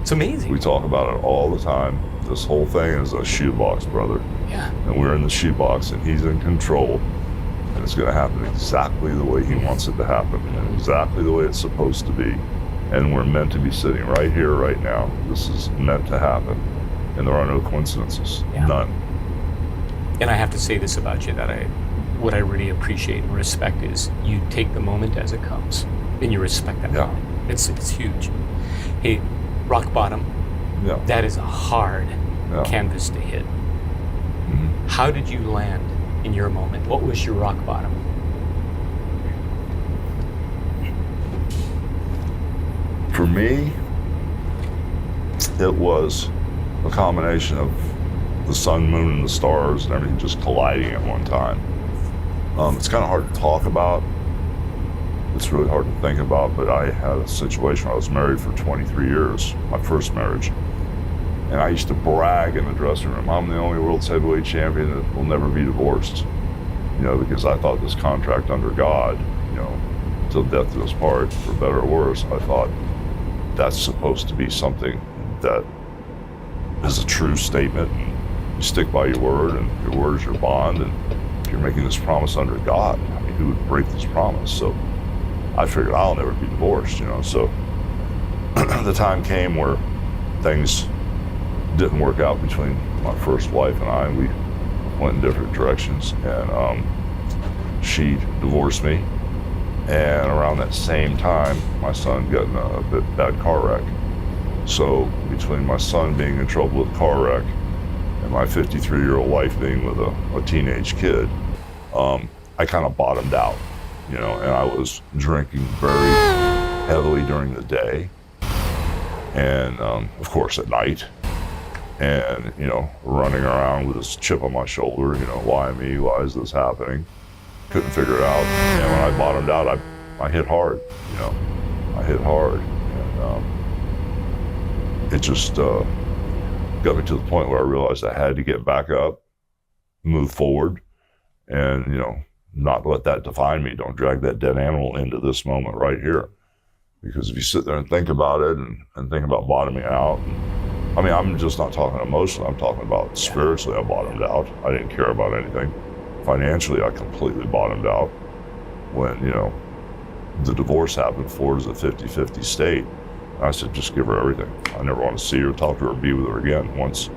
It's amazing. We talk about it all the time. This whole thing is a shoebox, brother. Yeah. And we're in the shoebox, and he's in control. And it's going to happen exactly the way he wants it to happen, and exactly the way it's supposed to be. And we're meant to be sitting right here, right now. This is meant to happen. And there are no coincidences. Yeah. None. And I have to say this about you, that what I really appreciate and respect is you take the moment as it comes, and you respect that moment. It's huge. Hey, rock bottom. Yeah. That is a hard canvas to hit. Mm-hmm. How did you land in your moment? What was your rock bottom? For me, it was a combination of the sun, moon, and the stars and everything just colliding at one time. It's kind of hard to talk about. It's really hard to think about, but I had a situation where I was married for 23 years, my first marriage. And I used to brag in the dressing room, I'm the only world's heavyweight champion that will never be divorced. You know, because I thought this contract under God, you know, till death do us part, for better or worse, I thought that's supposed to be something that is a true statement. And you stick by your word, and your word is your bond. And if you're making this promise under God, I mean, who would break this promise? So I figured I'll never be divorced, you know. So the time came where things didn't work out between my first wife and I. We went in different directions, and she divorced me. And around that same time, my son got in a bit bad car wreck. So between my son being in trouble with a car wreck and my 53-year-old wife being with a teenage kid, I kind of bottomed out, you know, and I was drinking very heavily during the day, and of course at night, and, you know, running around with this chip on my shoulder, you know, why me, why is this happening? Couldn't figure it out. And when I bottomed out, I hit hard, you know, I hit hard, and it just got me to the point where I realized I had to get back up, move forward, and, you know, not let that define me. Don't drag that dead animal into this moment right here. Because if you sit there and think about it and think about bottoming out, I mean, I'm just not talking emotionally, I'm talking about spiritually. I bottomed out. I didn't care about anything. Financially, I completely bottomed out. When, you know, the divorce happened, Florida's a 50-50 state. I said, just give her everything. I never want to see her, talk to her, or be with her again. Once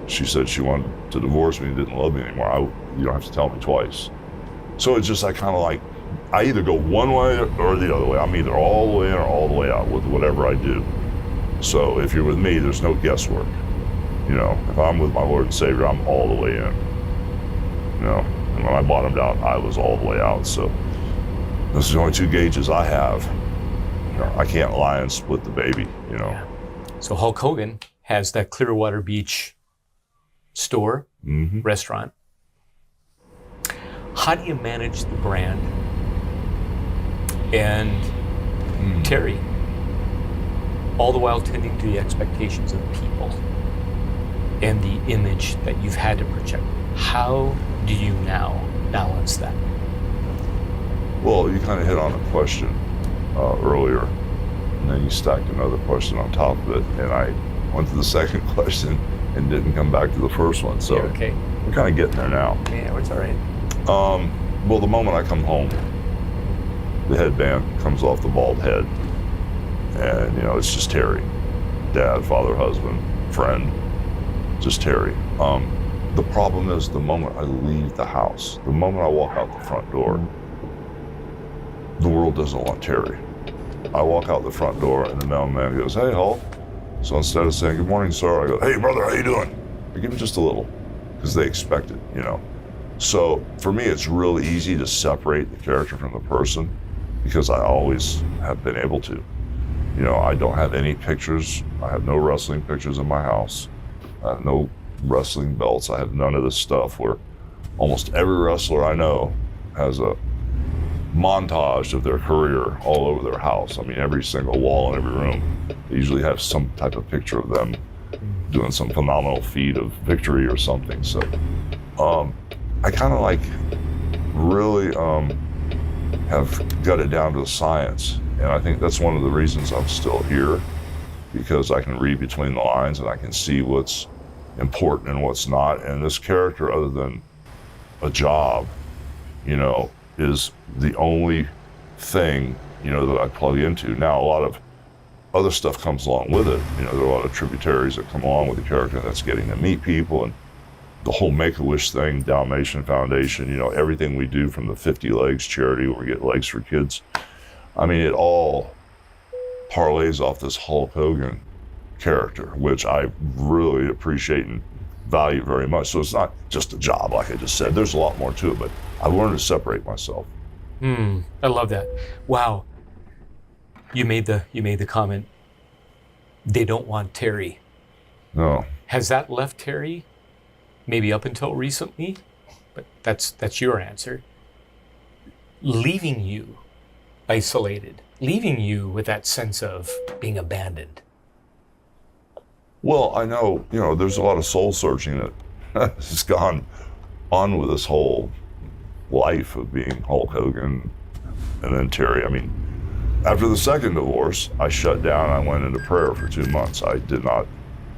she said she wanted to divorce me and didn't love me anymore, you don't have to tell me twice. So it's just, I kind of like, I either go one way or the other way. I'm either all the way in or all the way out with whatever I do. So if you're with me, there's no guesswork. You know, if I'm with my Lord and Savior, I'm all the way in. You know, and when I bottomed out, I was all the way out. So this is the only two gauges I have. You know, I can't lie and split the baby, you know. Yeah. So Hulk Hogan has that Clearwater Beach store, restaurant. How do you manage the brand? And Terry, all the while tending to the expectations of people and the image that you've had to project. How do you now balance that? Well, you kind of hit on a question earlier, and then you stacked another question on top of it, and I went to the second question and didn't come back to the first one. So okay. We're kind of getting there now. Yeah, it's all right. Well, the moment I come home, the headband comes off the bald head, and, you know, it's just Terry. Dad, father, husband, friend, just Terry. The problem is the moment I leave the house, the moment I walk out the front door, the world doesn't want Terry. I walk out the front door and the mailman goes, "Hey, Hulk." So instead of saying, "Good morning, sir," I go, "Hey, brother, how you doing?" I give him just a little, because they expect it, you know. So for me, it's really easy to separate the character from the person, because I always have been able to. You know, I don't have any pictures. I have no wrestling pictures in my house. I have no wrestling belts. I have none of this stuff where almost every wrestler I know has a montage of their career all over their house. I mean, every single wall in every room, they usually have some type of picture of them doing some phenomenal feat of victory or something. So I kind of like really have got it down to the science. And I think that's one of the reasons I'm still here, because I can read between the lines and I can see what's important and what's not. And this character, other than a job, you know, is the only thing, you know, that I plug into. Now, a lot of other stuff comes along with it. You know, there are a lot of tributaries that come along with the character. That's getting to meet people, and the whole Make-A-Wish thing, Dalmatian Foundation, you know, everything we do, from the 50 Legs charity where we get legs for kids. I mean, it all parlays off this Hulk Hogan character, which I really appreciate and value very much. So it's not just a job, like I just said. There's a lot more to it, but I've learned to separate myself. I love that. Wow. You made the comment, they don't want Terry. No. Has that left Terry? Maybe up until recently, but that's your answer. Leaving you isolated, leaving you with that sense of being abandoned. Well, I know, you know, there's a lot of soul searching that has gone on with this whole life of being Hulk Hogan and then Terry. I mean, after the second divorce, I shut down. I went into prayer for 2 months. I did not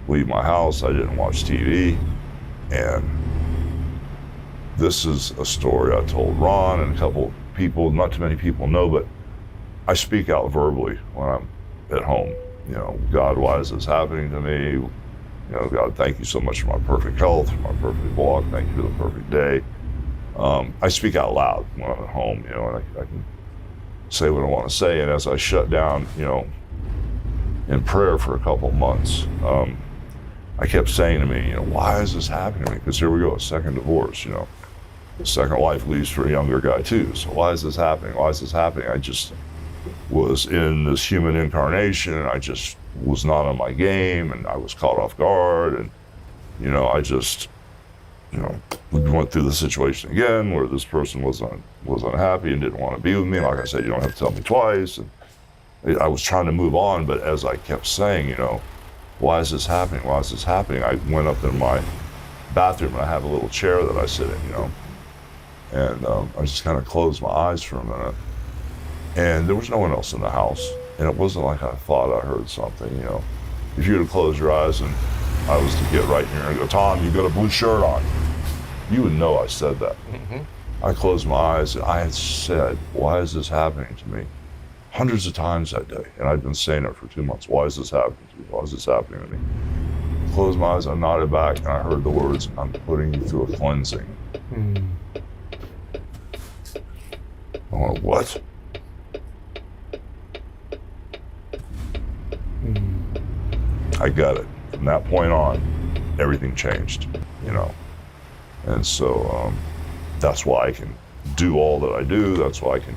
leave my house. I didn't watch TV. And this is a story I told Ron and a couple people, not too many people know, but I speak out verbally when I'm at home. You know, God, why is this happening to me? You know, God, thank you so much for my perfect health, for my perfect walk. Thank you for the perfect day. I speak out loud when I'm at home, you know, and I can say what I want to say. And as I shut down, you know, in prayer for a couple months, I kept saying to me, you know, why is this happening to me? Because here we go, a second divorce, you know. The second wife leaves for a younger guy too. So why is this happening? Why is this happening? I just was in this human incarnation, and I just was not on my game, and I was caught off guard, and, you know, I just, you know, went through the situation again where this person was unhappy and didn't want to be with me. Like I said, you don't have to tell me twice. And I was trying to move on, but as I kept saying, you know, why is this happening? Why is this happening? I went up in my bathroom, and I have a little chair that I sit in, you know, and I just kind of closed my eyes for a minute, and there was no one else in the house, and it wasn't like I thought I heard something, you know. If you were to close your eyes and I was to get right in here and go, Tom, you got a blue shirt on, you would know I said that. I closed my eyes, and I had said, why is this happening to me? Hundreds of times that day, and I'd been saying it for 2 months. Why is this happening to me? Why is this happening to me? I closed my eyes, I nodded back, and I heard the words, I'm putting you through a cleansing. I went, what? I got it. From that point on, everything changed, you know. And so that's why I can do all that I do. That's why I can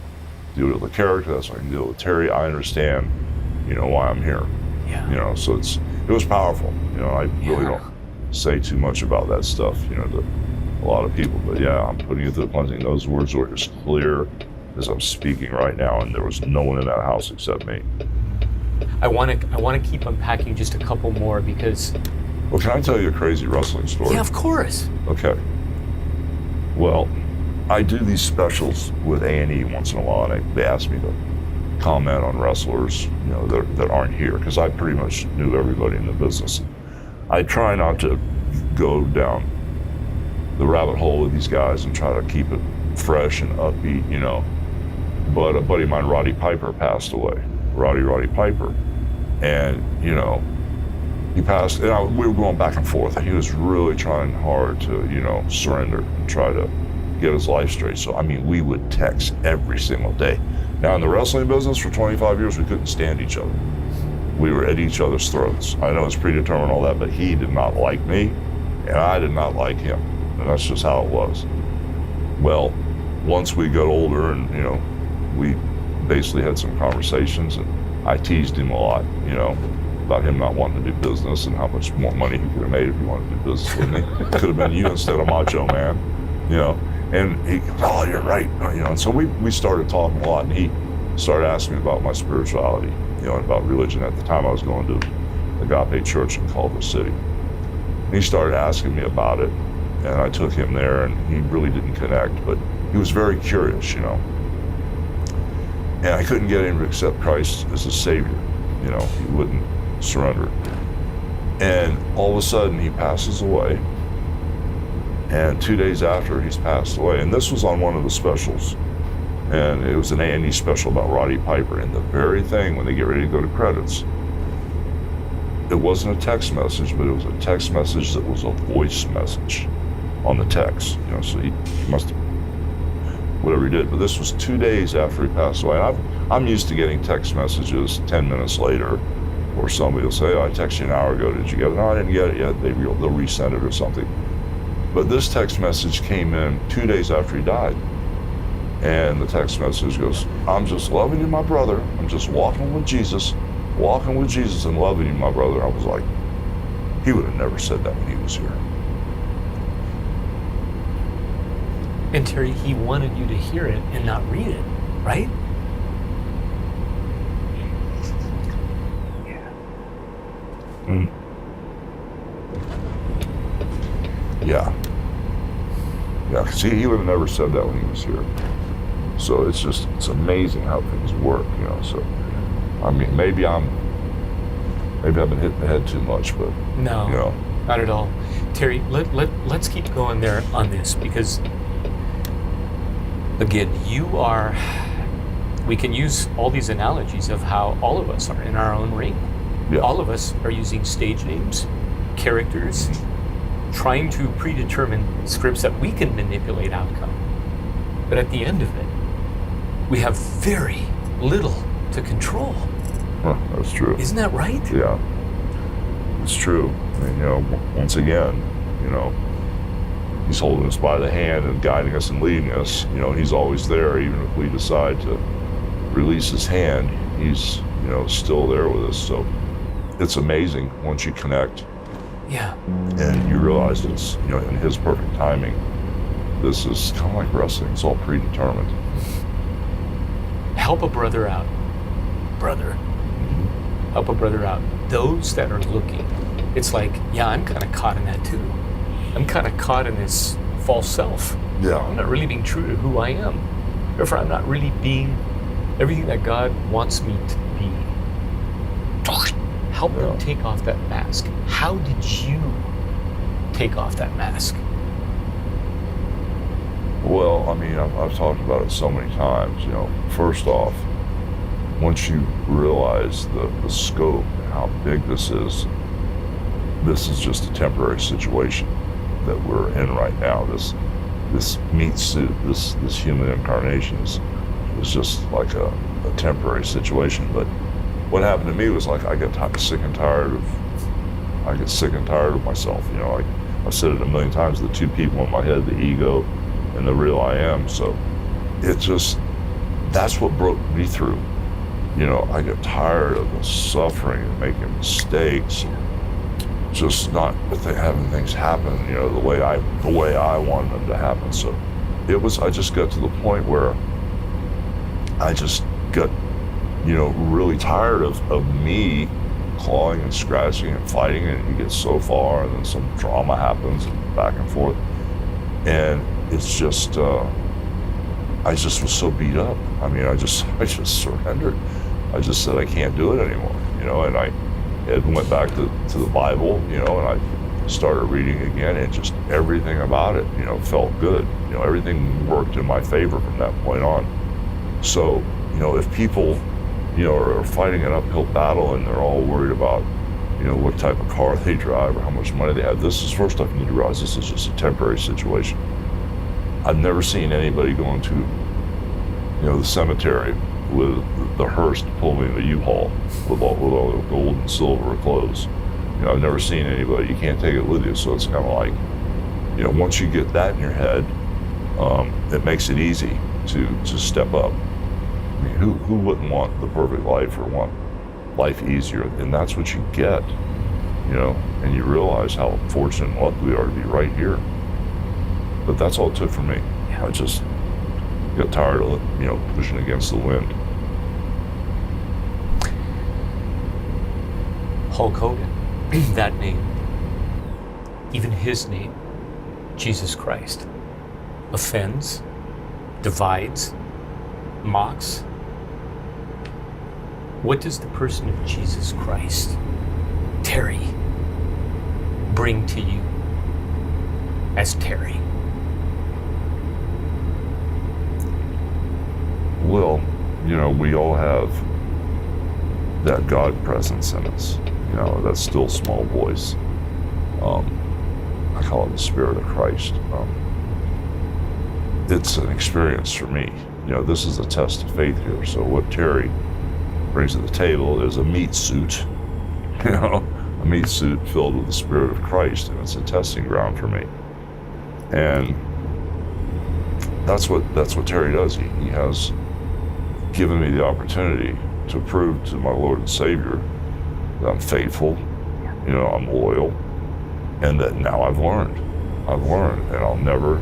deal with the character. That's why I can deal with Terry. I understand, you know, why I'm here. Yeah. You know, so it was powerful. You know, I really don't say too much about that stuff, you know, to a lot of people. But yeah, I'm putting you through the cleansing. Those words were as clear as I'm speaking right now, and there was no one in that house except me. I want to keep unpacking just a couple more because. Well, can I tell you a crazy wrestling story? Yeah, of course. Okay. Well, I do these specials with A&E once in a while, and they ask me to comment on wrestlers, you know, that aren't here, because I pretty much knew everybody in the business. I try not to go down the rabbit hole with these guys and try to keep it fresh and upbeat, you know. But a buddy of mine, Roddy Piper, passed away. Roddy Piper. And, you know, he passed, and we were going back and forth, and he was really trying hard to, you know, surrender and try to get his life straight. So, I mean, we would text every single day. Now, in the wrestling business, for 25 years, we couldn't stand each other. We were at each other's throats. I know it's predetermined, all that, but he did not like me, and I did not like him. And that's just how it was. Well, once we got older and, you know, we basically had some conversations, and I teased him a lot, you know, about him not wanting to do business and how much more money he could have made if he wanted to do business with me. It could have been you instead of Macho Man, you know. And he goes, oh, you're right. You know, and so we started talking a lot, and he started asking me about my spirituality, you know, and about religion. At the time I was going to Agape Church in Culver City. And he started asking me about it, and I took him there, and he really didn't connect, but he was very curious, you know. And I couldn't get him to accept Christ as a savior, you know, he wouldn't surrender. And all of a sudden he passes away, and 2 days after he's passed away, and this was on one of the specials, and it was an A&E special about Roddy Piper, and the very thing when they get ready to go to credits, it wasn't a text message, but it was a text message that was a voice message on the text, you know, so he must have, whatever he did, but this was 2 days after he passed away. I'm used to getting text messages 10 minutes later, or somebody will say, oh, I texted you an hour ago, did you get it? No, I didn't get it yet, they'll resend it or something. But this text message came in 2 days after he died. And the text message goes, I'm just loving you, my brother. I'm just walking with Jesus and loving you, my brother. I was like, he would have never said that when he was here. And Terry, he wanted you to hear it and not read it, right? Mm. Yeah. Yeah, because he would have never said that when he was here. So it's amazing how things work, you know. So, I mean, maybe I've been hitting the head too much, but no, you know. Not at all. Terry, let's keep going there on this, because again, we can use all these analogies of how all of us are in our own ring. Yeah. All of us are using stage names, characters, trying to predetermine scripts that we can manipulate outcome. But at the end of it, we have very little to control. Huh, that's true. Isn't that right? Yeah, it's true. I mean, you know, once again, you know, he's holding us by the hand and guiding us and leading us. You know, he's always there, even if we decide to release his hand, he's, you know, still there with us. So it's amazing once you connect. Yeah. And you realize it's, you know, in his perfect timing. This is kind of like wrestling. It's all predetermined. Help a brother out, brother. Help a brother out. Those that are looking, it's like, yeah, I'm kind of caught in that too. I'm kind of caught in this false self. Yeah. I'm not really being true to who I am. Therefore, I'm not really being everything that God wants me to be. Help them take off that mask. How did you take off that mask? Well, I mean, I've talked about it so many times, you know. First off, once you realize the scope and how big this is just a temporary situation that we're in right now. This meat suit, this human incarnation is just like a temporary situation. But what happened to me was like I get sick and tired of myself. You know, I've said it a million times, the two people in my head, the ego and the real I am. So that's what broke me through. You know, I get tired of the suffering and making mistakes, just not having things happen, you know, the way I wanted them to happen. So I just got to the point where I just got, you know, really tired of me clawing and scratching and fighting, and you get so far and then some drama happens and back and forth. And it's just, I just was so beat up. I mean, I just surrendered. I just said, I can't do it anymore, you know, and I went back to the Bible, you know, and I started reading again, and just everything about it, you know, felt good. You know, everything worked in my favor from that point on. So, you know, if people, you know, are fighting an uphill battle and they're all worried about, you know, what type of car they drive or how much money they have, this is first off, you need to realize this is just a temporary situation. I've never seen anybody going to, you know, the cemetery with the hearse pulling the U-Haul with all the gold and silver clothes. You know, I've never seen anybody. You can't take it with you. So it's kind of like, you know, once you get that in your head, it makes it easy to step up. I mean, who wouldn't want the perfect life or want life easier? And that's what you get, you know, and you realize how fortunate and lucky we are to be right here. But that's all it took for me. I just got tired of it, pushing against the wind. Hulk Hogan, that name, even his name, Jesus Christ, offends, divides, mocks. What does the person of Jesus Christ, Terry, bring to you as Terry? Well, we all have that God presence in us, that still small voice. I call it the Spirit of Christ. It's an experience for me. This is a test of faith here. So what Terry brings to the table is a meat suit, a meat suit filled with the Spirit of Christ, and it's a testing ground for me. And that's what Terry does. He has given me the opportunity to prove to my Lord and Savior that I'm faithful, I'm loyal, and that now I've learned, and I'll never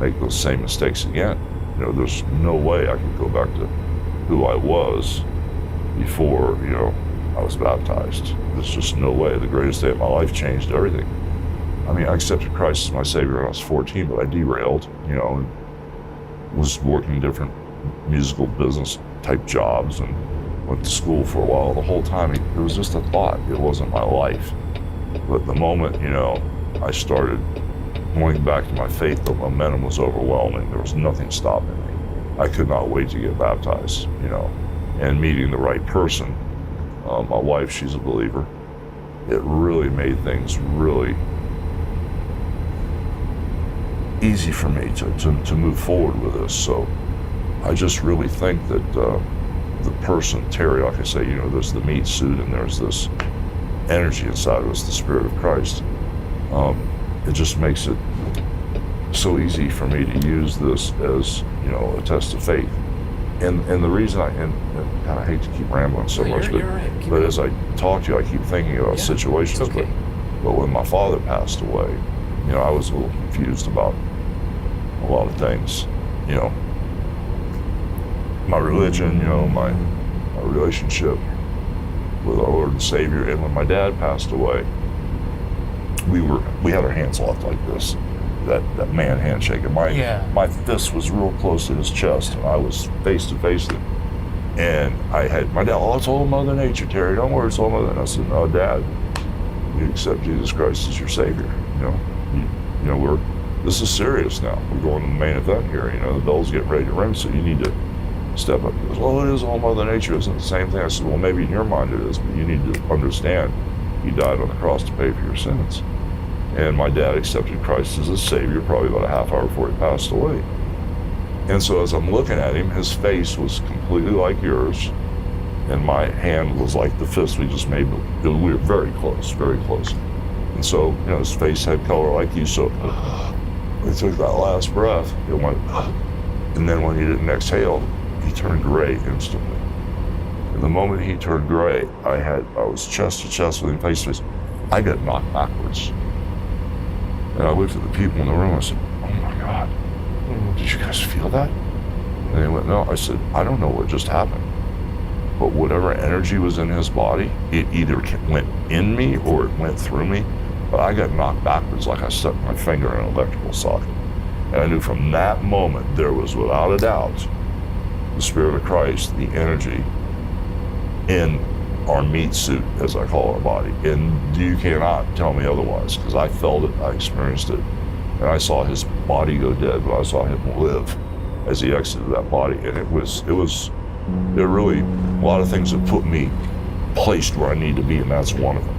make those same mistakes again. There's no way I could go back to who I was before, I was baptized. There's just no way. The greatest day of my life changed everything. I mean, I accepted Christ as my Savior when I was 14, but I derailed, and was working different musical business type jobs and went to school for a while. The whole time, it was just a thought. It wasn't my life. But the moment, I started going back to my faith, the momentum was overwhelming. There was nothing stopping me. I could not wait to get baptized, and meeting the right person. My wife, she's a believer. It really made things really easy for me to move forward with this. So I just really think that the person, Terry, like I say, there's the meat suit and there's this energy inside of us, the Spirit of Christ. It just makes it so easy for me to use this as, a test of faith. And the reason and God, I hate to keep rambling so much, but as I talk to you, I keep thinking about situations. But when my father passed away, I was a little confused about a lot of things. My religion, my relationship with our Lord and Savior. And when my dad passed away, we had our hands locked like this, that man handshake. And my fist was real close to his chest, and I was face to face with him. And I had my dad, it's all Mother Nature, Terry, don't worry, it's all Mother. And I said, no, Dad, you accept Jesus Christ as your Savior. This is serious now. We're going to the main event here. The bell's getting ready to ring, so you need to step up. He goes, well, it is all Mother Nature, isn't it the same thing? I said, well, maybe in your mind it is, but you need to understand He died on the cross to pay for your sins. And my dad accepted Christ as his Savior probably about a half hour before he passed away. And so as I'm looking at him, his face was completely like yours, and my hand was like the fist we just made. We were very close, very close. And so, his face had color like you, so when he took that last breath, it went, and then when he didn't exhale, he turned gray instantly. And the moment he turned gray, I was chest to chest with him, face to face. I got knocked backwards. And I looked at the people in the room, I said, oh my God, did you guys feel that? And they went, no. I said, I don't know what just happened, but whatever energy was in his body, it either went in me or it went through me, but I got knocked backwards like I stuck my finger in an electrical socket. And I knew from that moment, there was without a doubt, the Spirit of Christ, the energy in our meat suit, as I call our body. And you cannot tell me otherwise, because I felt it, I experienced it, and I saw his body go dead, but I saw him live as he exited that body. And there really, a lot of things that put me placed where I need to be, and that's one of them.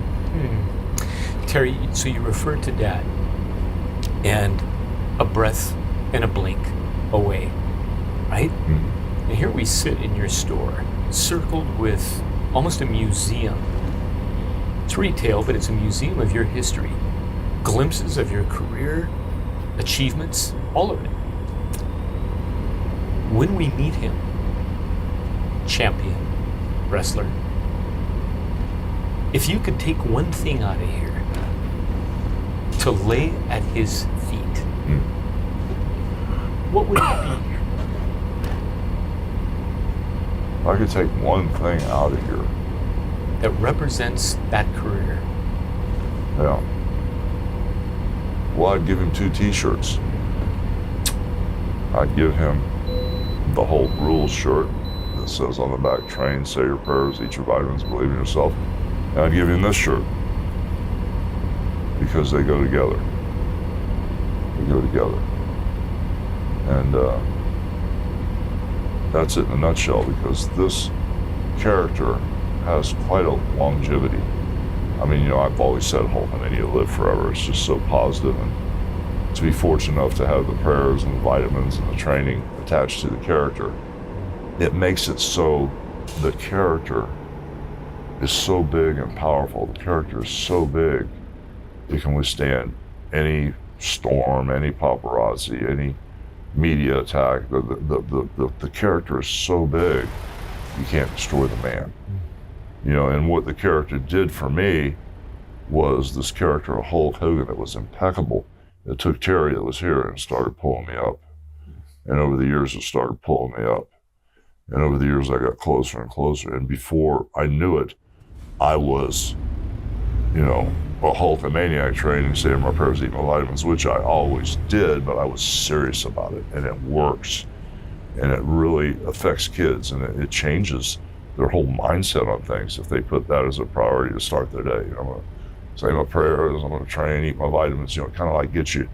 Terry, so you referred to Dad, and a breath and a blink away, right? And here we sit in your store, circled with almost a museum. It's retail, but it's a museum of your history. Glimpses of your career, achievements, all of it. When we meet him, champion, wrestler, if you could take one thing out of here to lay at his feet, what would it be? If I could take one thing out of here that represents that career. Yeah. Well, I'd give him 2 t-shirts. I'd give him the Hulk Rules shirt that says on the back, train, say your prayers, eat your vitamins, believe in yourself. And I'd give him this shirt because they go together. They go together. And that's it in a nutshell, because this character has quite a longevity. I mean, you know, I've always said Hulkamania live forever. It's just so positive, and to be fortunate enough to have the prayers and the vitamins and the training attached to the character, it makes it so the character is so big and powerful. The character is so big, it can withstand any storm, any paparazzi, any media attack. The character is so big, you can't destroy the man. You know, and what the character did for me was this character of Hulk Hogan that was impeccable. It took Terry that was here and started pulling me up. And over the years, it started pulling me up. And over the years, I got closer and closer. And before I knew it, I was, you know, a Hulkamaniac training, saying my prayers, eat my vitamins, which I always did, but I was serious about it. And it works. And it really affects kids, and it changes their whole mindset on things if they put that as a priority to start their day. You know, I'm gonna say my prayers, I'm gonna train, eat my vitamins, you know, kind of like get you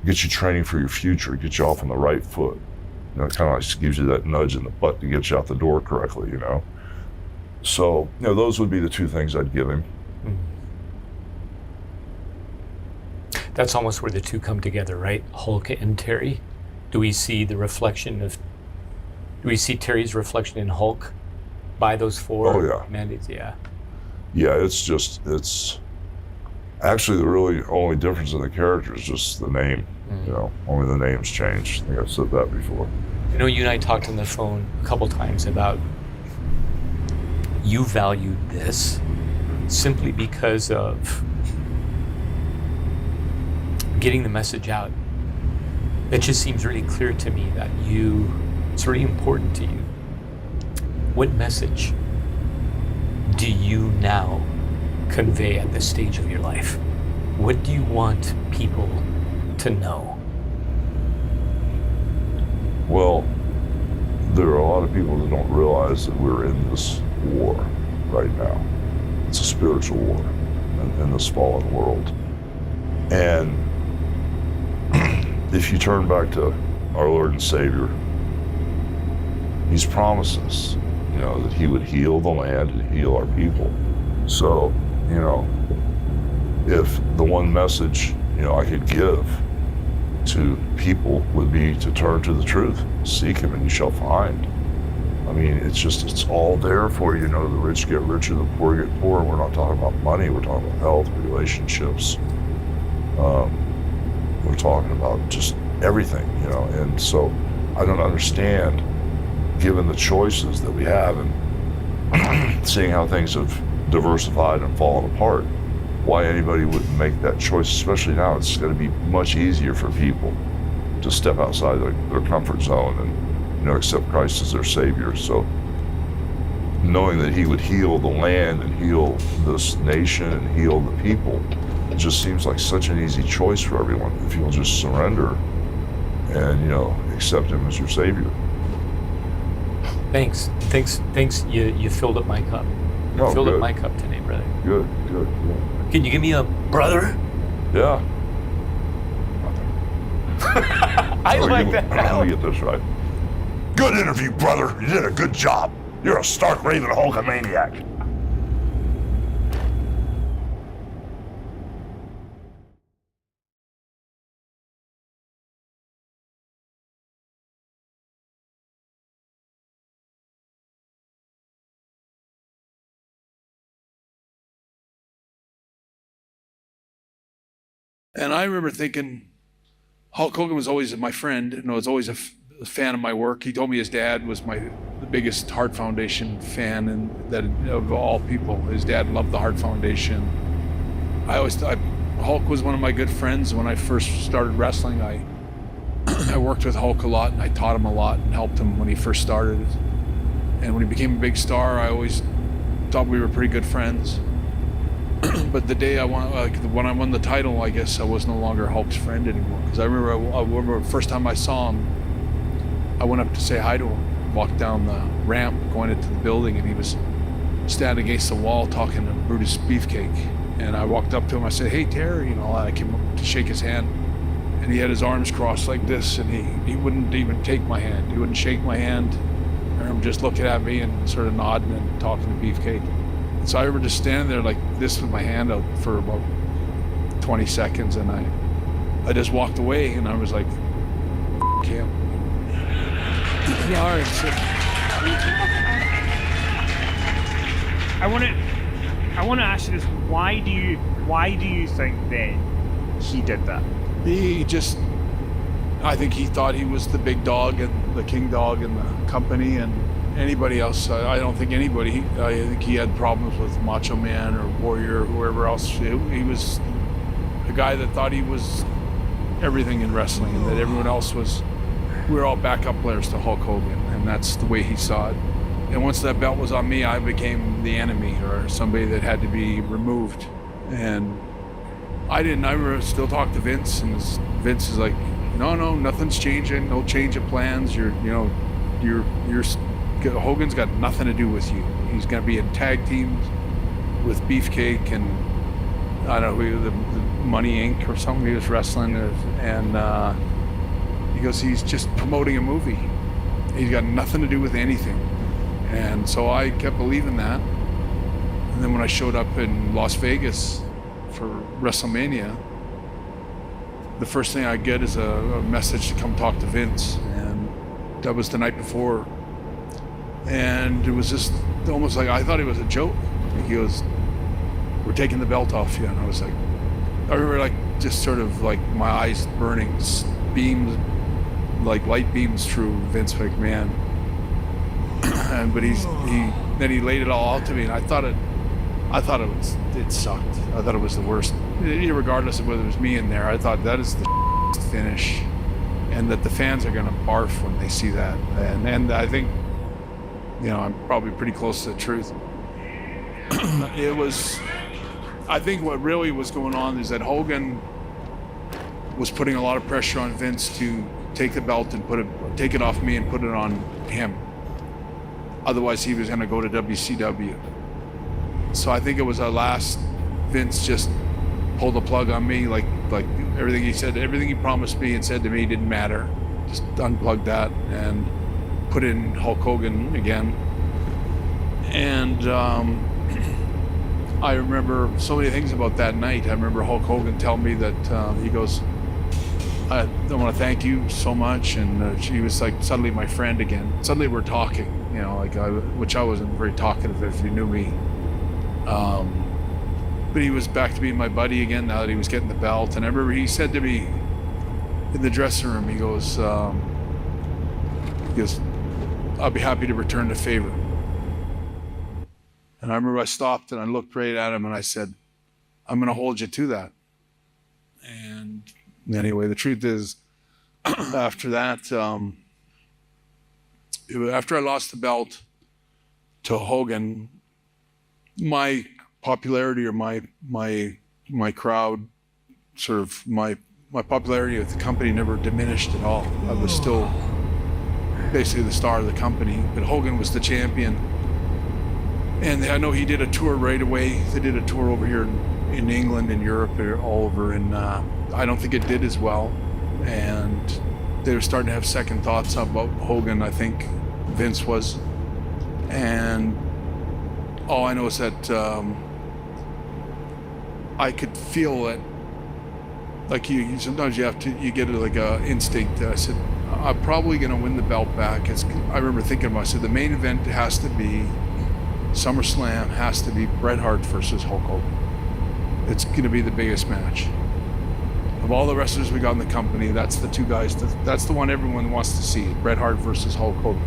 training for your future, get you off on the right foot. You know, it kind of like gives you that nudge in the butt to get you out the door correctly, you know. So, you know, those would be the 2 things I'd give him. That's almost where the 2 come together, right? Hulk and Terry. Do we see Terry's reflection in Hulk by those 4 mandates? Yeah. Yeah, it's actually the really only difference in the character is just the name. You know, only the name's changed. I think I've said that before. You know, you and I talked on the phone a couple times about you valued this simply because of getting the message out. It just seems really clear to me that it's really important to you. What message do you now convey at this stage of your life? What do you want people to know? Well, there are a lot of people that don't realize that we're in this war right now. It's a spiritual war in this fallen world. And if you turn back to our Lord and Savior, He's promised us, you know, that He would heal the land and heal our people. So, you know, if the one message, you know, I could give to people would be to turn to the truth, seek Him and you shall find. I mean, it's all there for you. You know, the rich get richer, the poor get poorer. We're not talking about money, we're talking about health, relationships. We're talking about just everything, you know. And so I don't understand, given the choices that we have and seeing how things have diversified and fallen apart, why anybody wouldn't make that choice, especially now. It's going to be much easier for people to step outside their comfort zone and, you know, accept Christ as their Savior. So knowing that He would heal the land and heal this nation and heal the people, it just seems like such an easy choice for everyone if you'll just surrender and, you know, accept Him as your Savior. Thanks. You filled up my cup. Oh, filled good. up my cup today, brother. Good. Can you give me a brother? Yeah. I like that. Let me get this right. Good interview, brother. You did a good job. You're a stark raving Hulkamaniac. And I remember thinking, Hulk Hogan was always my friend, and was always a fan of my work. He told me his dad was the biggest Heart Foundation fan, and that of all people, his dad loved the Heart Foundation. I always thought Hulk was one of my good friends. When I first started wrestling, I I worked with Hulk a lot, and I taught him a lot and helped him when he first started. And when he became a big star, I always thought we were pretty good friends. But the day when I won the title, I guess I was no longer Hulk's friend anymore. Because I remember the first time I saw him, I went up to say hi to him, walked down the ramp going into the building, and he was standing against the wall talking to Brutus Beefcake. And I walked up to him, I said, "Hey, Terry," I came up to shake his hand, and he had his arms crossed like this, and he wouldn't even take my hand. He wouldn't shake my hand. I remember just looking at me and sort of nodding and talking to Beefcake. And so I remember just standing there like this with my hand out for about 20 seconds, and I just walked away, and I was like, "F*** him." Yeah, all right, so. I want to ask you this: why do you think that he did that? I think he thought he was the big dog and the king dog in the company, and anybody else, I don't think anybody. I think he had problems with Macho Man or Warrior or whoever else. He was a guy that thought he was everything in wrestling, and that everyone else we were all backup players to Hulk Hogan, and that's the way he saw it. And once that belt was on me, I became the enemy, or somebody that had to be removed. And I remember still talk to Vince, and Vince is like, no, nothing's changing, no change of plans. Hogan's got nothing to do with you. He's gonna be in tag teams with Beefcake and I don't know, the Money Inc. or something he was wrestling, and he goes, he's just promoting a movie. He's got nothing to do with anything. And so I kept believing that. And then when I showed up in Las Vegas for WrestleMania, the first thing I get is a message to come talk to Vince. And that was the night before. And it was just almost like, I thought it was a joke. He goes, "We're taking the belt off you." And I was like, I remember like just sort of like my eyes burning, beams, like light beams through Vince McMahon. But then he laid it all out to me, and I thought it sucked. I thought it was the worst. Regardless of whether it was me in there, I thought that is the finish, and that the fans are gonna barf when they see that. And I think, I'm probably pretty close to the truth. I think what really was going on is that Hogan was putting a lot of pressure on Vince to take the belt and take it off me and put it on him. Otherwise, he was going to go to WCW. So I think it was our last. Vince just pulled the plug on me, like everything he said, everything he promised me and said to me didn't matter. Just unplugged that and put in Hulk Hogan again. And I remember so many things about that night. I remember Hulk Hogan telling me that he goes, "I want to thank you so much," and she was like suddenly my friend again. Suddenly we're talking, which I wasn't very talkative if you knew me. But he was back to being my buddy again now that he was getting the belt. And I remember he said to me in the dressing room, he goes, "I'll be happy to return the favor." And I remember I stopped and I looked right at him and I said, "I'm going to hold you to that." And anyway, the truth is, after that, after I lost the belt to Hogan, my popularity or my crowd, sort of my popularity with the company never diminished at all. I was still basically the star of the company, but Hogan was the champion. And I know he did a tour right away. They did a tour over here in England and Europe, all over, and I don't think it did as well. And they were starting to have second thoughts about Hogan, I think Vince was. And all I know is that I could feel it. Like sometimes you get like a instinct. I said, I'm probably gonna win the belt back. I remember thinking to myself, the main event has to be SummerSlam, has to be Bret Hart versus Hulk Hogan. It's gonna be the biggest match. Of all the wrestlers we got in the company, that's the two guys, that's the one everyone wants to see, Bret Hart versus Hulk Hogan.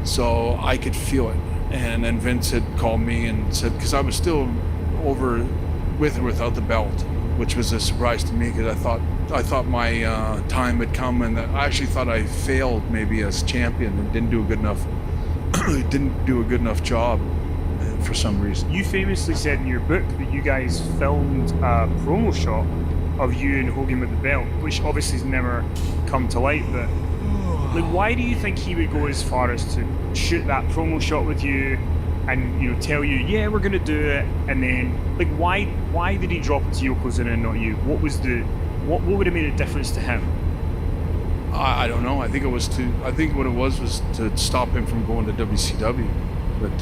So I could feel it. And then Vince had called me and said, because I was still over with or without the belt. which was a surprise to me because I thought my time had come, and I actually thought I failed maybe as champion and didn't do a good enough job for some reason. You famously said in your book that you guys filmed a promo shot of you and Hogan with the belt, which obviously has never come to light, but like, why do you think he would go as far as to shoot that promo shot with you and, you know, tell you, yeah, we're gonna do it, and then, like, why did he drop it to Yokozuna and not you? What would have made a difference to him? I don't know. I think what it was to stop him from going to WCW. But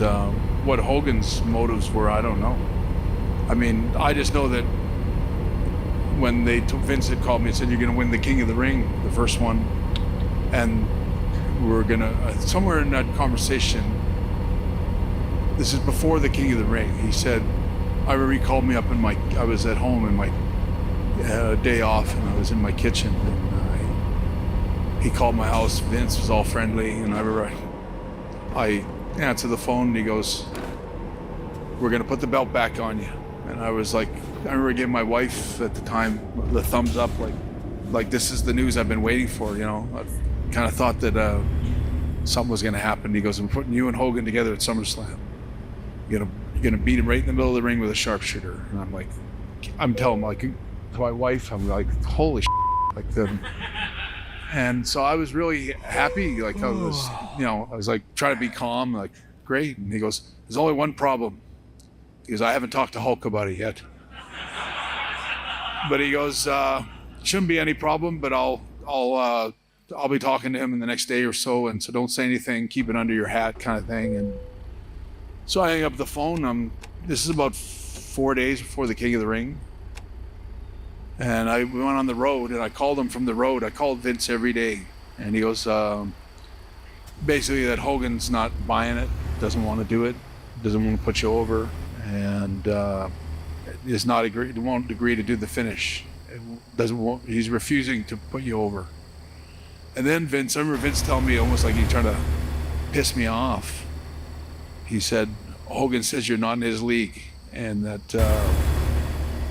what Hogan's motives were, I don't know. I mean, I just know that when Vince had called me and said, you're going to win the King of the Ring, the first one, and we're going to, somewhere in that conversation, this is before the King of the Ring, he said, I remember he called me up I was at home in my day off, and I was in my kitchen, and he called my house. Vince was all friendly, and I remember I answered the phone, and he goes, we're going to put the belt back on you. And I was like, I remember giving my wife at the time the thumbs up, like this is the news I've been waiting for, you know. I kind of thought that something was going to happen. He goes, I'm putting you and Hogan together at SummerSlam. You're gonna beat him right in the middle of the ring with a sharpshooter. And I'm like, I'm telling like to my wife, I'm like, holy shit, like the. And so I was really happy. Like I was like trying to be calm, like great. And he goes, there's only one problem. He goes, I haven't talked to Hulk about it yet. But he goes, shouldn't be any problem, but I'll be talking to him in the next day or so, and so don't say anything, keep it under your hat kind of thing. And so I hang up the phone. This is about 4 days before the King of the Ring. And we went on the road, and I called him from the road. I called Vince every day, and he goes, basically that Hogan's not buying it, doesn't want to do it, doesn't want to put you over, and won't agree to do the finish. He's refusing to put you over. And then I remember Vince telling me, almost like he trying to piss me off. He said, Hogan says you're not in his league, and that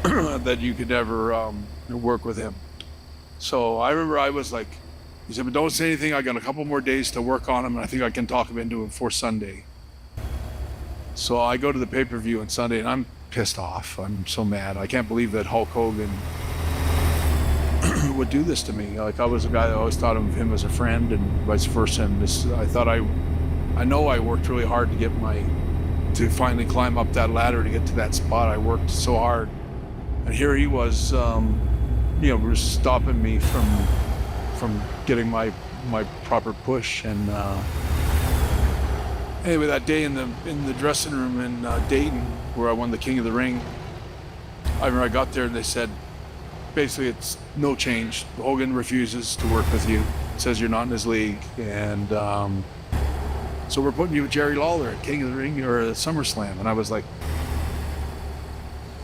that you could never work with him. So I remember I was like, he said, but don't say anything. I got a couple more days to work on him, and I think I can talk him into it for Sunday. So I go to the pay-per-view on Sunday, and I'm pissed off. I'm so mad. I can't believe that Hulk Hogan would do this to me. Like, I was a guy that always thought of him as a friend, and vice versa. And I know I worked really hard to finally climb up that ladder to get to that spot. I worked so hard, and here he was, stopping me from getting my proper push. And anyway, that day in the dressing room in Dayton, where I won the King of the Ring, I remember I got there and they said, basically, it's no change. Hogan refuses to work with you, says you're not in his league, and so we're putting you with Jerry Lawler at King of the Ring or at SummerSlam. And I was like,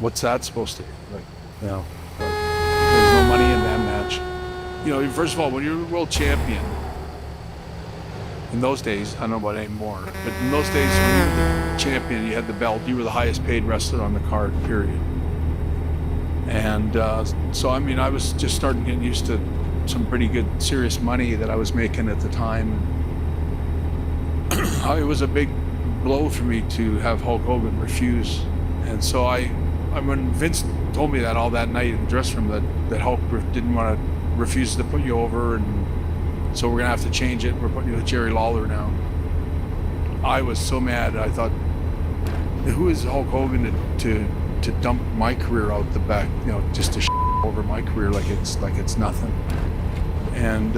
what's that supposed to be? Like, you know, there's no money in that match. You know, first of all, when you're a world champion, in those days, I don't know about anymore, but in those days when you were the champion, you had the belt, you were the highest paid wrestler on the card, period. And so, I mean, I was just starting getting used to some pretty good, serious money that I was making at the time. It was a big blow for me to have Hulk Hogan refuse. And so when Vince told me that all that night in the dressing room, that Hulk didn't want to refuse to put you over, and so we're gonna have to change it. We're putting you with Jerry Lawler now. I was so mad. I thought, who is Hulk Hogan to dump my career out the back, you know, just to over my career like it's nothing. And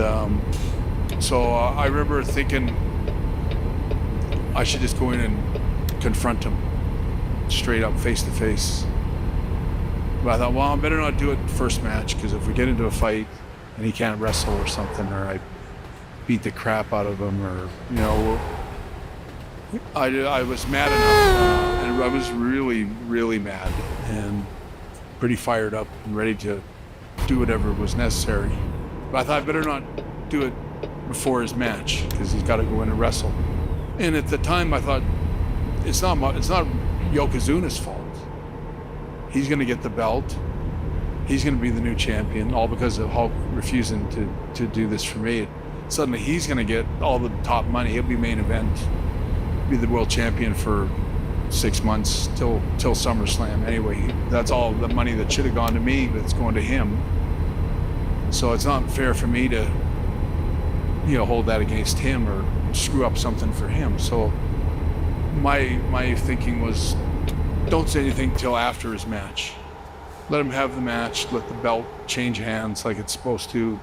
so I remember thinking I should just go in and confront him straight up, face to face. But I thought, well, I better not do it first match, because if we get into a fight and he can't wrestle or something, or I beat the crap out of him, or, you know, I was mad enough, and I was really, really mad and pretty fired up and ready to do whatever was necessary. But I thought I better not do it before his match, because he's got to go in and wrestle. And at the time, I thought, it's not Yokozuna's fault. He's going to get the belt. he's going to be the new champion, all because of Hulk refusing to do this for me. Suddenly he's going to get all the top money. He'll be main event, be the world champion for 6 months till SummerSlam. Anyway, that's all the money that should have gone to me that's going to him. So it's not fair for me to, hold that against him or screw up something for him. So my thinking was, don't say anything till after his match. Let him have the match, let the belt change hands like it's supposed to,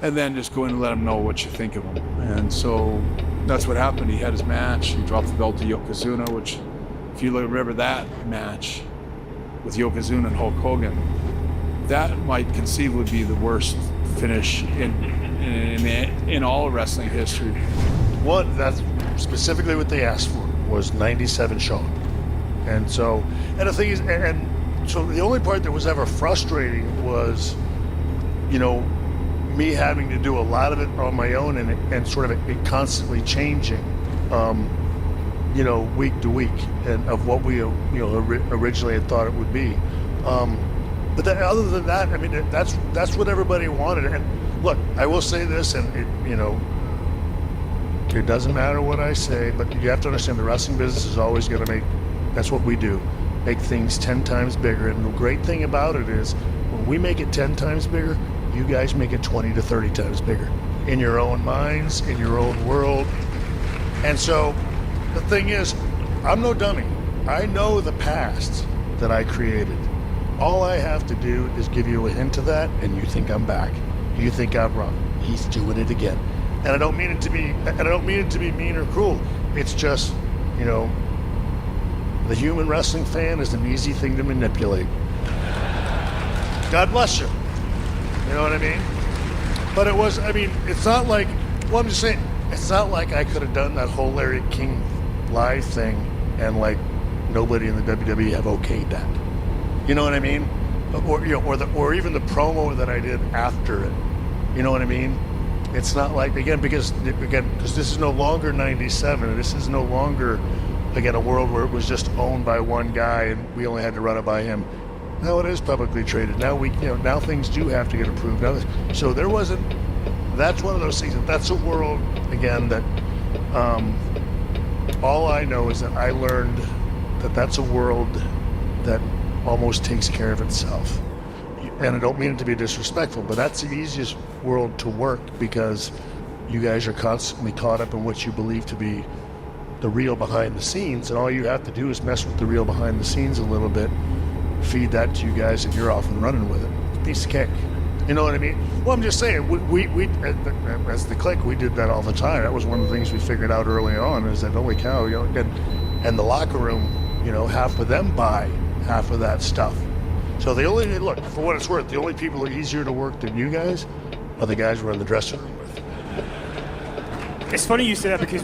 and then just go in and let him know what you think of him. And so that's what happened. He had his match. He dropped the belt to Yokozuna, which, if you remember that match with Yokozuna and Hulk Hogan, that might conceivably be the worst finish in all wrestling history. That's specifically what they asked for, was 97 Shaw. And the thing is, so the only part that was ever frustrating was, me having to do a lot of it on my own and sort of it constantly changing, week to week, and of what we, originally had thought it would be. But other than that, I mean, that's what everybody wanted. And look, I will say this, and it doesn't matter what I say, but you have to understand the wrestling business is always going to that's what we do, make things 10 times bigger. And the great thing about it is, when we make it 10 times bigger, you guys make it 20 to 30 times bigger in your own minds, in your own world. And so the thing is, I'm no dummy. I know the past that I created. All I have to do is give you a hint of that, and you think I'm back. You think I'm wrong. He's doing it again. And I don't mean it to be mean or cruel. It's just, the human wrestling fan is an easy thing to manipulate. God bless you. You know what I mean? But it's not like, I'm just saying, it's not like I could have done that whole Larry King live thing and nobody in the WWE have okayed that. You know what I mean? Or even the promo that I did after it. You know what I mean? It's not like, because this is no longer 97. This is no longer, a world where it was just owned by one guy and we only had to run it by him. Now it is publicly traded. Now now things do have to get approved. So there wasn't. That's one of those things. That's a world again that. All I know is that I learned that that's a world that almost takes care of itself. And I don't mean it to be disrespectful, but that's the easiest world to work because you guys are constantly caught up in what you believe to be the real behind the scenes, and all you have to do is mess with the real behind the scenes a little bit, feed that to you guys, and you're off and running with it. It's a piece of cake. You know what I mean? Well, I'm just saying, we as the Click, we did that all the time. That was one of the things we figured out early on, is that, holy cow, and the locker room, half of them buy half of that stuff. So look, for what it's worth, the only people who are easier to work than you guys are the guys we're in the dressing room with. It's funny you say that because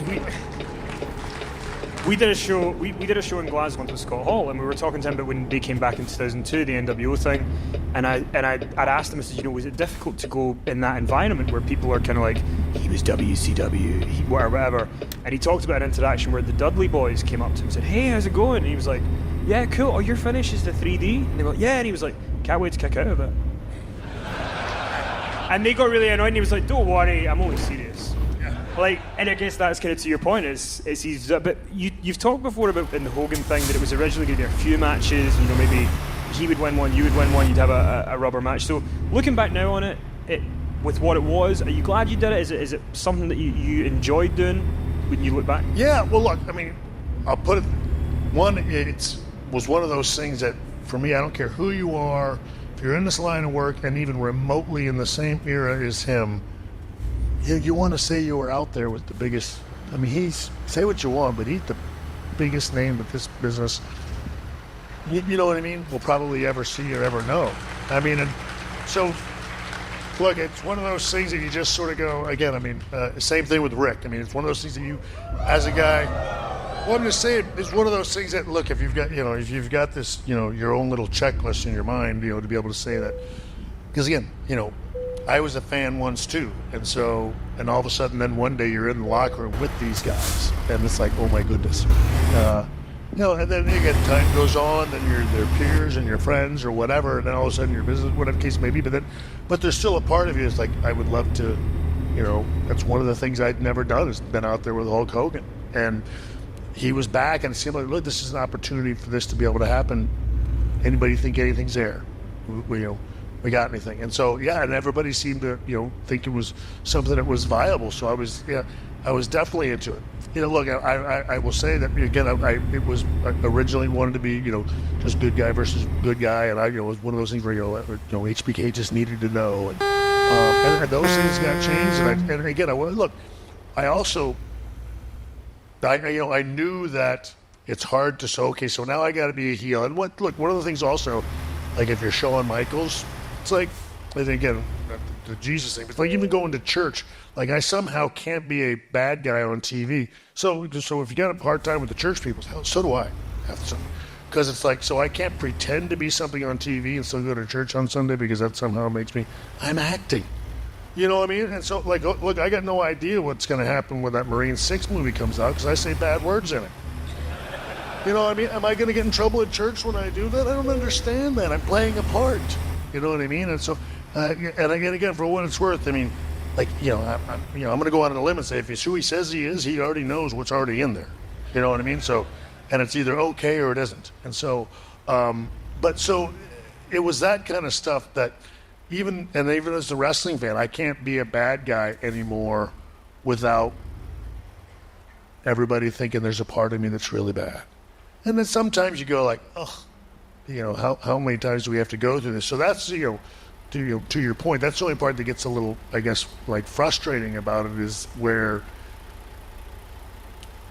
we did a show. We did a show in Glasgow with Scott Hall, and we were talking to him about when they came back in 2002, the NWO thing. And I'd asked him, I said, was it difficult to go in that environment where people are kind of like, he was WCW, whatever. And he talked about an interaction where the Dudley boys came up to him and said, hey, how's it going? And he was like, yeah, cool. Oh, your finish is the 3D? And they were like, yeah. And he was like, can't wait to kick out of it. And they got really annoyed, and he was like, don't worry, I'm only serious. And I guess that's kind of to your point, but you've talked before about in the Hogan thing that it was originally going to be a few matches, maybe he would win one, you would win one, you'd have a rubber match. So looking back now on it with what it was, are you glad you did it? Is it something that you enjoyed doing when you look back? Yeah, well look, I'll put it, it was one of those things that, for me, I don't care who you are, if you're in this line of work and even remotely in the same era as him, you want to say you were out there with the biggest, say what you want, but he's the biggest name that this business, you know what I mean, will probably ever see or ever know. And so, look, it's one of those things that you just sort of go, again, same thing with Rick. It's one of those things that you, as a guy, well, I'm just saying, it's one of those things that, look, if you've got this, your own little checklist in your mind, to be able to say that, because again, I was a fan once too, and all of a sudden, then one day you're in the locker room with these guys, and it's like, oh my goodness, And then again, time goes on, then you're their peers and your friends or whatever, and then all of a sudden your business, whatever the case may be. But there's still a part of you that's like, I would love to, that's one of the things I'd never done is been out there with Hulk Hogan, and he was back, and it seemed like, look, this is an opportunity for this to be able to happen. Anybody think anything's there? We got anything? And so, and everybody seemed to, think it was something that was viable. So I was definitely into it. Look, I will say that again, it was originally wanted to be, just good guy versus good guy, and it was one of those things where HBK just needed to know, and those things got changed. And again, I knew that it's hard to say, okay, so now I got to be a heel. And one of the things also, like if you're Shawn Michaels, it's like, and again, the Jesus thing, it's like even going to church, like I somehow can't be a bad guy on TV. So if you got a hard time with the church people, so do I. Because it's like, so I can't pretend to be something on TV and still go to church on Sunday because that somehow makes me, I'm acting. You know what I mean? And so, like, look, I got no idea what's going to happen when that Marine 6 movie comes out because I say bad words in it. You know what I mean? Am I going to get in trouble at church when I do that? I don't understand that. I'm playing a part. You know what I mean? And so, and again, for what it's worth, I mean, like, I'm going to go out on a limb and say if it's who he says he is, he already knows what's already in there. You know what I mean? So, and it's either okay or it isn't. And so, so it was that kind of stuff that even as a wrestling fan, I can't be a bad guy anymore without everybody thinking there's a part of me that's really bad. And then sometimes you go like, oh, how many times do we have to go through this? So that's, to your point, that's the only part that gets a little, I guess, like frustrating about it is where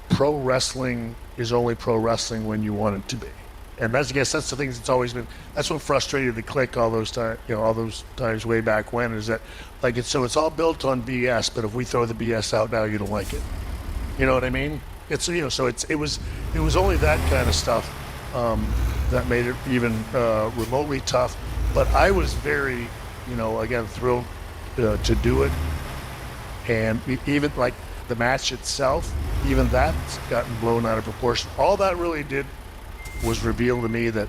pro wrestling is only pro wrestling when you want it to be. And I guess that's the thing that's always been, that's what frustrated the Click all those times way back when, is that like it's all built on BS, but if we throw the BS out now, you don't like it. You know what I mean? It's, so it was only that kind of stuff that made it even remotely tough. But I was very, again, thrilled to do it. And even like the match itself, even that's gotten blown out of proportion. All that really did was reveal to me that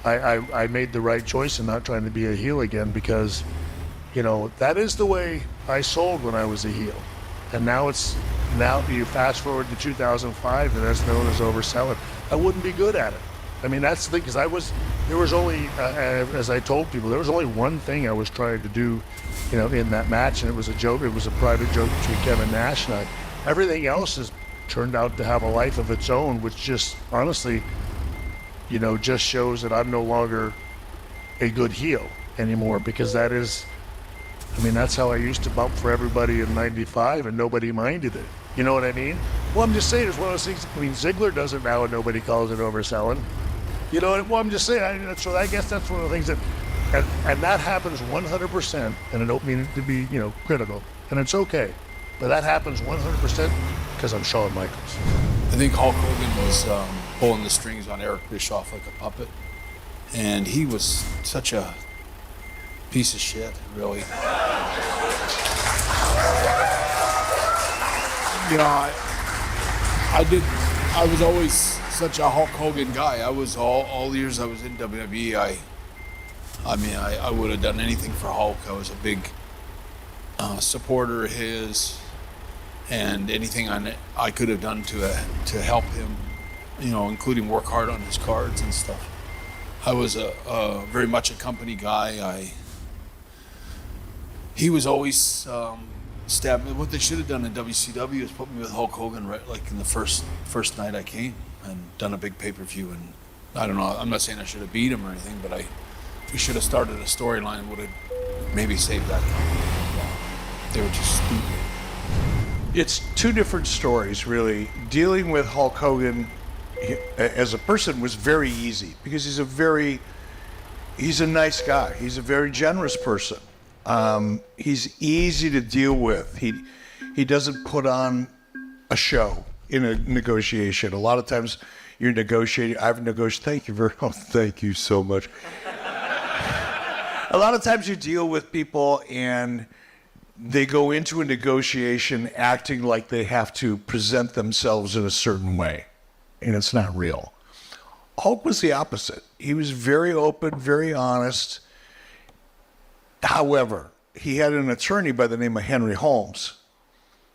I made the right choice in not trying to be a heel again, because, that is the way I sold when I was a heel. And now you fast forward to 2005 and that's known as overselling. I wouldn't be good at it. I mean, that's the thing, because there was only, as I told people, there was only one thing I was trying to do, in that match, and it was a joke. It was a private joke between Kevin Nash and I. Everything else has turned out to have a life of its own, which just, honestly, just shows that I'm no longer a good heel anymore, because that's how I used to bump for everybody in '95 and nobody minded it. You know what I mean? Well, I'm just saying, it's one of those things, Ziggler does it now and nobody calls it overselling. Well, I'm just saying, so I guess that's one of the things that, and that happens 100%, and I don't mean it to be, critical, and it's okay, but that happens 100% because I'm Shawn Michaels. I think Hulk Hogan was pulling the strings on Eric Bischoff like a puppet, and he was such a piece of shit, really. I was always such a Hulk Hogan guy. I was all the years I was in WWE, I would have done anything for Hulk. I was a big supporter of his, and anything I could have done to help him, including work hard on his cards and stuff. I was a very much a company guy. He was always stabbing. What they should have done in WCW is put me with Hulk Hogan right, like in the first night I came, and done a big pay-per-view. And I don't know, I'm not saying I should have beat him or anything, but we should have started a storyline that would have maybe saved that company. They were just stupid. It's two different stories, really. Dealing with Hulk Hogan as a person was very easy, because he's a nice guy. He's a very generous person. He's easy to deal with. He doesn't put on a show in a negotiation. A lot of times you're negotiating. I've negotiated. Thank you so much. A lot of times you deal with people and they go into a negotiation acting like they have to present themselves in a certain way, and it's not real. Hulk was the opposite. He was very open, very honest. However, he had an attorney by the name of Henry Holmes,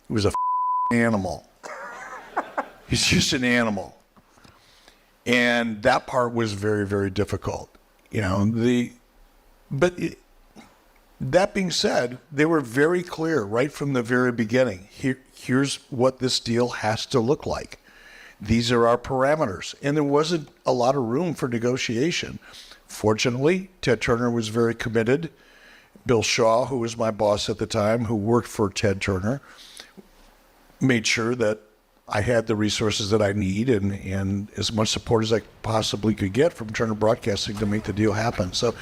who was a animal. He's just an animal. And that part was very, very difficult. That being said, they were very clear right from the very beginning. Here's what this deal has to look like. These are our parameters. And there wasn't a lot of room for negotiation. Fortunately, Ted Turner was very committed. Bill Shaw, who was my boss at the time, who worked for Ted Turner, made sure that I had the resources that I need and as much support as I possibly could get from Turner Broadcasting to make the deal happen. So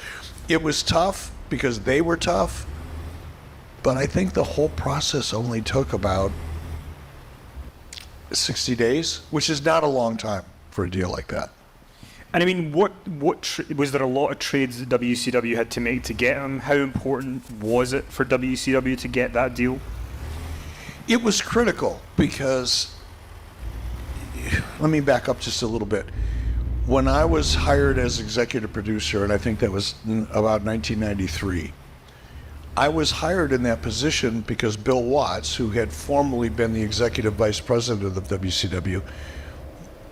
it was tough because they were tough, but I think the whole process only took about 60 days, which is not a long time for a deal like that. And I mean, what was there a lot of trades that WCW had to make to get him? How important was it for WCW to get that deal? It was critical because, let me back up just a little bit. When I was hired as executive producer, and I think that was about 1993, I was hired in that position because Bill Watts, who had formerly been the executive vice president of WCW,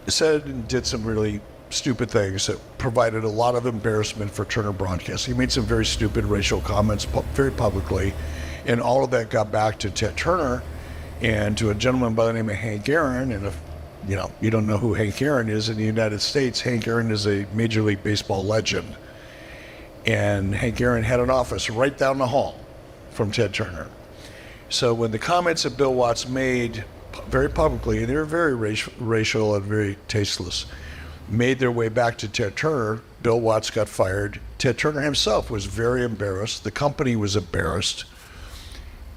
said and did some really stupid things that provided a lot of embarrassment for Turner Broadcasting. He made some very stupid racial comments very publicly, and all of that got back to Ted Turner and to a gentleman by the name of Hank Aaron. And if you don't know who Hank Aaron is in the United States, Hank Aaron is a Major League Baseball legend. And Hank Aaron had an office right down the hall from Ted Turner. So when the comments that Bill Watts made very publicly, and they were very racial and very tasteless, made their way back to Ted Turner, Bill Watts got fired. Ted Turner himself was very embarrassed. The company was embarrassed.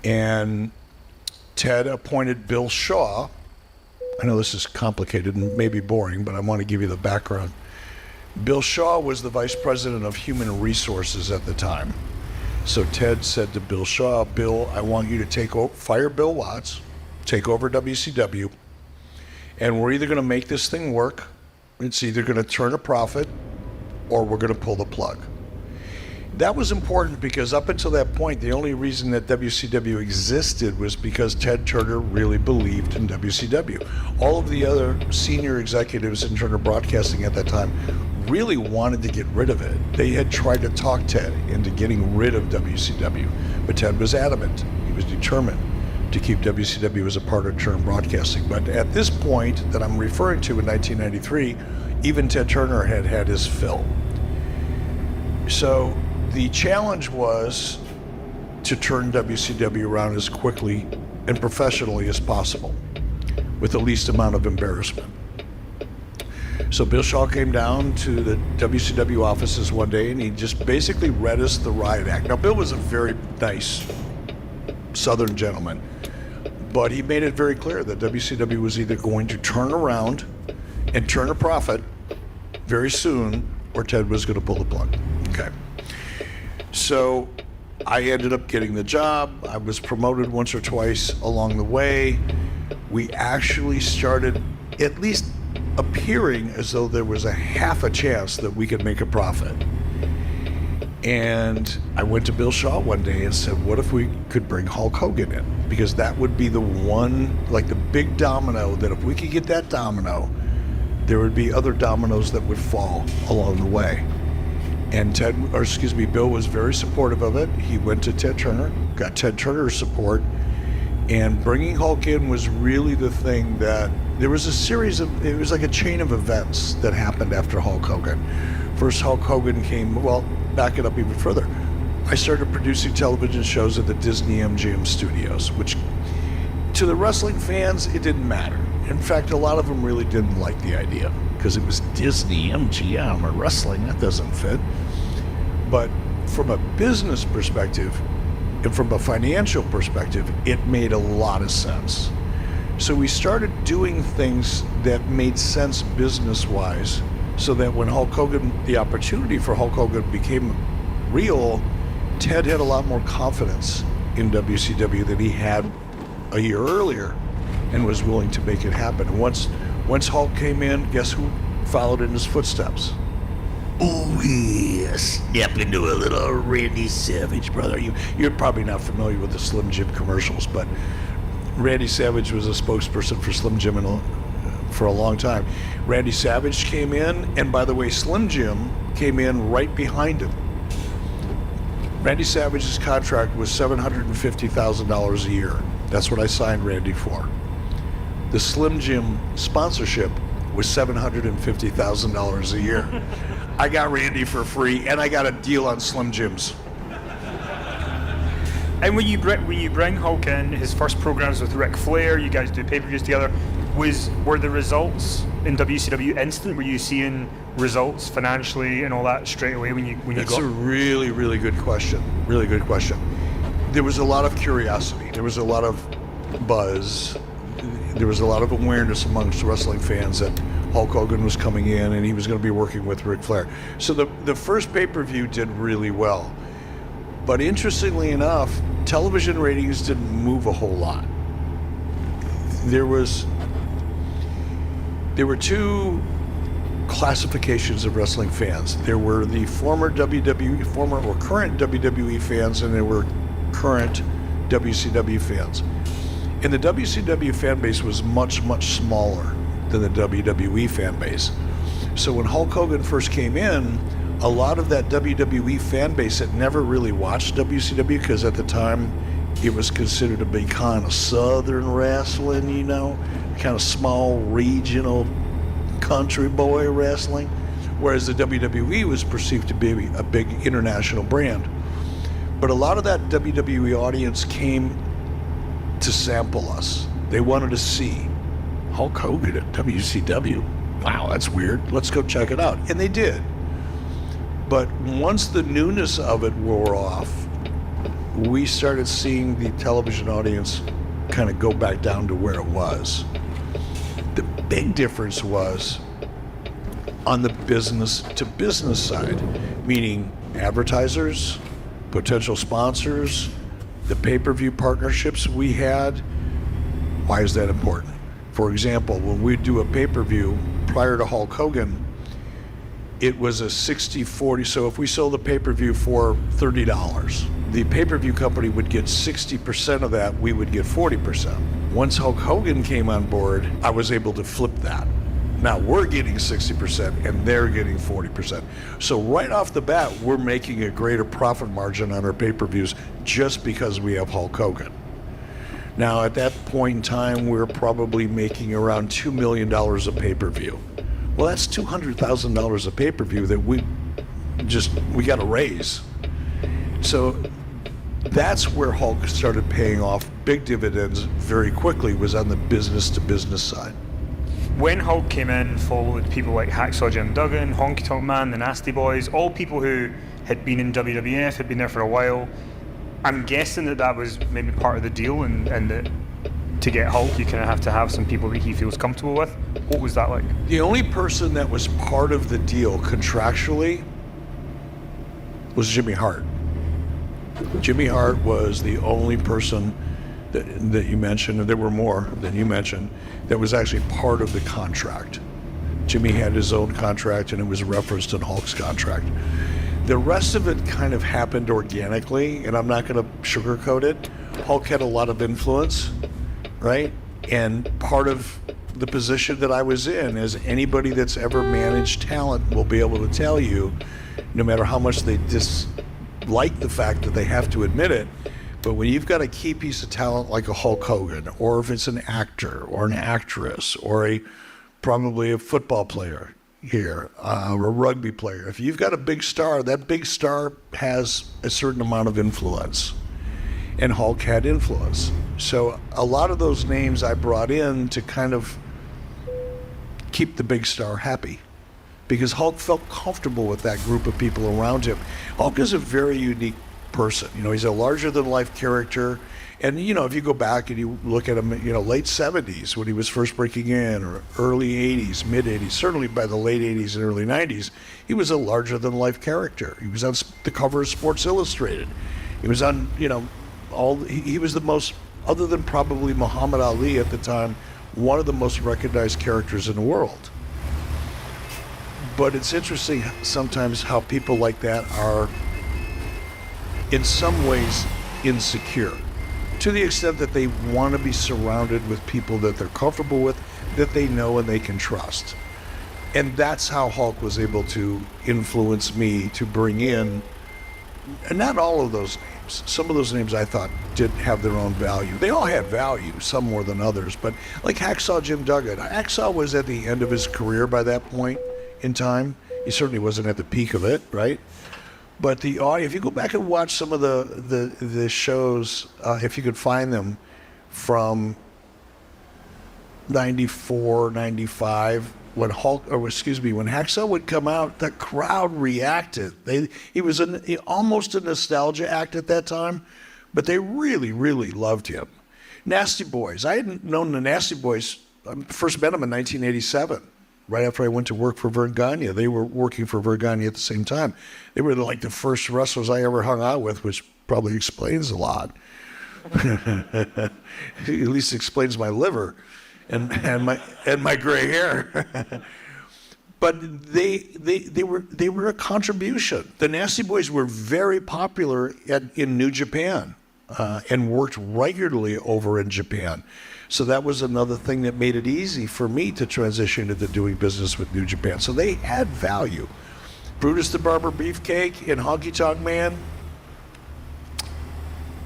And Ted appointed Bill Shaw. I know this is complicated and maybe boring, but I want to give you the background. Bill Shaw was the vice president of human resources at the time. So Ted said to Bill Shaw, Bill, I want you to fire Bill Watts, take over WCW, and we're either going to make this thing work, it's either going to turn a profit, or we're going to pull the plug. That was important because up until that point, the only reason that WCW existed was because Ted Turner really believed in WCW. All of the other senior executives in Turner Broadcasting at that time really wanted to get rid of it. They had tried to talk Ted into getting rid of WCW, but Ted was adamant. He was determined to keep WCW as a part of Turner Broadcasting. But at this point that I'm referring to in 1993, even Ted Turner had had his fill. So the challenge was to turn WCW around as quickly and professionally as possible with the least amount of embarrassment. So Bill Shaw came down to the WCW offices one day and he just basically read us the riot act. Now, Bill was a very nice Southern gentleman, but he made it very clear that WCW was either going to turn around and turn a profit very soon, or Ted was going to pull the plug. Okay. So I ended up getting the job. I was promoted once or twice along the way. We actually started at least appearing as though there was a half a chance that we could make a profit. And I went to Bill Shaw one day and said, what if we could bring Hulk Hogan in? Because that would be the one, like the big domino, that if we could get that domino, there would be other dominoes that would fall along the way. And Bill was very supportive of it. He went to Ted Turner, got Ted Turner's support, and bringing Hulk in was really the thing that, there was it was like a chain of events that happened after Hulk Hogan. First, Hulk Hogan came, back it up even further. I started producing television shows at the Disney MGM studios, which to the wrestling fans, it didn't matter. In fact, a lot of them really didn't like the idea because it was Disney MGM or wrestling, that doesn't fit. But from a business perspective and from a financial perspective, it made a lot of sense. So we started doing things that made sense business-wise, so that when the opportunity for Hulk Hogan became real, Ted had a lot more confidence in WCW than he had a year earlier and was willing to make it happen. And once Hulk came in, guess who followed in his footsteps. Oh, yes. Step into a little Randy Savage, brother. You're probably not familiar with the Slim Jim commercials, but Randy Savage was a spokesperson for Slim Jim for a long time. Randy Savage came in, and by the way, Slim Jim came in right behind him. Randy Savage's contract was $750,000 a year. That's what I signed Randy for. The Slim Jim sponsorship was $750,000 a year. I got Randy for free, and I got a deal on Slim Jims. And when you bring Hulk in, his first programs with Ric Flair, you guys do pay-per-views together. Were the results in WCW instant? Were you seeing results financially and all that straight away when you That's got? a really, really good question. Really good question. There was a lot of curiosity. There was a lot of buzz. There was a lot of awareness amongst wrestling fans that Hulk Hogan was coming in and he was going to be working with Ric Flair. So the first pay-per-view did really well. But interestingly enough, television ratings didn't move a whole lot. There were two classifications of wrestling fans. There were the former or current WWE fans, and there were current WCW fans. And the WCW fan base was much, much smaller than the WWE fan base. So when Hulk Hogan first came in, a lot of that WWE fan base had never really watched WCW because at the time it was considered to be kind of southern wrestling, you know, kind of small regional country boy wrestling, whereas the WWE was perceived to be a big international brand. But a lot of that WWE audience came to sample us. They wanted to see Hulk Hogan at WCW. Wow, that's weird. Let's go check it out. And they did. But once the newness of it wore off, we started seeing the television audience kind of go back down to where it was. The big difference was on the business to business side, meaning advertisers, potential sponsors, the pay-per-view partnerships we had. Why is that important? For example, when we do a pay-per-view prior to Hulk Hogan, it was a 60-40. So if we sold the pay-per-view for $30, the pay-per-view company would get 60% of that, we would get 40%. Once Hulk Hogan came on board, I was able to flip that. Now we're getting 60% and they're getting 40%. So right off the bat, we're making a greater profit margin on our pay-per-views just because we have Hulk Hogan. Now at that point in time, we're probably making around $2 million a pay-per-view. Well, that's $200,000 a pay-per-view that we got to raise. So that's where Hulk started paying off big dividends very quickly, was on the business to business side. When Hulk came in, followed people like Hacksaw Jim Duggan, Honky Tonk Man, the Nasty Boys, all people who had been in WWF, had been there for a while. I'm guessing that was maybe part of the deal, and that to get Hulk, you kind of have to have some people that he feels comfortable with. What was that like? The only person that was part of the deal contractually was Jimmy Hart. Jimmy Hart was the only person that you mentioned, and there were more than you mentioned, that was actually part of the contract. Jimmy had his own contract, and it was referenced in Hulk's contract. The rest of it kind of happened organically, and I'm not going to sugarcoat it. Hulk had a lot of influence, right? And part of the position that I was in, as anybody that's ever managed talent will be able to tell you, no matter how much they dislike the fact that they have to admit it, but when you've got a key piece of talent like a Hulk Hogan, or if it's an actor or an actress or probably a football player here, or a rugby player, if you've got a big star, that big star has a certain amount of influence. And Hulk had influence. So a lot of those names I brought in to kind of keep the big star happy, because Hulk felt comfortable with that group of people around him. Hulk is a very unique person. You know, he's a larger-than-life character. And, you know, if you go back and you look at him, you know, late 70s when he was first breaking in, or early 80s, mid 80s, certainly by the late 80s and early 90s, he was a larger-than-life character. He was on the cover of Sports Illustrated. He was on, you know, he was the most, other than probably Muhammad Ali at the time, one of the most recognized characters in the world. But it's interesting sometimes how people like that are, in some ways, insecure, to the extent that they want to be surrounded with people that they're comfortable with, that they know and they can trust. And that's how Hulk was able to influence me to bring in, and not all of those names. Some of those names I thought did have their own value. They all had value, some more than others, but like Hacksaw Jim Duggan. Hacksaw was at the end of his career by that point in time. He certainly wasn't at the peak of it, right? But the audio, if you go back and watch some of the shows, if you could find them from 94, 95, when when Hacksaw would come out, the crowd reacted. He was almost a nostalgia act at that time, but they really, really loved him. Nasty Boys. I hadn't known the Nasty Boys. I first met them in 1987, right after I went to work for Vern Gagne. They were working for Vern Gagne at the same time. They were like the first wrestlers I ever hung out with, which probably explains a lot. At least explains my liver and my gray hair. But they were a contribution. The Nasty Boys were very popular in New Japan and worked regularly over in Japan. So that was another thing that made it easy for me to transition into doing business with New Japan. So they had value. Brutus the Barber Beefcake and Honky Tonk Man,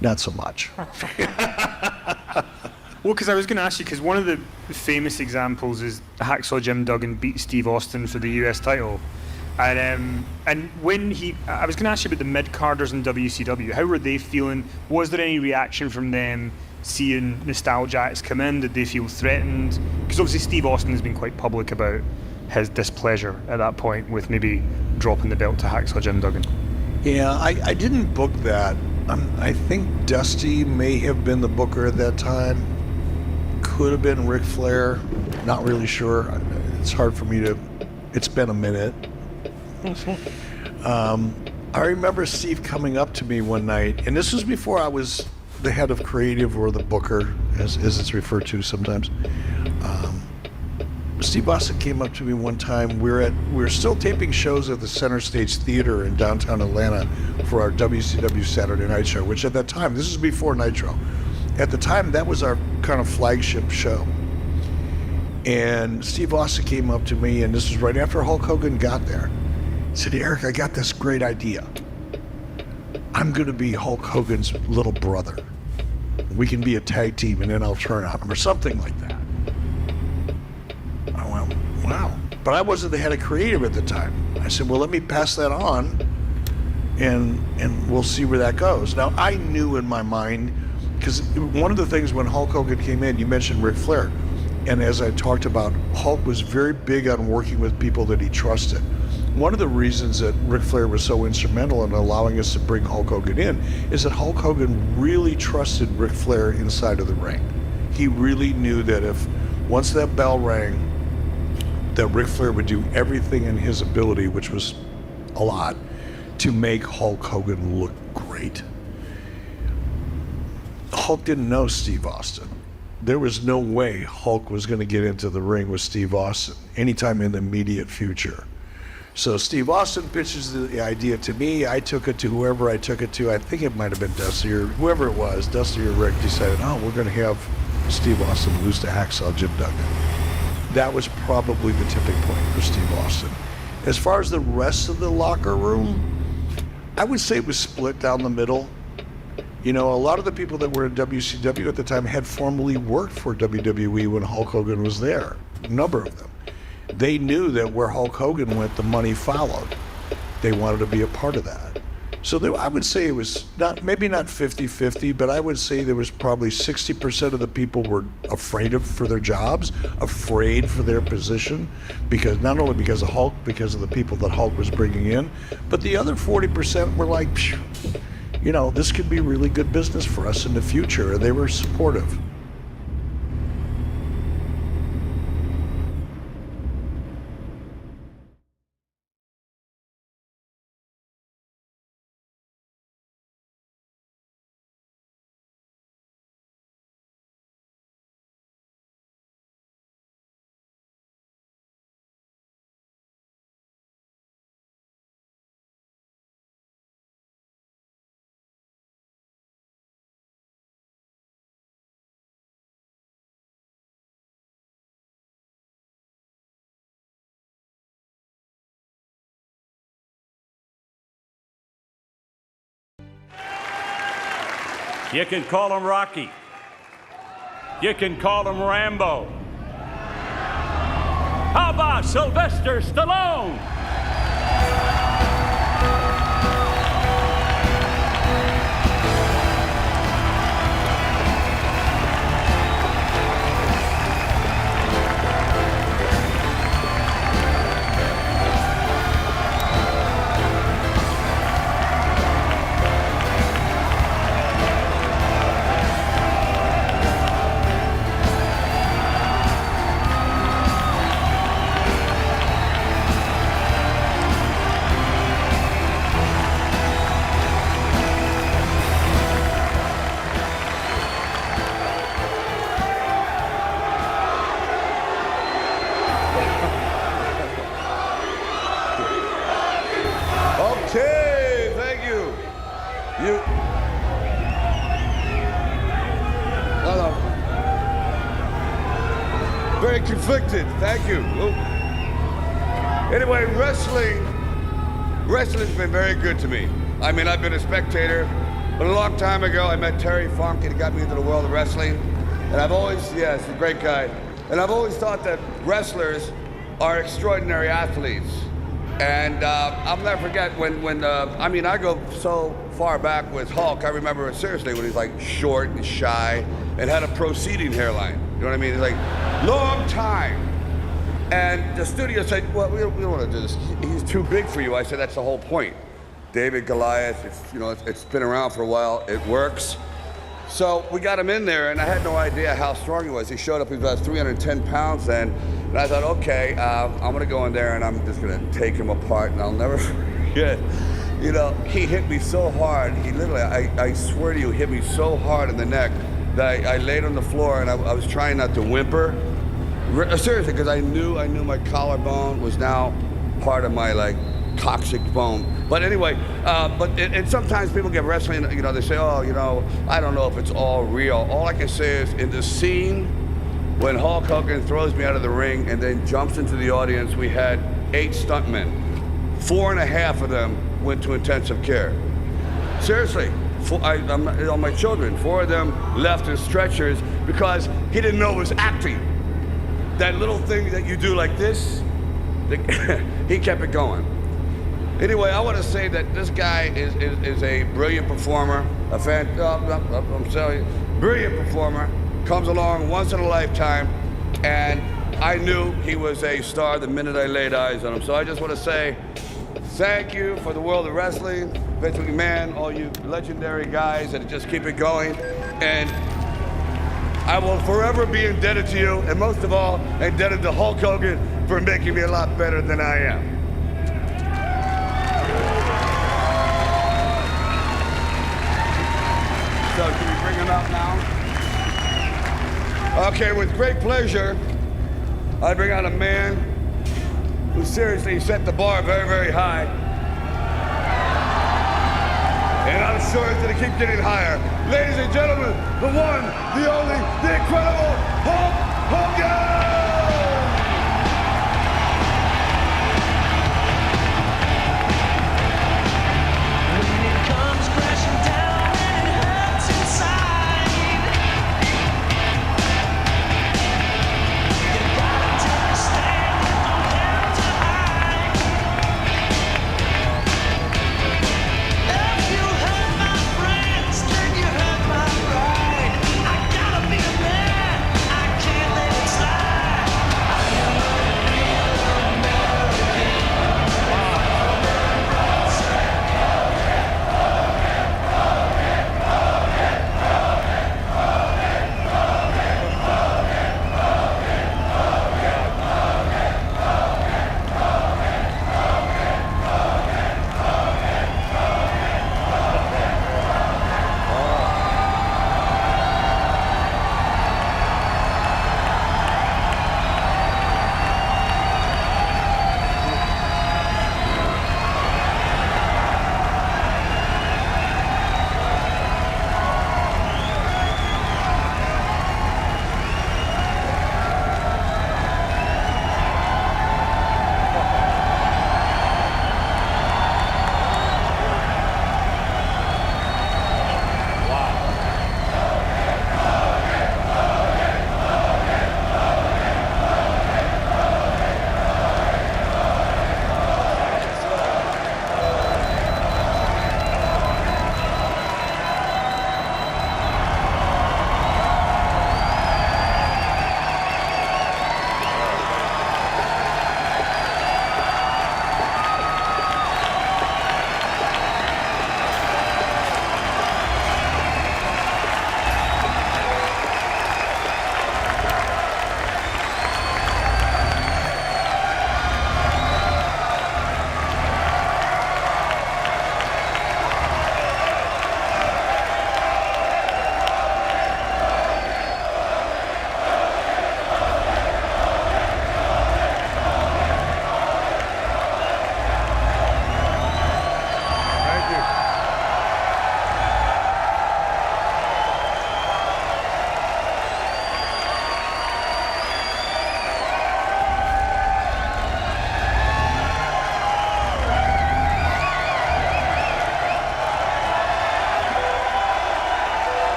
not so much. Well, because I was going to ask you, because one of the famous examples is Hacksaw Jim Duggan beat Steve Austin for the US title. And when I was going to ask you about the mid-carders in WCW. How were they feeling? Was there any reaction from them seeing nostalgia acts come in? Did they feel threatened? Because obviously Steve Austin has been quite public about his displeasure at that point with maybe dropping the belt to Hacksaw Jim Duggan. Yeah, I didn't book that. I think Dusty may have been the booker at that time. Could have been Ric Flair. Not really sure. It's hard for me to. It's been a minute. I remember Steve coming up to me one night, and this was before I was the head of creative or the booker, as it's referred to sometimes. Steve Austin came up to me one time. We were still taping shows at the Center Stage Theater in downtown Atlanta for our WCW Saturday Night Show, which at that time, this is before Nitro. At the time, that was our kind of flagship show. And Steve Austin came up to me, and this was right after Hulk Hogan got there. He said, "Eric, I got this great idea. I'm going to be Hulk Hogan's little brother. We can be a tag team, and then I'll turn on him," or something like that. I went, wow. But I wasn't the head of creative at the time. I said, well, let me pass that on, and we'll see where that goes. Now, I knew in my mind, because one of the things when Hulk Hogan came in, you mentioned Ric Flair, and as I talked about, Hulk was very big on working with people that he trusted. One of the reasons that Ric Flair was so instrumental in allowing us to bring Hulk Hogan in is that Hulk Hogan really trusted Ric Flair inside of the ring. He really knew that if once that bell rang, that Ric Flair would do everything in his ability, which was a lot, to make Hulk Hogan look great. Hulk didn't know Steve Austin. There was no way Hulk was going to get into the ring with Steve Austin anytime in the immediate future. So Steve Austin pitches the idea to me. I took it to whoever I took it to. I think it might have been Dusty or whoever it was. Dusty or Rick decided, oh, we're going to have Steve Austin lose to Hacksaw Jim Duggan. That was probably the tipping point for Steve Austin. As far as the rest of the locker room, I would say it was split down the middle. You know, a lot of the people that were in WCW at the time had formerly worked for WWE when Hulk Hogan was there. A number of them. They knew that where Hulk Hogan went, the money followed. They wanted to be a part of that. So I would say it was maybe not 50-50, but I would say there was probably 60% of the people were afraid for their jobs, afraid for their position, because not only because of Hulk, because of the people that Hulk was bringing in, but the other 40% were like, you know, this could be really good business for us in the future, and they were supportive. You can call him Rocky. You can call him Rambo. How about Sylvester Stallone? Okay, thank you. Very conflicted. Thank you. Anyway, wrestling's been very good to me. I mean, I've been a spectator, but a long time ago, I met Terry Funk and he got me into the world of wrestling. And I've always, he's a great guy. And I've always thought that wrestlers are extraordinary athletes. And I'll never forget when I go so far back with Hulk. I remember it seriously when he's like short and shy and had a proceeding hairline. You know what I mean? It's like, long time. And the studio said, well, we don't want to do this. He's too big for you. I said, that's the whole point. David Goliath, it's been around for a while. It works. So we got him in there, and I had no idea how strong he was. He showed up, he was about 310 pounds then. And I thought, okay, I'm gonna go in there and I'm just gonna take him apart, and I'll never forget. You know, he hit me so hard. He literally, I swear to you, hit me so hard in the neck that I laid on the floor and I was trying not to whimper. Seriously, because I knew my collarbone was now part of my toxic bone. But anyway, and sometimes people get wrestling, they say, oh, I don't know if it's all real. All I can say is in the scene when Hulk Hogan throws me out of the ring and then jumps into the audience, we had 8 stuntmen. 4.5 of them went to intensive care. Seriously, on my children, 4 of them left in stretchers because he didn't know it was acting. That little thing that you do like this, he kept it going. Anyway, I want to say that this guy is a brilliant performer, I'm sorry, brilliant performer, comes along once in a lifetime, and I knew he was a star the minute I laid eyes on him. So I just want to say thank you for the world of wrestling, Vince McMahon, all you legendary guys that just keep it going, and I will forever be indebted to you, and most of all, indebted to Hulk Hogan for making me a lot better than I am. So can we bring him out now? Okay, with great pleasure, I bring out a man who seriously set the bar very, very high. And I'm sure it's gonna keep getting higher. Ladies and gentlemen, the one, the only, the incredible Hulk Hogan!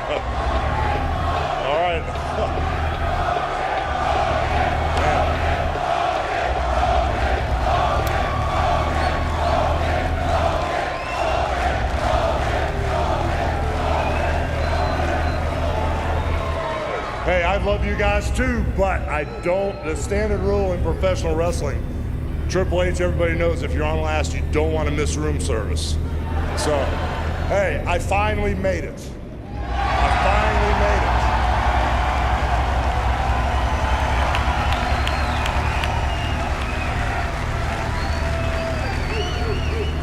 All right. Hey, I love you guys too, but I don't. The standard rule in professional wrestling, Triple H, everybody knows if you're on last, you don't want to miss room service. So, hey, I finally made it. I finally made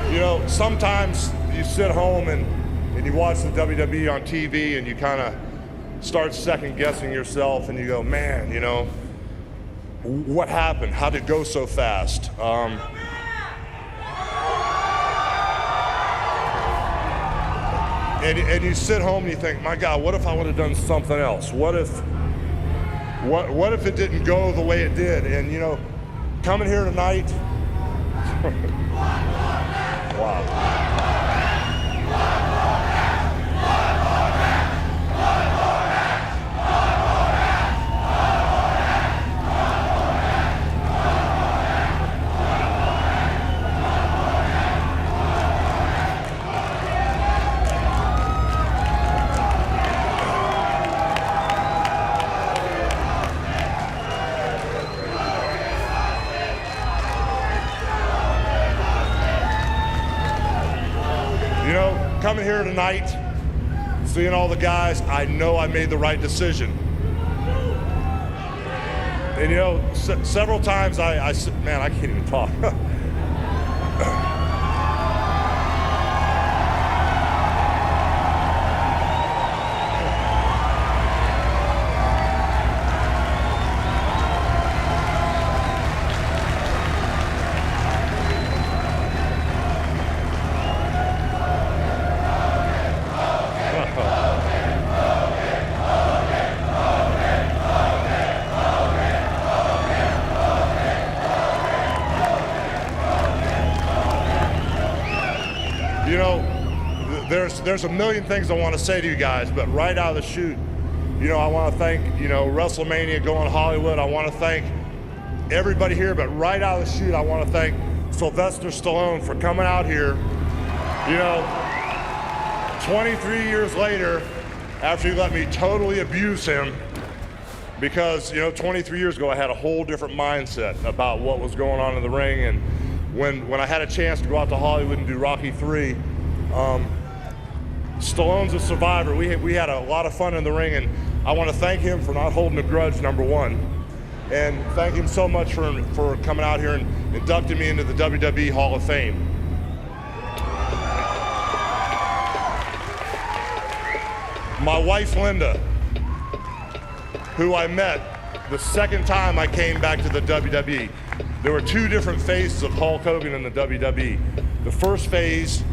it. You know, sometimes you sit home and you watch the WWE on TV and you kind of start second guessing yourself and you go, man, you know, what happened? How did it go so fast? And you sit home and you think, my God, what if I would have done something else? What if it didn't go the way it did? And you know, coming here tonight, wow. Coming here tonight, seeing all the guys, I know I made the right decision. And you know, several times man, I can't even talk. You know, there's a million things I want to say to you guys, but right out of the chute, you know, I want to thank, you know, WrestleMania going Hollywood. I want to thank everybody here, but right out of the chute, I want to thank Sylvester Stallone for coming out here. You know, 23 years later, after he let me totally abuse him, because, you know, 23 years ago, I had a whole different mindset about what was going on in the ring. And when I had a chance to go out to Hollywood and do Rocky III, Stallone's a survivor. We had a lot of fun in the ring, and I want to thank him for not holding a grudge, number one. And thank him so much for coming out here and inducting me into the WWE Hall of Fame. My wife, Linda, who I met the second time I came back to the WWE. There were two different phases of Hulk Hogan in the WWE. The first phase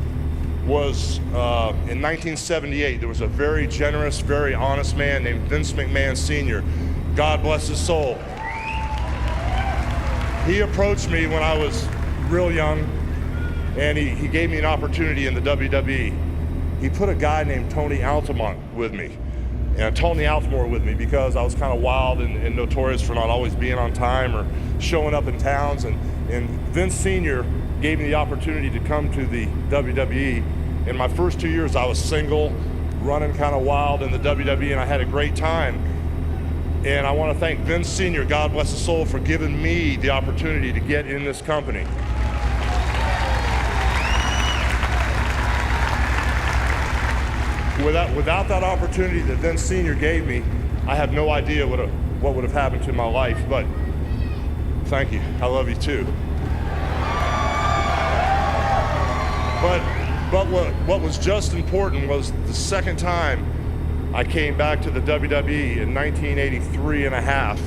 was in 1978. There was a very generous, very honest man named Vince McMahon Sr. God bless his soul. He approached me when I was real young, and he gave me an opportunity in the WWE. He put a guy named Tony Altamont with me. And Tony Altamore with me because I was kind of wild and notorious for not always being on time or showing up in towns. And Vince Sr. gave me the opportunity to come to the WWE. In my first 2 years, I was single, running kind of wild in the WWE, and I had a great time. And I want to thank Vince Sr., God bless his soul, for giving me the opportunity to get in this company. Without that opportunity that Vince Sr. gave me, I have no idea what would have happened to my life, but thank you. I love you too. But what was just important was the second time I came back to the WWE in 1983 and a half.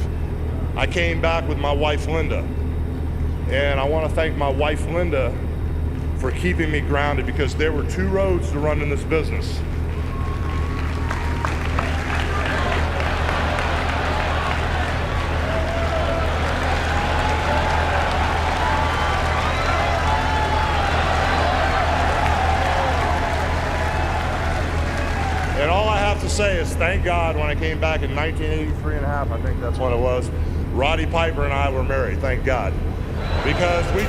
I came back with my wife, Linda. And I want to thank my wife, Linda, for keeping me grounded, because there were two roads to run in this business. And all I have to say is, thank God, when I came back in 1983 and a half, I think that's when it was, Roddy Piper and I were married, thank God. Because we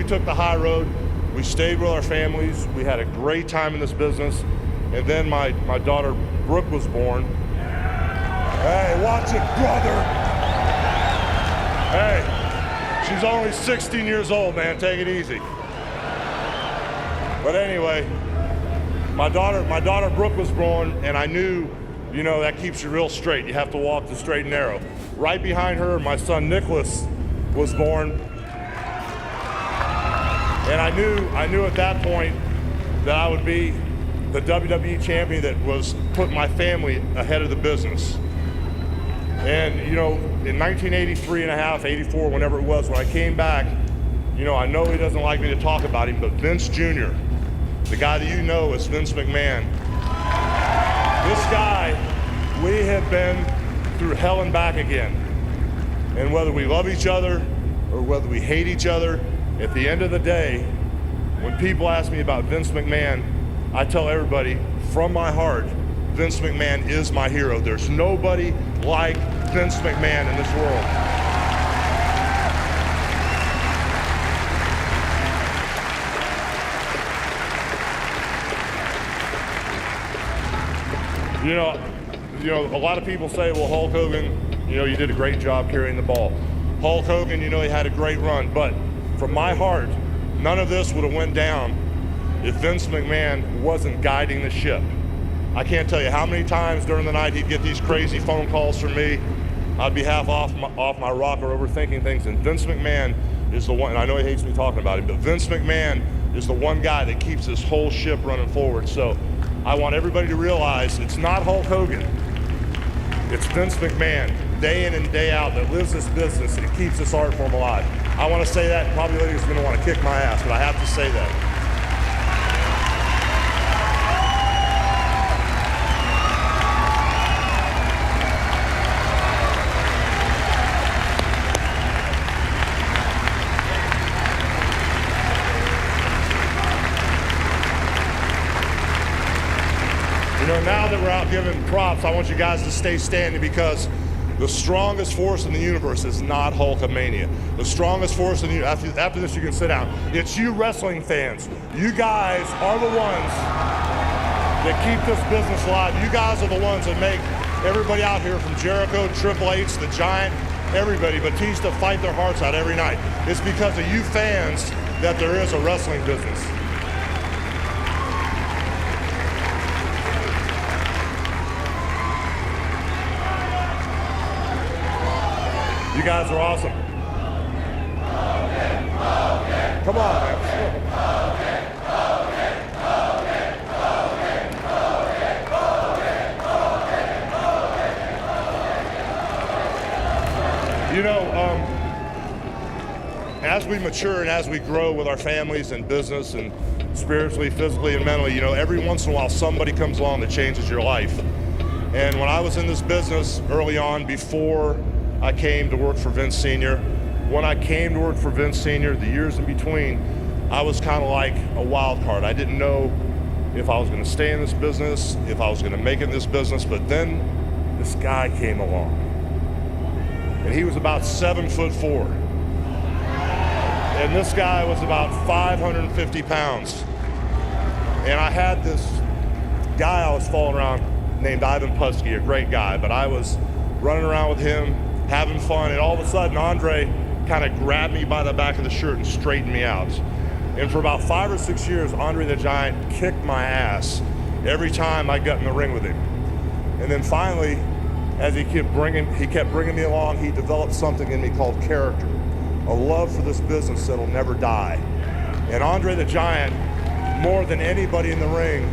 took the high road, we stayed with our families, we had a great time in this business, and then my daughter Brooke was born. Hey, watch it, brother! Hey, she's only 16 years old, man, take it easy. But anyway, my daughter Brooke was born, and I knew, you know, that keeps you real straight. You have to walk the straight and narrow. Right behind her, my son Nicholas was born. And I knew at that point that I would be the WWE champion that was putting my family ahead of the business. And, you know, in 1983 and a half, 84, whenever it was, when I came back, you know, I know he doesn't like me to talk about him, but Vince Jr., the guy that you know is Vince McMahon. This guy, we have been through hell and back again. And whether we love each other or whether we hate each other, at the end of the day, when people ask me about Vince McMahon, I tell everybody from my heart, Vince McMahon is my hero. There's nobody like Vince McMahon in this world. You know, a lot of people say, well, Hulk Hogan, you know, you did a great job carrying the ball. Hulk Hogan, you know, he had a great run, but from my heart, none of this would have went down if Vince McMahon wasn't guiding the ship. I can't tell you how many times during the night he'd get these crazy phone calls from me. I'd be half off my rocker overthinking things, and Vince McMahon is the one, and I know he hates me talking about him, but Vince McMahon is the one guy that keeps this whole ship running forward. So I want everybody to realize it's not Hulk Hogan, it's Vince McMahon, day in and day out, that lives this business and keeps this art form alive. I want to say that, and probably lady's going to want to kick my ass, but I have to say that. You know, now that we're out giving props, I want you guys to stay standing, because the strongest force in the universe is not Hulkamania. The strongest force in the universe, after this you can sit down, it's you wrestling fans. You guys are the ones that keep this business alive. You guys are the ones that make everybody out here, from Jericho, Triple H, The Giant, everybody, Batista, fight their hearts out every night. It's because of you fans that there is a wrestling business. You guys are awesome. Come on, man. You know, as we mature and as we grow with our families and business and spiritually, physically, and mentally, you know, every once in a while somebody comes along that changes your life. And when I was in this business early on, before I came to work for Vince Sr., when I came to work for Vince Sr., the years in between, I was kind of like a wild card. I didn't know if I was going to stay in this business, if I was going to make it in this business, but then this guy came along. And he was about 7'4". And this guy was about 550 pounds. And I had this guy I was following around named Ivan Putski, a great guy, but I was running around with him, having fun, and all of a sudden Andre kind of grabbed me by the back of the shirt and straightened me out. And for about 5 or 6 years, Andre the Giant kicked my ass every time I got in the ring with him. And then finally, as he kept bringing me along, he developed something in me called character, a love for this business that'll never die. And Andre the Giant, more than anybody in the ring,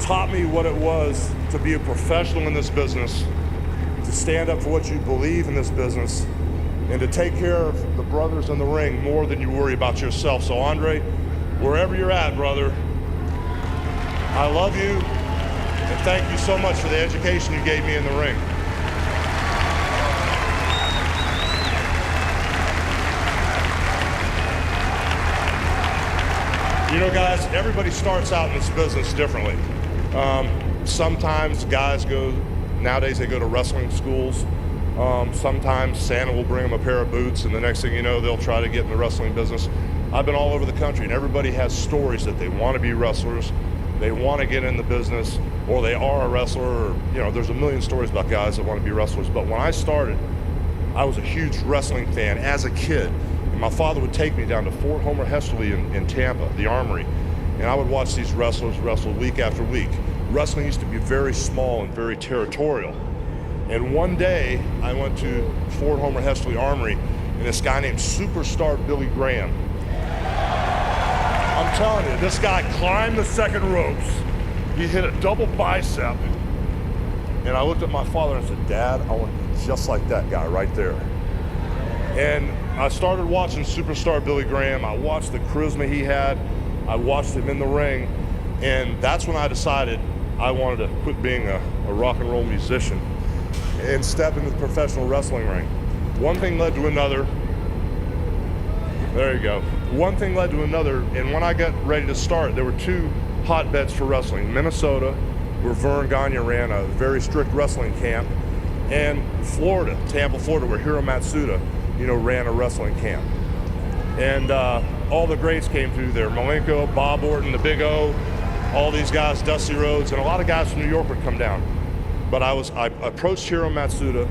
taught me what it was to be a professional in this business, to stand up for what you believe in this business, and to take care of the brothers in the ring more than you worry about yourself. So Andre, wherever you're at, brother, I love you, and thank you so much for the education you gave me in the ring. You know, guys, everybody starts out in this business differently. sometimes guys nowadays they go to wrestling schools. Sometimes Santa will bring them a pair of boots, and the next thing you know, they'll try to get in the wrestling business. I've been all over the country, and everybody has stories that they want to be wrestlers, they want to get in the business, or they are a wrestler, or, there's a million stories about guys that want to be wrestlers. But when I started, I was a huge wrestling fan as a kid. And my father would take me down to Fort Homer Hesterly in Tampa, the Armory, and I would watch these wrestlers wrestle week after week. Wrestling used to be very small and very territorial. And one day, I went to Fort Homer Hesterly Armory, and this guy named Superstar Billy Graham. I'm telling you, this guy climbed the second ropes. He hit a double bicep. And I looked at my father and I said, Dad, I want to be just like that guy right there. And I started watching Superstar Billy Graham. I watched the charisma he had. I watched him in the ring. And that's when I decided I wanted to quit being a rock and roll musician and step into the professional wrestling ring. One thing led to another. There you go. One thing led to another, and when I got ready to start, there were two hotbeds for wrestling. Minnesota, where Vern Gagne ran a very strict wrestling camp, and Florida, Tampa, Florida, where Hiro Matsuda, ran a wrestling camp. And all the greats came through there. Malenko, Bob Orton, the Big O, all these guys, Dusty Rhodes, and a lot of guys from New York would come down. But I approached Hiro Matsuda.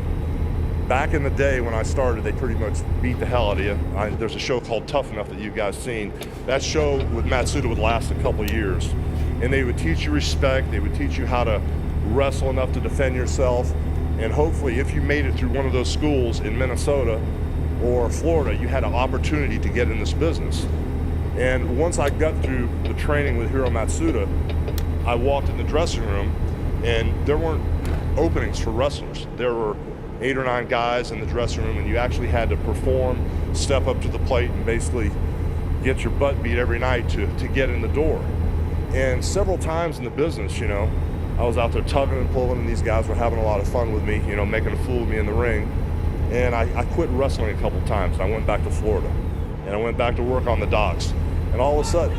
Back in the day when I started, they pretty much beat the hell out of you. There's a show called Tough Enough that you guys seen. That show with Matsuda would last a couple years. And they would teach you respect. They would teach you how to wrestle enough to defend yourself. And hopefully, if you made it through one of those schools in Minnesota or Florida, you had an opportunity to get in this business. And once I got through the training with Hiro Matsuda, I walked in the dressing room, and there weren't openings for wrestlers. There were 8 or 9 guys in the dressing room, and you actually had to perform, step up to the plate, and basically get your butt beat every night to get in the door. And several times in the business, I was out there tugging and pulling, and these guys were having a lot of fun with me, making a fool of me in the ring. And I quit wrestling a couple times. I went back to Florida, and I went back to work on the docks. And all of a sudden,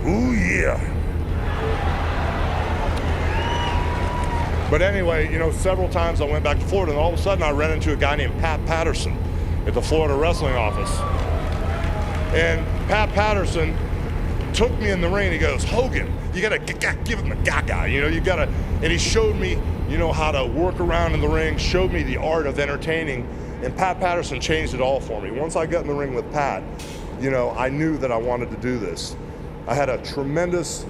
ooh yeah. But anyway, several times I went back to Florida, and all of a sudden I ran into a guy named Pat Patterson at the Florida wrestling office. And Pat Patterson took me in the ring. He goes, Hogan, you gotta give him the gaga, you gotta, and he showed me, how to work around in the ring, showed me the art of entertaining, and Pat Patterson changed it all for me. Once I got in the ring with Pat, I knew that I wanted to do this. I had a tremendous,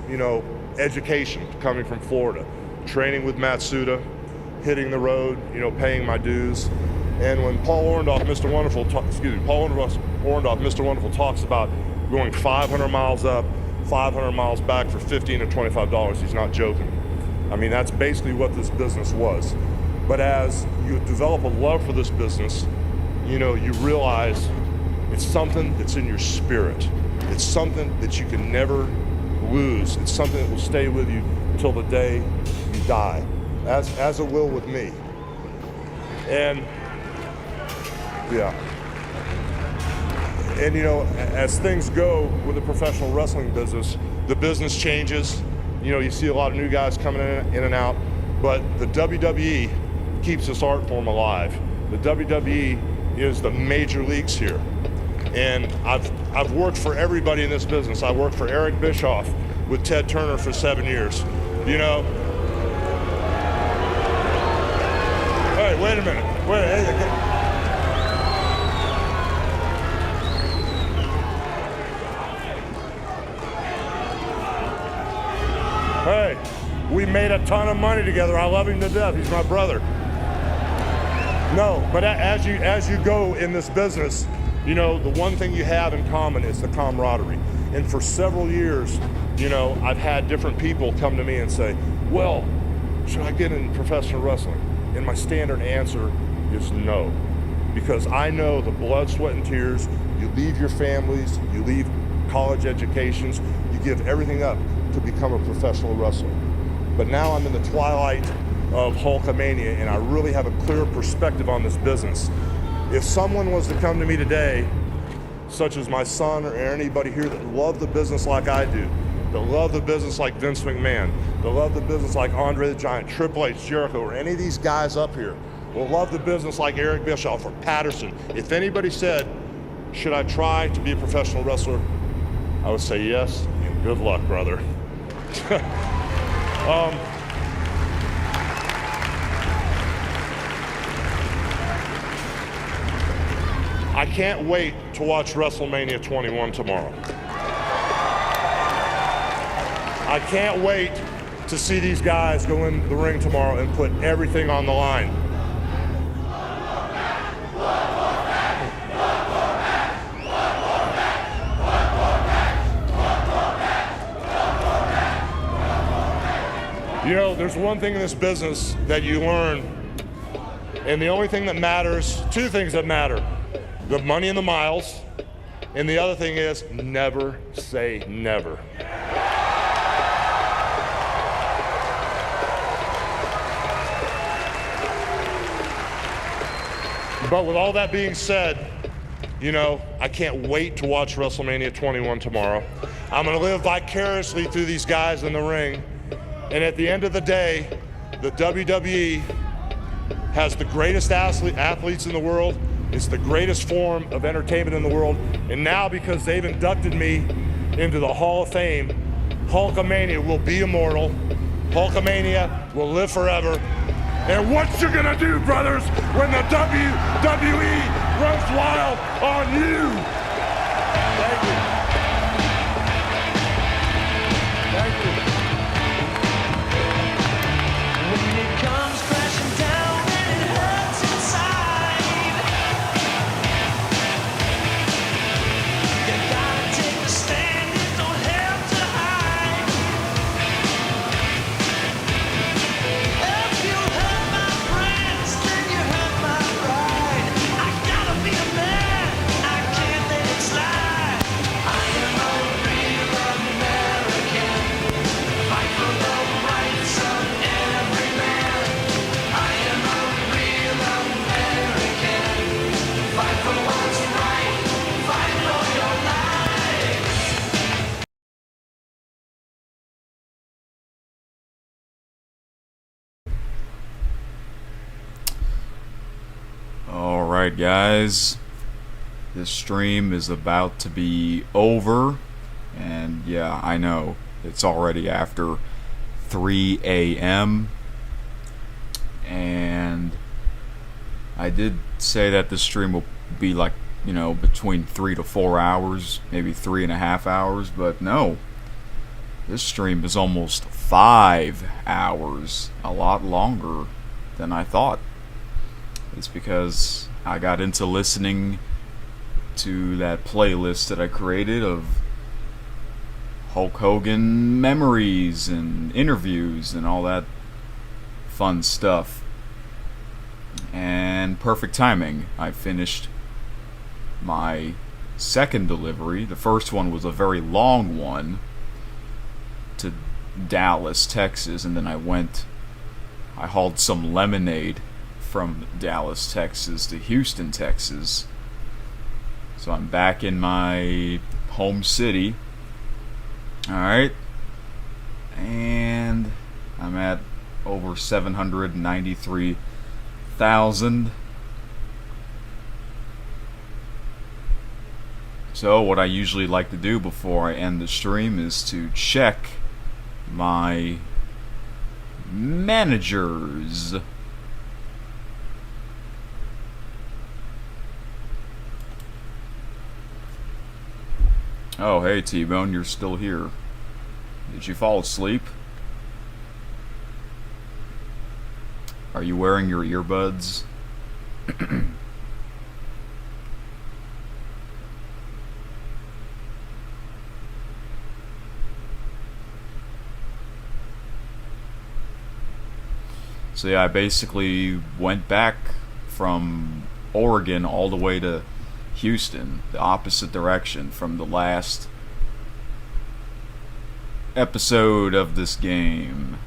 education coming from Florida. Training with Matsuda, hitting the road, paying my dues. And when Paul Orndorff, Mr. Wonderful, Mr. Wonderful talks about going 500 miles up, 500 miles back for $15 to $25, he's not joking. I mean, that's basically what this business was. But as you develop a love for this business, you realize it's something that's in your spirit. It's something that you can never lose. It's something that will stay with you till the day you die, as it will with me. And yeah. And as things go with the professional wrestling business, the business changes. You see a lot of new guys coming in and out, but the WWE keeps this art form alive. The WWE is the major leagues here. And I've worked for everybody in this business. I worked for Eric Bischoff with Ted Turner for 7 years. Hey, wait a minute. Hey, we made a ton of money together. I love him to death. He's my brother. No, but as you go in this business, the one thing you have in common is the camaraderie. And for several years, I've had different people come to me and say, well, should I get in professional wrestling? And my standard answer is no. Because I know the blood, sweat, and tears, you leave your families, you leave college educations, you give everything up to become a professional wrestler. But now I'm in the twilight of Hulkamania, and I really have a clear perspective on this business. If someone was to come to me today, such as my son or anybody here that loved the business like I do, that love the business like Vince McMahon, that love the business like Andre the Giant, Triple H, Jericho, or any of these guys up here, will love the business like Eric Bischoff or Patterson. If anybody said, should I try to be a professional wrestler? I would say yes, and good luck, brother. I can't wait to watch WrestleMania 21 tomorrow. I can't wait to see these guys go in the ring tomorrow and put everything on the line. You know, there's one thing in this business that you learn, and the only thing that matters, two things that matter, the money and the miles, and the other thing is never say never. But with all that being said, you know, I can't wait to watch WrestleMania 21 tomorrow. I'm gonna live vicariously through these guys in the ring, and at the end of the day, the WWE has the greatest athletes in the world. It's the greatest form of entertainment in the world. And now, because they've inducted me into the Hall of Fame, Hulkamania will be immortal. Hulkamania will live forever. And what you gonna do, brothers, when the WWE runs wild on you? Thank you. Thank you. When it comes crashing down and it hurts inside, you gotta take a stand, you don't have to hide. If you hurt my friends, then you hurt my pride. I gotta be a man, I can't let it slide. I am a real American, fight for the rights of every man. I am a real American, fight for what's right, fight for your life. Alright guys, this stream is about to be over, and yeah, I know, it's already after 3 a.m. and I did say that the stream will be like, you know, between 3 to 4 hours, maybe 3.5 hours, but no, this stream is almost 5 hours, a lot longer than I thought. It's because I got into listening to that playlist that I created of Hulk Hogan memories and interviews and all that fun stuff. And perfect timing. I finished my second delivery. The first one was a very long one to Dallas, Texas, and then I hauled some lemonade from Dallas, Texas to Houston, Texas. So I'm back in my home city. Alright. And I'm at over 793,000. So what I usually like to do before I end the stream is to check my managers. Oh, hey T-Bone, you're still here. Did you fall asleep? Are you wearing your earbuds? So yeah, I basically went back from Oregon all the way to Houston, the opposite direction from the last episode of this game.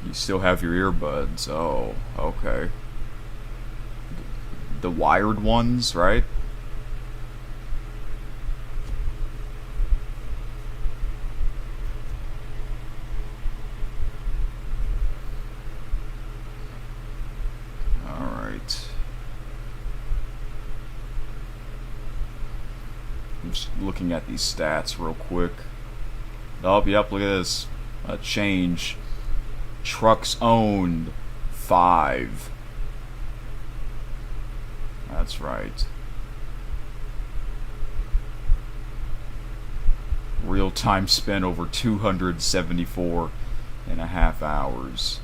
You still have your earbuds. Oh, okay. The wired ones, right? Just looking at these stats real quick. Oh, yep, look at this. A change. Trucks owned, 5. That's right. Real time spent over 274.5 hours.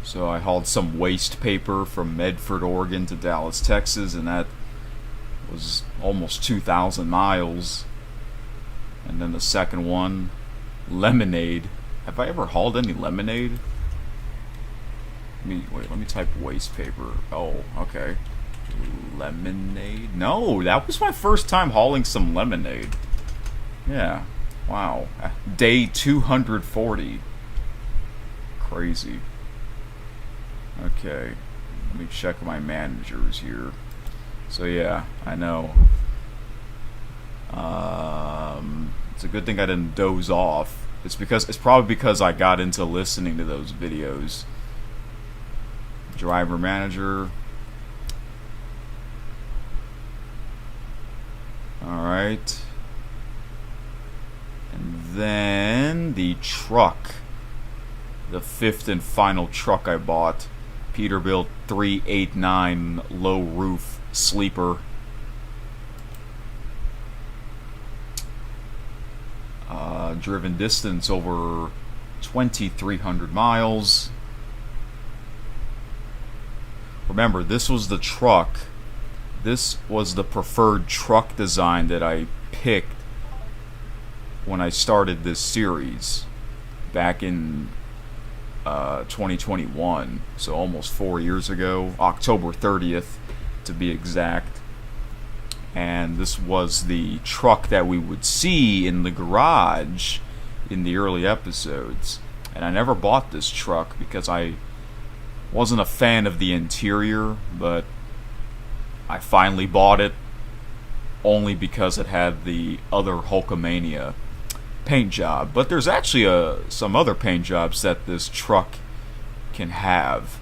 So I hauled some waste paper from Medford, Oregon to Dallas, Texas, and that was almost 2,000 miles. And then the second one, lemonade. Have I ever hauled any lemonade? Let me type waste paper. Oh, okay. Lemonade? No, that was my first time hauling some lemonade. Yeah. Wow. Day 240. Crazy. Okay. Let me check my managers here. So yeah, I know. It's a good thing I didn't doze off. It's probably because I got into listening to those videos. Driver manager. Alright. And then the truck. The 5th and final truck I bought. Peterbilt 389 low roof sleeper. Driven distance over 2,300 miles. Remember, this was the truck. This was the preferred truck design that I picked when I started this series back in 2021, so almost 4 years ago, October 30th to be exact. And this was the truck that we would see in the garage in the early episodes. And I never bought this truck because I wasn't a fan of the interior, but I finally bought it only because it had the other Hulkamania paint job. But there's actually some other paint jobs that this truck can have,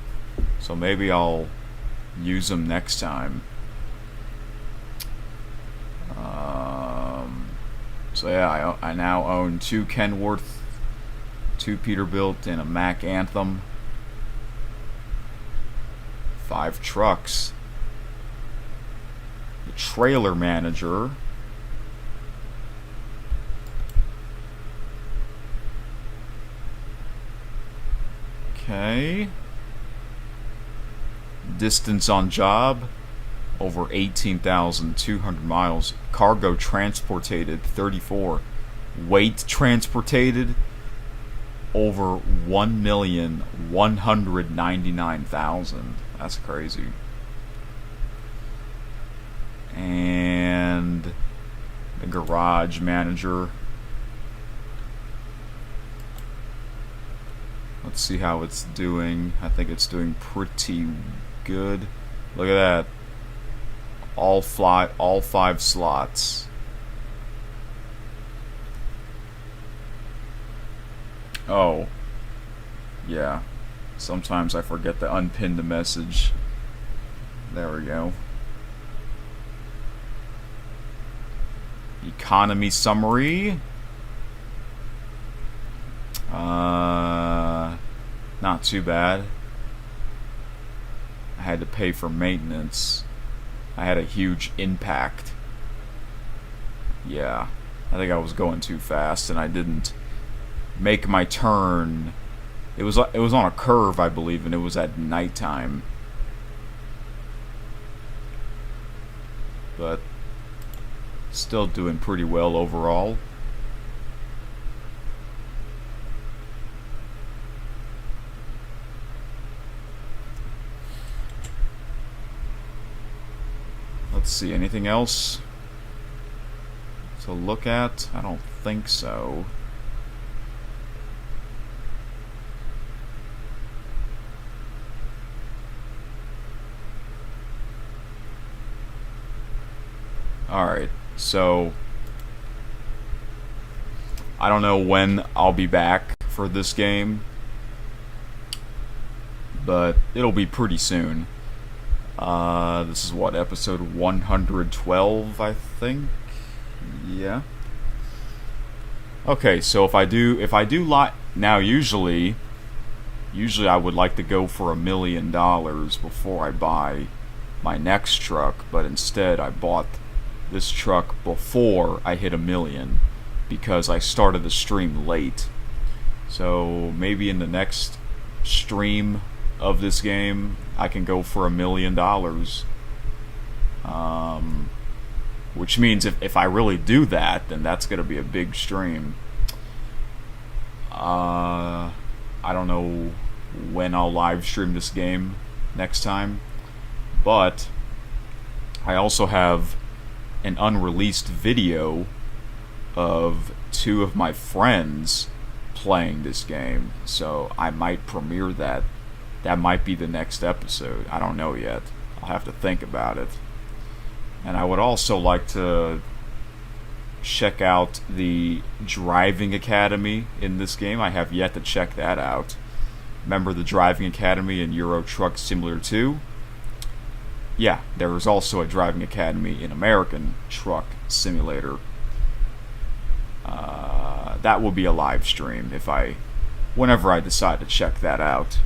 so maybe I'll use them next time. So yeah, I now own 2 Kenworth, 2 Peterbilt, and a Mack Anthem. 5 trucks. The trailer manager. Okay. Distance on job, over 18,200 miles. Cargo transported, 34. Weight transported, over 1,199,000. That's crazy. And the garage manager. Let's see how it's doing. I think it's doing pretty good. Look at that. All 5 slots. Oh. Yeah. Sometimes I forget to unpin the message. There we go. Economy summary. Not too bad. I had to pay for maintenance. I had a huge impact. Yeah, I think I was going too fast and I didn't make my turn. It was on a curve, I believe, and it was at nighttime. But still doing pretty well overall. Let's see, anything else to look at? I don't think so. Alright, so I don't know when I'll be back for this game, but it'll be pretty soon. This is what, episode 112, I think? Yeah. Okay, so if I do now, usually I would like to go for $1 million before I buy my next truck, but instead I bought this truck before I hit 1 million because I started the stream late. So maybe in the next stream of this game I can go for $1 million, which means if I really do that, then that's gonna be a big stream. I don't know when I'll live stream this game next time, but I also have an unreleased video of 2 of my friends playing this game, so I might premiere that. That might be the next episode. I don't know yet. I'll have to think about it. And I would also like to check out the driving academy in this game. I have yet to check that out. Remember the driving academy in Euro Truck Simulator 2? Yeah, there is also a driving academy in American Truck Simulator. That will be a live stream whenever I decide to check that out.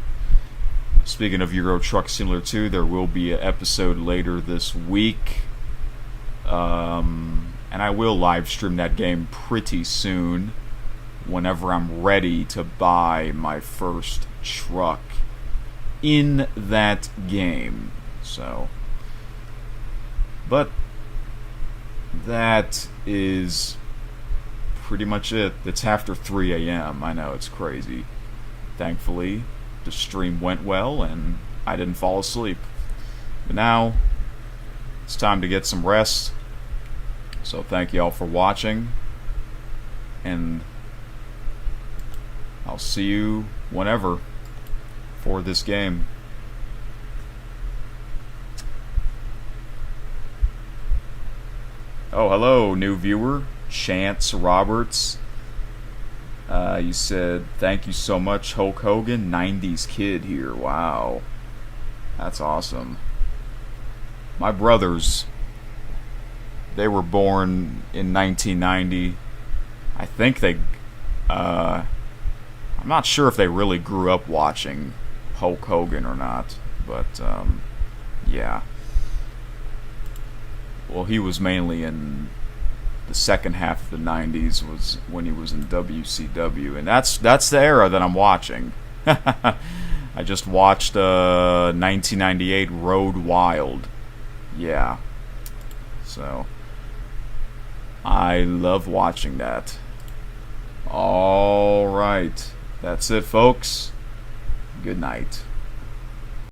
Speaking of Euro Truck Simulator 2, there will be an episode later this week. And I will live stream that game pretty soon, whenever I'm ready to buy my first truck in that game. So, but that is pretty much it. It's after 3 a.m. I know, it's crazy. Thankfully, the stream went well and I didn't fall asleep. But now, it's time to get some rest. So thank you all for watching, and I'll see you whenever for this game. Oh, hello, new viewer, Chance Roberts. You said, thank you so much, Hulk Hogan, 90s kid here. Wow. That's awesome. My brothers, they were born in 1990. I think I'm not sure if they really grew up watching Hulk Hogan or not, but, yeah. Well, he was mainly in the second half of the 90s was when he was in WCW, and that's the era that I'm watching. I just watched 1998 Road Wild. Yeah. So, I love watching that. Alright. That's it, folks. Good night.